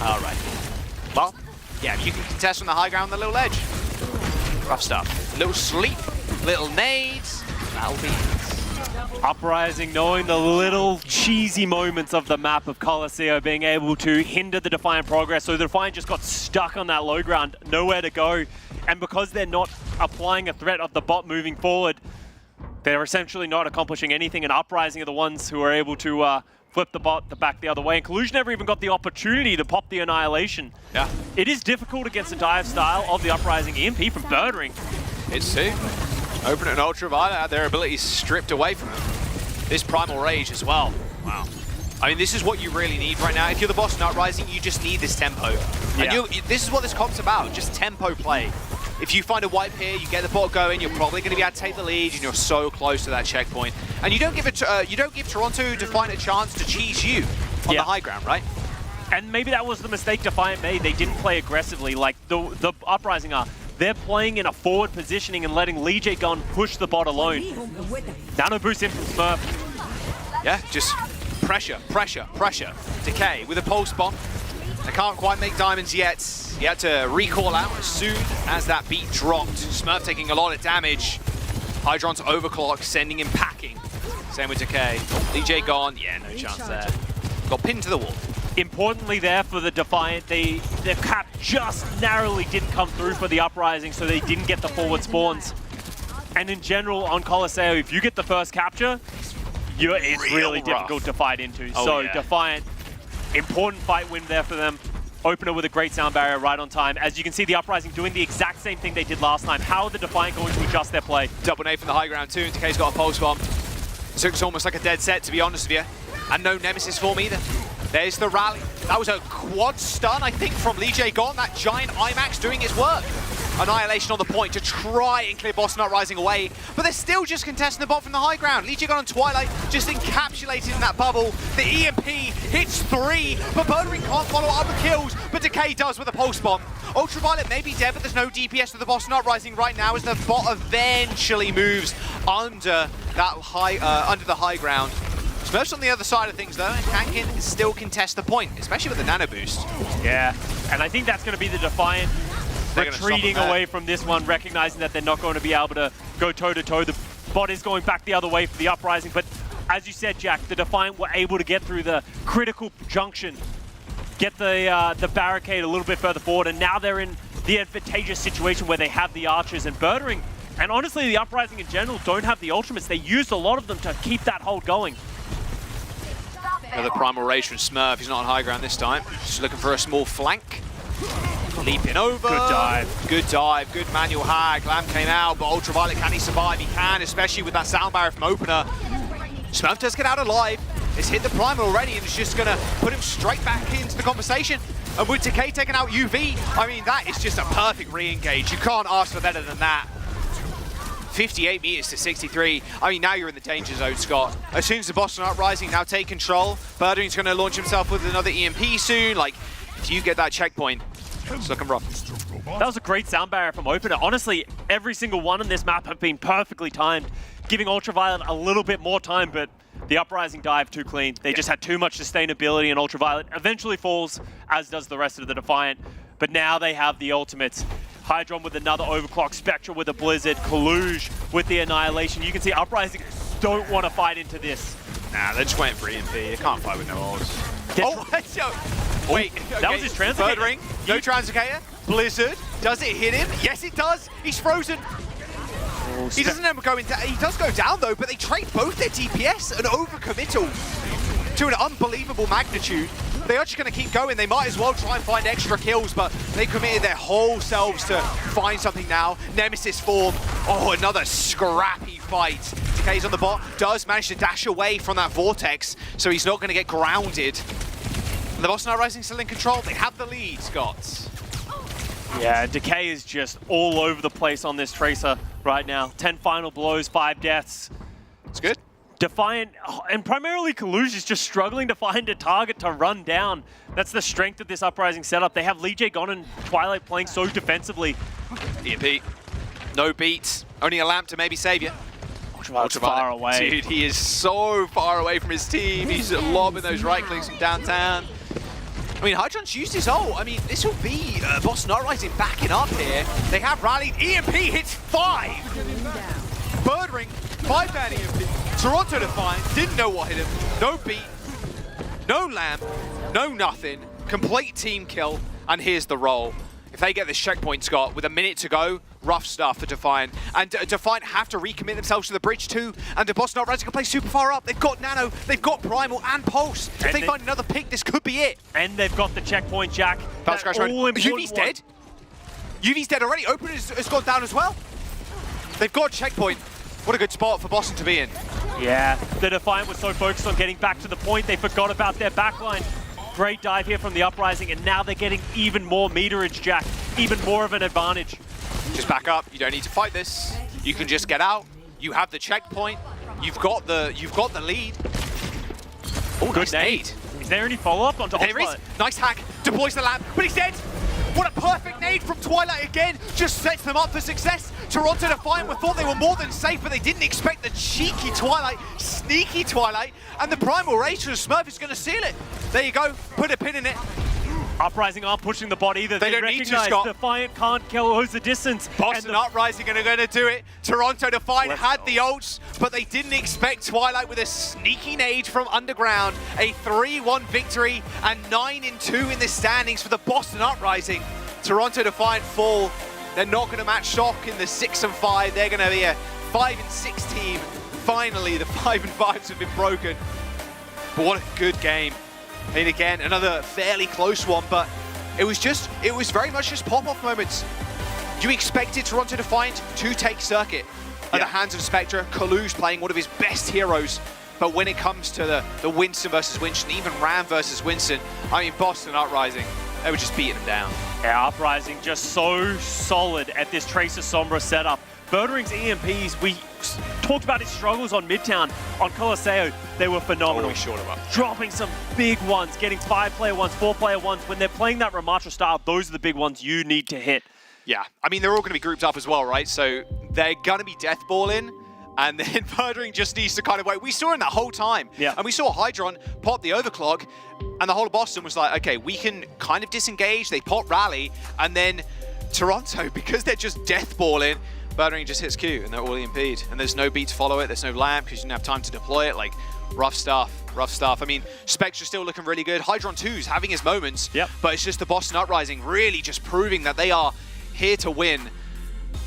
All right. Well, yeah, you can contest from the high ground on the little ledge. Rough stuff. A little sleep, little nades. That'll be it. Uprising, knowing the little cheesy moments of the map of Colosseo, being able to hinder the Defiant progress. So the Defiant just got stuck on that low ground, nowhere to go. And because they're not applying a threat of the bot moving forward, they're essentially not accomplishing anything, and Uprising are the ones who are able to flip the bot back the other way. And Kaluj never even got the opportunity to pop the annihilation. Yeah. It is difficult against the dive style of the Uprising EMP from Birdring. It's too. Opener and Ultraviolet had their abilities stripped away from them. This Primal Rage as well. Wow. I mean, this is what you really need right now. If you're the Boston Uprising, you just need this tempo. Yeah. And this is what this comp's about, just tempo play. If you find a wipe here, you get the bot going, you're probably going to be able to take the lead, and you're so close to that checkpoint. And you don't give Toronto Defiant a chance to cheese you on the high ground, right? And maybe that was the mistake Defiant made. They didn't play aggressively like the Uprising are. They're playing in a forward positioning and letting Lee Jae-gon push the bot alone. Nano boost in from Smurf. Yeah, just pressure, pressure, pressure. Decay with a pulse bomb. They can't quite make diamonds yet. He had to recall out as soon as that beat dropped. Smurf taking a lot of damage. Hydron's overclock, sending him packing. Same with Decay. Lee Jae-gon, yeah, no chance there. Got pinned to the wall. Importantly there for the Defiant, the cap just narrowly didn't come through for the Uprising, so they didn't get the forward spawns. And in general, on Colosseo, if you get the first capture, it's really difficult to fight into. So Defiant, important fight win there for them. Opener with a great sound barrier right on time. As you can see, the Uprising doing the exact same thing they did last time. How are the Defiant going to adjust their play? Double nade from the high ground too, and Decay's got a pulse bomb. So it's almost like a dead set, to be honest with you. And no Nemesis form either. There's the rally. That was a quad stun, I think, from Lee Jae-gon. That giant IMAX doing its work. Annihilation on the point to try and clear Boston Uprising away. But they're still just contesting the bot from the high ground. Lee Jae-gon and Twilight just encapsulated in that bubble. The EMP hits 3, but Birdring can't follow up with kills. But Decay does with a pulse bomb. Ultraviolet may be dead, but there's no DPS to the Boston Uprising right now as the bot eventually moves under that under the high ground. Smurf's on the other side of things though, and Kankin still contest the point, especially with the nano boost. Yeah, and I think that's going to be the Defiant retreating away from this one, recognizing that they're not going to be able to go toe-to-toe. The bot is going back the other way for the Uprising, but as you said, Jack, the Defiant were able to get through the critical junction, get the barricade a little bit further forward, and now they're in the advantageous situation where they have the archers and Birdring. And honestly, the Uprising in general don't have the ultimates. They used a lot of them to keep that hold going. Another Primal Rage from Smurf. He's not on high ground this time. Just looking for a small flank. Leaping over. Good dive. Good dive. Good manual hack. Lamb came out, but Ultraviolet, can he survive? He can, especially with that sound barrier from Opener. Smurf does get out alive. It's hit the Primal already, and it's just going to put him straight back into the conversation. And with Decay taking out UV, I mean, that is just a perfect re-engage. You can't ask for better than that. 58 meters to 63. I mean, now you're in the danger zone, Scott. As soon as the Boston Uprising now take control, Birdwing's going to launch himself with another EMP soon. Like, if you get that checkpoint, it's looking rough. That was a great sound barrier from Opener. Honestly, every single one on this map have been perfectly timed, giving Ultraviolet a little bit more time, but the Uprising dive too clean. They just had too much sustainability, and Ultraviolet eventually falls, as does the rest of the Defiant. But now they have the ultimates. Hydron with another overclock, Spectra with a Blizzard, Kaluge with the Annihilation. You can see Uprising don't want to fight into this. Nah, they're just waiting for EMP. They can't fight with no ults. Wait, that was his Translocator. Third ring, no Translocator. Blizzard, does it hit him? Yes, it does. He's frozen. He doesn't ever go into. He does go down though, but they trade both their DPS and overcommittal to an unbelievable magnitude. They are just going to keep going. They might as well try and find extra kills, but they committed their whole selves to find something now. Nemesis form. Oh, another scrappy fight. Decay's on the bot. Does manage to dash away from that vortex, so he's not going to get grounded. The Boston Uprising still in control. They have the lead, Scott. Yeah, Decay is just all over the place on this Tracer right now. 10 final blows, 5 deaths. It's good. Defiant, and primarily Kaluge is just struggling to find a target to run down. That's the strength of this Uprising setup. They have Lee J gone and Twilight playing so defensively. EMP, no beats, only a lamp to maybe save you. Ultraviolet's far away. Dude, he is so far away from his team. He's lobbing those right clicks from downtown. I mean, Hydron's used his ult. I mean, this will be Boston Uprising backing up here. They have rallied. EMP hits 5. Birdring, 5 down EMP. Toronto Defiant, didn't know what hit him. No beat, no lamp, no nothing. Complete team kill, and here's the roll. If they get this checkpoint, Scott, with a minute to go, rough stuff for Defiant. And Defiant have to recommit themselves to the bridge too, and the Boston Uprising can play super far up. They've got Nano, they've got Primal and Pulse. If they find another pick, this could be it. And they've got the checkpoint, Jack. UV's dead. UV's dead already. Open has gone down as well. They've got a checkpoint. What a good spot for Boston to be in. Yeah, the Defiant was so focused on getting back to the point, they forgot about their backline. Great dive here from the Uprising, and now they're getting even more meterage, Jack. Even more of an advantage. Just back up. You don't need to fight this. You can just get out. You have the checkpoint. You've got the lead. Oh, good nice nade. Is there any follow-up onto There is. Nice hack. Deploys the lamp, but he's dead. What a perfect nade from Twilight again. Just sets them up for success. Toronto Defiant thought they were more than safe, but they didn't expect the cheeky Twilight, sneaky Twilight, and the Primal Rage to the Smurf is going to seal it. There you go. Put a pin in it. Uprising aren't pushing the bot either. They don't need to, Scott. Defiant can't close the distance. Boston Uprising are going to do it. Toronto Defiant had the ults, but they didn't expect Twilight with a sneaky nade from underground. A 3-1 victory and 9-2 in the standings for the Boston Uprising. Toronto Defiant fall. They're not going to match Shock in the 6-5. They're going to be a 5-6 team. Finally, the 5-5s have been broken. But what a good game. And again, another fairly close one, but it was very much just pop-off moments. You expected Toronto Defiant to take circuit at the hands of Spectra, Kaluge playing one of his best heroes, but when it comes to the Winston versus Winston, even Ram versus Winston, I mean, Boston Uprising, they were just beating them down. Yeah, Uprising just so solid at this Tracer Sombra setup. Birdring's EMPs, we talked about his struggles on Midtown, on Colosseo, they were phenomenal. Dropping some big ones, getting 5-player ones, 4-player ones. When they're playing that Ramatra style, those are the big ones you need to hit. Yeah, I mean, they're all going to be grouped up as well, right? So they're going to be deathballing, and then Birdring just needs to kind of wait. We saw him that whole time. Yeah. And we saw Hydron pop the overclock, and the whole of Boston was like, okay, we can kind of disengage. They pop rally, and then Toronto, because they're just deathballing, Birdring just hits Q, and they're all EMP'd. And there's no beat to follow it. There's no lamp, because you didn't have time to deploy it. Like, rough stuff, rough stuff. I mean, Spectra's still looking really good. Hydron 2's having his moments, but it's just the Boston Uprising really just proving that they are here to win.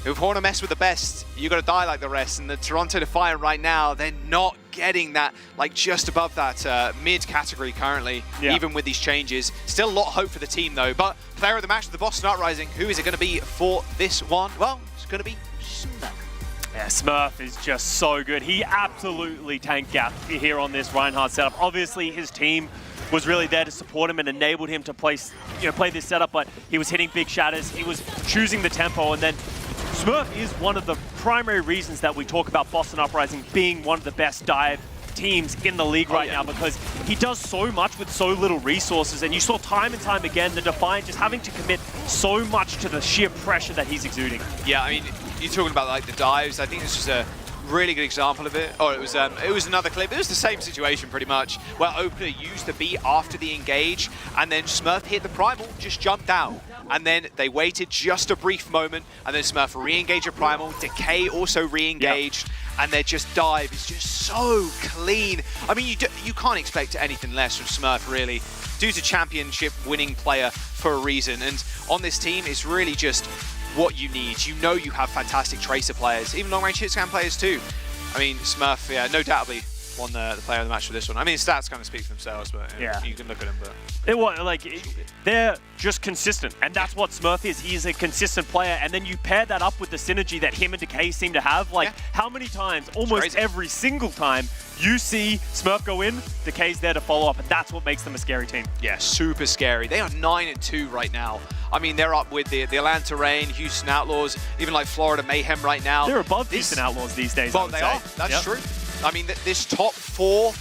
If you want to mess with the best, you got to die like the rest. And the Toronto Defiant right now, they're not getting that, like just above that mid category currently, even with these changes. Still a lot of hope for the team though. But player of the match, the Boston Uprising, who is it going to be for this one? Well, it's going to be Smurf. Yeah, Smurf is just so good. He absolutely tanked Gap here on this Reinhardt setup. Obviously, his team was really there to support him and enabled him to play this setup, but he was hitting big shatters. He was choosing the tempo, and then Smurf is one of the primary reasons that we talk about Boston Uprising being one of the best dive teams in the league right now, because he does so much with so little resources, and you saw time and time again the Defiant just having to commit so much to the sheer pressure that he's exuding. Yeah, I mean, you're talking about like the dives. I think this was a really good example of it. Oh, it was another clip. It was the same situation pretty much, where Opener used the beat after the engage, and then Smurf hit the primal, just jumped out. And then they waited just a brief moment, and then Smurf re-engaged a primal, Decay also re-engaged, and their just dive is just so clean. I mean, you can't expect anything less from Smurf, really. Dude's a championship winning player for a reason, and on this team, it's really just what you need. You know you have fantastic Tracer players, even long-range hit scan players too. I mean, Smurf, yeah, no doubtly won the player of the match for this one. I mean, stats kind of speak for themselves, but yeah, you can look at him. But it was like they're just consistent, and that's what Smurf is. He is a consistent player, and then you pair that up with the synergy that him and Decay seem to have. Like, how many times, almost every single time, you see Smurf go in, Decay's there to follow up, and that's what makes them a scary team. Yeah, super scary. They are 9-2 right now. I mean, they're up with the Atlanta Reign, Houston Outlaws, even like Florida Mayhem right now. They're above Houston Outlaws these days. Well, they are. That's true. I mean, this top 4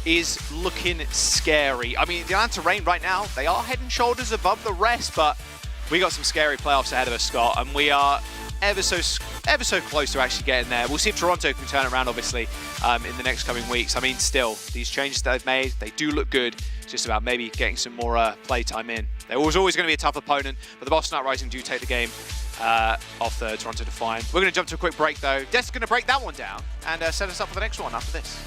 is looking scary. I mean, the Atlanta Reign right now, they are head and shoulders above the rest, but we got some scary playoffs ahead of us, Scott, and we are ever so close to actually getting there. We'll see if Toronto can turn it around, obviously, in the next coming weeks. I mean, still, these changes that they've made, they do look good. It's just about maybe getting some more play time in. There was always going to be a tough opponent, but the Boston Uprising do take the game off the Toronto Defiant. We're going to jump to a quick break, though. Des going to break that one down and set us up for the next one after this.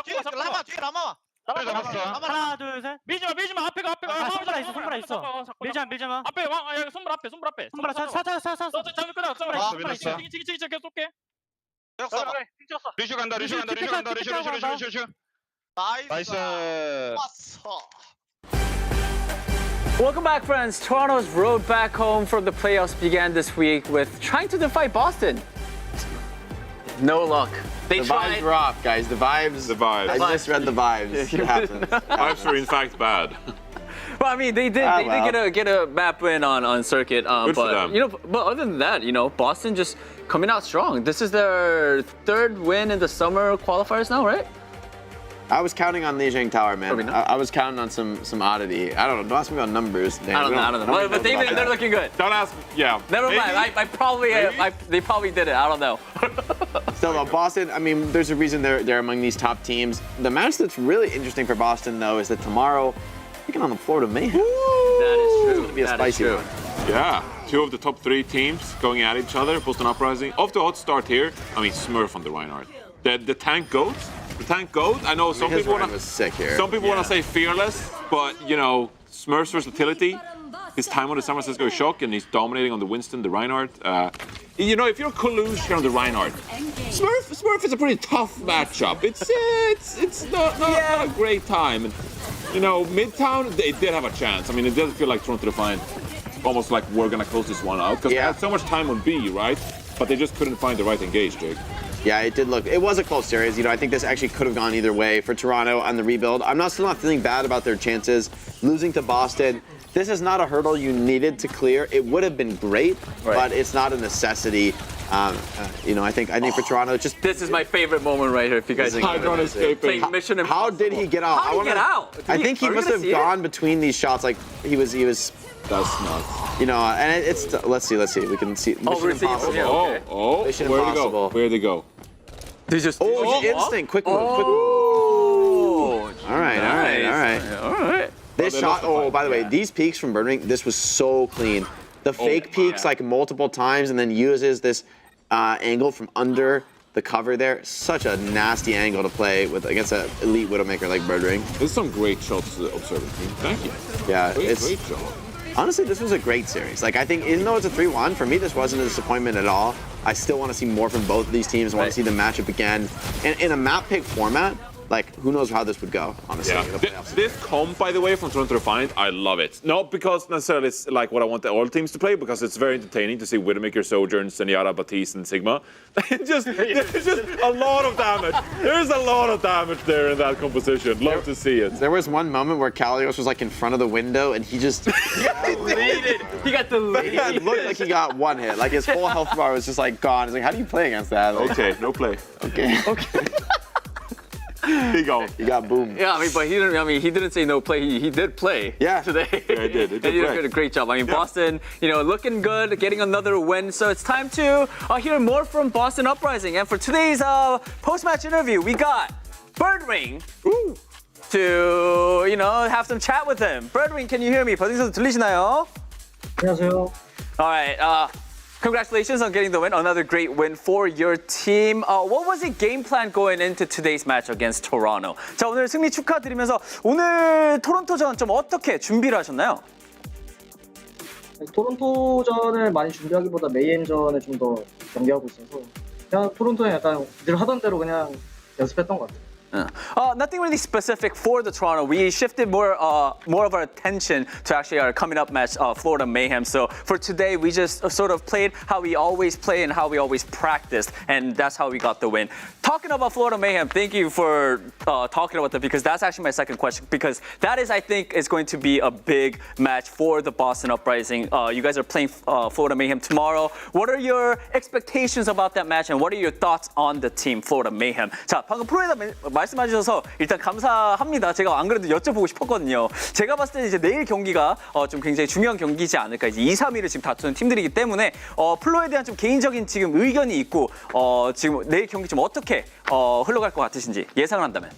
뒤에 라마 뒤에 라마. 하나 둘 셋. 밀지마 앞에가 손가락 있어 손가락 있어. 밀지마. 앞에 여기 손발 앞에 손가락 사. 잡을 거다 손발 치기 계속 쏠게 루슈 간다 나이스 Welcome back, friends. Toronto's road back home from the playoffs began this week with trying to defy Boston. No luck. They the tried. vibes were off, guys. The vibes. I just read the vibes. It happened. Vibes were in fact bad. Well, I mean, they did get a map win on circuit. Good for but them. you know, but other than that, you know, Boston just coming out strong. This is their third win in the summer qualifiers now, right? I was counting on Lijiang Tower, man. I was counting on some oddity. I don't know. Don't ask me about numbers. Dan. I don't know. But they're looking good. Don't ask. Yeah. Never mind. I probably they probably did it. I don't know. Still though, Boston. I mean, there's a reason they're among these top teams. The match that's really interesting for Boston though is that tomorrow, taking on the Florida Mayhem. That is true. It's gonna be a spicy one. Yeah, 2 of the top 3 teams going at each other. Boston Uprising off to a hot start here. I mean, Smurf on the Reinhardt. The tank goat. The tank goat. I know some people want to. Some people want to say fearless, but you know, Smurf's versatility, his time on the San Francisco Shock, and he's dominating on the Winston, the Reinhardt. You know, if you're Kalush here on the Reinhardt, Smurf is a pretty tough matchup. It's not a great time. And, you know, Midtown, they did have a chance. I mean, it does feel like Toronto Defiant almost like we're gonna close this one out because they had so much time on B, right? But they just couldn't find the right engage, Jake. Yeah, it was a close series. You know, I think this actually could have gone either way for Toronto on the rebuild. I'm still not feeling bad about their chances. Losing to Boston, this is not a hurdle you needed to clear. It would have been great, but it's not a necessity. You know, I think for Toronto, just this is my favorite moment right here. If you guys playing Mission Impossible. How did he get out? How did he get out? I think he must have gone between these shots. Like he was. That's nuts. You know, and it's let's see. We can see Mission Impossible. Mission Impossible. Where'd they go? They just instinct, quick move. All right. This shot. Oh, by the way, these peaks from Burning, this was so clean. The fake peaks like multiple times, and then uses this angle from under the cover there. Such a nasty angle to play with against an elite Widowmaker like Birdring. There's some great shots to observe. Thank you. Yeah, great shot. Honestly, this was a great series. Like, I think even though it's a 3-1, for me, this wasn't a disappointment at all. I still want to see more from both of these teams. I want to see them match up again. And in a map pick format, like, who knows how this would go, honestly. Yeah. This comp, by the way, from Toronto Defiant, I love it. Not because necessarily it's like what I want all teams to play, because it's very entertaining to see Widowmaker, Sojourn, Zenyatta, Batiste, and Sigma. There's just a lot of damage. There's a lot of damage there in that composition. Love to see it. There was one moment where Kalios was like in front of the window, and he just... He got deleted. It looked like he got one hit. Like, his full health bar was just like gone. It's like, how do you play against that? Like, okay, no play. Okay. He got boomed. Yeah, I mean, but he didn't. I mean, he didn't say no play. He did play. Yeah, today. Yeah, he did. He did a great job. I mean, Boston, you know, looking good, getting another win. So it's time to hear more from Boston Uprising. And for today's post-match interview, we got Birdring to have some chat with him. Birdring, can you hear me? 버딩 선수 들리시나요? 안녕하세요. All right. Congratulations on getting the win. Another great win for your team. What was the game plan going into today's match against Toronto? 자, 오늘 승리 축하드리면서 오늘 토론토전 좀 어떻게 준비를 하셨나요? 토론토전을 많이 준비하기보다 메이엔전에 좀 더 경기하고 있어서 그냥 토론토는 약간 늘 하던 대로 그냥 연습했던 것 같아요. Nothing really specific for the Toronto. We shifted more of our attention to actually our coming up match, Florida Mayhem. So for today, we just sort of played how we always play and how we always practiced, and that's how we got the win. Talking about Florida Mayhem, thank you for talking about that, because that's actually my second question, because that is, I think, is going to be a big match for the Boston Uprising. You guys are playing Florida Mayhem tomorrow. What are your expectations about that match, and what are your thoughts on the team, Florida Mayhem? 자, 방금 프로에다 말씀해 주셔서 일단 감사합니다. 제가 안 그래도 여쭤보고 싶었거든요. 제가 봤을 때 이제 내일 경기가 좀 굉장히 중요한 경기지 않을까. 이제 2, 3위를 지금 다투는 팀들이기 때문에 플로에 대한 좀 개인적인 지금 의견이 있고 지금 내일 경기 좀 어떻게 흘러갈 것 같으신지 예상을 한다면.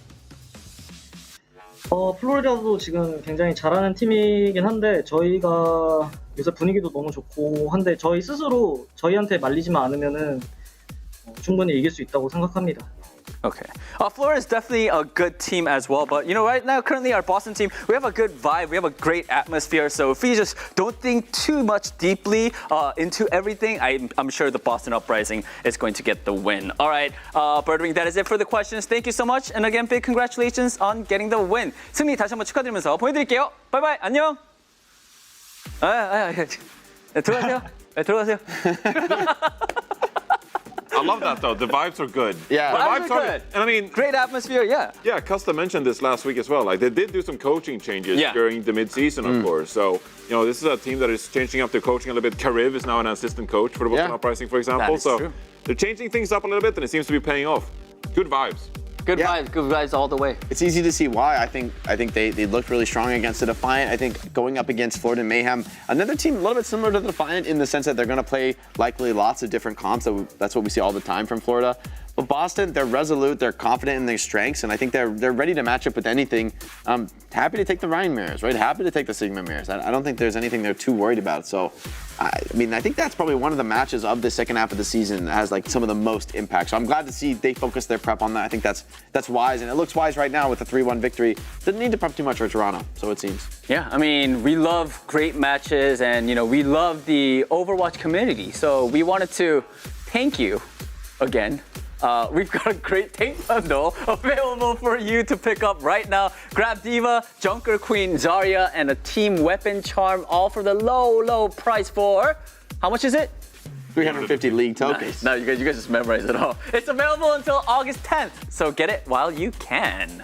플로리다도 지금 굉장히 잘하는 팀이긴 한데 저희가 요새 분위기도 너무 좋고 한데 저희 스스로 저희한테 말리지만 않으면은 충분히 이길 수 있다고 생각합니다. Okay. Florida is definitely a good team as well, but right now, currently our Boston team, we have a good vibe, we have a great atmosphere, so if we just don't think too much deeply into everything, I'm sure the Boston Uprising is going to get the win. All right, Birdwing, that is it for the questions. Thank you so much, and again, big congratulations on getting the win. 승리 다시 한번 축하드리면서 보내드릴게요. 바이바이, 안녕. 들어가세요. 들어가세요. I love that though. The vibes are good. Yeah, the vibes are good. And I mean, great atmosphere. Yeah. Yeah, Costa mentioned this last week as well. Like they did do some coaching changes during the mid-season, of course. So this is a team that is changing up their coaching a little bit. Kariv is now an assistant coach for the Boston Uprising, for example. That is so true. they're changing things up a little bit, and it seems to be paying off. Good vibes. Good vibes all the way. It's easy to see why. I think they looked really strong against the Defiant. I think going up against Florida Mayhem, another team a little bit similar to the Defiant in the sense that they're going to play likely lots of different comps. That's what we see all the time from Florida. But Boston, they're resolute, they're confident in their strengths, and I think they're ready to match up with anything. Happy to take the Ryan mirrors, right? Happy to take the Sigma mirrors. I don't think there's anything they're too worried about. So, I think that's probably one of the matches of the second half of the season that has like some of the most impact. So I'm glad to see they focus their prep on that. I think that's wise, and it looks wise right now with the 3-1 victory. Didn't need to prep too much for Toronto, so it seems. Yeah, we love great matches, and we love the Overwatch community. So we wanted to thank you again. We've got a great tank bundle available for you to pick up right now. Grab Diva, Junker Queen, Zarya, and a Team Weapon Charm, all for the low price for, how much is it? 350 league tokens. Nice. No, you guys just memorize it all. It's available until August 10th, so get it while you can.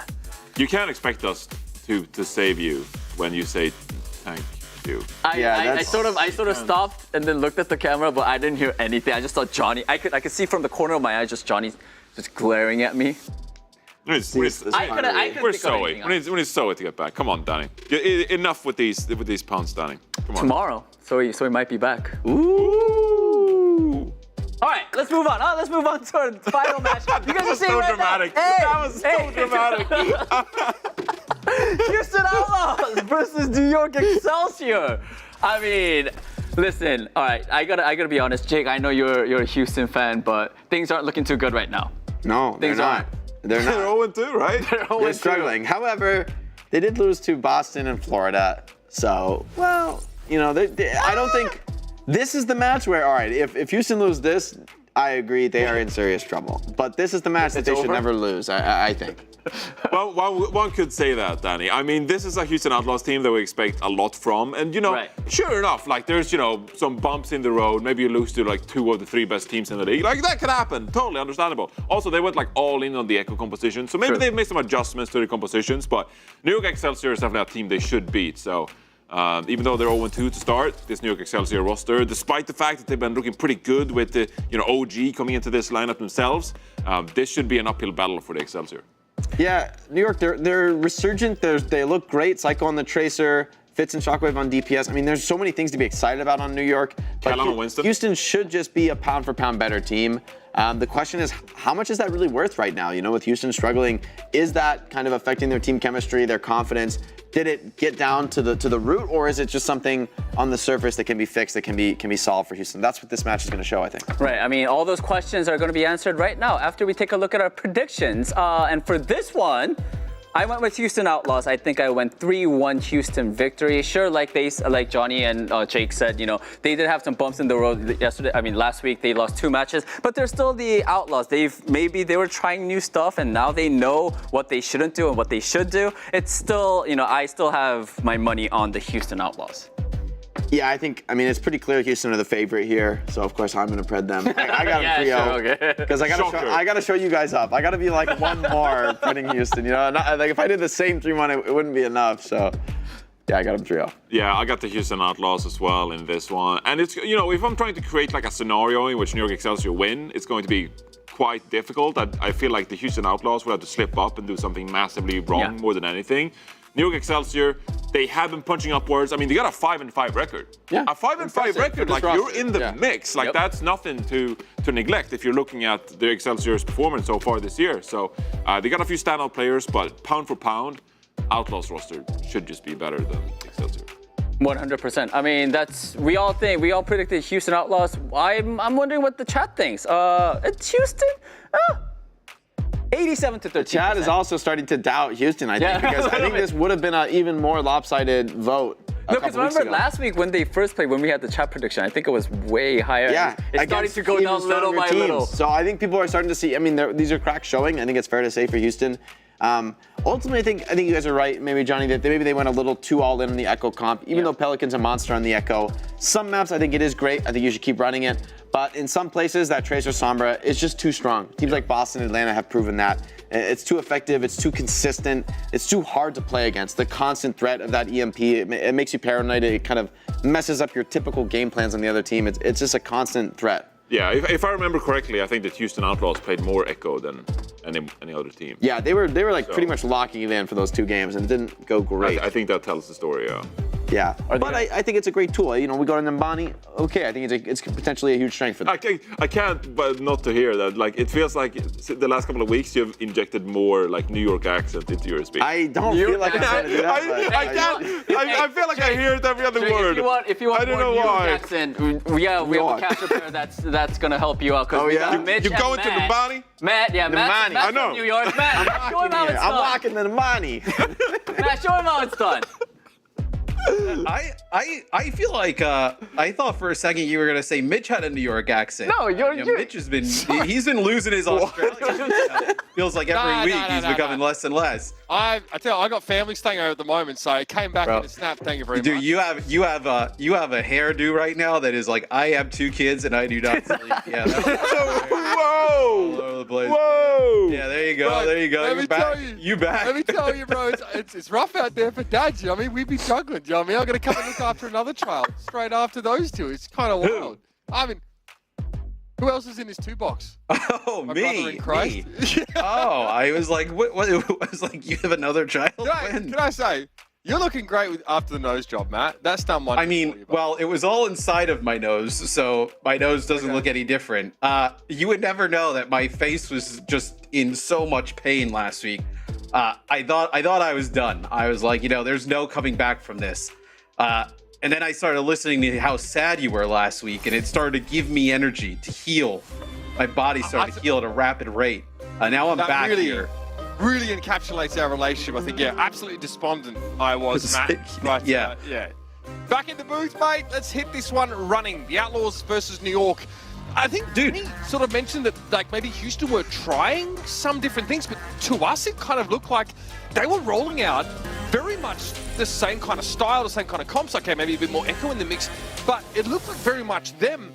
You can't expect us to save you when you say thank you. I sort of stopped and then looked at the camera, but I didn't hear anything. I just saw Johnny. I could see from the corner of my eye just Johnny just glaring at me. We're sorry. We need Zoe to get back. Come on, Danny. Enough with these pounds, Danny. Come on. Tomorrow, so he might be back. Ooh. All right, let's move on. Let's move on to our final match. You guys are seeing right dramatic. Now. Hey, that was so dramatic. Houston Outlaws versus New York Excelsior. Listen. All right, I gotta be honest, Jake. I know you're a Houston fan, but things aren't looking too good right now. No, they're not. They're not. They're 0-2, right? They're struggling. However, they did lose to Boston and Florida. So, I don't think this is the match where, all right, if Houston lose this, I agree they are in serious trouble. But this is the match that they should never lose, I think. Well, one could say that, Danny. This is a Houston Outlaws team that we expect a lot from. And, sure enough, there's, some bumps in the road. Maybe you lose to, 2 of the 3 best teams in the league. That could happen. Totally understandable. Also, they went, all in on the Echo composition. So maybe they've made some adjustments to the compositions. But New York Excelsior is definitely a team they should beat. So even though they're 0-2 to start, this New York Excelsior roster, despite the fact that they've been looking pretty good with the, OG coming into this lineup themselves, this should be an uphill battle for the Excelsior. Yeah, New York, they're resurgent. They look great. Psycho on the Tracer, Fitz and Shockwave on DPS. There's so many things to be excited about on New York. But Houston should just be a pound-for-pound better team. The question is, how much is that really worth right now? With Houston struggling, is that kind of affecting their team chemistry, their confidence? Did it get down to the root, or is it just something on the surface that can be fixed, that can be solved for Houston? That's what this match is going to show, I think. Right. All those questions are going to be answered right now after we take a look at our predictions. And for this one, I went with Houston Outlaws. I think I went 3-1 Houston victory. Sure, like Johnny and Jake said, they did have some bumps in the road last week they lost 2 matches, but they're still the Outlaws. Maybe they were trying new stuff and now they know what they shouldn't do and what they should do. It's still, I still have my money on the Houston Outlaws. Yeah, I think, it's pretty clear Houston are the favorite here, so of course I'm going to pred them. I got them 3-0, because I got to show you guys up. I got to be one more putting Houston, if I did the same 3-1, it wouldn't be enough, so yeah, I got them 3-0. Yeah, I got the Houston Outlaws as well in this one, and it's, if I'm trying to create a scenario in which New York Excelsior win, it's going to be quite difficult. I feel like the Houston Outlaws will have to slip up and do something massively wrong more than anything. New York Excelsior, they have been punching upwards. They got a 5-5 record. Yeah. A 5-5 record, you're in the mix. That's nothing to neglect if you're looking at the Excelsior's performance so far this year. So they got a few standout players, but pound for pound, Outlaws roster should just be better than Excelsior. 100%. We all predicted Houston Outlaws. I'm wondering what the chat thinks. It's Houston. 87-13. Chad is also starting to doubt Houston, I think, because I think this would have been an even more lopsided vote. No, because remember last week when they first played, when we had the chat prediction, I think it was way higher. Yeah, it's starting to go down little by little. So I think people are starting to see. I mean, these are cracks showing. I think it's fair to say for Houston. Ultimately, I think you guys are right, maybe Johnny, that maybe they went a little too all in on the Echo comp. Even though Pelican's a monster on the Echo, some maps I think it is great. I think you should keep running it. But in some places, that Tracer Sombra is just too strong. Teams like Boston and Atlanta have proven that. It's too effective, it's too consistent, it's too hard to play against. The constant threat of that EMP, it makes you paranoid, it kind of messes up your typical game plans on the other team. It's just a constant threat. Yeah, if I remember correctly, I think that Houston Outlaws played more Echo than any other team. Yeah, they were like pretty much locking it in for those 2 games and it didn't go great. I think that tells the story, yeah. Yeah, but I think it's a great tool. You know, we go to Nimbani. Okay, I think it's potentially a huge strength for them. I can't, but not to hear that. Like, it feels like the last couple of weeks you've injected more like New York accent into your speech. I don't feel like I'm trying to do that. I feel like I hear it every other word. If you want more New York accent, we have a catch up there that's gonna help you out. Oh yeah, Mitch you going to Nimbani? Matt, yeah, Matt's I know. from New York. Matt, show him how it's done. I'm walking to Nimbani. Matt, show him how it's done. I feel like I thought for a second you were gonna say Mitch had a New York accent. No, Mitch has been he's been losing his Australian. Feels like every week he's becoming less and less. I tell you, I got family staying over at the moment, so it came back in a snap. Thank you very much. Dude, you have a hairdo right now that is like I have 2 kids and I do not sleep. Yeah. Whoa! All over the place. Whoa! Yeah, there you go. Bro, there you go. Let me tell you. back. Let me tell you, bro. It's rough out there for dads. You know what I mean? We be juggling. You know what I mean? I'm gonna come and look after another child straight after those 2. It's kind of wild. I mean, who else is in this 2 box? Oh, My brother in Christ. Oh, I was like, what? It was like you have another child. Can I say? You're looking great after the nose job, Matt. That's done one. I mean, well, it was all inside of my nose, so my nose doesn't look any different. You would never know that my face was just in so much pain last week. I thought I was done. I was like, there's no coming back from this. And then I started listening to how sad you were last week, and it started to give me energy to heal. My body started to heal at a rapid rate. Now I'm back here. Really encapsulates our relationship. I think, absolutely despondent I was, Matt. But, yeah. Back in the booth, mate. Let's hit this one running. The Outlaws versus New York. I think Dude sort of mentioned that like maybe Houston were trying some different things, but to us it kind of looked like they were rolling out very much the same kind of style, the same kind of comps. Okay, maybe a bit more Echo in the mix, but it looked like very much them.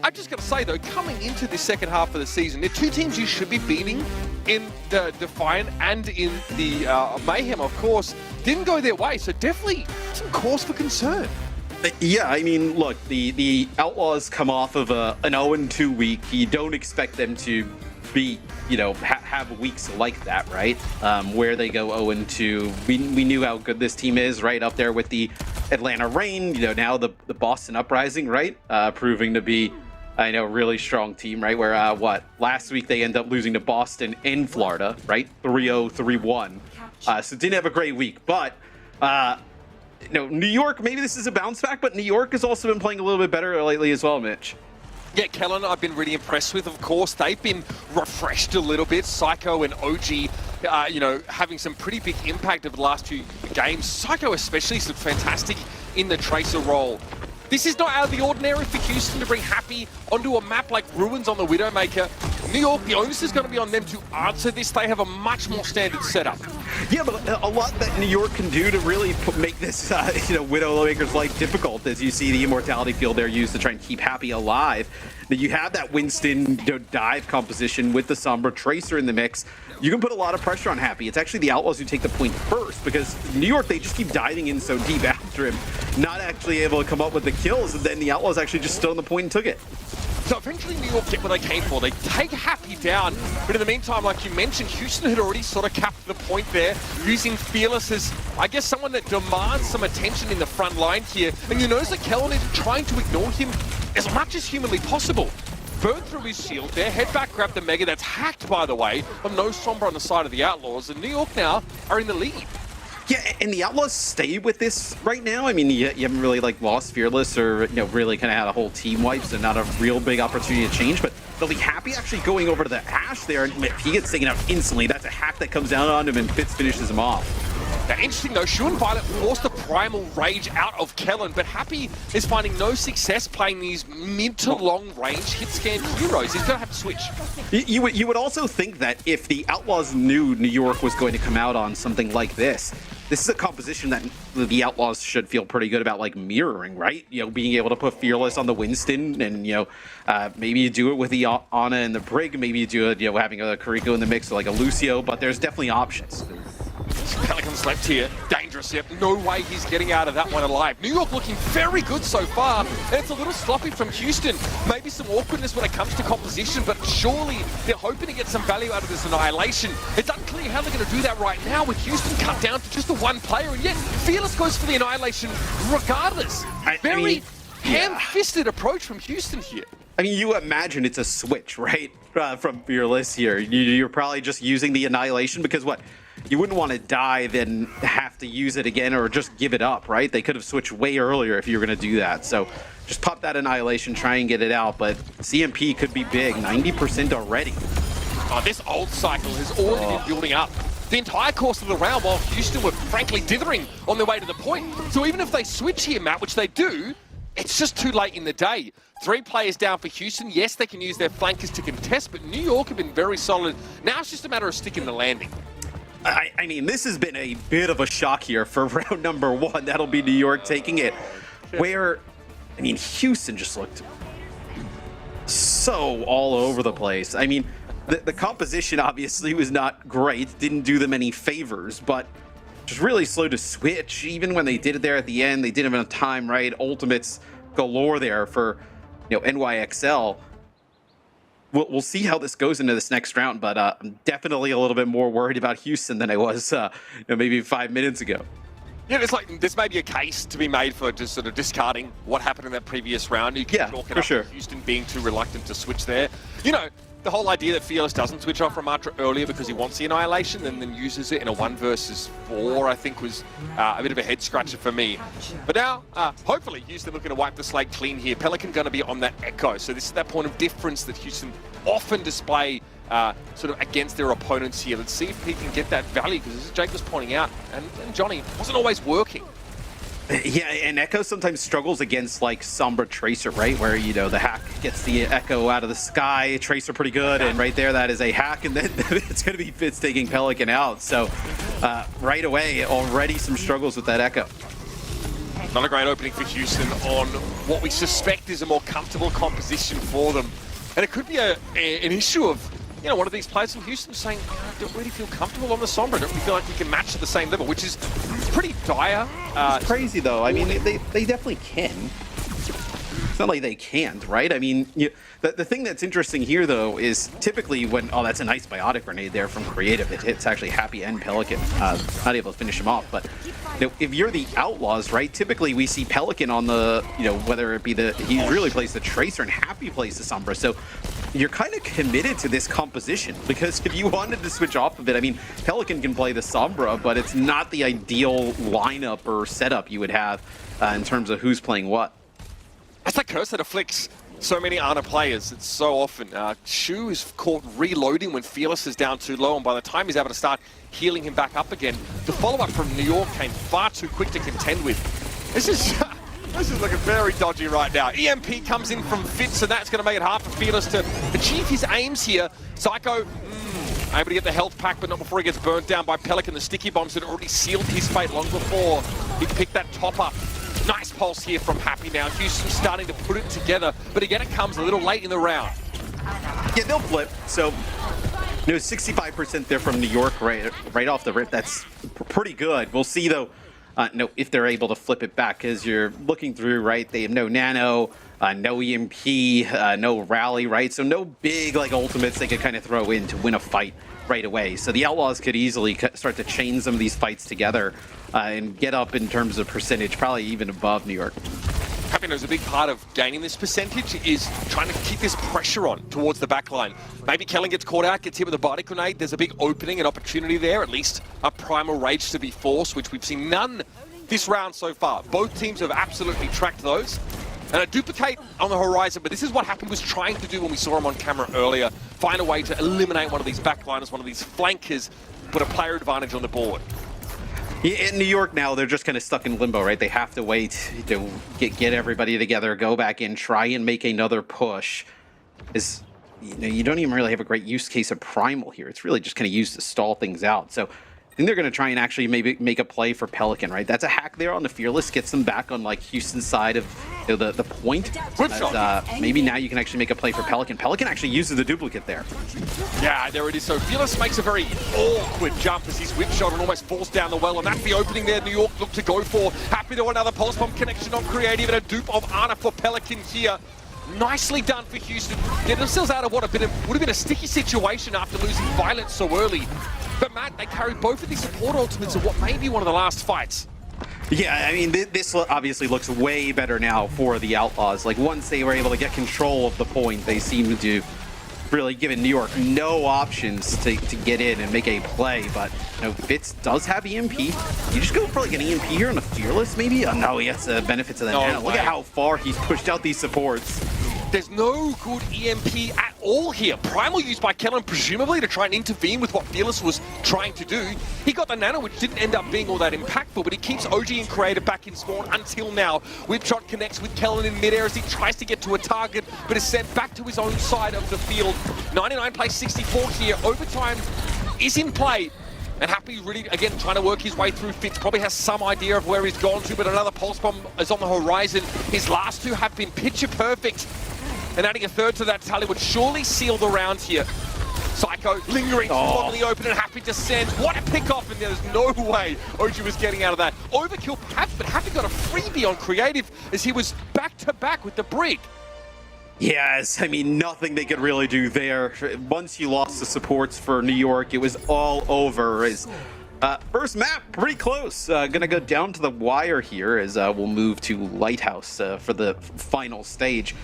I've just got to say, though, coming into this second half of the season, the 2 teams you should be beating in the Defiant and in the Mayhem, of course, didn't go their way. So definitely some cause for concern. Yeah, I mean, look, the Outlaws come off of an 0-2 week. You don't expect them to be, have weeks like that, right? Where they go 0-2. We knew how good this team is, right? Up there with the Atlanta Reign, now the Boston Uprising, right? Proving to be a really strong team, right? Where, last week they end up losing to Boston in Florida, right? 3-0, 3-1. So didn't have a great week, but New York, maybe this is a bounce back, but New York has also been playing a little bit better lately as well, Mitch. Yeah, Kellen, I've been really impressed with, of course. They've been refreshed a little bit. Psycho and OG, having some pretty big impact over the last 2 games. Psycho especially has looked fantastic in the Tracer role. This is not out of the ordinary for Houston to bring Happy onto a map like Ruins on the Widowmaker. New York, the onus is going to be on them to answer this. They have a much more standard setup. Yeah, but a lot that New York can do to really make this, Widowmaker's life difficult, as you see the Immortality field they're used to try and keep Happy alive. Now you have that Winston dive composition with the Sombra Tracer in the mix. You can put a lot of pressure on Happy. It's actually the Outlaws who take the point first, because New York, they just keep diving in so deep after him, not actually able to come up with the kills, and then the Outlaws actually just stood on the point and took it. So eventually New York get what they came for. They take Happy down, but in the meantime, like you mentioned, Houston had already sort of capped the point there, using Fearless as, I guess, someone that demands some attention in the front line here. And you notice that Kellen is trying to ignore him as much as humanly possible. Burn through his shield there, head back, grab the Mega. That's hacked, by the way, of no Sombra on the side of the Outlaws, and New York now are in the lead. Yeah, and the Outlaws stay with this right now. I mean, you haven't really lost Fearless or really kind of had a whole team wipe, so not a real big opportunity to change. But they'll be happy actually going over to the Ashe there, and if he gets taken out instantly, that's a hack that comes down on him, and Fitz finishes him off. Now, interesting though, Shu and Violet forced the Primal Rage out of Kellen, but Happy is finding no success playing these mid to long range hit scan heroes. He's gonna have to switch. You would also think that if the Outlaws knew New York was going to come out on something like this is a composition that the Outlaws should feel pretty good about, like, mirroring, right? You know, being able to put Fearless on the Winston, and, you know, maybe you do it with the Ana and the Brig, maybe you do it, you know, having a Kariko in the mix, or like a Lucio, but there's definitely options. Pelican's left here. Dangerous. Yep. No way he's getting out of that one alive. New York looking very good so far. And it's a little sloppy from Houston. Maybe some awkwardness when it comes to composition, but surely they're hoping to get some value out of this Annihilation. It's unclear how they're going to do that right now with Houston cut down to just the one player, and yet Fearless goes for the Annihilation regardless. Very ham-fisted approach from Houston here. I mean, you imagine it's a switch, right? From Fearless here. You're probably just using the Annihilation because what? You wouldn't want to die, then have to use it again or just give it up, right? They could have switched way earlier if you were going to do that. So just pop that Annihilation, try and get it out. But CMP could be big, 90% already. Oh, this ult cycle has already been building up the entire course of the round while Houston were frankly dithering on their way to the point. So even if they switch here, Matt, which they do, it's just too late in the day. 3 players down for Houston. Yes, they can use their flankers to contest, but New York have been very solid. Now it's just a matter of sticking the landing. I mean, this has been a bit of a shock here for round number 1. That'll be New York taking it. Where, I mean, Houston just looked so all over the place. I mean, the composition obviously was not great. Didn't do them any favors, but just really slow to switch. Even when they did it there at the end, they didn't have enough time, right? Ultimates galore there for, you know, NYXL. We'll see how this goes into this next round, but I'm definitely a little bit more worried about Houston than I was you know, maybe 5 minutes ago. Yeah, there's maybe a case to be made for just sort of discarding what happened in that previous round. You can chalk it up to Houston being too reluctant to switch there. You know, the whole idea that Fearless doesn't switch off Ramatra earlier because he wants the Annihilation and then uses it in a 1 versus 4, I think was a bit of a head scratcher for me. But now, hopefully, Houston looking to wipe the slate clean here. Pelican going to be on that Echo. So this is that point of difference that Houston often display sort of against their opponents here. Let's see if he can get that value, because as Jake was pointing out, and Johnny, wasn't always working. Yeah, and Echo sometimes struggles against, like, Sombra Tracer, right? Where, you know, the hack gets the Echo out of the sky, Tracer pretty good, and right there, that is a hack, and then it's going to be Fitz taking Pelican out. So, right away, already some struggles with that Echo. Not a great opening for Houston on what we suspect is a more comfortable composition for them. And it could be an issue of, you know, one of these players from Houston saying, I don't really feel comfortable on the Sombra. I don't really feel like we can match at the same level, which is pretty dire. It's crazy, though. I mean, they definitely can. It's not like they can't, right? I mean, the thing that's interesting here, though, is typically when... Oh, that's a nice biotic grenade there from Creative. It hits actually Happy and Pelican. Not able to finish him off, but you know, if you're the Outlaws, right, typically we see Pelican on the, you know, whether it be the... He really plays the Tracer and Happy plays the Sombra, so you're kind of committed to this composition, because if you wanted to switch off of it, I mean, Pelican can play the Sombra, but it's not the ideal lineup or setup you would have in terms of who's playing what. That's that curse that afflicts so many Ana players. It's so often. Shu is caught reloading when Fearless is down too low, and by the time he's able to start healing him back up again, the follow-up from New York came far too quick to contend with. This is looking very dodgy right now. EMP comes in from Fitz, and that's going to make it hard for Fearless to achieve his aims here. Psycho able to get the health pack, but not before he gets burnt down by Pelican. The sticky bombs had already sealed his fate long before he picked that top up. Nice pulse here from Happy now. Houston starting to put it together, but again, it comes a little late in the round. Yeah, they'll flip. So, you know, 65% there from New York right off the rip. That's pretty good. We'll see, though, if they're able to flip it back, because you're looking through, right? They have no nano, no EMP, no rally, right? So no big, like, ultimates they could kind of throw in to win a fight right away. So the Outlaws could easily start to chain some of these fights together and get up in terms of percentage, probably even above New York. Happy knows a big part of gaining this percentage is trying to keep this pressure on towards the back line. Maybe Kellen gets caught out, gets hit with a body grenade. There's a big opening and opportunity there, at least a Primal Rage to be forced, which we've seen none this round so far. Both teams have absolutely tracked those. And a duplicate on the horizon, but this is what Happy was trying to do when we saw him on camera earlier. Find a way to eliminate one of these backliners, one of these flankers, put a player advantage on the board. In New York now, they're just kind of stuck in limbo, right? They have to wait to get everybody together, go back in, try and make another push. You don't even really have a great use case of Primal here. It's really just kind of used to stall things out. So I think they're going to try and actually maybe make a play for Pelican, right? That's a hack there on the Fearless, gets them back on like Houston's side of the point. Maybe now you can actually make a play for Pelican. Pelican actually uses the duplicate there. Yeah, there it is. So Fearless makes a very awkward jump as he's whip shot and almost falls down the well, and that's the opening there New York look to go for. Happy to another Pulse Bomb connection on Creative and a dupe of Ana for Pelican here. Nicely done for Houston. Get themselves out of what would have been a sticky situation after losing Violence so early. But Matt, they carry both of these support ultimates in what may be one of the last fights. Yeah, I mean, this obviously looks way better now for the Outlaws. Like, once they were able to get control of the point, they seem to really given New York no options to get in and make a play. But, you know, Fitz does have EMP. You just go for, like, an EMP here on a Fearless, maybe? Oh, no, he has the benefits of that. No Look at how far he's pushed out these supports. There's no good EMP at all here. Primal used by Kellen, presumably to try and intervene with what Fearless was trying to do. He got the nano, which didn't end up being all that impactful, but he keeps OG and Creator back in spawn until now. Whipshot connects with Kellen in midair as he tries to get to a target, but is sent back to his own side of the field. 99 plays 64 here. Overtime is in play. And Happy really, again, trying to work his way through. Fitz probably has some idea of where he's gone to, but another Pulse Bomb is on the horizon. His last two have been picture perfect. And adding a third to that tally would surely seal the round here. Psycho lingering on the open and Happy to send. What a pick-off, and there's no way OG was getting out of that. Overkill perhaps, but Happy got a freebie on Creative as he was back-to-back with the Brig. Yes, I mean, nothing they could really do there. Once you lost the supports for New York, it was all over. First map, pretty close. Gonna go down to the wire here as we'll move to Lighthouse for the final stage.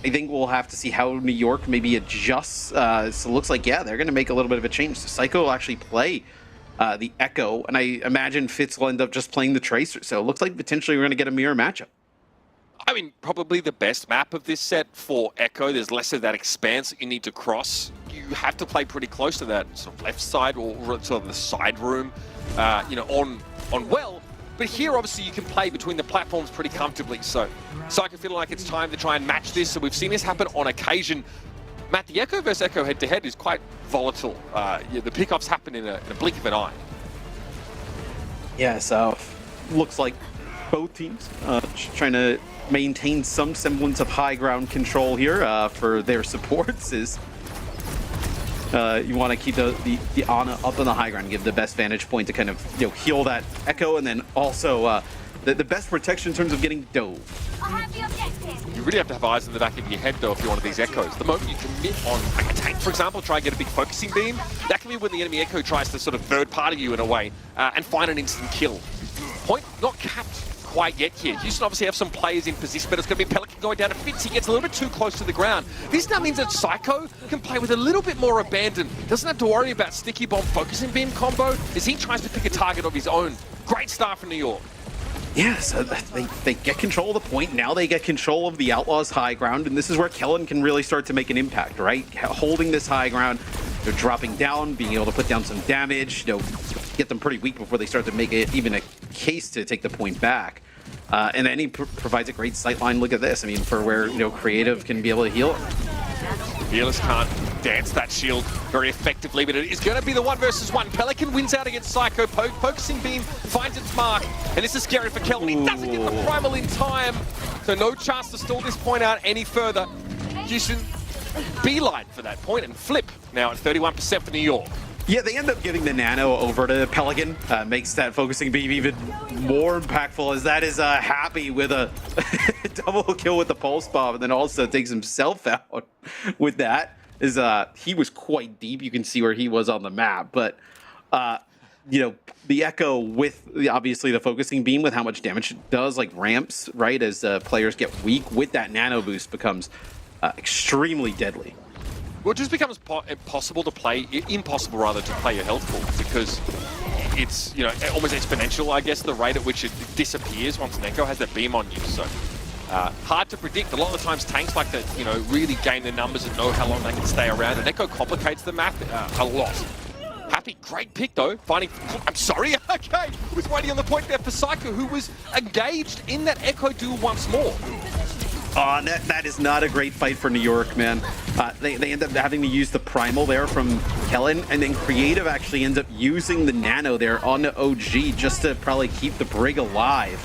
I think we'll have to see how New York maybe adjusts. So it looks like, yeah, they're gonna make a little bit of a change. So Psycho will actually play the Echo, and I imagine Fitz will end up just playing the Tracer. So it looks like potentially we're gonna get a mirror matchup. I mean, probably the best map of this set for Echo. There's less of that expanse that you need to cross. You have to play pretty close to that sort of left side or sort of the side room, you know, on well. But here, obviously, you can play between the platforms pretty comfortably. So I can feel like it's time to try and match this. So we've seen this happen on occasion. Matt, the Echo versus Echo head-to-head is quite volatile. Yeah, the pickups happen in a blink of an eye. Yeah, so looks like both teams trying to maintain some semblance of high ground control here for their supports. You want to keep the Ana up on the high ground, give the best vantage point to kind of heal that Echo, and then also the best protection in terms of getting dove. You really have to have eyes in the back of your head, though, if you're one of these Echoes. The moment you commit on like a tank, for example, try and get a big focusing beam, that can be when the enemy Echo tries to sort of third-party you in a way and find an instant kill. Point not capped quite yet here. Houston obviously have some players in position, but it's going to be Pelican going down to Fitz. He gets a little bit too close to the ground. This now means that Psycho can play with a little bit more abandon. Doesn't have to worry about sticky bomb focusing beam combo as he tries to pick a target of his own. Great start from New York. Yeah, so they get control of the point. Now they get control of the Outlaws' high ground, and this is where Kellen can really start to make an impact, right? Holding this high ground, they're dropping down, being able to put down some damage, get them pretty weak before they start to make it even a case to take the point back. And then he provides a great sightline. Look at this. I mean, for where Creative can be able to heal. Fearless can't dance that shield very effectively, but it is going to be the 1v1. Pelican wins out against Psycho. Focusing beam finds its mark, and this is scary for Kelvin. He doesn't get the primal in time, so no chance to stall this point out any further. Houston beeline for that point and flip now at 31% for New York. Yeah, they end up giving the nano over to Pelican. Makes that focusing beam even more impactful, as that is Happy with a double kill with the pulse bomb, and then also takes himself out with that. He was quite deep. You can see where he was on the map, but the Echo with obviously the focusing beam with how much damage it does, like ramps, right, as players get weak with that nano boost becomes extremely deadly. Well, it just becomes impossible to play your health pool, because it's almost exponential, I guess, the rate at which it disappears once an Echo has that beam on you. So hard to predict. A lot of the times tanks like to, really gain the numbers and know how long they can stay around, and Echo complicates the map a lot. Happy, great pick though. I'm sorry, okay. Was waiting on the point there for Psycho, who was engaged in that Echo duel once more. That is not a great fight for New York, man. They end up having to use the Primal there from Kellen, and then Creative actually ends up using the Nano there on the OG just to probably keep the Brig alive.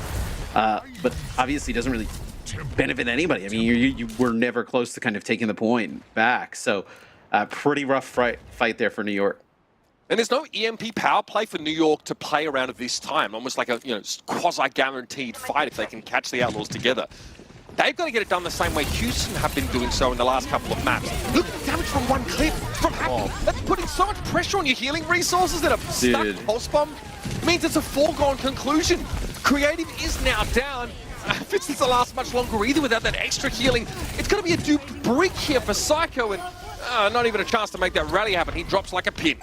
But obviously doesn't really benefit anybody. I mean, you were never close to kind of taking the point back. So pretty rough fight there for New York. And there's no EMP power play for New York to play around at this time. Almost like a quasi-guaranteed fight if they can catch the Outlaws together. They've got to get it done the same way Houston have been doing so in the last couple of maps. Look at the damage from one clip from Happy. That's putting so much pressure on your healing resources that are stuck pulse bomb. It means it's a foregone conclusion. Creative is now down. Fitz doesn't last much longer either without that extra healing. It's going to be a duped Brig here for Psycho, and not even a chance to make that rally happen. He drops like a pin.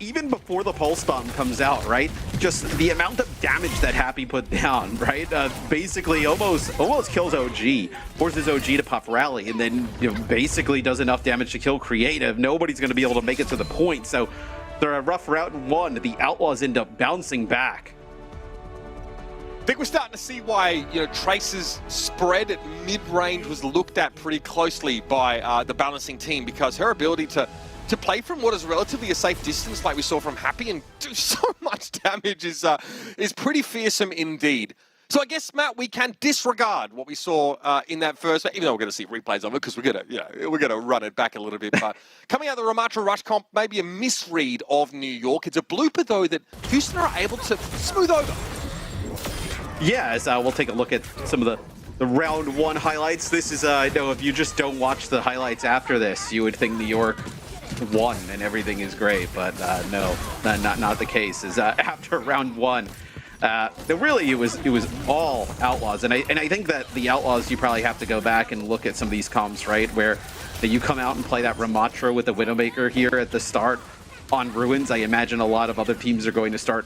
Even before the pulse bomb comes out, right? Just the amount of damage that Happy put down, right? Basically almost kills OG, forces OG to pop rally, and then basically does enough damage to kill Creative. Nobody's going to be able to make it to the point, so they're a rough route in one. The Outlaws end up bouncing back. I think we're starting to see why Trace's spread at mid-range was looked at pretty closely by the balancing team, because her ability to play from what is relatively a safe distance, like we saw from Happy, and do so much damage is pretty fearsome indeed. So I guess, Matt, we can disregard what we saw in that first, even though we're going to see replays of it because we're going to run it back a little bit. But coming out the Ramatra Rush comp, maybe a misread of New York. It's a blooper though that Houston are able to smooth over. Yeah, as we'll take a look at some of the round one highlights. This is, I know if you just don't watch the highlights after this, you would think New York won and everything is great, but no, not the case. Is after round one, really it was all Outlaws, and I think that the Outlaws, you probably have to go back and look at some of these comps, right, where you come out and play that Ramatra with the Widowmaker here at the start on Ruins. I imagine a lot of other teams are going to start,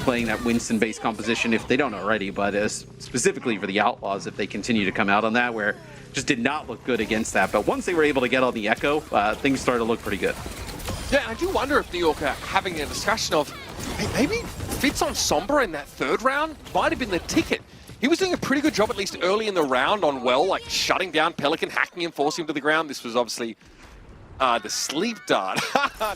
playing that Winston-based composition if they don't already, but specifically for the Outlaws, if they continue to come out on that, where just did not look good against that. But once they were able to get on the Echo, things started to look pretty good. Yeah, I do wonder if New York are having a discussion of, hey, maybe Fitz on Sombra in that third round might have been the ticket. He was doing a pretty good job, at least early in the round, on like shutting down Pelican, hacking him, forcing him to the ground. This was obviously the sleep dart.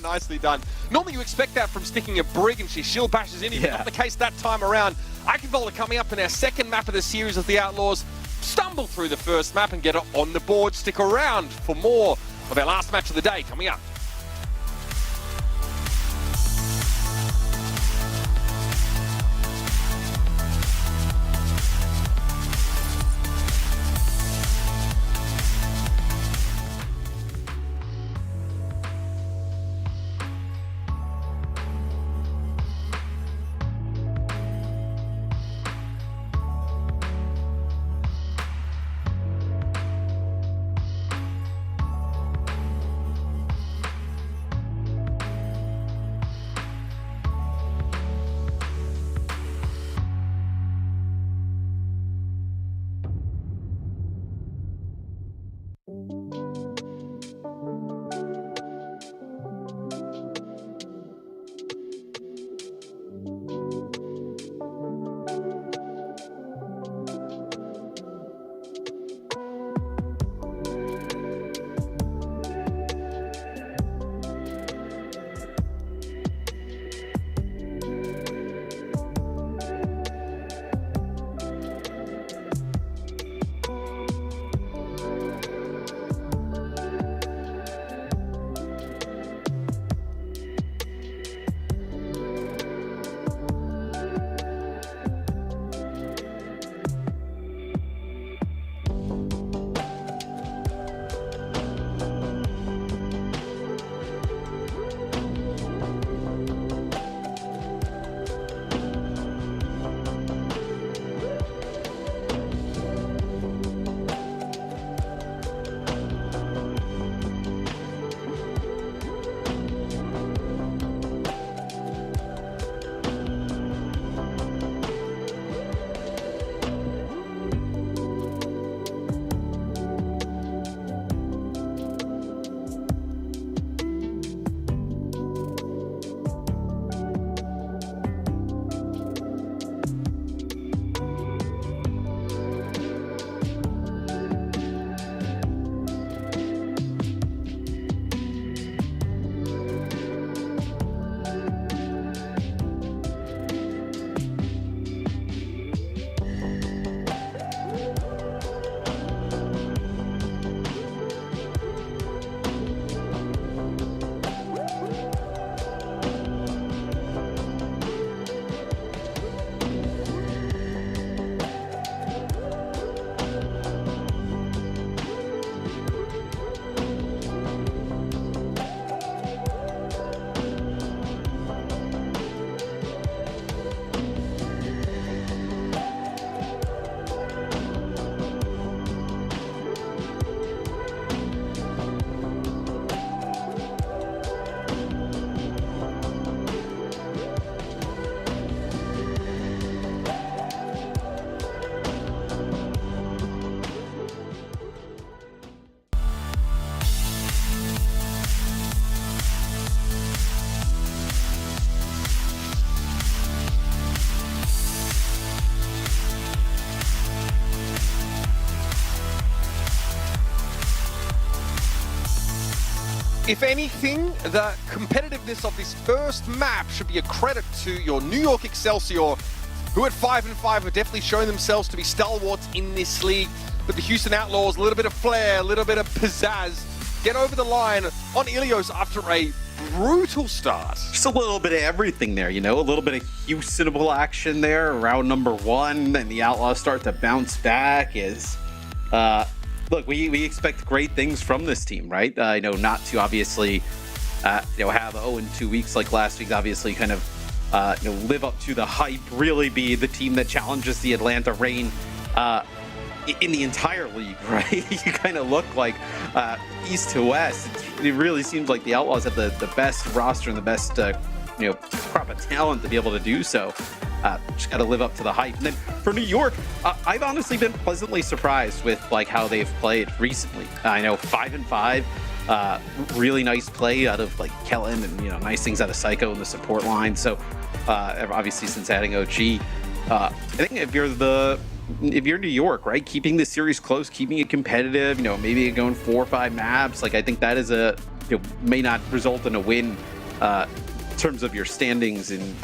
Nicely done. Normally you expect that from sticking a Brig and she shield bashes in. Not the case that time around. Iconvola coming up in our second map of the series of the Outlaws. Stumble through the first map and get it on the board. Stick around for more of our last match of the day coming up. If anything, the competitiveness of this first map should be a credit to your New York Excelsior, who at 5-5 have definitely shown themselves to be stalwarts in this league. But the Houston Outlaws, a little bit of flair, a little bit of pizzazz, get over the line on Ilios after a brutal start. Just a little bit of everything there, you know, a little bit of Houstonable action there, round number 1, and the Outlaws start to bounce back as, look, we expect great things from this team, right? You know, not to obviously, you know, have 0-2 weeks like last week, obviously kind of, you know, live up to the hype, really be the team that challenges the Atlanta Reign, in the entire league, right? You kind of look like east to west. It really seems like the Outlaws have the best roster and the best you know, crop of talent to be able to do so. Just got to live up to the hype. And then for New York, I've honestly been pleasantly surprised with like how they've played recently. I know 5-5, really nice play out of like Kellen, and you know, nice things out of Psycho in the support line. So obviously since adding OG, I think if you're New York, right, keeping this series close, keeping it competitive, you know, maybe going 4 or 5 maps, like I think that is you know, may not result in a win in terms of your standings and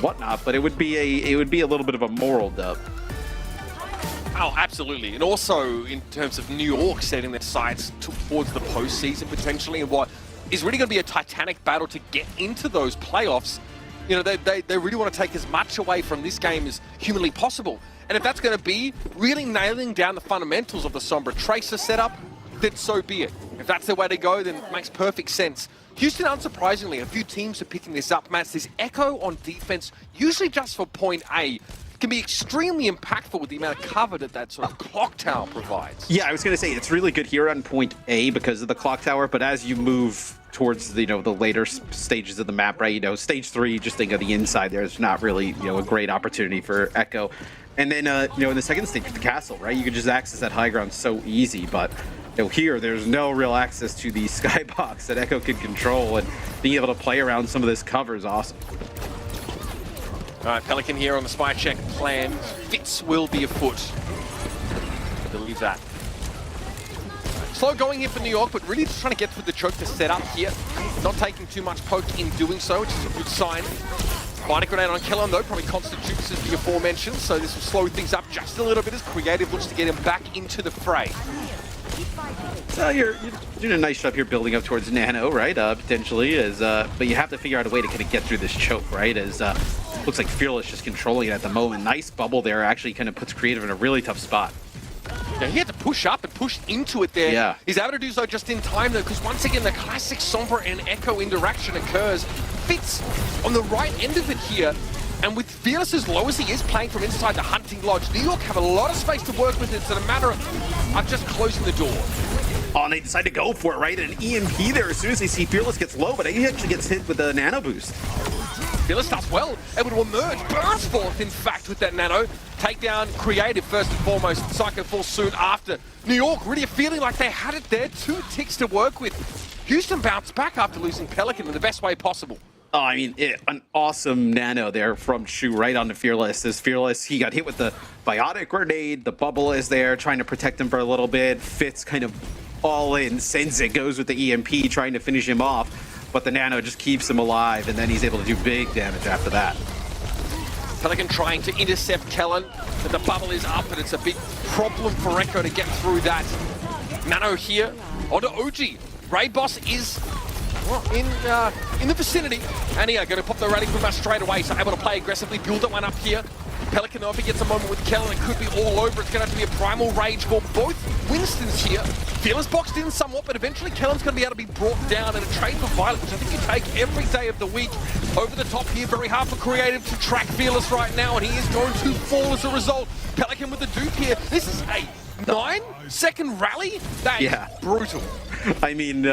whatnot, but it would be a little bit of a moral dub. Oh, absolutely. And also in terms of New York setting their sights towards the postseason potentially, and what is really going to be a titanic battle to get into those playoffs. You know, they really want to take as much away from this game as humanly possible. And if that's going to be really nailing down the fundamentals of the Sombra Tracer setup, then so be it. If that's the way to go, then it makes perfect sense. Houston, unsurprisingly, a few teams are picking this up. Matt, this Echo on defense, usually just for point A, can be extremely impactful with the amount of cover that sort of clock tower provides. Yeah, I was going to say, it's really good here on point A because of the clock tower, but as you move towards the, you know, the later stages of the map, right, you know, stage 3, just think of the inside, there's not really, you know, a great opportunity for Echo. And then, you know, in the second stage, the castle, right, you can just access that high ground so easy, but you know, here, there's no real access to the skybox that Echo can control, and being able to play around some of this cover is awesome. All right, Pelican here on the spy check plan. Fitz will be afoot. I believe that. Slow going here for New York, but really just trying to get through the choke to set up here. Not taking too much poke in doing so, which is a good sign. Bionic Grenade on Kellen, though, probably constitutes as the aforementioned, so this will slow things up just a little bit as Creative looks to get him back into the fray. So you're doing a nice job here building up towards Nano, right? Potentially, but you have to figure out a way to kind of get through this choke, right? As looks like Fearless just controlling it at the moment. Nice bubble there, actually kind of puts Creative in a really tough spot. Yeah, he had to push up and push into it there. Yeah. He's able to do so just in time, though, because once again, the classic Sombra and Echo interaction occurs. Fitz on the right end of it here, and with Fearless as low as he is, playing from inside the hunting lodge, New York have a lot of space to work with. It's a matter of just closing the door. Oh, and they decide to go for it, right? And an EMP there as soon as they see Fearless gets low, but he actually gets hit with a nano boost. Fearless does well, able to emerge, burns forth, in fact, with that nano. Take down Creative first and foremost, Psycho falls soon after. New York really feeling like they had it there, 2 ticks to work with. Houston bounced back after losing Pelican in the best way possible. Oh, I mean, an awesome nano there from Shu right onto Fearless. As Fearless, he got hit with the Bionic Grenade, the bubble is there, trying to protect him for a little bit. Fitz kind of all in, sends it, goes with the EMP, trying to finish him off. But the nano just keeps him alive, and then he's able to do big damage after that. Pelican trying to intercept Kellen, but the bubble is up, and it's a big problem for Echo to get through that. Nano here, onto OG. Ray Boss is in the vicinity, and going to pop the rally from us straight away, so able to play aggressively, build that one up here. Pelican, though, if he gets a moment with Kellen, it could be all over. It's going to have to be a primal rage for both Winstons here. Fearless boxed in somewhat, but eventually Kellen's going to be able to be brought down in a trade for Violet, which I think you take every day of the week. Over the top here, very hard for Creative to track Fearless right now, and he is going to fall as a result. Pelican with the dupe here. This is a 9-second rally? That is brutal. I mean,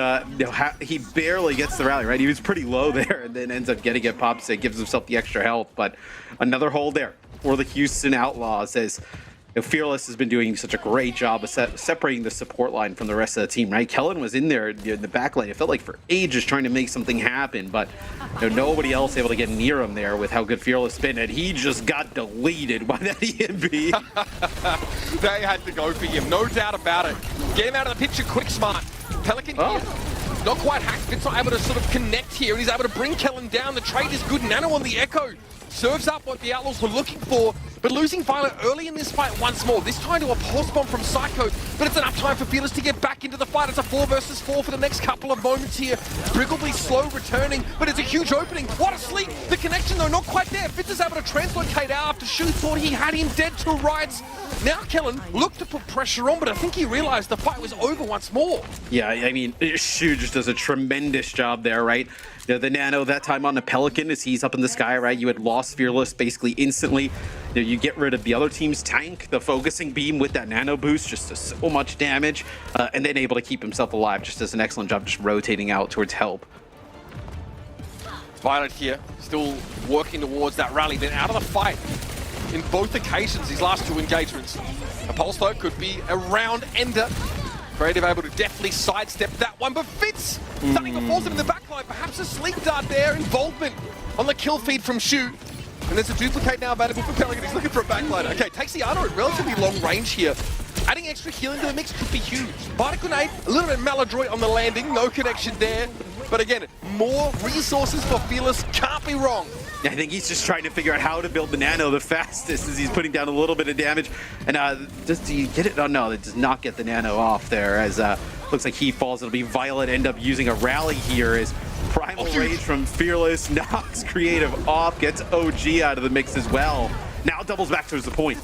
he barely gets the rally, right? He was pretty low there and then ends up getting it. Pops it, gives himself the extra health, but another hold there for the Houston Outlaws as Fearless has been doing such a great job of separating the support line from the rest of the team, right? Kellen was in there in the back lane. It felt like for ages trying to make something happen, but nobody else able to get near him there with how good Fearless has been, and he just got deleted by that EMP. They had to go for him, no doubt about it. Get him out of the picture quick, smart. Pelican here. Not quite hacked. Fitz not able to sort of connect here, and he's able to bring Kellen down. The trade is good. Nano on the Echo serves up what the Outlaws were looking for, but losing Violet early in this fight once more. This time to a pulse bomb from Psycho, but it's enough time for Fearless to get back into the fight. It's a 4 versus 4 for the next couple of moments here. Briggleby slow returning, but it's a huge opening. What a sleep! The connection though, not quite there. Fitz is able to translocate out after Shu thought he had him dead to rights. Now Kellen looked to put pressure on, but I think he realized the fight was over once more. Yeah, I mean, Shu just does a tremendous job there, right? You know, the Nano that time on the Pelican as he's up in the sky, right? You had lost Fearless basically instantly. You know, you get rid of the other team's tank, the focusing beam with that Nano boost, just does so much damage, and then able to keep himself alive. Just does an excellent job just rotating out towards help. Violet here, still working towards that rally, then out of the fight in both occasions, these last 2 engagements. A pulse though could be a round ender. Creative able to deftly sidestep that one, but Fitz starting to force him in the backline. Perhaps a sleep dart there, involvement on the kill feed from Shu. And there's a duplicate now available for Pelican. He's looking for a backline. Okay, takes the Ana at relatively long range here. Adding extra healing to the mix could be huge. Bite a grenade, a little bit maladroit on the landing, no connection there. But again, more resources for Fearless, can't be wrong. I think he's just trying to figure out how to build the Nano the fastest as he's putting down a little bit of damage. And does he get it? Oh no, it does not get the Nano off there as looks like he falls. It'll be Violet end up using a rally here as Primal Rage from Fearless knocks Creative off, gets OG out of the mix as well. Now doubles back towards the point.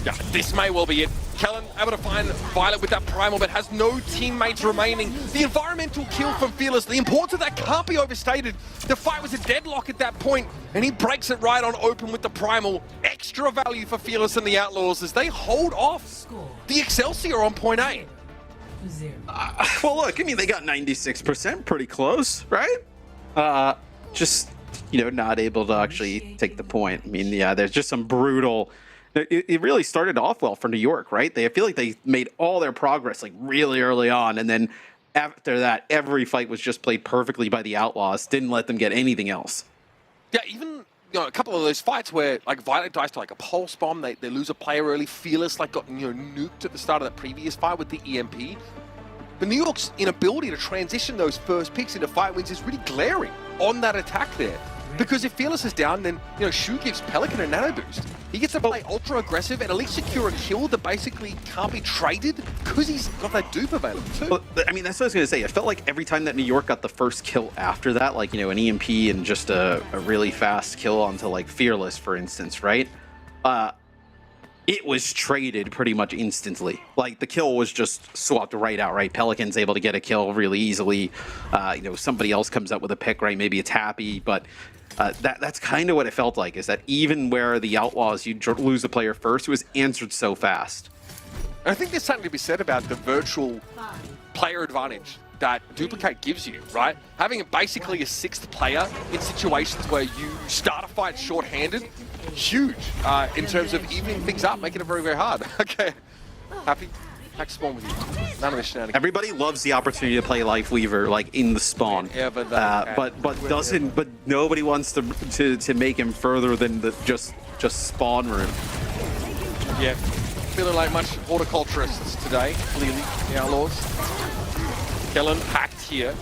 Yeah, this may well be it. Kellen able to find Violet with that Primal, but has no teammates remaining. The environmental kill from Fearless, the importance of that can't be overstated. The fight was a deadlock at that point, and he breaks it right on open with the Primal. Extra value for Fearless and the Outlaws as they hold off the Excelsior on point A. Well, look, I mean, they got 96%, pretty close, right? Just, you know, not able to actually take the point. I mean, yeah, there's just some brutal... It really started off well for New York, right? I feel like they made all their progress like really early on, and then after that, every fight was just played perfectly by the Outlaws. Didn't let them get anything else. Yeah, even a couple of those fights where like Violet dies to like a pulse bomb, they lose a player early. Fearless like got nuked at the start of that previous fight with the EMP. But New York's inability to transition those first picks into fight wins is really glaring on that attack there. Because if Fearless is down, then Shu gives Pelican a nano boost. He gets to play ultra aggressive and at least secure a kill that basically can't be traded because he's got that dupe available too. Well, I mean, that's what I was gonna say. It felt like every time that New York got the first kill after that, like an EMP and just a really fast kill onto like Fearless, for instance, right? It was traded pretty much instantly. Like the kill was just swapped right out, right? Pelican's able to get a kill really easily. Somebody else comes up with a pick, right? Maybe it's Happy, but that's kind of what it felt like, is that even where the Outlaws, you lose a player first, it was answered so fast. I think there's something to be said about the virtual player advantage that Duplicate gives you, right? Having basically a 6th player in situations where you start a fight short-handed, huge in terms of evening things up, making it very, very hard. Okay, Happy? Back spawn with you. None of this shenanigans. Everybody loves the opportunity to play Life Weaver like in the spawn, but nobody wants to make him further than the just spawn room. Yeah, feeling like much horticulturists today. Clearly, the Outlaws. Kellen hacked here,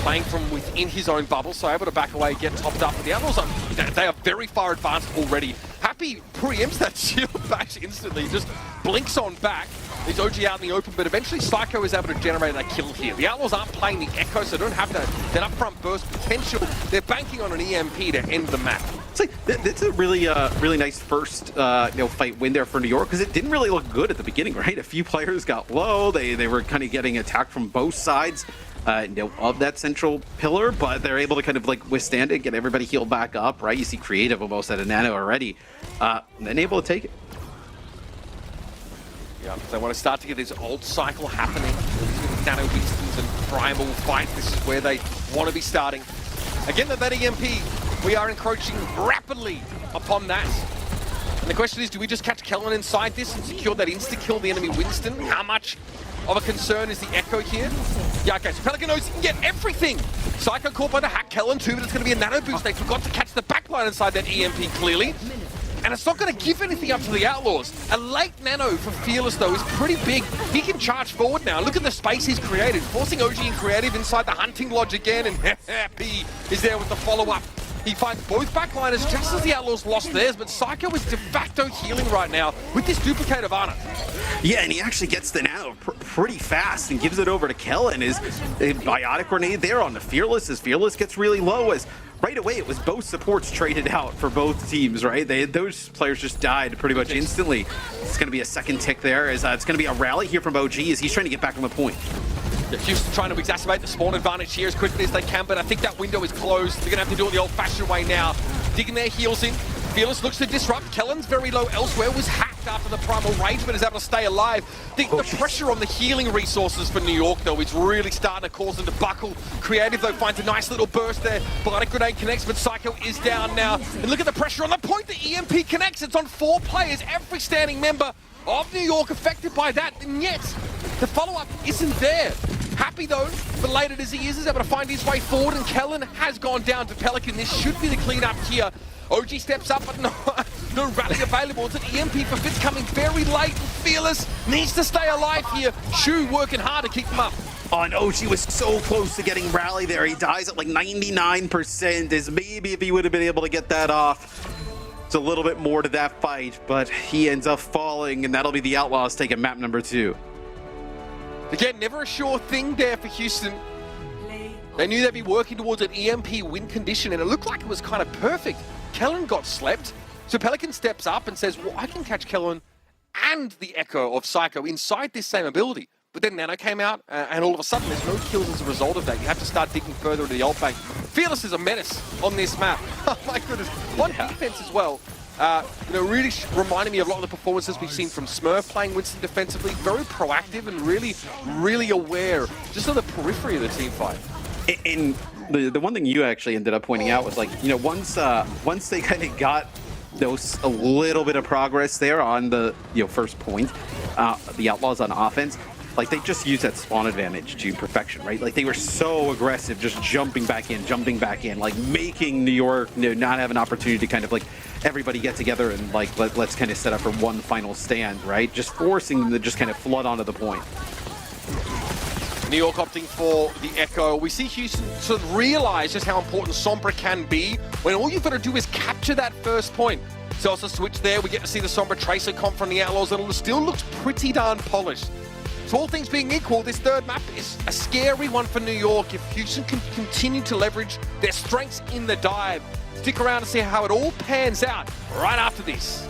playing from within his own bubble, so able to back away, get topped up. But the Outlaws they are very far advanced already. Happy preempts that shield bash instantly, just blinks on back. He's OG out in the open, but eventually Psycho is able to generate a kill here. The Outlaws aren't playing the Echo, so they don't have that upfront burst potential. They're banking on an EMP to end the map. It's like, it's a really nice first fight win there for New York, because it didn't really look good at the beginning, right? A few players got low. They were kind of getting attacked from both sides of that central pillar, but they're able to kind of like withstand it, get everybody healed back up, right? You see Creative almost at a nano already, and then able to take it. Yeah, they want to start to get this old cycle happening. Nano Winston's and Primal fight. This is where they want to be starting. Again, that EMP, we are encroaching rapidly upon that. And the question is, do we just catch Kellen inside this and secure that insta-kill the enemy Winston? How much of a concern is the Echo here? Yeah, okay, so Pelican knows he can get everything. Psycho caught by the hack, Kellen too, but it's going to be a nano boost. They forgot to catch the backline inside that EMP clearly. and it's not going to give anything up to the Outlaws. A late nano for Fearless, though, is pretty big. He can charge forward now. Look at the space he's created, forcing OG and Creative inside the hunting lodge again, and P is there with the follow-up. He finds both backliners just as the Outlaws lost theirs, but Psycho is de facto healing right now with this duplicate of Ana. Yeah, and he actually gets the nano pretty fast and gives it over to Kellen. His biotic grenade there on the Fearless as Fearless gets really low as right away it was both supports traded out for both teams, right? Those players just died pretty much instantly. It's going to be a second tick there as it's going to be a rally here from OG as he's trying to get back on the point. Yeah, Houston trying to exacerbate the spawn advantage here as quickly as they can, but I think that window is closed. They're going to have to do it the old-fashioned way now. Digging their heels in. Fearless looks to disrupt. Kellen's very low elsewhere, was hacked after the primal rage, but is able to stay alive. The pressure on the healing resources for New York, though, is really starting to cause them to buckle. Creative, though, finds a nice little burst there. Biotic grenade connects, but Psycho is down now. And look at the pressure on the point. The EMP connects. It's on 4 players. Every standing member of New York affected by that, and yet the follow-up isn't there. Happy though, belated as he is able to find his way forward, and Kellen has gone down to Pelican. This should be the cleanup here. OG steps up, but no rally available. It's an EMP for Fitz coming very late. Fearless needs to stay alive here. Shu working hard to keep him up. Oh, and OG was so close to getting rally there. He dies at like 99%, as maybe if he would have been able to get that off. It's a little bit more to that fight, but he ends up falling, and that'll be the Outlaws taking map number 2. Again, never a sure thing there for Houston. They knew they'd be working towards an EMP win condition, and it looked like it was kind of perfect. Kellen got slept, so Pelican steps up and says, well, I can catch Kellen and the Echo of Psycho inside this same ability. But then Nano came out, and all of a sudden there's no kills as a result of that. You have to start digging further into the ult bank. Fearless is a menace on this map. Oh my goodness. On defense as well. Really reminding me of a lot of the performances we've seen from Smurf playing Winston defensively. Very proactive and really aware, just on the periphery of the team fight. And the one thing you actually ended up pointing out was, like, once they kind of got a little bit of progress there on the first point, the Outlaws on offense, like, they just used that spawn advantage to perfection, right? Like, they were so aggressive, just jumping back in, like making New York not have an opportunity to kind of like everybody get together and like let's kind of set up for one final stand, right? Just forcing them to just kind of flood onto the point. New York opting for the Echo. We see Houston sort of realize just how important Sombra can be when all you've got to do is capture that first point. So it's a switch there. We get to see the Sombra Tracer comp from the Outlaws, and it still looks pretty darn polished. So all things being equal, this third map is a scary one for New York. If Houston can continue to leverage their strengths in the dive, stick around to see how it all pans out right after this.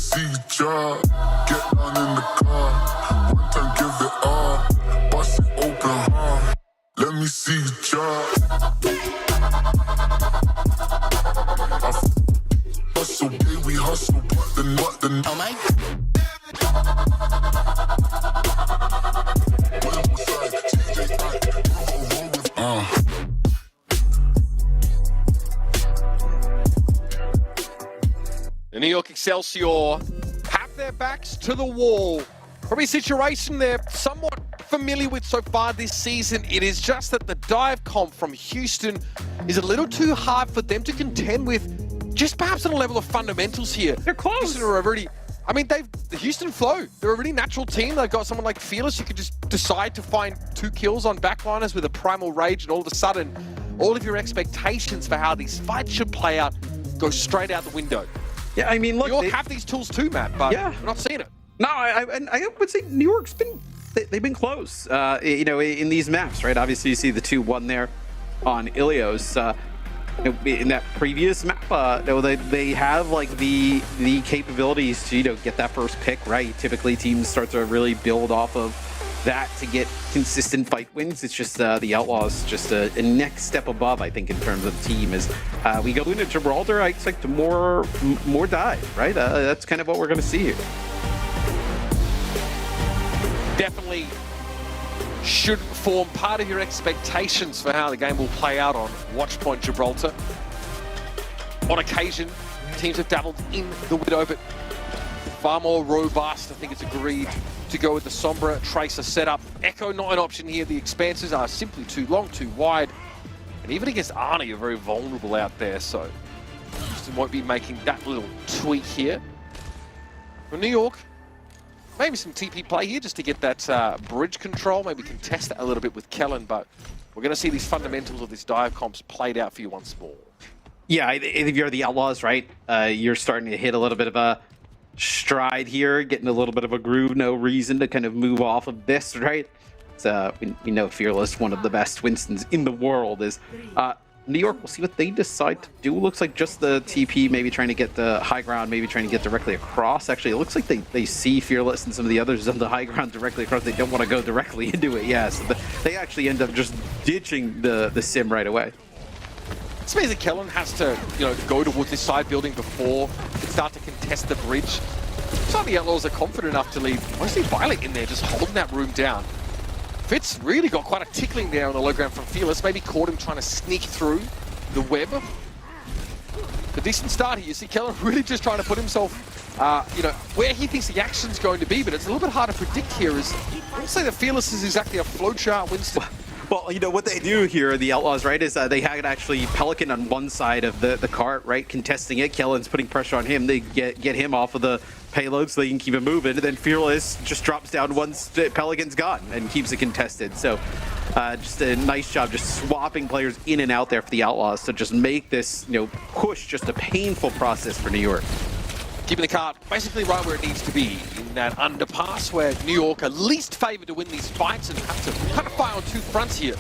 see you drop. Get down in the car. One time, give it all. Bust it open hard. Let me see you drop. Hustle, baby, we hustle, but the Oh my. The New York Excelsior have their backs to the wall. Probably a situation they're somewhat familiar with so far this season. It is just that the dive comp from Houston is a little too hard for them to contend with, just perhaps on a level of fundamentals here. They're close. Houston are already, I mean, the Houston flow. They're a really natural team. They've got someone like Fearless who could just decide to find 2 kills on backliners with a primal rage, and all of a sudden, all of your expectations for how these fights should play out go straight out the window. Yeah, I mean, look, New York have these tools too, Matt, but yeah, we're not seeing it. No, I would say New York's they've been close, you know, in these maps, right? Obviously, you see the 2-1 there on Ilios. In that previous map, they have like the capabilities to, you know, get that first pick, right? Typically, teams start to really build off of that to get consistent fight wins. It's just the Outlaws just a next step above, I think, in terms of team. As we go into Gibraltar, I expect more dive, right? That's kind of what we're going to see here. Definitely should form part of your expectations for how the game will play out on Watchpoint Gibraltar. On occasion, teams have dabbled in the Widow, but far more robust. I think it's agreed to go with the Sombra Tracer setup. Echo not an option here. The expanses are simply too long, too wide. And even against Arnie, you're very vulnerable out there, so Houston won't be making that little tweak here. For New York, maybe some TP play here just to get that bridge control, maybe contest that a little bit with Kellen, but we're going to see these fundamentals of this dive comps played out for you once more. Yeah, if you're the Outlaws, right, you're starting to hit a little bit of a stride here, getting a little bit of a groove, no reason to kind of move off of this, right? So we know Fearless, one of the best Winstons in the world, is New York. We'll see what they decide to do. Looks like just the TP, maybe trying to get the high ground, maybe trying to get directly across. Actually, it looks like they see Fearless and some of the others on the high ground directly across. They don't want to go directly into it. Yeah, so they actually end up just ditching the sim right away. This means that Kellen has to, you know, go towards this side building before they start to contest the bridge. Some of the Outlaws are confident enough to leave mostly Violet in there, just holding that room down. Fitz really got quite a tickling there on the low ground from Fearless. Maybe caught him trying to sneak through the web. A decent start here. You see Kellen really just trying to put himself, you know, where he thinks the action's going to be, but it's a little bit hard to predict here. I wouldn't say that Fearless is exactly a flowchart Winston. Well, you know, what they do here, the Outlaws, right, is they had actually Pelican on one side of the cart, right, contesting it. Kellen's putting pressure on him. They get him off of the payload so they can keep it moving. And then Fearless just drops down once Pelican's gone and keeps it contested. So just a nice job just swapping players in and out there for the Outlaws to just make this, you know, push just a painful process for New York. Keeping the cart basically right where it needs to be, in that underpass where New York are least favored to win these fights and have to kind of fire on 2 fronts here.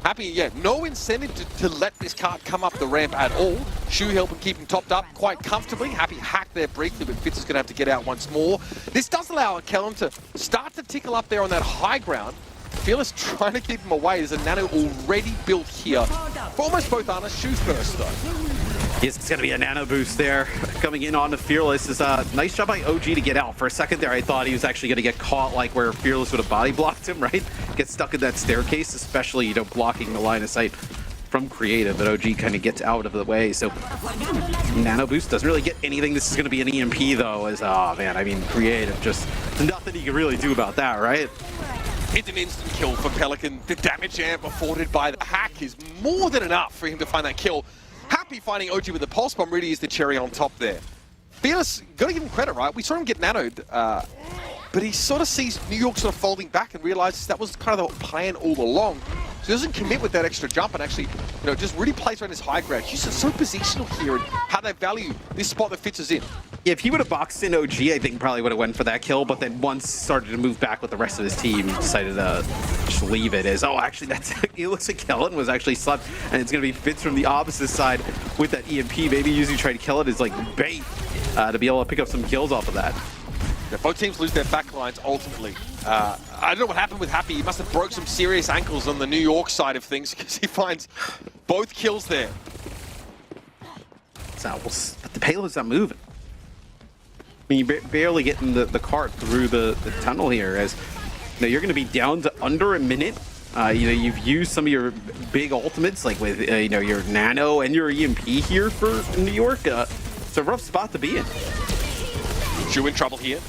Happy, yeah, no incentive to let this cart come up the ramp at all. Shu helping keep him topped up quite comfortably. Happy hacked there briefly, but Fitz is going to have to get out once more. This does allow Kellen to start to tickle up there on that high ground. Fearless trying to keep him away. There's a nano already built here for almost both Arnas. Shu first, though. Yes, it's going to be a nano boost there coming in on the Fearless. Is a nice job by OG to get out. For a second there, I thought he was actually going to get caught, like where Fearless would have body blocked him, right? Get stuck in that staircase, especially, you know, blocking the line of sight from Creative. But OG kind of gets out of the way. So nano boost doesn't really get anything. This is going to be an EMP though. As oh man, I mean, Creative just nothing he can really do about that, right? It's an instant kill for Pelican. The damage amp afforded by the hack is more than enough for him to find that kill. Happy finding OG with the pulse bomb really is the cherry on top there. Fearless, gotta give him credit, right? We saw him get nanoed, but he sort of sees New York sort of folding back and realizes that was kind of the plan all along. So he doesn't commit with that extra jump and actually, you know, just really plays around his high ground. Houston's so positional here and how they value this spot that Fitz is in. Yeah, if he would have boxed in OG, I think probably would have went for that kill, but then once started to move back with the rest of his team, he decided to just leave it as, oh, actually, that's it looks like Kellen was actually slept, and it's going to be Fitz from the opposite side with that EMP, maybe using trying to kill it as like bait. to be able to pick up some kills off of that. Yeah, both teams lose their backlines ultimately. I don't know what happened with Happy. He must have broke some serious ankles on the New York side of things because he finds both kills there. But the payload's not moving. I mean, you're barely getting the cart through the tunnel here, as you know, you're going to be down to under a minute. You know, you've used some of your big ultimates, like with you know, your Nano and your EMP here for New York. It's a rough spot to be in. Shu in trouble here.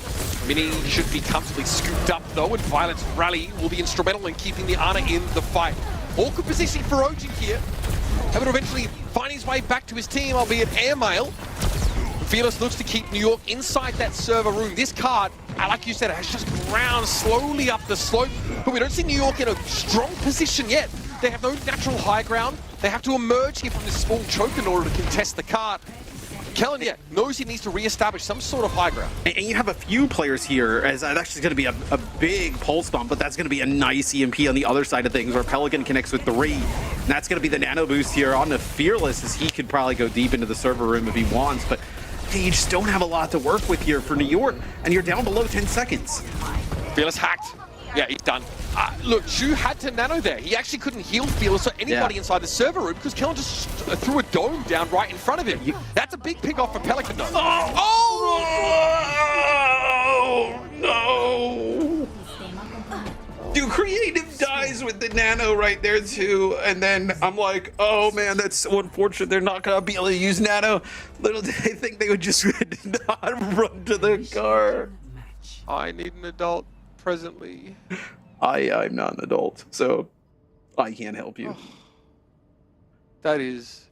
Mini should be comfortably scooped up though, and Violet's rally will be instrumental in keeping the Ana in the fight. Awkward position for Ojin here. Able to eventually find his way back to his team, albeit airmail. Fearless looks to keep New York inside that server room. This card, like you said, has just ground slowly up the slope, but we don't see New York in a strong position yet. They have no natural high ground. They have to emerge here from this small choke in order to contest the card. Kellen, yeah, knows he needs to re-establish some sort of high ground. And you have a few players here, as that actually is going to be a big pulse bomb, but that's going to be a nice EMP on the other side of things, where Pelican connects with 3. And that's going to be the nano boost here on the Fearless, as he could probably go deep into the server room if he wants, but you just don't have a lot to work with here for New York, and you're down below 10 seconds. Fearless hacked. Yeah, he's done. Look, Shu had to nano there. He actually couldn't heal Fearless or anybody inside the server room because Kellen just threw a dome down right in front of him. That's a big pick off for Pelican though. Oh no! Dude, Creative dies with the nano right there too, and then I'm like, oh man, that's so unfortunate. They're not gonna be able to use nano. Little did they think they would just not run to the car. I need an adult presently. I'm not an adult, so I can't help you. That is...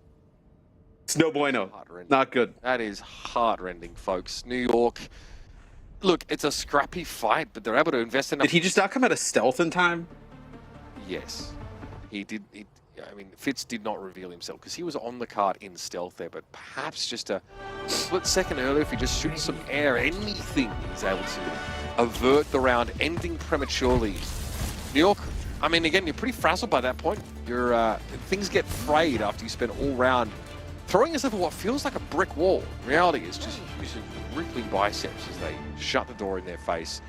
It's no bueno. Not good. That is heart-rending, folks. New York... Look, it's a scrappy fight, but they're able to invest enough... Did he just not come out of stealth in time? Yes. He did... I mean, Fitz did not reveal himself because he was on the card in stealth there, but perhaps just a split second earlier, if he just shoots some air, anything, he's able to avert the round, ending prematurely. New York, I mean, again, you're pretty frazzled by that point. Things get frayed after you spend all round throwing yourself at what feels like a brick wall. Reality is just using rippling biceps as they shut the door in their face.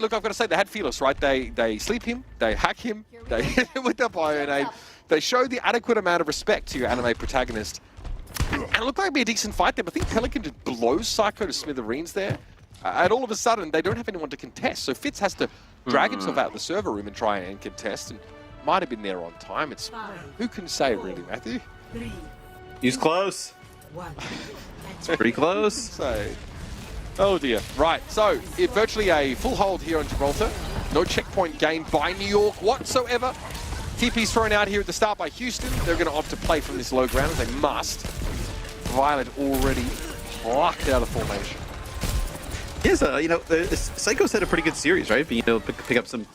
Look, I've got to say, they had Fearless, right? They sleep him, they hack him, they hit him with the Pionade. They show the adequate amount of respect to your anime protagonist. And it looked like it'd be a decent fight there, but I think Pelican just blows Psycho to smithereens there. And all of a sudden, they don't have anyone to contest, so Fitz has to drag himself out of the server room and try and contest, and might have been there on time. It's who can say, really, Matthew? He's close. It's pretty close. So, oh dear. Right, so virtually a full hold here on Gibraltar. No checkpoint gained by New York whatsoever. TP's thrown out here at the start by Houston. They're going to opt to play from this low ground, as they must. Violet already plucked out of formation. Yes, you know, Psycho's had a pretty good series, right? Being able to pick up some,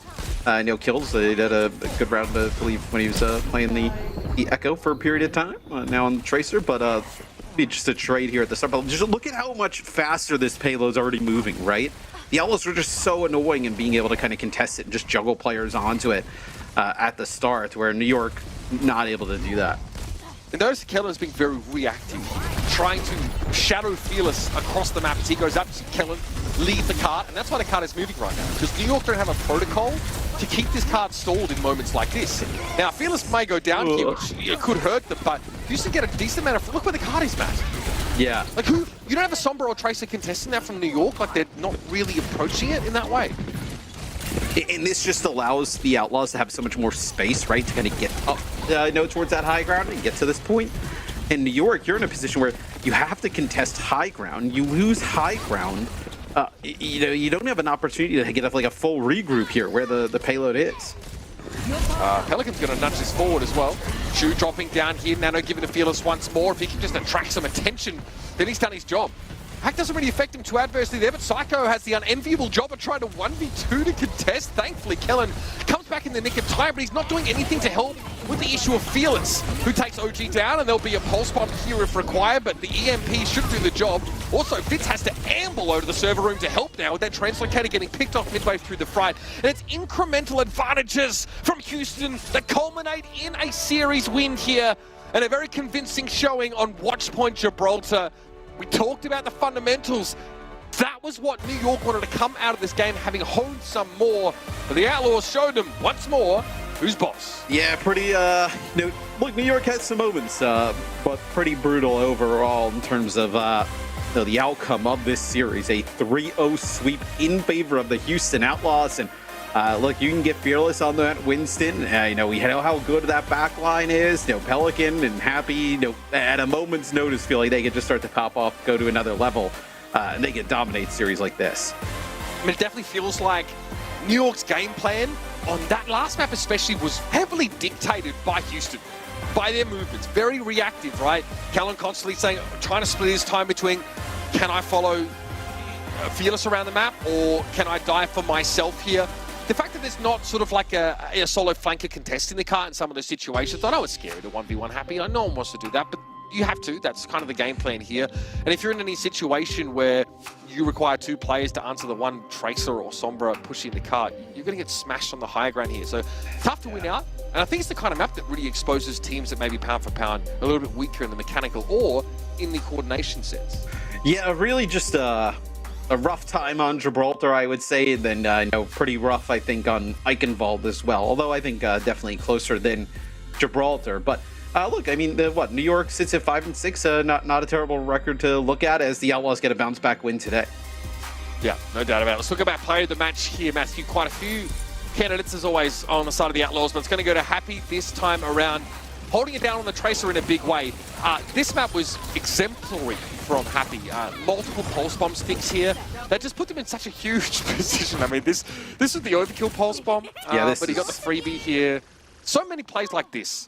you know, kills. He had a good round, I believe, when he was playing the Echo for a period of time. Now on the Tracer, but be just a trade here at the start. But just look at how much faster this payload's already moving, right? The Outlaws were just so annoying in being able to kind of contest it and just juggle players onto it at the start, where New York not able to do that. And notice Kellen's being very reactive, trying to shadow Fearless across the map as he goes up to Kellen, lead the cart, and that's why the cart is moving right now, because New York don't have a protocol to keep this cart stalled in moments like this. Now, Fearless may go down here, which could hurt them, but you used to get a decent amount of... Look where the cart is, Matt. Yeah. Like, you don't have a Sombra or Tracer contesting that from New York, like they're not really approaching it in that way. And this just allows the Outlaws to have so much more space, right, to kind of get up, you know, towards that high ground and get to this point. In New York, you're in a position where you have to contest high ground. You lose high ground, you know, you don't have an opportunity to get like a full regroup here where the payload is. Pelican's going to nudge this forward as well. Shu dropping down here, Nano giving to Fearless once more. If he can just attract some attention, then he's done his job. Hack doesn't really affect him too adversely there, but Psycho has the unenviable job of trying to 1v2 to contest. Thankfully, Kellen comes back in the nick of time, but he's not doing anything to help with the issue of Fearless, who takes OG down, and there'll be a pulse bomb here if required, but the EMP should do the job. Also, Fitz has to amble over to the server room to help now with that translocator getting picked off midway through the fight. And it's incremental advantages from Houston that culminate in a series win here, and a very convincing showing on Watchpoint Gibraltar. We talked about the fundamentals. That was what New York wanted to come out of this game, having honed some more. But the Outlaws showed them once more who's boss. Yeah, pretty, look, New York had some moments, but pretty brutal overall in terms of the outcome of this series. A 3-0 sweep in favor of the Houston Outlaws. And look, you can get fearless on that Winston. We know how good that back line is. Pelican and Happy, at a moment's notice, feel like they could just start to pop off, go to another level, and they can dominate series like this. I mean, it definitely feels like New York's game plan on that last map especially was heavily dictated by Houston, by their movements. Very reactive, right? Callan constantly saying, trying to split his time between, can I follow Fearless around the map, or can I die for myself here? The fact that there's not sort of like a solo flanker contesting the cart in some of those situations, I know it's scary to 1v1 Happy. I know one wants to do that, but you have to. That's kind of the game plan here. And if you're in any situation where you require two players to answer the one Tracer or Sombra pushing the cart, you're going to get smashed on the higher ground here. So tough to win out. And I think it's the kind of map that really exposes teams that maybe pound for pound a little bit weaker in the mechanical or in the coordination sense. Yeah, really just a rough time on Gibraltar, I would say, and then pretty rough, I think, on Eichenwald as well. Although I think definitely closer than Gibraltar. But look, I mean, New York sits at 5-6, not a terrible record to look at, as the Outlaws get a bounce back win today. Yeah, no doubt about it. Let's look about player of the match here, Matthew. Quite a few candidates, as always, on the side of the Outlaws, but it's going to go to Happy this time around, holding it down on the Tracer in a big way. This map was exemplary from Happy. Multiple pulse bomb sticks here. That just put them in such a huge position. I mean, this is the overkill pulse bomb, but he got the freebie here. So many plays like this.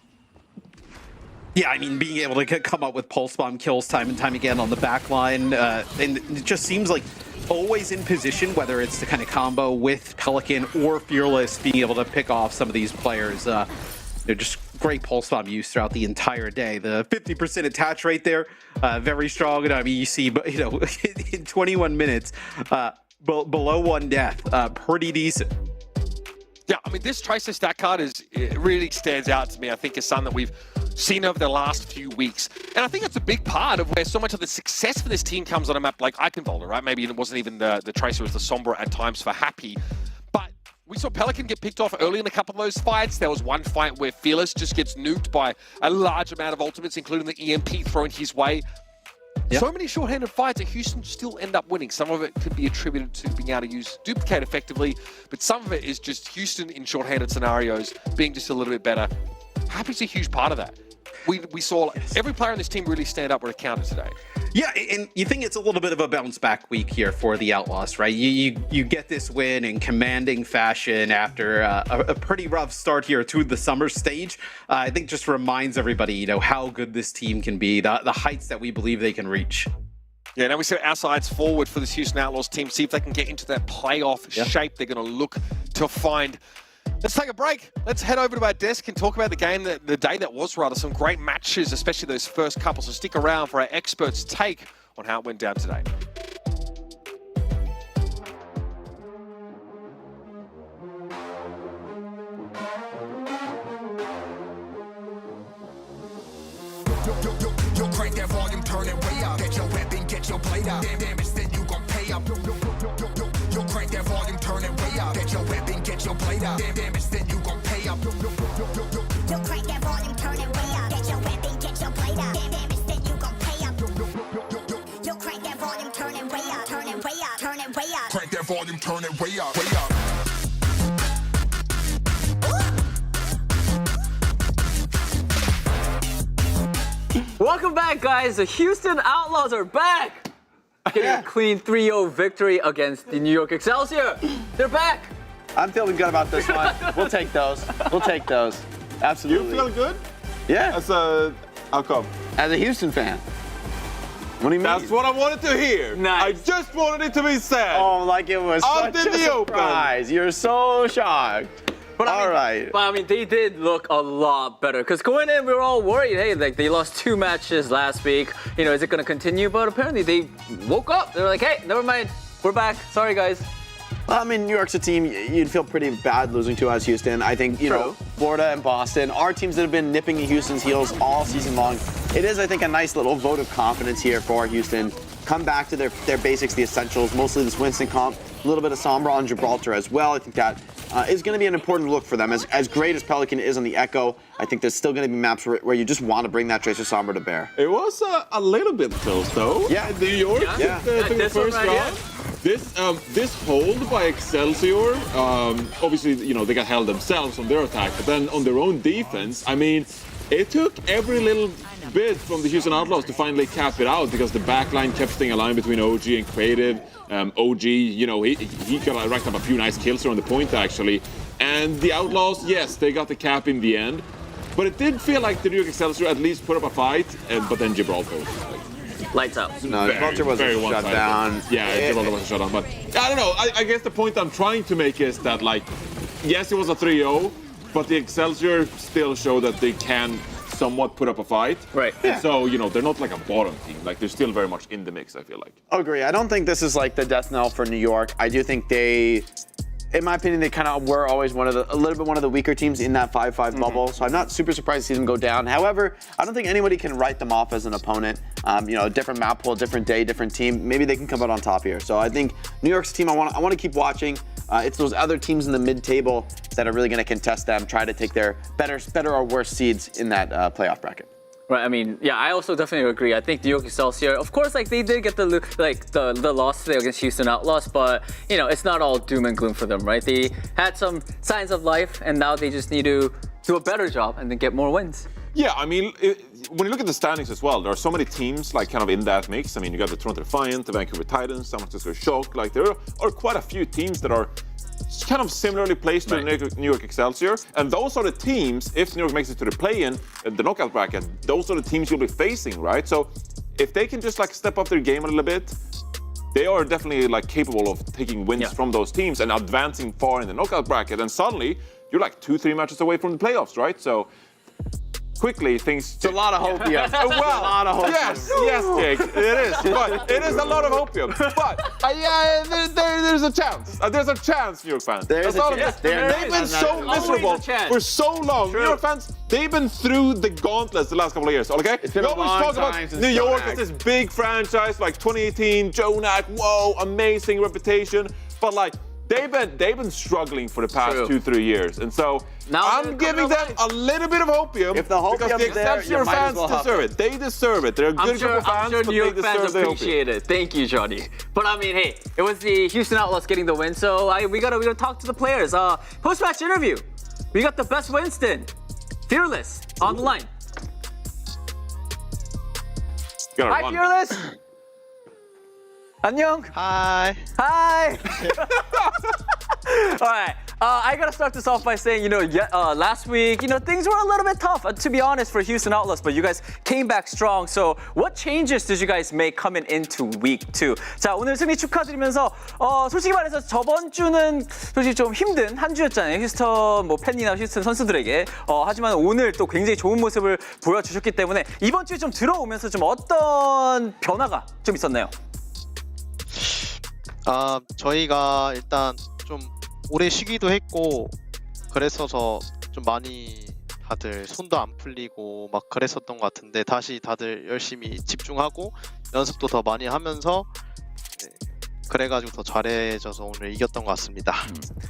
Yeah, I mean, being able to come up with pulse bomb kills time and time again on the back line, and it just seems like always in position, whether it's the kind of combo with Pelican or Fearless, being able to pick off some of these players. Just great pulse bomb use throughout the entire day. The 50% attach rate there, very strong. And I mean, you see, in 21 minutes, below one death, pretty decent. Yeah, I mean, this Tracer stat card it really stands out to me. I think it's something that we've seen over the last few weeks. And I think it's a big part of where so much of the success for this team comes on a map like Eichenwald, right? Maybe it wasn't even the Tracer, it was the Sombra at times for Happy. But we saw Pelican get picked off early in a couple of those fights. There was one fight where Fearless just gets nuked by a large amount of ultimates, including the EMP thrown his way. Yep. So many short-handed fights that Houston still end up winning. Some of it could be attributed to being able to use Duplicate effectively, but some of it is just Houston in short-handed scenarios being just a little bit better. Happy's a huge part of that. We saw every player on this team really stand up with a counter today. Yeah, and you think it's a little bit of a bounce back week here for the Outlaws, right? You get this win in commanding fashion after a pretty rough start here to the summer stage. I think just reminds everybody, how good this team can be, the heights that we believe they can reach. Yeah, now we see our sides forward for this Houston Outlaws team, see if they can get into that playoff shape they're going to look to find. Let's take a break. Let's head over to our desk and talk about the game, the day that was, rather. Some great matches, especially those first couple. So stick around for our experts' take on how it went down today. Yo, crank that volume, turn it way up. Get your weapon, get your blade out. Damage, then you gon' pay up. Yo, crank that volume, turn it way up. Get your weapon, get your blade out. Damage, then you gon' pay up. Yo, crank that volume, turn it way up. Get your weapon, get your blade out. Damage, then you gon' pay up. Yo, crank that volume, turn it way up. Turn it way up. Turn it way up. Crank that volume, turn it way up. Way up. Welcome back, guys. The Houston Outlaws are back. Getting a clean 3-0 victory against the New York Excelsior. They're back. I'm feeling good about this one. We'll take those. We'll take those. Absolutely. You feeling good? Yeah. How come? As a Houston fan. What do you mean? That's what I wanted to hear. Nice. I just wanted it to be said. Oh, like it was such a surprise. Open. You're so shocked. But I mean, they did look a lot better. Because going in, we were all worried. Hey, like they lost 2 matches last week. Is it going to continue? But apparently they woke up. They were like, hey, never mind. We're back. Sorry, guys. I mean, New York's a team you'd feel pretty bad losing to as Houston. I think, you know, Florida and Boston are teams that have been nipping at Houston's heels all season long. It is, I think, a nice little vote of confidence here for Houston. Come back to their basics, the essentials, mostly this Winston comp, a little bit of Sombra on Gibraltar as well. I think that is going to be an important look for them. As great as Pelican is on the Echo, I think there's still going to be maps where you just want to bring that Tracer Sombra to bear. It was a little bit close, though. Yeah. New York took the first round. This hold by Excelsior, obviously, you know, they got held themselves on their attack, but then on their own defense, I mean, it took every little bit from the Houston Outlaws to finally cap it out because the backline kept staying aligned between OG and Creative. OG, you know, he got racked up a few nice kills on the point, actually. And the Outlaws, yes, they got the cap in the end. But it did feel like the New York Excelsior at least put up a fight, but then Gibraltar was like... Lights out. No, Gibraltar was a shutdown. Yeah, Gibraltar was a shutdown. But I don't know. I guess the point I'm trying to make is that, like, yes, it was a 3-0, but the Excelsior still show that they can somewhat put up a fight. Right. And so, you know, they're not like a bottom team. Like, they're still very much in the mix, I feel like. I agree. I don't think this is like the death knell for New York. I do think they, in my opinion, they kind of were always a little bit one of the weaker teams in that 5-5 bubble. So I'm not super surprised to see them go down. However, I don't think anybody can write them off as an opponent. You know, different map pool, different day, different team. Maybe they can come out on top here. So I think New York's team, I want to keep watching. It's those other teams in the mid-table that are really going to contest them, try to take their better or worse seeds in that playoff bracket. Right, I mean, yeah, I also definitely agree. I think New York Excelsior, of course, like they did get the loss today against Houston Outlaws, but you know, it's not all doom and gloom for them, right? They had some signs of life, and now they just need to do a better job and then get more wins. Yeah, I mean, when you look at the standings as well, there are so many teams like kind of in that mix. I mean, you got the Toronto Defiant, the Vancouver Titans, San Francisco Shock. Like there are quite a few teams that are kind of similarly placed to the New York Excelsior. And those are the teams, if New York makes it to the play-in, the knockout bracket, those are the teams you'll be facing, right? So if they can just like step up their game a little bit, they are definitely like capable of taking wins from those teams and advancing far in the knockout bracket. And suddenly, you're like 2-3 matches away from the playoffs, right? So quickly things... It's a lot of hopium. Well, a lot of hopium. Yes, Jake, it is. But it is a lot of hopium. But yeah, there's a chance. There's a chance, New York fans. There's a chance. They've been so miserable for so long. New York fans, they've been through the gauntlets the last couple of years, okay? It's been we always talk about New York as this big franchise, like 2018, Jonak, whoa, amazing reputation. But like, they've been struggling for the past 2-3 years, and so now I'm giving them a little bit of hopium. If the hopium because the Excelsior fans deserve it. They deserve it. They're a good group of fans, I'm sure but New York they fans deserve the appreciate hopium. it. Thank you, Johnny. But I mean, hey, it was the Houston Outlaws getting the win, so we gotta talk to the players. Post-match interview. We got the best Winston, Fearless, on the line. Hi, Fearless. 안녕. Hi. Hi. All right. I gotta start this off by saying, last week, things were a little bit tough, to be honest, for Houston Outlaws, but you guys came back strong. So, what changes did you guys make coming into week 2? 자, 오늘 승리 축하드리면서, 솔직히 말해서 저번 주는 솔직히 좀 힘든 한 주였잖아요. 휴스턴 팬이나 휴스턴 선수들에게. 하지만 오늘 또 굉장히 좋은 모습을 보여주셨기 때문에 이번 주에 좀 들어오면서 좀 어떤 변화가 좀 있었나요? 저희가 일단 좀 오래 쉬기도 했고 그래서 좀 많이 다들 손도 안 풀리고 막 그랬었던 것 같은데 다시 다들 열심히 집중하고 연습도 더 많이 하면서 그래가지고 더 잘해져서 오늘 이겼던 것 같습니다.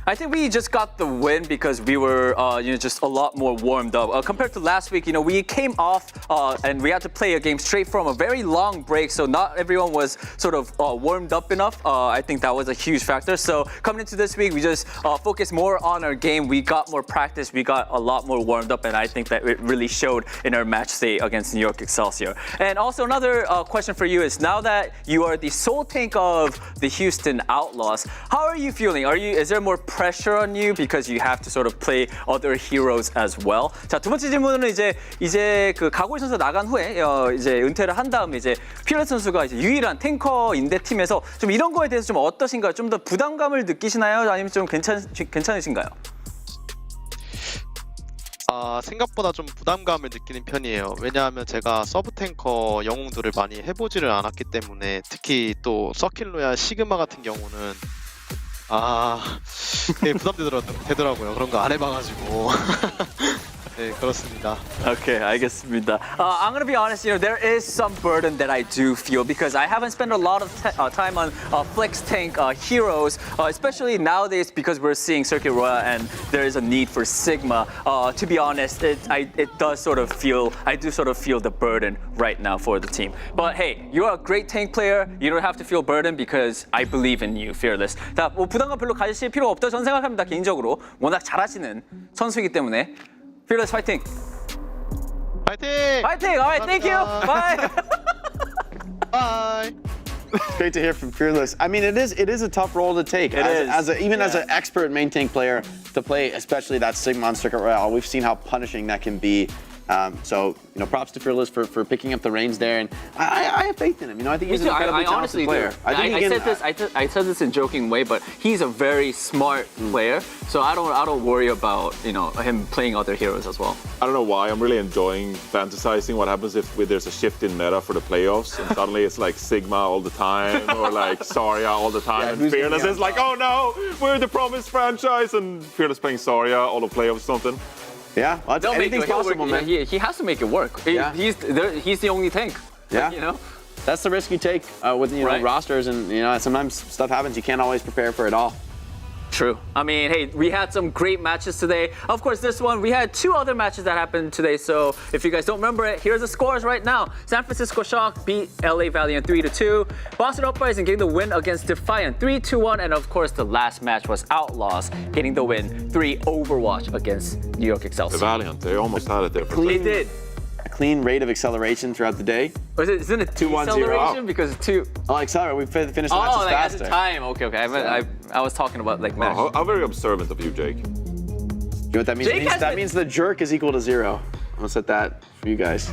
I think we just got the win because we were, just a lot more warmed up. Compared to last week, we came off and we had to play a game straight from a very long break, so not everyone was sort of warmed up enough. I think that was a huge factor. So coming into this week, we just focused more on our game. We got more practice. We got a lot more warmed up, and I think that it really showed in our match day against New York Excelsior. And also another question for you is, now that you are the soul tank of the Houston Outlaws, how are you feeling? Is there more pressure on you because you have to sort of play other heroes as well? 자, 두 번째 질문은 이제 그 가고이 선수 나간 후에 이제 은퇴를 한 다음에 이제 피어레스 선수가 이제 유일한 탱커인데 팀에서 좀 이런 거에 대해서 좀 어떠신가요? 좀 더 부담감을 느끼시나요? 아니면 좀 괜찮으신가요? 생각보다 좀 부담감을 느끼는 편이에요. 왜냐하면 제가 서브 탱커 영웅들을 많이 해보지를 않았기 때문에 특히 또 서킷로야 시그마 같은 경우는 네, 부담되더라고요. 그런 거 안 해봐가지고. 네, 그렇습니다. Okay, 알겠습니다. I'm gonna be honest, there is some burden that I do feel because I haven't spent a lot of time on Flex Tank heroes, especially nowadays because we're seeing Circuit Royale and there is a need for Sigma. To be honest, I do sort of feel the burden right now for the team. But hey, you're a great tank player. You don't have to feel burdened because I believe in you, Fearless. 자, 뭐 부담감 별로 가지실 필요 없다고 저는 생각합니다. 개인적으로 워낙 잘하시는 선수이기 때문에. Fearless fighting. 파이팅! Fighting. All right, thank you. Bye. Bye. Great to hear from Fearless. I mean, it is a tough role to take. As an expert main tank player to play, especially that Sigma on Circuit Royale. We've seen how punishing that can be. So, props to Fearless for picking up the reins there, and I have faith in him. I think he's an incredibly talented player. I said this in a joking way, but he's a very smart player. So I don't worry about him playing other heroes as well. I don't know why. I'm really enjoying fantasizing what happens if there's a shift in meta for the playoffs, and suddenly it's like Sigma all the time, or like Zarya all the time, and Fearless is like, oh no, we're the promised franchise, and Fearless playing Zarya all the playoffs or something. Yeah, well, anything's possible, man. He has to make it work. Yeah. He's the only tank. Yeah. That's the risk you take with rosters, and sometimes stuff happens. You can't always prepare for it all. True. I mean, hey, we had some great matches today. Of course, this one, we had 2 other matches that happened today. So if you guys don't remember it, here's the scores right now. San Francisco Shock beat LA Valiant 3-2. Boston Uprising getting the win against Defiant 3-1. And of course, the last match was Outlaws getting the win 3 Overwatch against New York Excelsior. The Valiant, they almost had it there. They did. A clean rate of acceleration throughout the day. Or isn't it 2-1-0? Acceleration? Because it's 2. Oh, accelerate. We finished the matches faster. At the time. Okay. I was talking about like match. How very observant of you, Jake. You know what that means? That means the jerk is equal to 0. I'm gonna set that for you guys.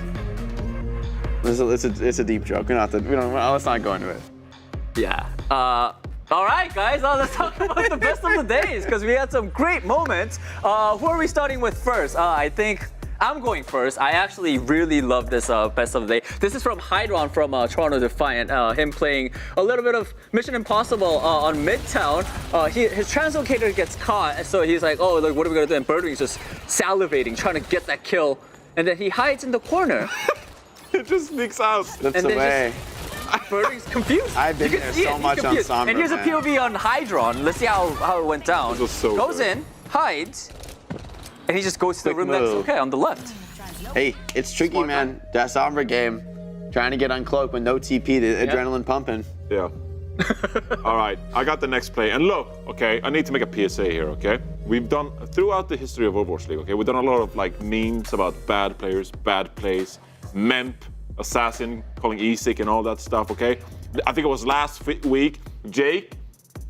It's a deep joke. Let's not go into it. Yeah. All right, guys, let's talk about the best of the days because we had some great moments. Who are we starting with first? I think I'm going first. I actually really love this best of the day. This is from Hydron from Toronto Defiant. Him playing a little bit of Mission Impossible on Midtown. His translocator gets caught, so he's like, oh, look, what are we gonna do? And Birdwing's just salivating, trying to get that kill. And then he hides in the corner. It just sneaks out. That's the way. Birdwing's confused. I've been there so much on Sombra. And here's a POV on Hydron. Let's see how it went down. This was so Goes good. in, hides, and he just goes to the room next. Okay, on the left. Hey, it's tricky, man. That Sombra game, trying to get uncloaked with no TP, the adrenaline pumping. Yeah. All right, I got the next play. And look, okay, I need to make a PSA here, okay? We've done, throughout the history of Overwatch League, okay, we've done a lot of like memes about bad players, bad plays, Memp, Assassin, calling E-Sick and all that stuff, okay? I think it was last week, Jake,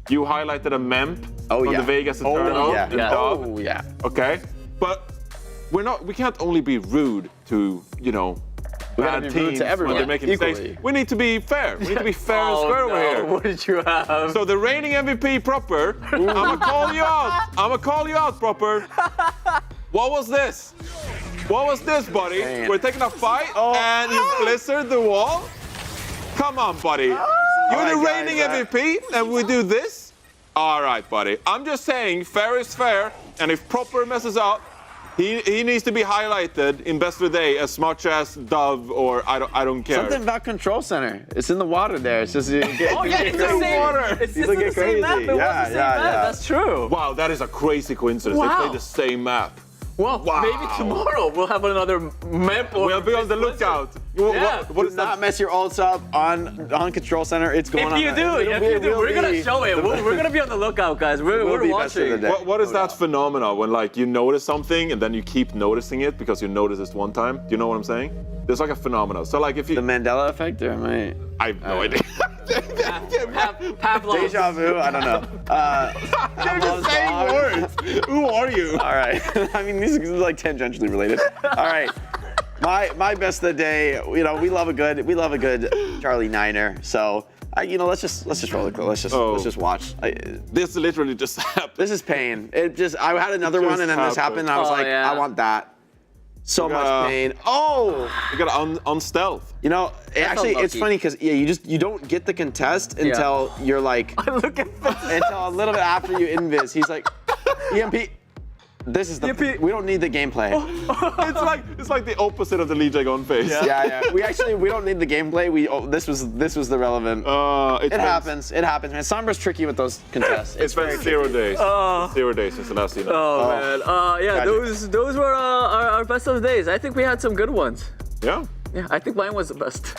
you highlighted a Memp from the Vegas Eternal. Oh, yeah. Okay, but we can't only be rude to, bad teams when they're making mistakes. We need to be fair. We need to be fair and square over here. What did you have? So the reigning MVP, Proper, I'm gonna call you out. I'm gonna call you out, Proper. What was this? What was this, buddy? We're taking a fight and you blizzard the wall? Come on, buddy. You're the reigning MVP and we do this? All right, buddy. I'm just saying, fair is fair, and if Proper messes up, he needs to be highlighted in Best of the Day as much as Dove or I don't care. Something about Control Center. It's in the water there. It's just it's the same water. It's just the same map. It was the same map. That's true. Wow, that is a crazy coincidence. They play the same map. Well, maybe tomorrow we'll have another map. We'll be on the lookout. What does not mess your ults up on Control Center? It's going on. If you do, we're gonna show it. We're gonna be on the lookout, guys. We're watching. What is that phenomena when like you notice something and then you keep noticing it because you noticed this one time? Do you know what I'm saying? There's like a phenomena. So like if you the Mandela effect, or am I? I have no idea. Pavlov. Deja vu. I don't know. You're just saying words. Who are you? All right. I mean, these are like tangentially related. All right. My best of the day. We love a good Charlie Niner. So let's just roll the clip. Let's just watch. This literally just happened. This is pain. I had another one and then this happened. And I was like, I want that. So much pain. Oh! You got on stealth. You know, actually, it's unlucky. funny because you don't get the contest until you're like, Look at until a little bit after you invis. He's like, EMP. This is the. We don't need the gameplay. it's like the opposite of the Lee Jae-gon phase. Yeah. We don't need the gameplay. This was the relevant. It happens. It happens, man. Sombra's tricky with those contests. It's been 0 days. 0 days since the last season. Man. Yeah, those were our best of the days. I think we had some good ones. Yeah. Yeah, I think mine was the best.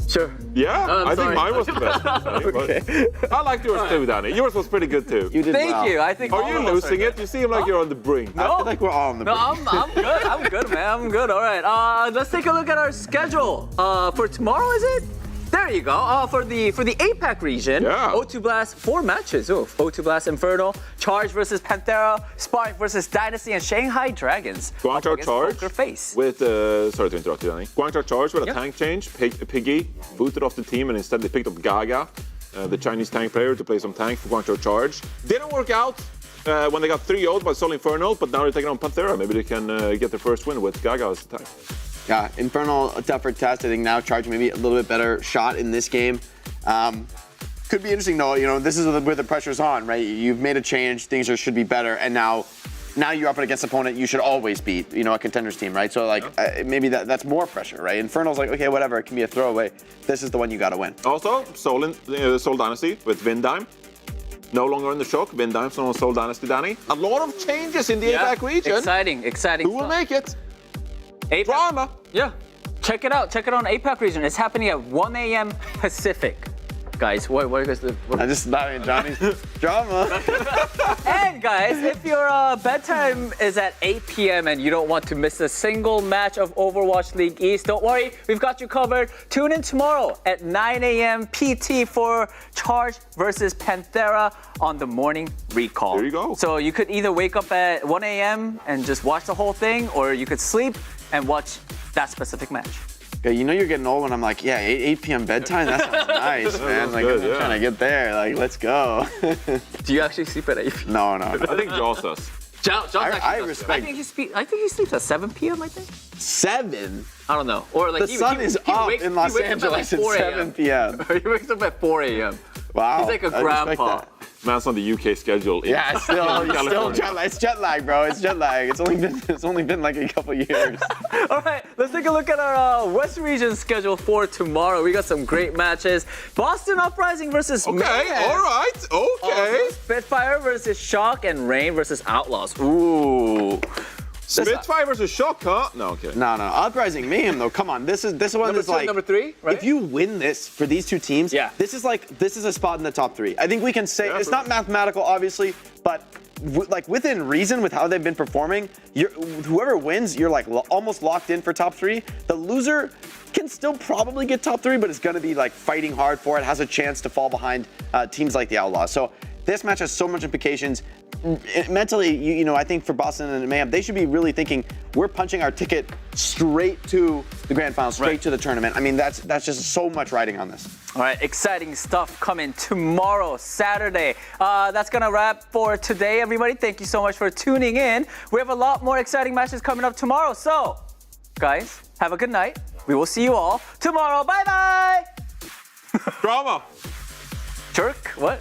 Sure. Yeah, I think sorry. mine was the best. Okay. I liked yours too, Danny. Yours was pretty good too. You did Thank well. you. I think. Are all you of us losing are it? You seem like you're on the brink. No. I feel like we're all on the No, brink. I'm good. I'm good, man. I'm good. All right. Let's take a look at our schedule. For tomorrow, is it? There you go. For the APAC region, O2 Blast 4 matches. O2 Blast Inferno, Charge versus Panthera, Spark versus Dynasty, and Shanghai Dragons. Guangzhou Charge Poker Face. with sorry to interrupt you, Danny. Guangzhou Charge with a tank change. Piggy booted off the team and instead they picked up Gaga, the Chinese tank player, to play some tank for Guangzhou Charge. Didn't work out when they got 3-0'd by Sol Infernal, but now they're taking on Panthera. Maybe they can get their first win with Gaga as the tank. Yeah, Infernal, a tougher test. I think now Charge maybe a little bit better shot in this game. Could be interesting though. You know, this is where the pressure's on, right? You've made a change, things should be better, and now you're up against an opponent you should always beat. You know, a contenders team, right? So like maybe that's more pressure, right? Infernal's like, okay, whatever, it can be a throwaway. This is the one you got to win. Also, Seoul Dynasty with Vindime. No longer in the shock. Vindime's on Seoul Dynasty, Danny. A lot of changes in the APAC region. Exciting. Who will make it? APAC. Drama. Yeah. Check it out. Check it on APAC region. It's happening at 1 a.m. Pacific. Guys, what are you guys doing? Johnny's drama. And guys, if your bedtime is at 8 p.m. and you don't want to miss a single match of Overwatch League East, don't worry, we've got you covered. Tune in tomorrow at 9 a.m. PT for Charge versus Panthera on the morning recall. There you go. So you could either wake up at 1 a.m. and just watch the whole thing, or you could sleep and watch that specific match. Yeah, you know you're getting old when I'm like, yeah, 8 p.m. bedtime? That sounds nice, man. Like, good, I'm trying to get there. Like, let's go. Do you actually sleep at 8 p.m.? No. I think Jaws does. I respect. I think he sleeps at 7 p.m. I think. 7? I don't know. Or like The sun is up in Los Angeles at 7 p.m. He wakes up at 4 a.m. Wow. He's like a I respect grandpa. that. Man's on the UK schedule. Yeah, it's still jet lag, bro. It's jet lag. It's only been like a couple years. All right, let's take a look at our West Region schedule for tomorrow. We got some great matches. Boston Uprising versus Okay, Mayhem. all right, okay. Also, Spitfire versus Shock, and Rain versus Outlaws. Ooh. Spitfire versus Shock, huh? No, okay. No. Uprising Mayhem though. Come on, this one is like number 3, right? If you win this for these two teams, this is a spot in the top 3. I think we can say it's not mathematical, obviously, but like within reason with how they've been performing, whoever wins, you're like almost locked in for top 3. The loser can still probably get top 3, but it's gonna be like fighting hard for it. Has a chance to fall behind teams like the Outlaws. So this match has so much implications. Mentally, you know, I think for Boston and Mayhem, they should be really thinking we're punching our ticket straight to the grand final, straight to the tournament. I mean, that's just so much riding on this. All right, exciting stuff coming tomorrow, Saturday. That's gonna wrap for today, everybody. Thank you so much for tuning in. We have a lot more exciting matches coming up tomorrow. So, guys, have a good night. We will see you all tomorrow. Bye-bye. Drama. Jerk? What?